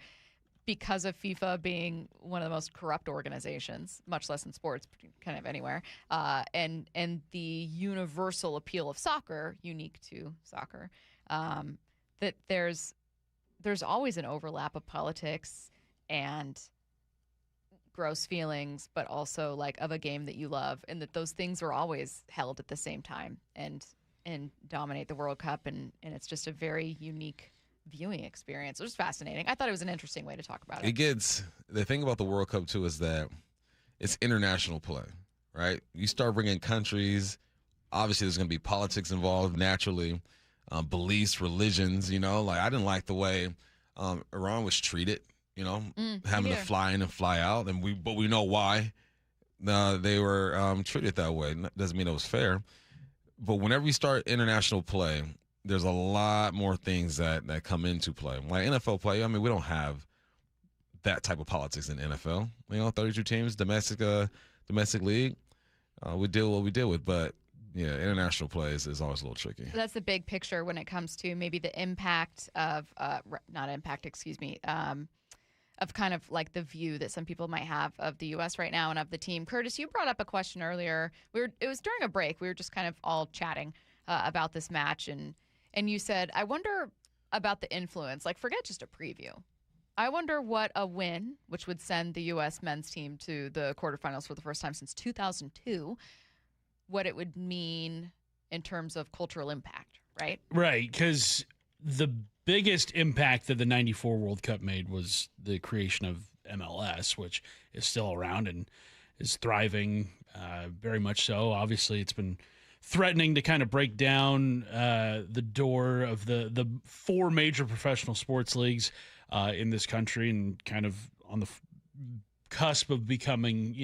because of FIFA being one of the most corrupt organizations, much less in sports, kind of anywhere, and the universal appeal of soccer, unique to soccer, that there's always an overlap of politics and gross feelings, but also like of a game that you love, and that those things are always held at the same time and dominate the World Cup, and it's just a very unique viewing experience. It was fascinating. I thought it was an interesting way to talk about it. The thing about the World Cup too is that it's international play, right? You start bringing countries, obviously there's going to be politics involved naturally, beliefs, religions, you know, like I didn't like the way Iran was treated. You know, having to fly in and fly out, but we know why they were treated that way. Doesn't mean it was fair. But whenever you start international play, there's a lot more things that come into play. Like NFL play, I mean, we don't have that type of politics in NFL. You know, 32 teams, domestic league. we deal what we deal with. But yeah, international play is always a little tricky. So that's the big picture when it comes to maybe the impact of not impact, excuse me, of kind of like the view that some people might have of the U.S. right now and of the team. Curtis, you brought up a question earlier. It was during a break. We were just kind of all chatting about this match, and you said, I wonder about the influence. Like, forget just a preview. I wonder what a win, which would send the U.S. men's team to the quarterfinals for the first time since 2002, what it would mean in terms of cultural impact, right? Right, because the biggest impact that the 94 World Cup made was the creation of MLS, which is still around and is thriving very much so. Obviously, it's been threatening to kind of break down the door of the four major professional sports leagues in this country, and kind of on the cusp of becoming,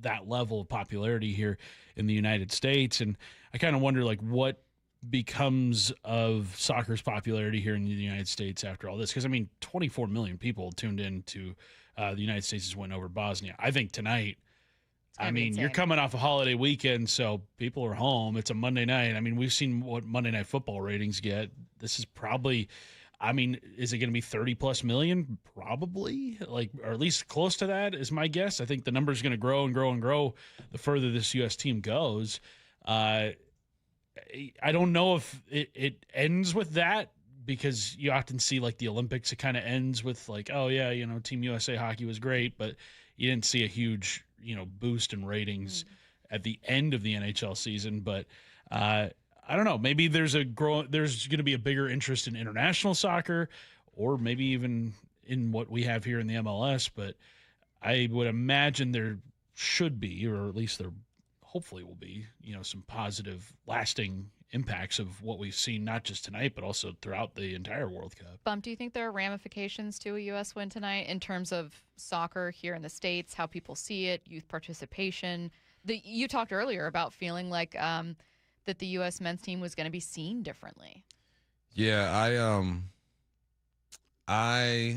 that level of popularity here in the United States. And I kind of wonder, like, what becomes of soccer's popularity here in the United States after all this? Because, 24 million people tuned in to the United States' win over Bosnia. I think tonight, you're coming off a holiday weekend, so people are home. It's a Monday night. We've seen what Monday Night Football ratings get. This is probably, is it going to be 30-plus million? Probably, or at least close to that is my guess. I think the number is going to grow and grow and grow the further this U.S. team goes. I don't know if it ends with that, because you often see, like, the Olympics, it kind of ends with, like, oh, yeah, Team USA hockey was great, but you didn't see a huge, boost in ratings at the end of the NHL season. But I don't know. Maybe there's going to be a bigger interest in international soccer, or maybe even in what we have here in the MLS. But I would imagine there should be, or at least there hopefully will be, some positive, lasting impacts of what we've seen, not just tonight, but also throughout the entire World Cup. Bump, do you think there are ramifications to a U.S. win tonight in terms of soccer here in the States, how people see it, youth participation? You talked earlier about feeling like that the U.S. men's team was going to be seen differently. Yeah,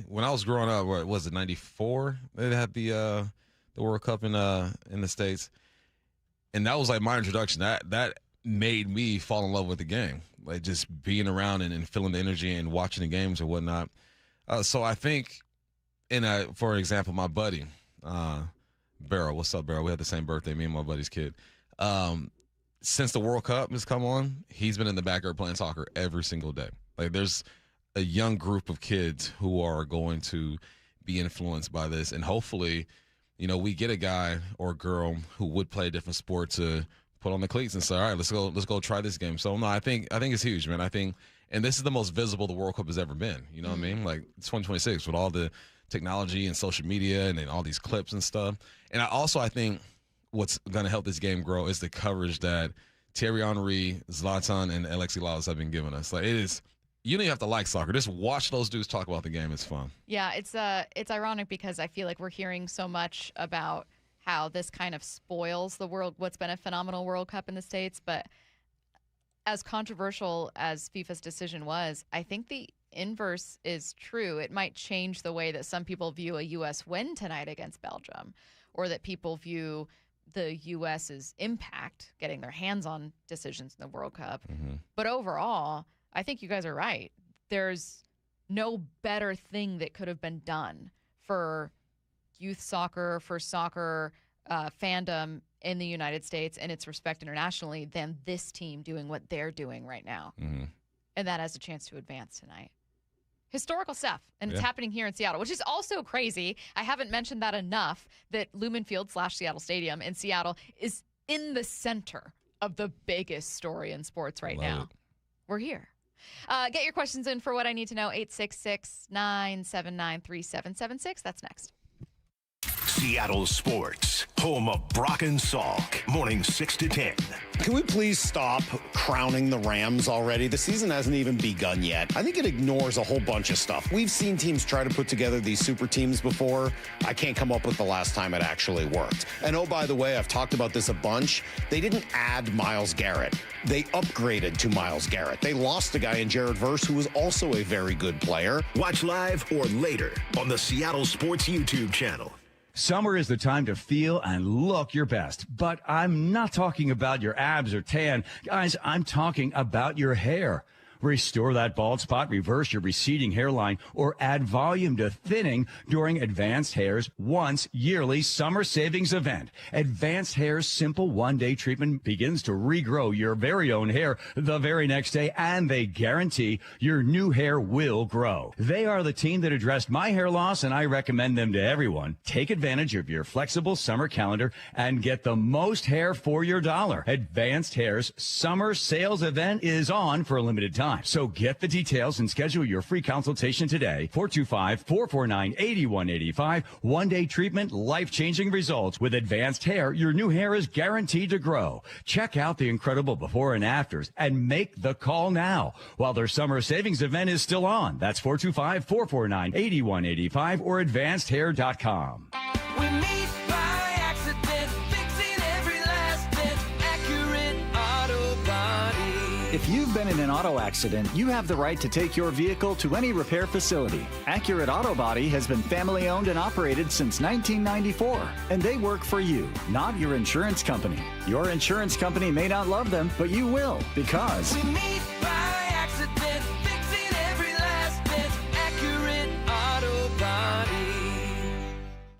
when I was growing up, what was it, 94? They had the World Cup in the States, and that was like my introduction. That made me fall in love with the game, like just being around and feeling the energy and watching the games or whatnot. So I think, for example, my buddy, Barrow, what's up, Barrow? We had the same birthday, me and my buddy's kid. Since the World Cup has come on, he's been in the backyard playing soccer every single day. Like, there's a young group of kids who are going to be influenced by this, and hopefully, we get a guy or a girl who would play a different sport to put on the cleats and say, all right, let's go try this game. So no, I think it's huge, man. I think, and this is the most visible the World Cup has ever been. You know what I mean? Like, it's 2026 with all the technology and social media and then all these clips and stuff. And I think what's going to help this game grow is the coverage that Thierry Henry, Zlatan, and Alexi Lalas have been giving us. Like, it is, you don't even have to like soccer. Just watch those dudes talk about the game. It's fun. Yeah, it's ironic because I feel like we're hearing so much about how this kind of spoils what's been a phenomenal World Cup in the States. But as controversial as FIFA's decision was, I think the inverse is true. It might change the way that some people view a U.S. win tonight against Belgium, or that people view the U.S.'s impact getting their hands on decisions in the World Cup. Mm-hmm. But overall, I think you guys are right. There's no better thing that could have been done for youth soccer, for soccer fandom in the United States and its respect internationally than this team doing what they're doing right now. Mm-hmm. And that has a chance to advance tonight. Historical stuff, and it's happening here in Seattle, which is also crazy. I haven't mentioned that enough, that Lumen Field / Seattle Stadium in Seattle is in the center of the biggest story in sports right now. We're here. Get your questions in for What I Need to Know, 866-979-3776. That's next. Seattle Sports, home of Brock and Salk, morning 6 to 10. Can we please stop crowning the Rams already? The season hasn't even begun yet. I think it ignores a whole bunch of stuff. We've seen teams try to put together these super teams before. I can't come up with the last time it actually worked. And oh, by the way, I've talked about this a bunch. They didn't add Myles Garrett. They upgraded to Myles Garrett. They lost a guy in Jared Verse who was also a very good player. Watch live or later on the Seattle Sports YouTube channel. Summer is the time to feel and look your best, but I'm not talking about your abs or tan. Guys, I'm talking about your hair. Restore that bald spot, reverse your receding hairline, or add volume to thinning during Advanced Hair's once yearly summer savings event. Advanced Hair's simple one-day treatment begins to regrow your very own hair the very next day, and they guarantee your new hair will grow. They are the team that addressed my hair loss, and I recommend them to everyone. Take advantage of your flexible summer calendar and get the most hair for your dollar. Advanced Hair's summer sales event is on for a limited time. So get the details and schedule your free consultation today. 425-449-8185. One-day treatment, life-changing results. With Advanced Hair, your new hair is guaranteed to grow. Check out the incredible before and afters and make the call now while their summer savings event is still on. That's 425-449-8185 or advancedhair.com. We meet by accident, fixing every last bit, accurate auto body. If you've been in an auto accident, you have the right to take your vehicle to any repair facility. Accurate Auto Body has been family owned and operated since 1994, and they work for you, not your insurance company. Your insurance company may not love them, but you will, because We meet by accident, fixing every last bit, accurate auto body.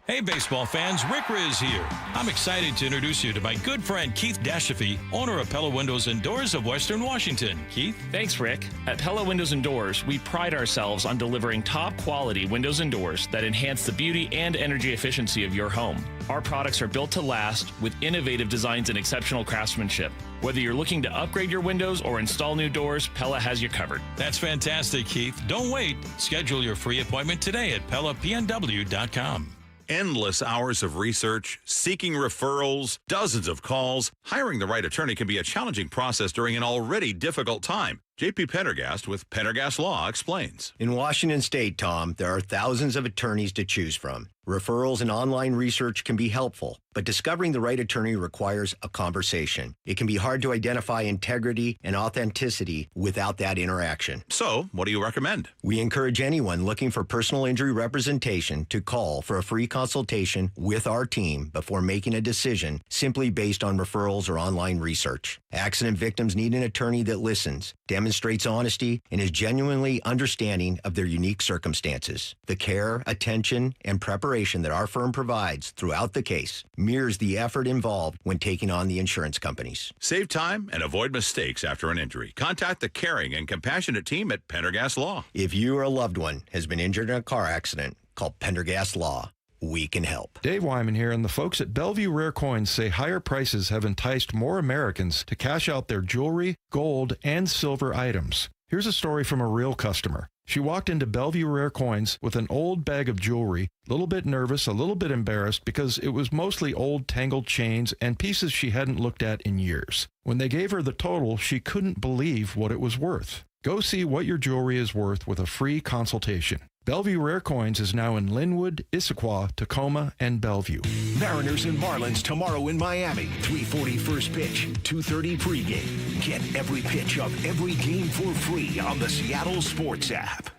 Hey, baseball fans, Rick Riz here. I'm excited to introduce you to my good friend Keith Dashafee, owner of Pella Windows and Doors of Western Washington. Keith? Thanks, Rick. At Pella Windows and Doors, we pride ourselves on delivering top quality windows and doors that enhance the beauty and energy efficiency of your home. Our products are built to last with innovative designs and exceptional craftsmanship. Whether you're looking to upgrade your windows or install new doors, Pella has you covered. That's fantastic, Keith. Don't wait. Schedule your free appointment today at PellaPNW.com. Endless hours of research, seeking referrals, dozens of calls. Hiring the right attorney can be a challenging process during an already difficult time. J.P. Pendergast with Pendergast Law explains. In Washington State, Tom, there are thousands of attorneys to choose from. Referrals and online research can be helpful, but discovering the right attorney requires a conversation. It can be hard to identify integrity and authenticity without that interaction. So, what do you recommend? We encourage anyone looking for personal injury representation to call for a free consultation with our team before making a decision simply based on referrals or online research. Accident victims need an attorney that listens, demonstrates honesty, and is genuinely understanding of their unique circumstances. The care, attention, and preparation that our firm provides throughout the case mirrors the effort involved when taking on the insurance companies. Save time and avoid mistakes after an injury. Contact the caring and compassionate team at Pendergast Law. If you or a loved one has been injured in a car accident, call Pendergast Law. We can help. Dave Wyman here, and the folks at Bellevue Rare Coins say higher prices have enticed more Americans to cash out their jewelry, gold, and silver items. Here's a story from a real customer. She walked into Bellevue Rare Coins with an old bag of jewelry, a little bit nervous, a little bit embarrassed because it was mostly old tangled chains and pieces she hadn't looked at in years. When they gave her the total, she couldn't believe what it was worth. Go see what your jewelry is worth with a free consultation. Bellevue Rare Coins is now in Linwood, Issaquah, Tacoma, and Bellevue. Mariners and Marlins tomorrow in Miami. 3:40 first pitch, 2:30 pregame. Get every pitch of every game for free on the Seattle Sports app.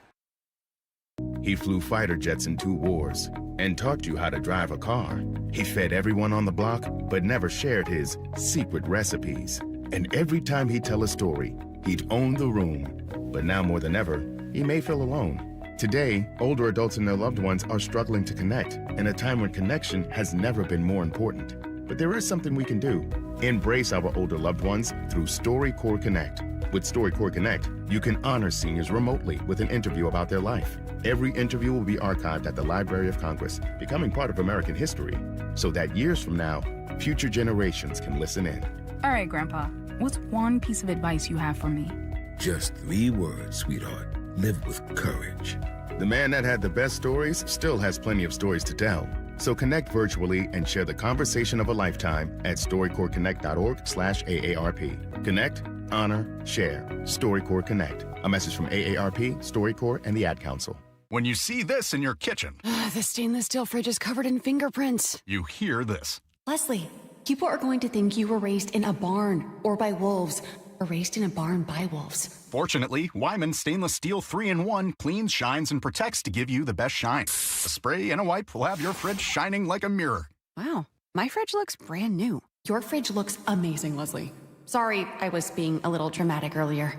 He flew fighter jets in 2 wars and taught you how to drive a car. He fed everyone on the block, but never shared his secret recipes. And every time he'd tell a story, he'd own the room. But now more than ever, he may feel alone. Today, older adults and their loved ones are struggling to connect, in a time when connection has never been more important. But there is something we can do. Embrace our older loved ones through StoryCorps Connect. With StoryCorps Connect, you can honor seniors remotely with an interview about their life. Every interview will be archived at the Library of Congress, becoming part of American history, so that years from now, future generations can listen in. All right, Grandpa, what's one piece of advice you have for me? Just 3 words, sweetheart. Live with courage. The man that had the best stories still has plenty of stories to tell. So connect virtually and share the conversation of a lifetime at StoryCorpsConnect.org/AARP. Connect, honor, share. StoryCorps Connect. A message from AARP, StoryCorps, and the Ad Council. When you see this in your kitchen, the stainless steel fridge is covered in fingerprints. you hear this. Leslie, people are going to think you were raised in a barn or by wolves erased in a barn by wolves. Fortunately, Wyman Stainless Steel 3-in-1 cleans, shines, and protects to give you the best shine. A spray and a wipe will have your fridge shining like a mirror. Wow, my fridge looks brand new. Your fridge looks amazing, Leslie. Sorry, I was being a little dramatic earlier.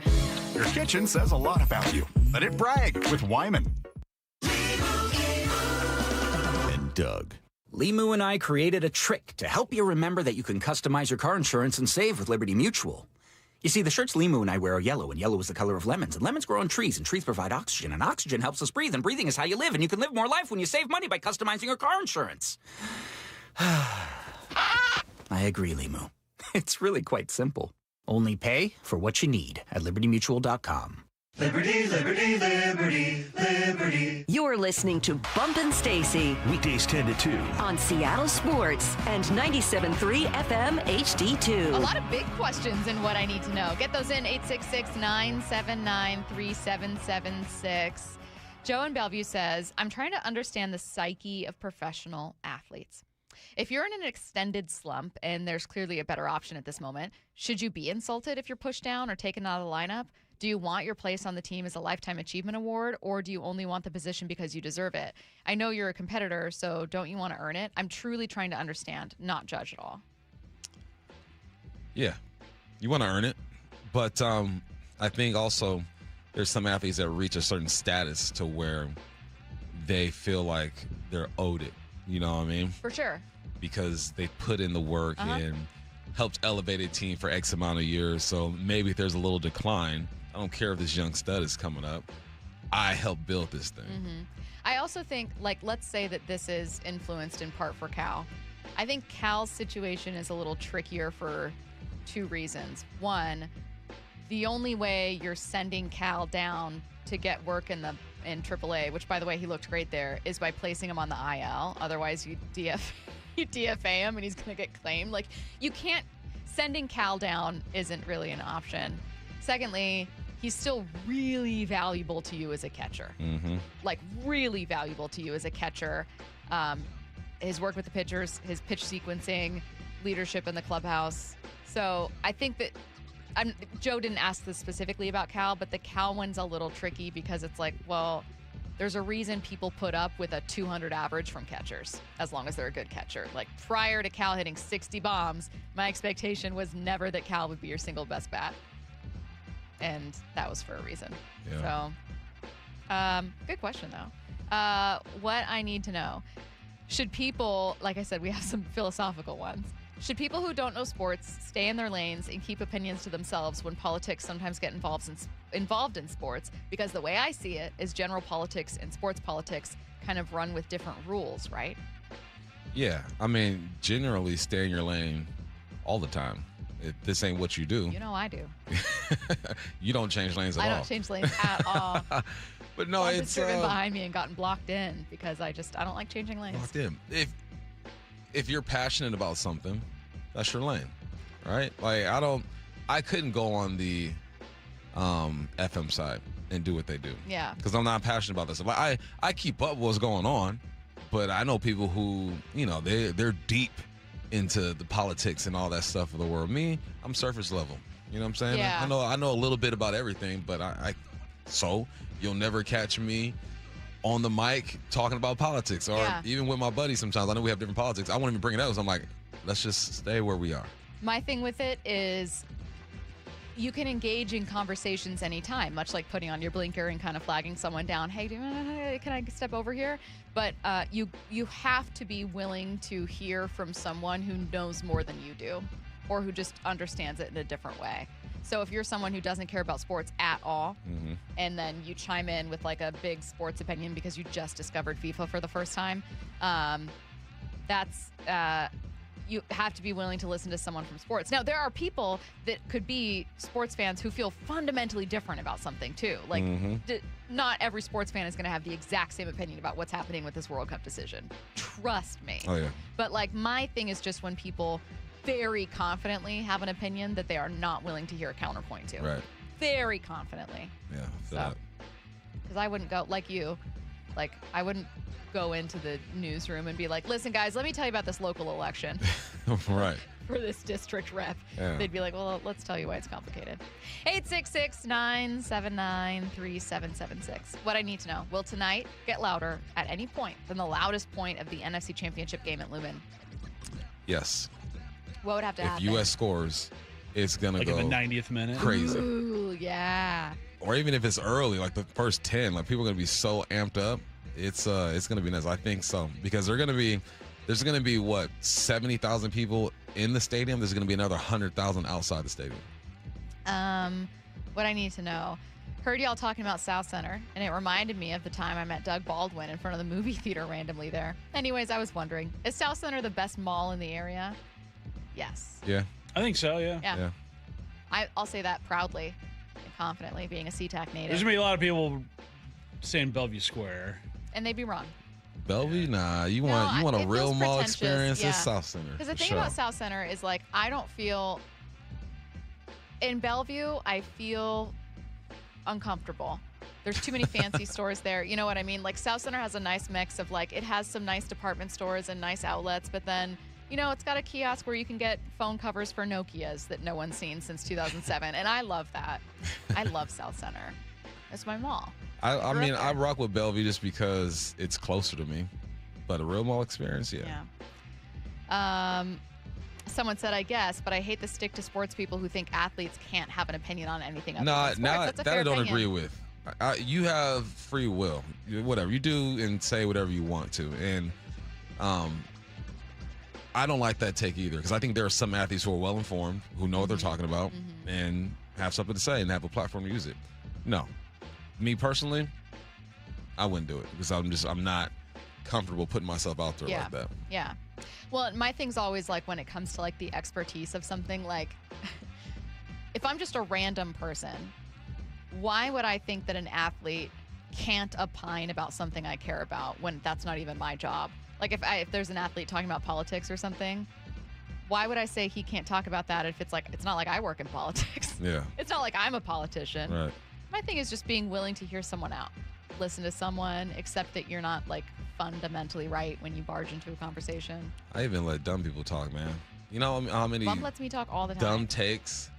Your kitchen says a lot about you. Let it brag with Wyman. And Doug. Limu and I created a trick to help you remember that you can customize your car insurance and save with Liberty Mutual. You see, the shirts Limu and I wear are yellow, and yellow is the color of lemons, and lemons grow on trees, and trees provide oxygen, and oxygen helps us breathe, and breathing is how you live, and you can live more life when you save money by customizing your car insurance. I agree, Limu. It's really quite simple. Only pay for what you need at libertymutual.com. Liberty, liberty, liberty, liberty. You're listening to Bump Stacy. Weekdays 10 to 2. On Seattle Sports and 97.3 FM HD2. A lot of big questions in what I need to know. Get those in 866-979-3776. Joe in Bellevue says, I'm trying to understand the psyche of professional athletes. If you're in an extended slump and there's clearly a better option at this moment, should you be insulted if you're pushed down or taken out of the lineup? Do you want your place on the team as a Lifetime Achievement Award, or do you only want the position because you deserve it? I know you're a competitor, so don't you want to earn it? I'm truly trying to understand, not judge at all. Yeah, you want to earn it. But I think also there's some athletes that reach a certain status to where they feel like they're owed it. You know what I mean? For sure. Because they put in the work and helped elevate a team for X amount of years. So maybe if there's a little decline, I don't care if this young stud is coming up. I helped build this thing. I also think, like, let's say that this is influenced in part for Cal. I think Cal's situation is a little trickier for two reasons. One, the only way you're sending Cal down to get work in AAA, which, by the way, he looked great there, is by placing him on the IL. Otherwise, you DFA him and he's going to get claimed. Like, you can't, sending Cal down isn't really an option. Secondly, he's still really valuable to you as a catcher. Like, really valuable to you as a catcher. His work with the pitchers, his pitch sequencing, leadership in the clubhouse. So I think that Joe didn't ask this specifically about Cal, but the Cal one's a little tricky because it's like, well, there's a reason people put up with a 200 average from catchers as long as they're a good catcher. Like, prior to Cal hitting 60 bombs, my expectation was never that Cal would be your single best bat. And that was for a reason. Yeah. So, good question, though. What I need to know. Should people, like I said, we have some philosophical ones. Should people who don't know sports stay in their lanes and keep opinions to themselves when politics sometimes get involved in sports? Because the way I see it is general politics and sports politics kind of run with different rules, right? Yeah. I mean, generally stay in your lane all the time. If this ain't what you do. You know I do. You don't change lanes at all. I don't change lanes at all. But no, I've it's driven behind me and gotten blocked in because I don't like changing lanes. Blocked in. If you're passionate about something, that's your lane, right? Like, I couldn't go on the FM side and do what they do. Yeah. Because I'm not passionate about this. Like, I keep up with what's going on, but I know people who, you know, they're deep into the politics and all that stuff of the world. Me, I'm surface level. You know what I'm saying? Yeah. I know a little bit about everything, but so you'll never catch me on the mic talking about politics, or even with my buddies sometimes. I know we have different politics. I won't even bring it up because I'm like, let's just stay where we are. My thing with it is you can engage in conversations anytime, much like putting on your blinker and kind of flagging someone down. Hey, can I step over here? But you have to be willing to hear from someone who knows more than you do, or who just understands it in a different way. So if you're someone who doesn't care about sports at all, and then you chime in with like a big sports opinion because you just discovered FIFA for the first time, you have to be willing to listen to someone from sports. Now, there are people that could be sports fans who feel fundamentally different about something too. Like, not every sports fan is going to have the exact same opinion about what's happening with this World Cup decision. Trust me. Oh, yeah. But like, my thing is just when people very confidently have an opinion that they are not willing to hear a counterpoint to. Right. Very confidently. Yeah. Because I wouldn't go, like you, like, I wouldn't go into the newsroom and be like, listen, guys, let me tell you about this local election. Right. for this district rep. Yeah. They'd be like, well, let's tell you why it's complicated. 866-979-3776. What I need to know, will tonight get louder at any point than the loudest point of the NFC Championship game at Lumen? Yes. What would have to If happen? U.S. scores, it's going to Like go in the 90th minute. crazy. Ooh, yeah. Or even if it's early, like the first 10, like people are going to be so amped up. It's going to be nice. I think so. Because there's going to be what, 70,000 people in the stadium. There's going to be another 100,000 outside the stadium. What I need to know. Heard y'all talking about South Center, and it reminded me of the time I met Doug Baldwin in front of the movie theater randomly there. Anyways, I was wondering, is South Center the best mall in the area? Yes. Yeah. I think so, yeah. Yeah. I'll say that proudly and confidently, being a SeaTac native. There's going to be a lot of people saying Bellevue Square. And they'd be wrong. Bellevue? Nah, you want a real mall experience? Yeah. It's South Center. Because the for thing sure. about South Center is, like, I don't feel... In Bellevue, I feel uncomfortable. There's too many fancy stores there. You know what I mean? Like, South Center has a nice mix of, like, it has some nice department stores and nice outlets, but then, you know, it's got a kiosk where you can get phone covers for Nokias that no one's seen since 2007. And I love that. I love South Center. It's my mall. I mean, I rock with Bellevue just because it's closer to me. But a real mall experience, yeah. Someone said, I guess, but I hate the stick to sports people who think athletes can't have an opinion on anything other than sports. That's a that fair I don't opinion. agree with. You have free will. Whatever. You do and say whatever you want to. And I don't like that take either, because I think there are some athletes who are well-informed, who know what they're talking about, and have something to say and have a platform to use it. No. Me personally, I wouldn't do it, because I'm not comfortable putting myself out there like that. Yeah. Well, my thing's always, like, when it comes to, like, the expertise of something, like, if I'm just a random person, why would I think that an athlete can't opine about something I care about when that's not even my job? Like, if there's an athlete talking about politics or something, why would I say he can't talk about that if it's not like I work in politics? Yeah. It's not like I'm a politician. Right. My thing is just being willing to hear someone out. Listen to someone, accept that you're not, like, fundamentally right when you barge into a conversation. I even let dumb people talk, man. You know how many Bump lets me talk all the time. dumb takes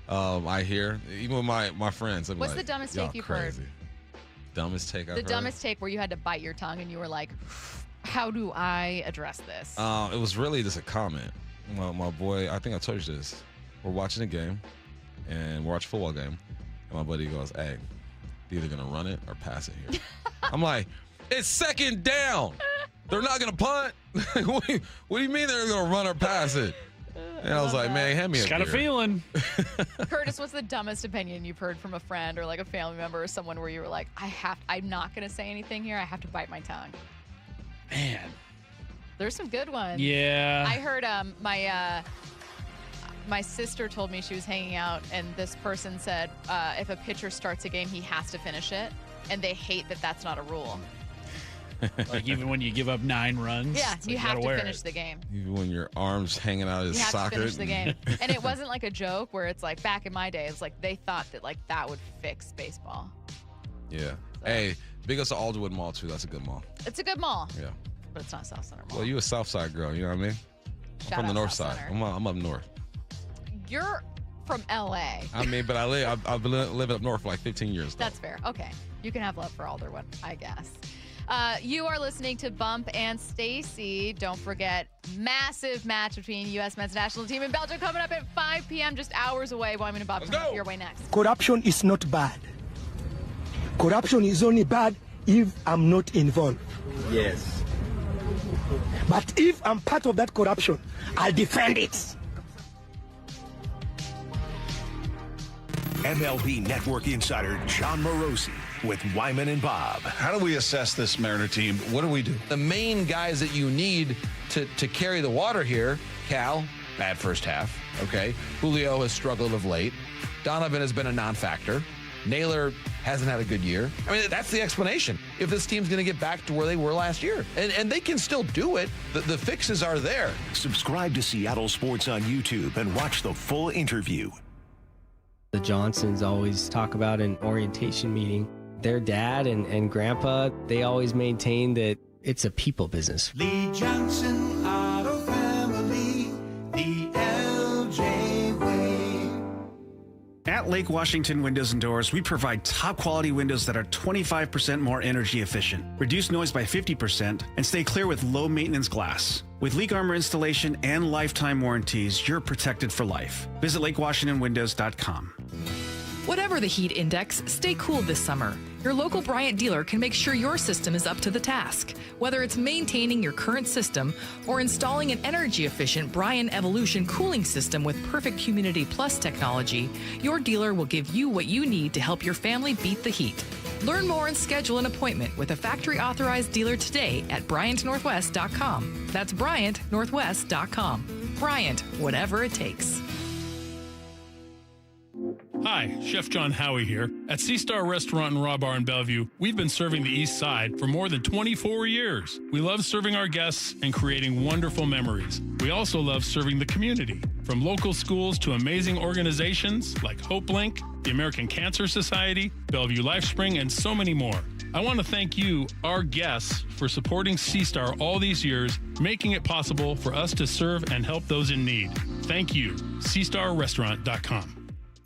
I hear, even with my friends. I'm What's like, the dumbest y'all take you've crazy. heard? Dumbest take I've heard? The dumbest take where you had to bite your tongue and you were like, how do I address this? It was really just a comment. My boy, I think I told you this. We're watching a game, and we're watching a football game, and my buddy goes, hey, they're either going to run it or pass it here. I'm like, it's second down. They're not going to punt? What do you mean they're going to run or pass it? And I was like, man, hand me Just a got a beer. feeling. Curtis, what's the dumbest opinion you've heard from a friend or like a family member or someone where you were like, I'm not going to say anything here. I have to bite my tongue. Man. There's some good ones. Yeah. I heard my sister told me she was hanging out and this person said if a pitcher starts a game, he has to finish it. And they hate that that's not a rule. Like even when you give up 9 runs. Yeah, it's you like, have gotta to wear finish it. the game. Even when your arm's hanging out of his You have socket. to finish the game. And it wasn't like a joke where it's like back in my day, it was like they thought that like that would fix baseball. Yeah. Hey, big ups to Alderwood Mall, too. That's a good mall. It's a good mall. Yeah. But it's not South Center Mall. Well, you a South Side girl, you know what I mean? I'm Shout from the out North South Side. Center. I'm up north. You're from LA. I mean, but I've been living up north for like 15 years. Though. That's fair. Okay. You can have love for Alderwood, I guess. You are listening to Bump and Stacy. Don't forget, massive match between U.S. men's national team and Belgium coming up at 5 p.m., just hours away. Wyman and Bob coming up your way next. Corruption is not bad. Corruption is only bad if I'm not involved. Yes. But if I'm part of that corruption, I'll defend it. MLB Network insider John Morosi with Wyman and Bob. How do we assess this Mariner team? What do we do? The main guys that you need to carry the water here, Cal, bad first half, okay? Julio has struggled of late. Donovan has been a non-factor. Naylor hasn't had a good year. I mean, that's the explanation. If this team's going to get back to where they were last year. And they can still do it. The fixes are there. Subscribe to Seattle Sports on YouTube and watch the full interview. The Johnsons always talk about an orientation meeting. Their dad and grandpa, they always maintain that it's a people business. Lee Johnson Auto Family, the At Lake Washington Windows and Doors, we provide top quality windows that are 25% more energy efficient, reduce noise by 50%, and stay clear with low maintenance glass. With leak armor installation and lifetime warranties, you're protected for life. Visit LakeWashingtonWindows.com. Whatever the heat index, stay cool this summer. Your local Bryant dealer can make sure your system is up to the task. Whether it's maintaining your current system or installing an energy-efficient Bryant Evolution cooling system with perfect Humidity Plus technology, your dealer will give you what you need to help your family beat the heat. Learn more and schedule an appointment with a factory-authorized dealer today at BryantNorthwest.com. That's BryantNorthwest.com. Bryant, whatever it takes. Hi, Chef John Howie here. At Sea Star Restaurant and Raw Bar in Bellevue, we've been serving the East Side for more than 24 years. We love serving our guests and creating wonderful memories. We also love serving the community, from local schools to amazing organizations like Hope Link, the American Cancer Society, Bellevue LifeSpring, and so many more. I want to thank you, our guests, for supporting Sea Star all these years, making it possible for us to serve and help those in need. Thank you. SeaStarRestaurant.com.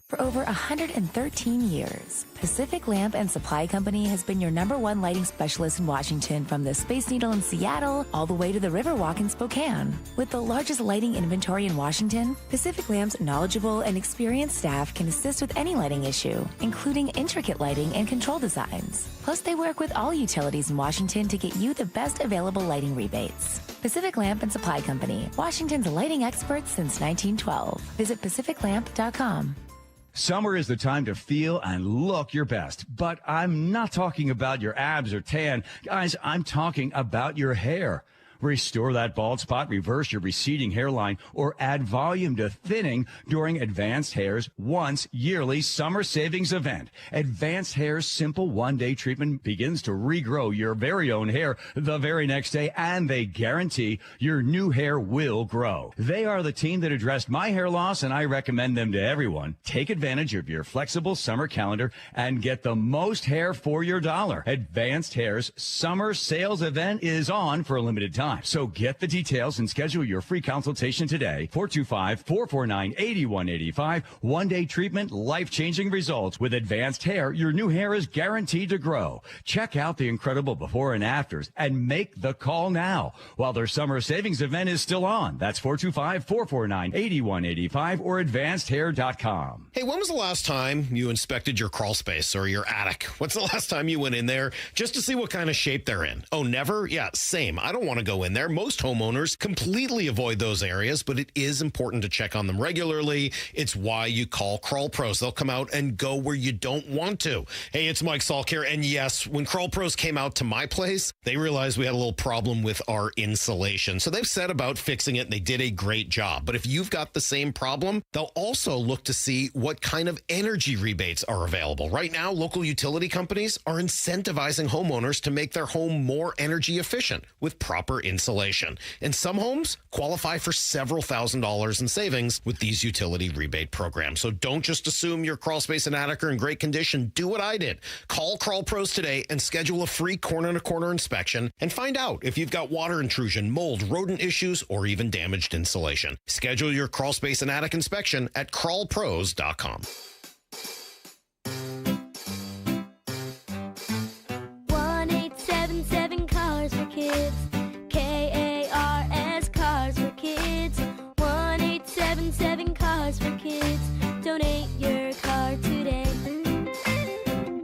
For over 113 years, Pacific Lamp and Supply Company has been your #1 lighting specialist in Washington, from the Space Needle in Seattle all the way to the Riverwalk in Spokane. With the largest lighting inventory in Washington, Pacific Lamp's knowledgeable and experienced staff can assist with any lighting issue, including intricate lighting and control designs. Plus, they work with all utilities in Washington to get you the best available lighting rebates. Pacific Lamp and Supply Company, Washington's lighting experts since 1912. Visit pacificlamp.com. Summer is the time to feel and look your best, but I'm not talking about your abs or tan. Guys, I'm talking about your hair. Restore that bald spot, reverse your receding hairline, or add volume to thinning during Advanced Hair's once yearly summer savings event. Advanced Hair's simple one-day treatment begins to regrow your very own hair the very next day, and they guarantee your new hair will grow. They are the team that addressed my hair loss, and I recommend them to everyone. Take advantage of your flexible summer calendar and get the most hair for your dollar. Advanced Hair's summer sales event is on for a limited time. So get the details and schedule your free consultation today. 425-449-8185. One-day treatment, life-changing results. With Advanced Hair, your new hair is guaranteed to grow. Check out the incredible before and afters and make the call now while their summer savings event is still on. That's 425-449-8185 or advancedhair.com. Hey, when was the last time you inspected your crawl space or your attic? What's the last time you went in there just to see what kind of shape they're in? Oh, never? Yeah, same. I don't want to go in there. Most homeowners completely avoid those areas, but it is important to check on them regularly. It's why you call Crawl Pros. They'll come out and go where you don't want to. Hey, it's Mike Salk here. And yes, when Crawl Pros came out to my place, they realized we had a little problem with our insulation. So they've set about fixing it, and they did a great job. But if you've got the same problem, they'll also look to see what kind of energy rebates are available. Right now, local utility companies are incentivizing homeowners to make their home more energy efficient with proper insulation. And some homes qualify for several $1,000s in savings with these utility rebate programs. So don't just assume your crawl space and attic are in great condition. Do what I did. Call Crawl Pros today and schedule a free corner-to-corner inspection and find out if you've got water intrusion, mold, rodent issues, or even damaged insulation. Schedule your crawl space and attic inspection at crawlpros.com. 1-877 Cars for Kids. KARS Cars for Kids. 1-877 Cars for Kids. Donate your car today.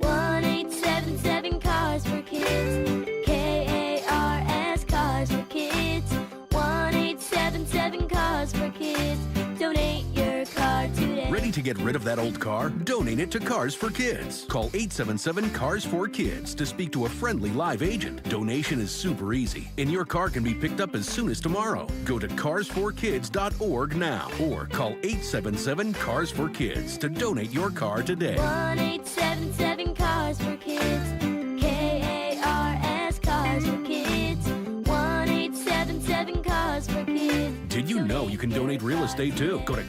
1-877 Cars for Kids. KARS Cars for Kids. 1-877 Cars for Kids. Donate your car today. Ready to get rid of that old car? Donate it to Cars for Kids. Call 877-CARS-4-KIDS to speak to a friendly live agent. Donation is super easy, and your car can be picked up as soon as tomorrow. Go to carsforkids.org now or call 877-CARS-4-KIDS to donate your car today. 1-877 Cars for Kids. KARS Cars for Kids. 1-877 Cars for Kids. Did you know you can donate real estate too? Go to